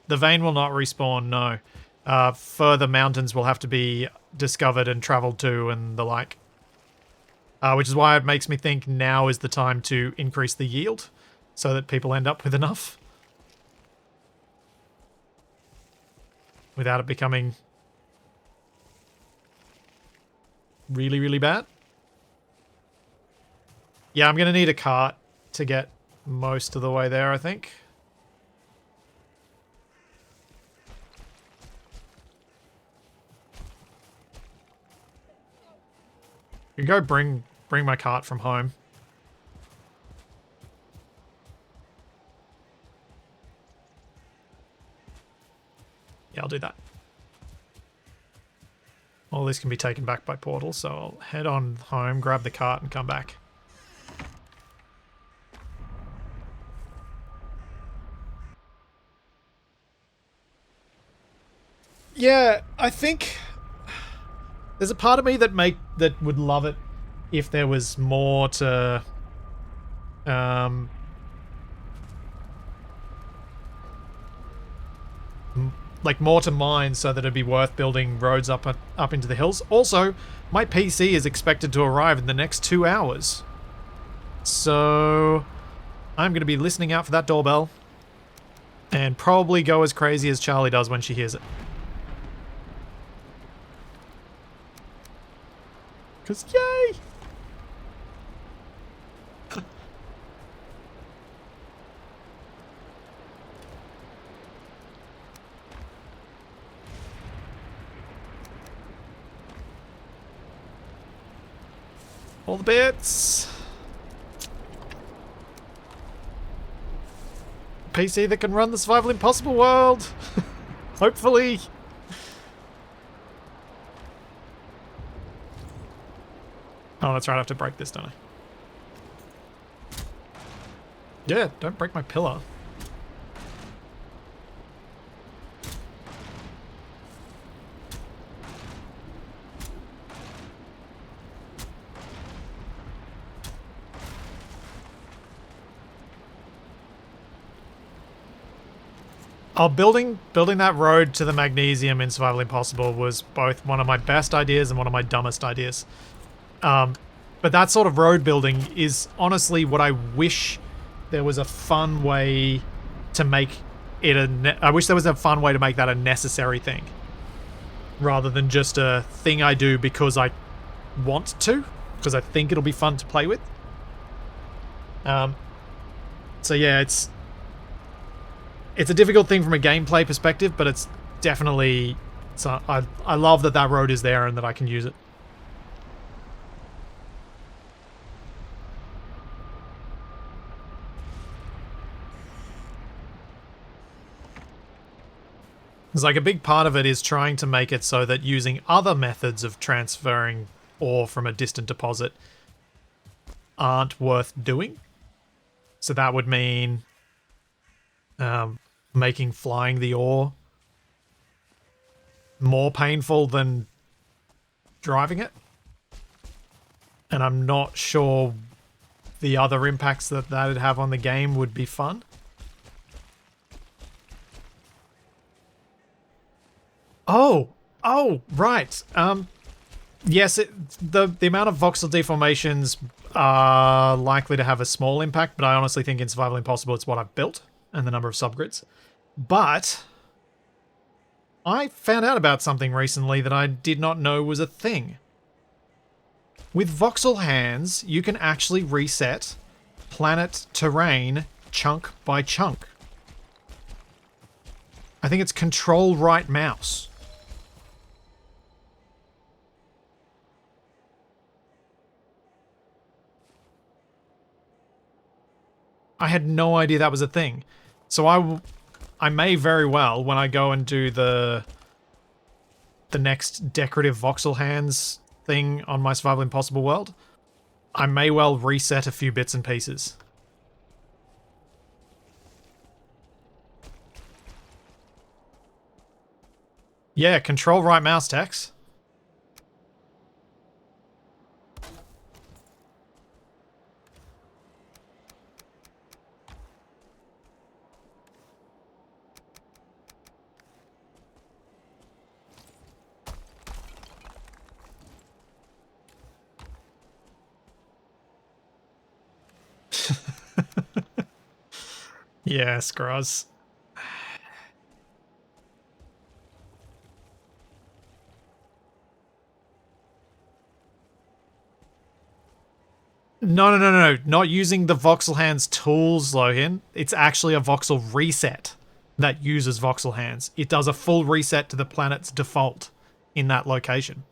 The vein will not respawn, no. Further mountains will have to be discovered and traveled to and the like. Which is why it makes me think now is the time to increase the yield so that people end up with enough. Without it becoming really, really bad. Yeah, I'm going to need a cart to get most of the way there, I think. You can go bring my cart from home. Yeah, I'll do that. All this can be taken back by portal, so I'll head on home, grab the cart, and come back. Yeah, I think there's a part of me that would love it if there was more to like more to mine so that it'd be worth building roads up into the hills. Also, my PC is expected to arrive in the next 2 hours. So I'm going to be listening out for that doorbell and probably go as crazy as Charlie does when she hears it. Because yay! All the bits. PC that can run the Survival Impossible world. Hopefully. Oh, that's right. I have to break this, don't I? Yeah, don't break my pillar. Oh, building that road to the magnesium in Survival Impossible was both one of my best ideas and one of my dumbest ideas. But that sort of road building is honestly what I wish there was a fun way to make it I wish there was a fun way to make that a necessary thing. Rather than just a thing I do because I want to. Because I think it'll be fun to play with. So yeah, it's a difficult thing from a gameplay perspective, but it's definitely... So I love that road is there and that I can use it. It's like a big part of it is trying to make it so that using other methods of transferring ore from a distant deposit aren't worth doing. So that would mean making flying the ore more painful than driving it. And I'm not sure the other impacts that that'd have on the game would be fun. Oh, right. Yes, the amount of voxel deformations are likely to have a small impact, but I honestly think in Survival Impossible it's what I've built and the number of subgrids. But I found out about something recently that I did not know was a thing. With voxel hands, you can actually reset planet terrain chunk by chunk. I think it's control right mouse. I had no idea that was a thing. So I may very well, when I go and do the next decorative voxel hands thing on my Survival Impossible world, I may well reset a few bits and pieces. Yeah, control right mouse, Tex. Yeah, Scroz. No. Not using the voxel hands tools, Lohin. It's actually a voxel reset that uses voxel hands. It does a full reset to the planet's default in that location.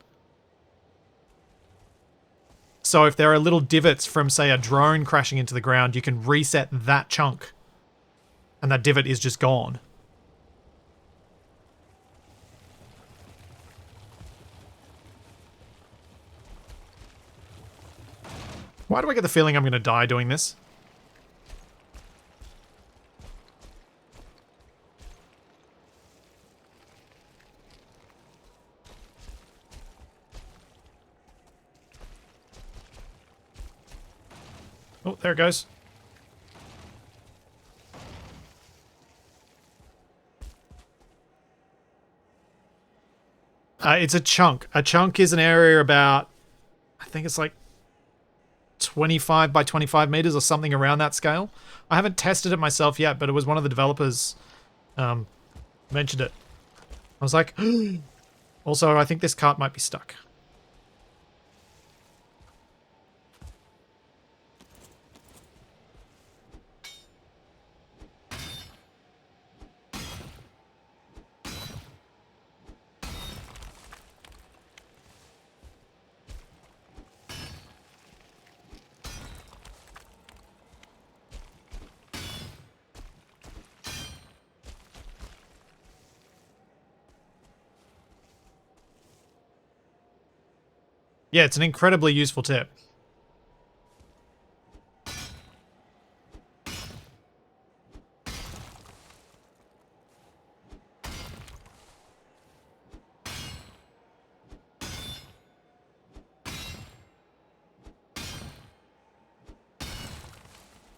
So if there are little divots from, say, a drone crashing into the ground, you can reset that chunk. And that divot is just gone. Why do I get the feeling I'm going to die doing this? Oh, there it goes. It's a chunk. A chunk is an area about, I think it's like 25 by 25 meters or something around that scale. I haven't tested it myself yet, but it was one of the developers mentioned it. I was like, also, I think this cart might be stuck. Yeah, it's an incredibly useful tip.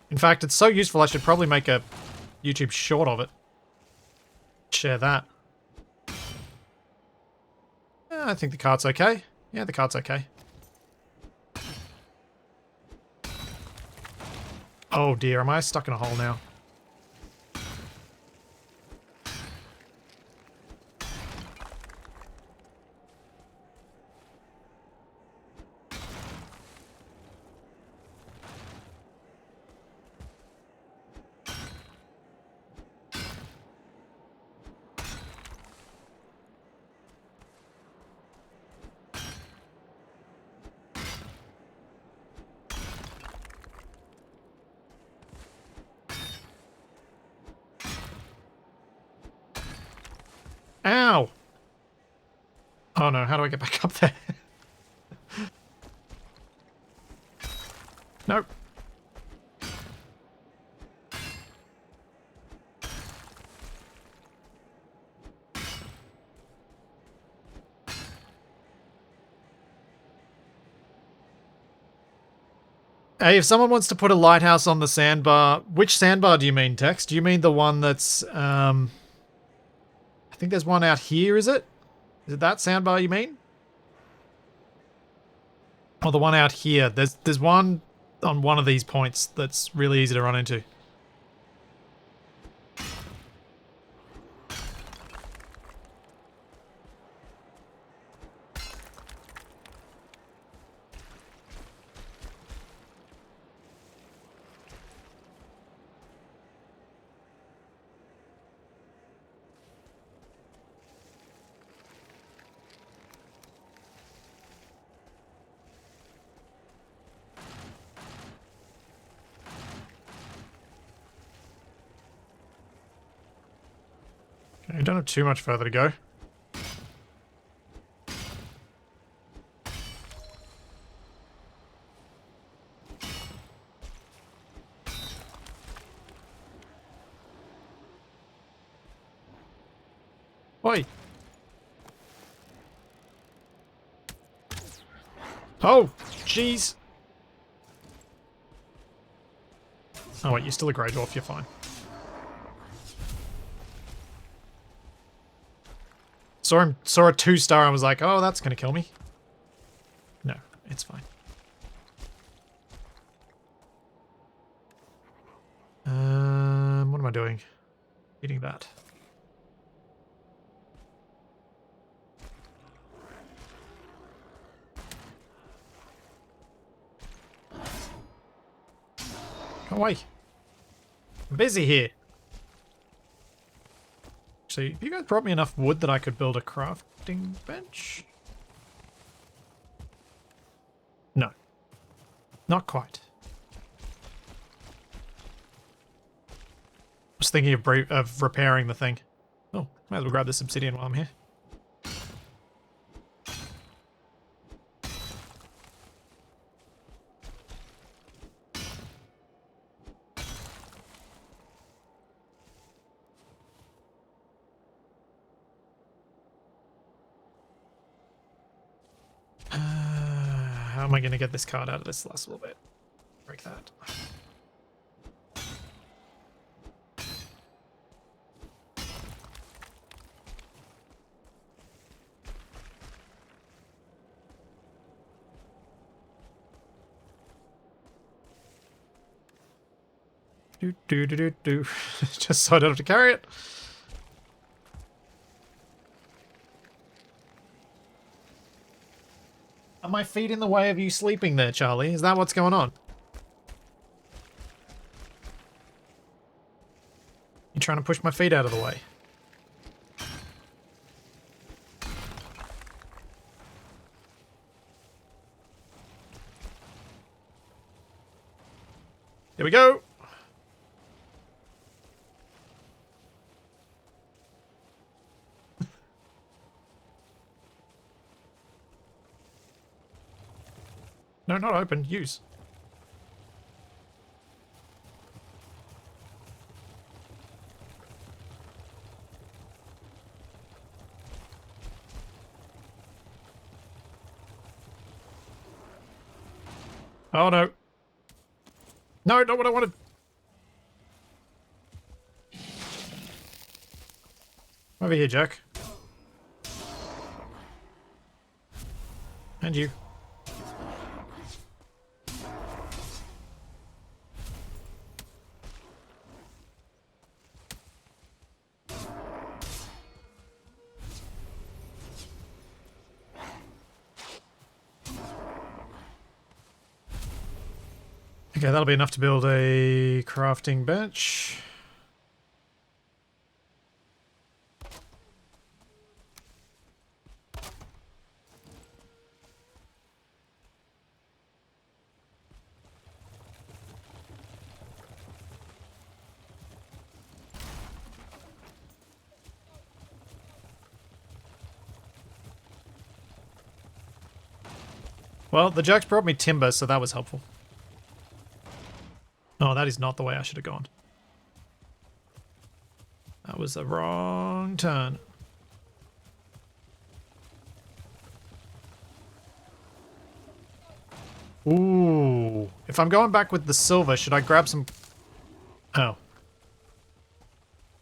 In fact, it's so useful I should probably make a YouTube short of it. Share that. I think the cart's okay. Yeah, the cart's okay. Oh dear, am I stuck in a hole now? Ow! Oh no, how do I get back up there? Nope. Hey, if someone wants to put a lighthouse on the sandbar, which sandbar do you mean, Tex? Do you mean the one that's, I think there's one out here, is it? Is it that sandbar you mean? Or the one out here? There's one on one of these points that's really easy to run into. Okay, don't have too much further to go. Oi! Oh, jeez. Oh wait, you're still a grey dwarf, you're fine. Saw a 2-star and was like, oh, that's gonna kill me. No, it's fine. What am I doing? Eating that. Go away. I'm busy here. So you guys brought me enough wood that I could build a crafting bench? No. Not quite. I was thinking of repairing the thing. Oh, might as well grab this obsidian while I'm here. How am I going to get this card out of this last little bit? Break that. Do. Just so I don't have to carry it. Are my feet in the way of you sleeping there, Charlie? Is that what's going on? You trying to push my feet out of the way? Here we go. No, not open. Use. Oh no. No, not what I wanted. Over here, Jack. And you. Okay, that'll be enough to build a crafting bench. Well, the jokes brought me timber, so that was helpful. Oh, that is not the way I should have gone. That was the wrong turn. Ooh. If I'm going back with the silver, should I grab some... Oh.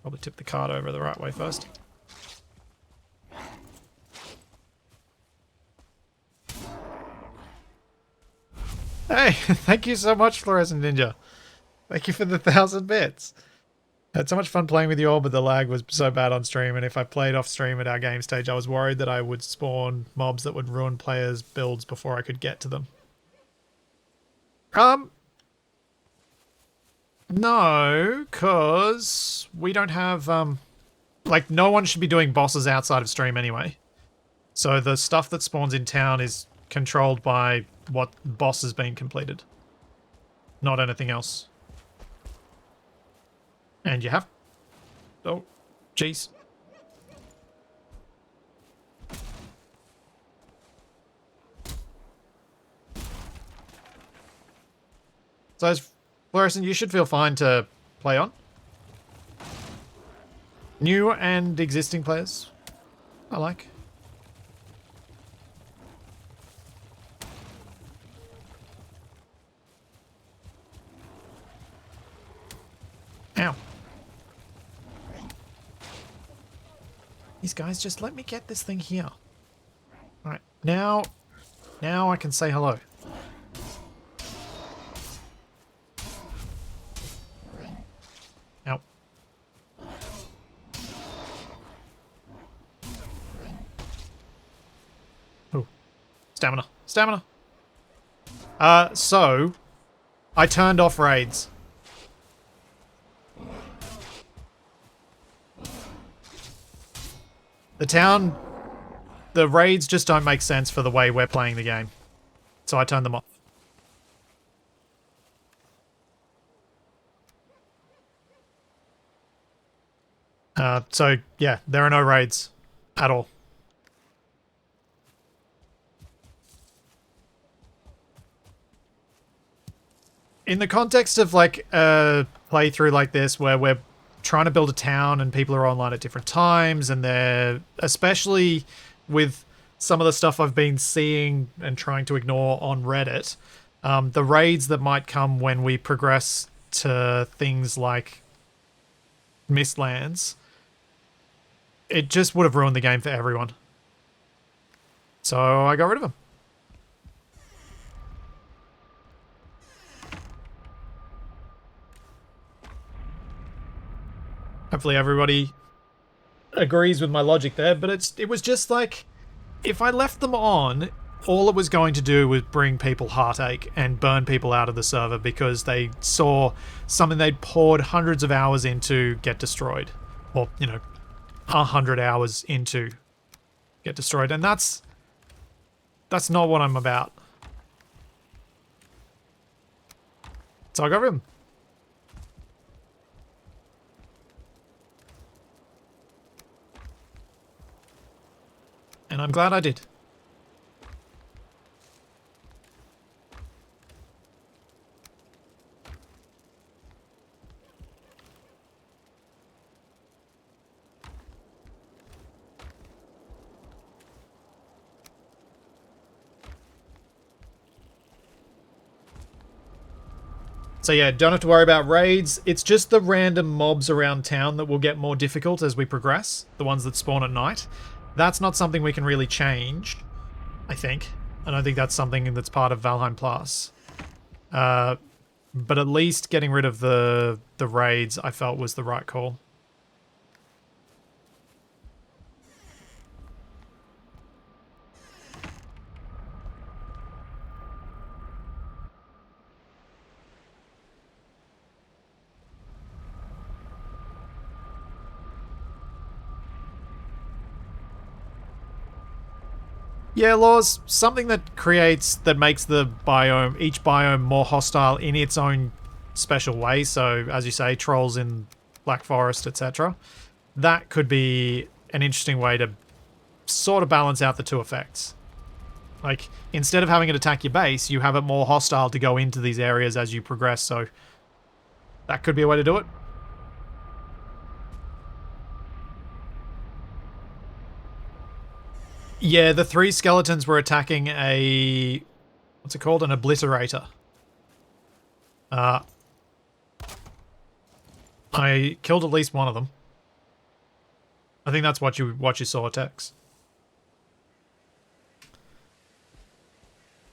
Probably tip the card over the right way first. Hey, thank you so much, Fluorescent Ninja. Thank you for the 1,000 bits. I had so much fun playing with you all, but the lag was so bad on stream, and if I played off stream at our game stage, I was worried that I would spawn mobs that would ruin players' builds before I could get to them. No, because we don't have, like, no one should be doing bosses outside of stream anyway. So the stuff that spawns in town is controlled by what boss has been completed. Not anything else. And you have... Oh, jeez. So as Fluorescent, you should feel fine to play on. New and existing players, I like. Ow. These guys, just let me get this thing here. Alright, now I can say hello. Ow. Ooh. Stamina. Stamina! So, I turned off raids. The raids just don't make sense for the way we're playing the game. So I turned them off. So yeah, there are no raids at all. In the context of like a playthrough like this where we're trying to build a town and people are online at different times, and they're, especially with some of the stuff I've been seeing and trying to ignore on Reddit, the raids that might come when we progress to things like Mistlands, it just would have ruined the game for everyone. So I got rid of them. Hopefully everybody agrees with my logic there, but it was just like, if I left them on, all it was going to do was bring people heartache and burn people out of the server because they saw something they'd poured hundreds of hours into get destroyed. Or, 100 hours into get destroyed. And that's not what I'm about. So I got rid of him. And I'm glad I did. So yeah, don't have to worry about raids. It's just the random mobs around town that will get more difficult as we progress. The ones that spawn at night. That's not something we can really change, I think. I don't think that's something that's part of Valheim Plus. But at least getting rid of the raids I felt was the right call. Yeah, laws, something that makes the biome, each biome more hostile in its own special way. So, as you say, trolls in Black Forest, etc. That could be an interesting way to sort of balance out the two effects. Like, instead of having it attack your base, you have it more hostile to go into these areas as you progress, so that could be a way to do it. Yeah, the 3 skeletons were attacking a... what's it called? An obliterator. I killed at least one of them. I think that's what you saw, Tex.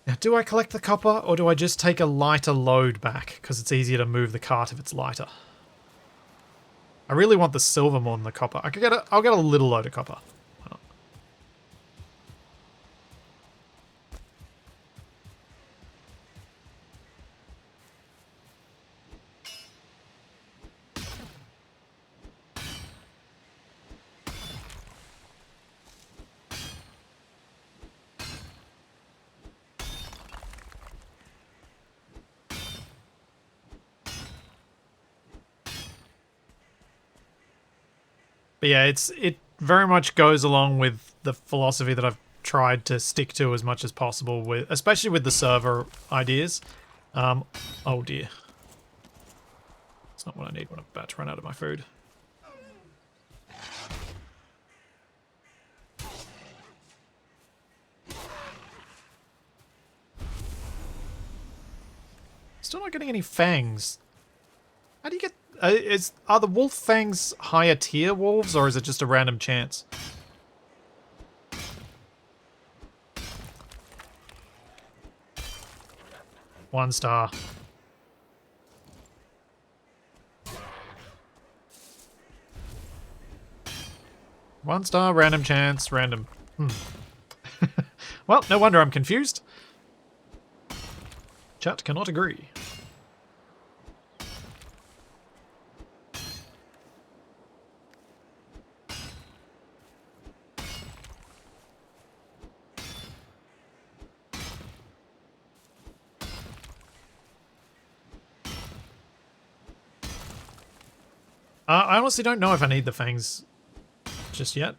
Now, do I collect the copper, or do I just take a lighter load back? Because it's easier to move the cart if it's lighter. I really want the silver more than the copper. I'll get a little load of copper. But yeah, it very much goes along with the philosophy that I've tried to stick to as much as possible, with especially with the server ideas. Oh dear. It's not what I need when I'm about to run out of my food. Still not getting any fangs. How do you get... are the wolf fangs higher tier wolves, or is it just a random chance? One star. One star, random chance, random. Well, no wonder I'm confused. Chat cannot agree. I honestly don't know if I need the fangs just yet.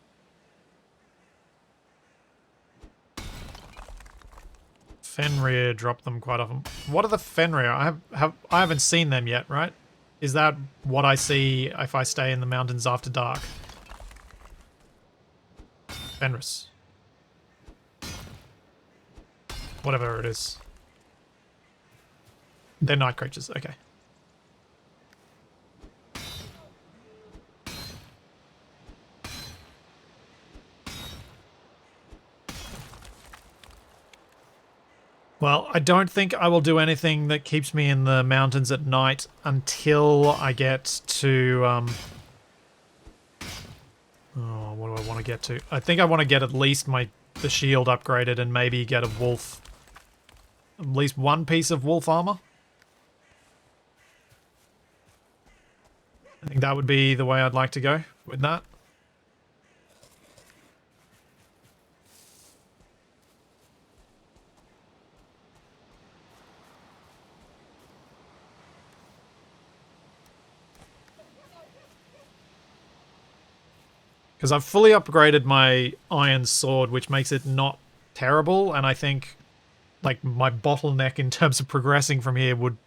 Fenrir drop them quite often. What are the Fenrir? I haven't seen them yet, right? Is that what I see if I stay in the mountains after dark? Fenris. Whatever it is. They're night creatures, okay. Well, I don't think I will do anything that keeps me in the mountains at night until I get to, oh, what do I want to get to? I think I want to get at least the shield upgraded and maybe get a wolf, at least one piece of wolf armor. I think that would be the way I'd like to go with that. Because I've fully upgraded my iron sword, which makes it not terrible, and I think like my bottleneck in terms of progressing from here would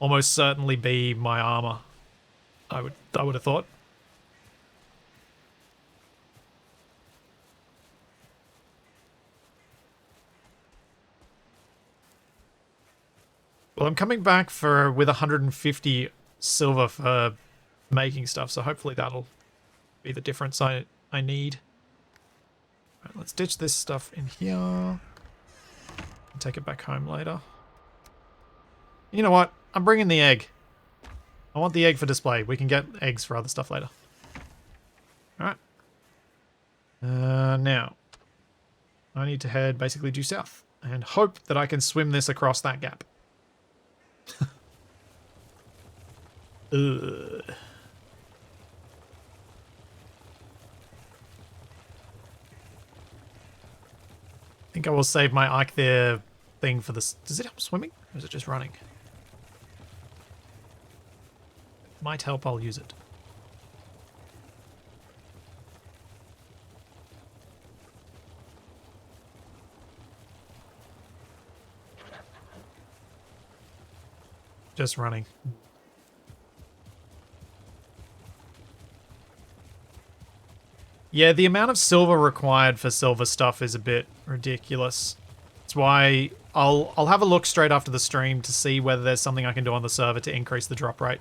almost certainly be my armor. I would have thought. Well, I'm coming back with 150 silver for making stuff, so hopefully that'll be the difference I need. Right, let's ditch this stuff in here and take it back home later. You know what? I'm bringing the egg. I want the egg for display. We can get eggs for other stuff later. Alright. Now, I need to head basically due south and hope that I can swim this across that gap. Ugh. I think I will save my Ike there thing for this. Does it help swimming? Or is it just running? Might help, I'll use it. Just running. Yeah, the amount of silver required for silver stuff is a bit ridiculous. That's why I'll have a look straight after the stream to see whether there's something I can do on the server to increase the drop rate.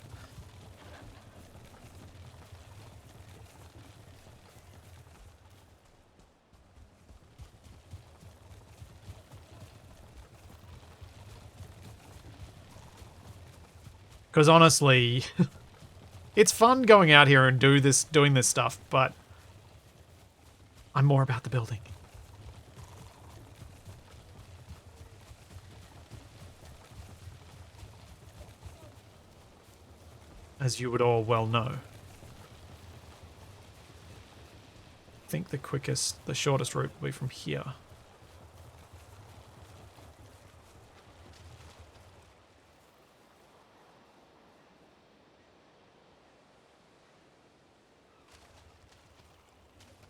Because honestly, it's fun going out here and doing this stuff, but I'm more about the building. As you would all well know. I think the shortest route will be from here.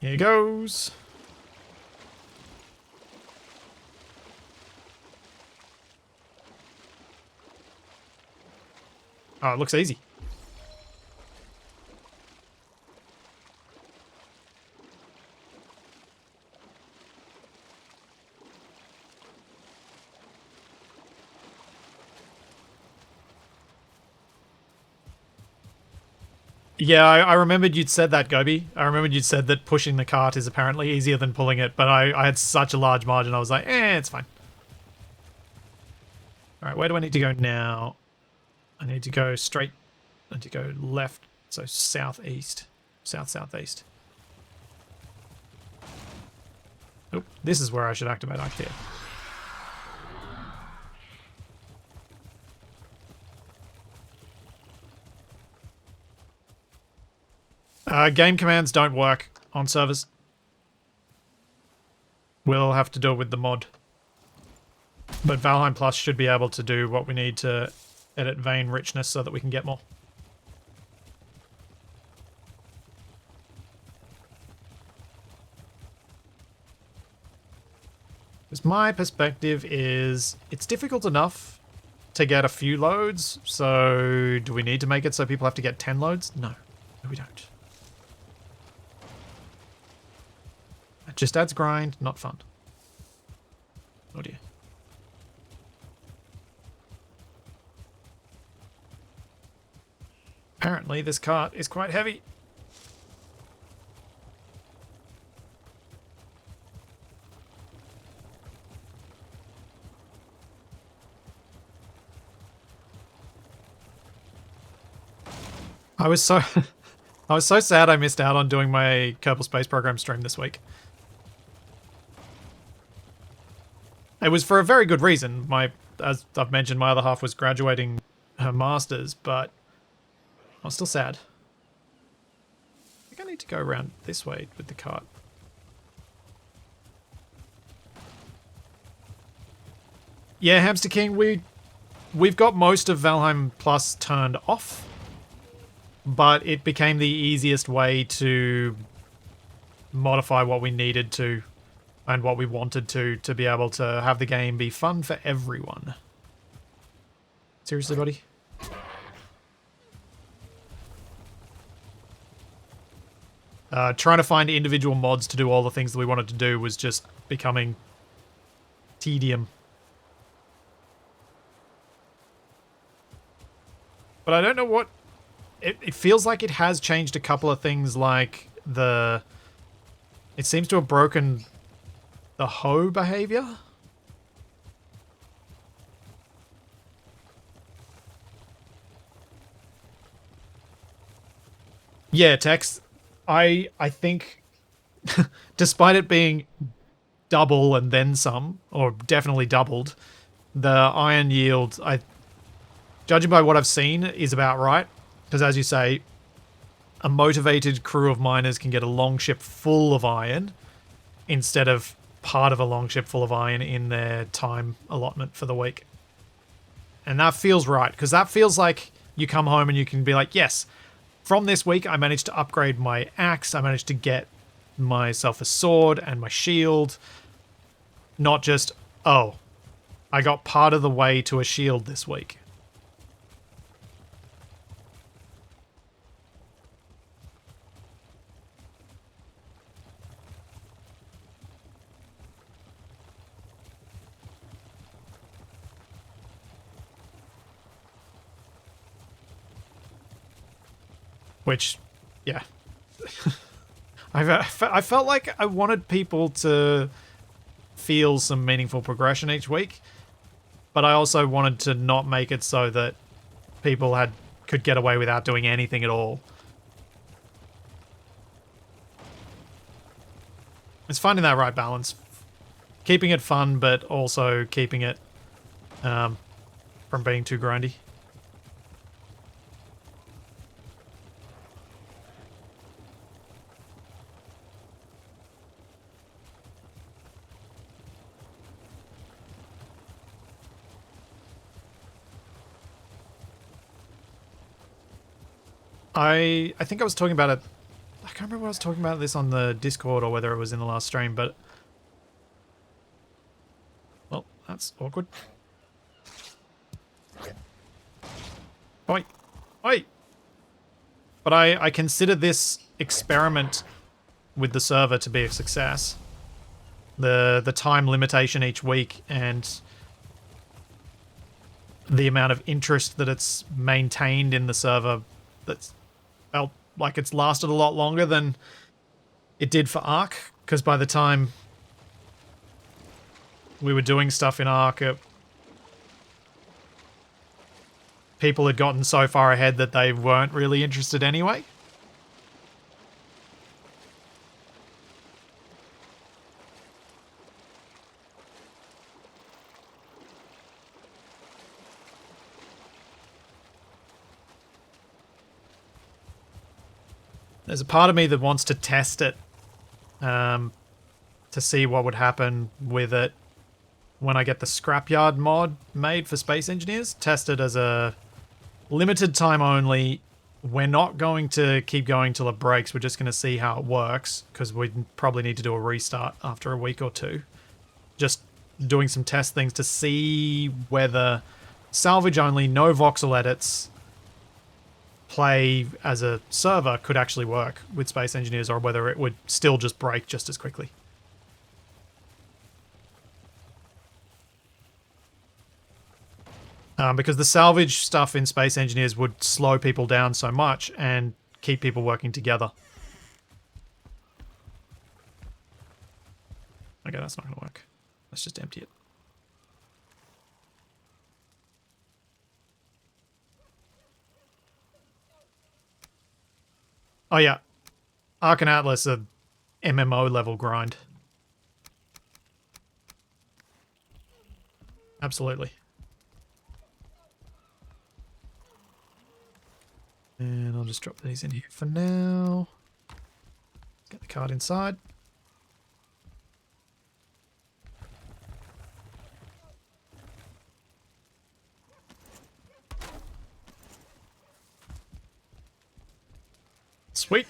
Here goes. Oh, it looks easy. Yeah, I remembered you'd said that, Gobi. I remembered you'd said that pushing the cart is apparently easier than pulling it, but I had such a large margin, I was like, it's fine. Alright, where do I need to go now? I need to go straight. I need to go left, so southeast. South-southeast. Oh, this is where I should activate Active. Game commands don't work on servers. We'll have to do it with the mod. But Valheim Plus should be able to do what we need to edit vein richness so that we can get more. Because my perspective is it's difficult enough to get a few loads, so do we need to make it so people have to get 10 loads? No. No, we don't. It just adds grind, not fun. Oh dear. Apparently this cart is quite heavy. I was so I was so sad I missed out on doing my Kerbal Space Program stream this week. It was for a very good reason. As I've mentioned, my other half was graduating her masters, but I was still sad. I think I need to go around this way with the cart. Yeah, Hamster King, we've got most of Valheim Plus turned off, but it became the easiest way to modify what we needed to and what we wanted to be able to have the game be fun for everyone. Seriously, buddy? Trying to find individual mods to do all the things that we wanted to do was just becoming tedium. But I don't know what... It feels like it has changed a couple of things, like the... It seems to have broken the hoe behavior. Yeah, Tex. I think, despite it being double and then some, or definitely doubled, the iron yield, judging by what I've seen, is about right. Because as you say, a motivated crew of miners can get a longship full of iron instead of part of a longship full of iron in their time allotment for the week. And that feels right, because that feels like you come home and you can be like, yes, from this week I managed to upgrade my axe, I managed to get myself a sword and my shield. Not just, oh, I got part of the way to a shield this week. Which, yeah. I felt like I wanted people to feel some meaningful progression each week, but I also wanted to not make it so that people could get away without doing anything at all. It's finding that right balance. Keeping it fun, but also keeping it from being too grindy. I think I was talking about it. I can't remember what I was talking about this on the Discord or whether it was in the last stream, but... Well, that's awkward. Oi! Oi! But I consider this experiment with the server to be a success. The time limitation each week and the amount of interest that it's maintained in the server that's... Well, like it's lasted a lot longer than it did for Ark, because by the time we were doing stuff in Ark, people had gotten so far ahead that they weren't really interested anyway. There's a part of me that wants to test it to see what would happen with it when I get the Scrapyard mod made for Space Engineers. Test it as a limited time only. We're not going to keep going till it breaks. We're just going to see how it works, because we probably need to do a restart after a week or two. Just doing some test things to see whether salvage only, no voxel edits, play as a server could actually work with Space Engineers, or whether it would still just break just as quickly. Because the salvage stuff in Space Engineers would slow people down so much and keep people working together. Okay, that's not going to work. Let's just empty it. Oh yeah, Ark and Atlas are MMO level grind. Absolutely. And I'll just drop these in here for now. Get the card inside. Sweet.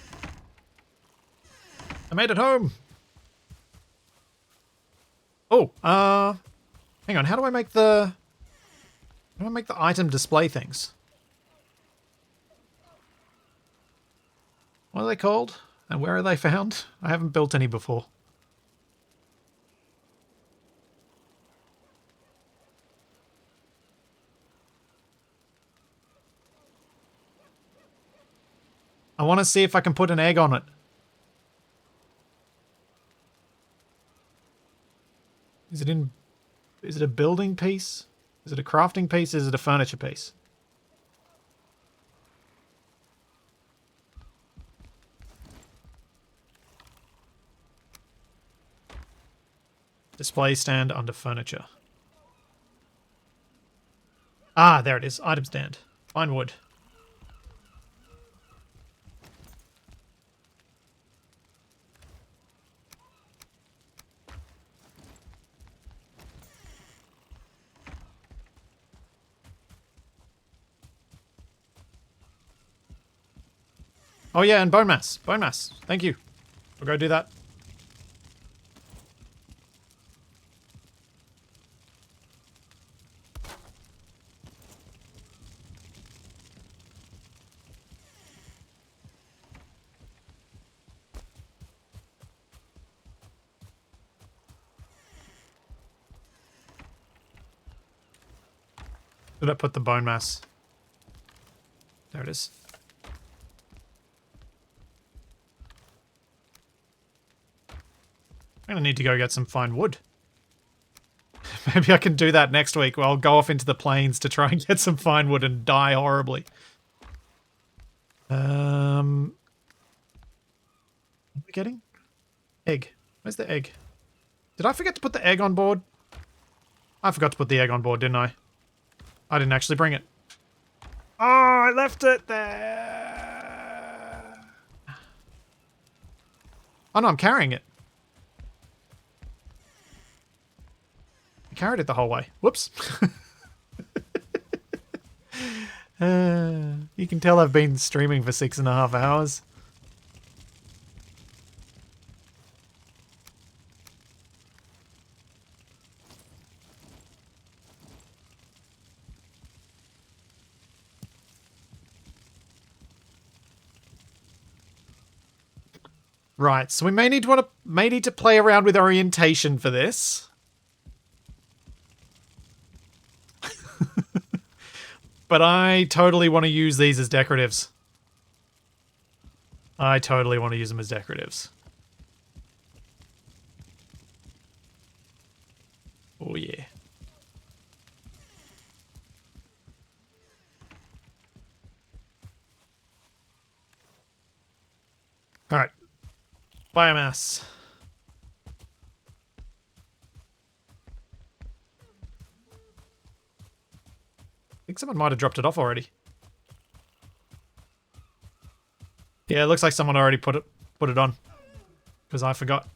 I made it home. Oh, hang on. How do I make the item display things? What are they called? And where are they found? I haven't built any before. I want to see if I can put an egg on it. Is it a building piece? Is it a crafting piece? Is it a furniture piece? Display stand under furniture. Ah, there it is. Item stand. Fine wood. Oh yeah, and bone mass. Bone mass. Thank you. We'll go do that. Did I put the bone mass? There it is. I'm gonna need to go get some fine wood. Maybe I can do that next week. I'll go off into the plains to try and get some fine wood and die horribly. What am I getting? Egg. Where's the egg? Did I forget to put the egg on board? I forgot to put the egg on board, didn't I? I didn't actually bring it. Oh, I left it there. Oh no, I'm carrying it. I carried it the whole way. Whoops. You can tell I've been streaming for 6.5 hours. Right, so we may need to play around with orientation for this. But I totally want to use these as decoratives. I totally want to use them as decoratives. Oh, yeah. All right. Biomass. I think someone might have dropped it off already. Yeah, it looks like someone already put it on. Because I forgot.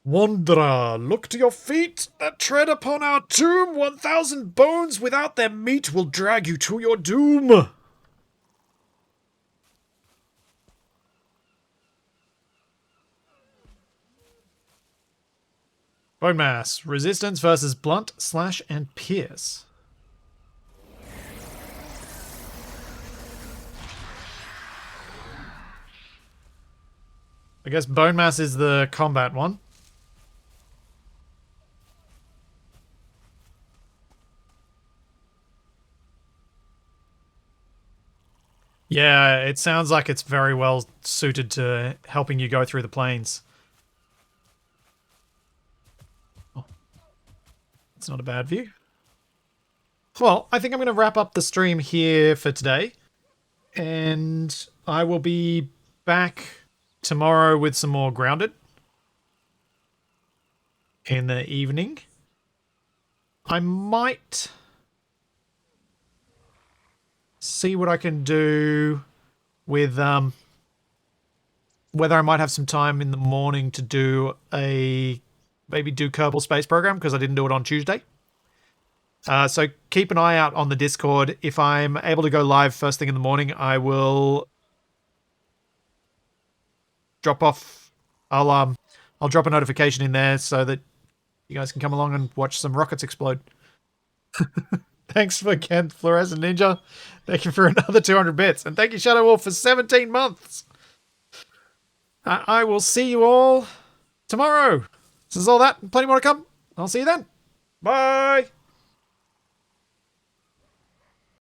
Wanderer, look to your feet that tread upon our tomb. 1,000 bones without their meat will drag you to your doom. Bonemass. Resistance versus blunt, slash, and pierce. I guess Bonemass is the combat one. Yeah, it sounds like it's very well suited to helping you go through the plains. Oh, it's not a bad view. Well, I think I'm going to wrap up the stream here for today. And I will be back tomorrow with some more Grounded in the evening. I might see what I can do with whether I might have some time in the morning to do maybe do Kerbal Space Program because I didn't do it on Tuesday. So keep an eye out on the Discord. If I'm able to go live first thing in the morning, I will drop off. I'll drop a notification in there so that you guys can come along and watch some rockets explode. Thanks for Ken Fluorescent Ninja. Thank you for another 200 bits. And thank you, Shadow Wolf, for 17 months. I will see you all tomorrow. This is all that and plenty more to come. I'll see you then. Bye.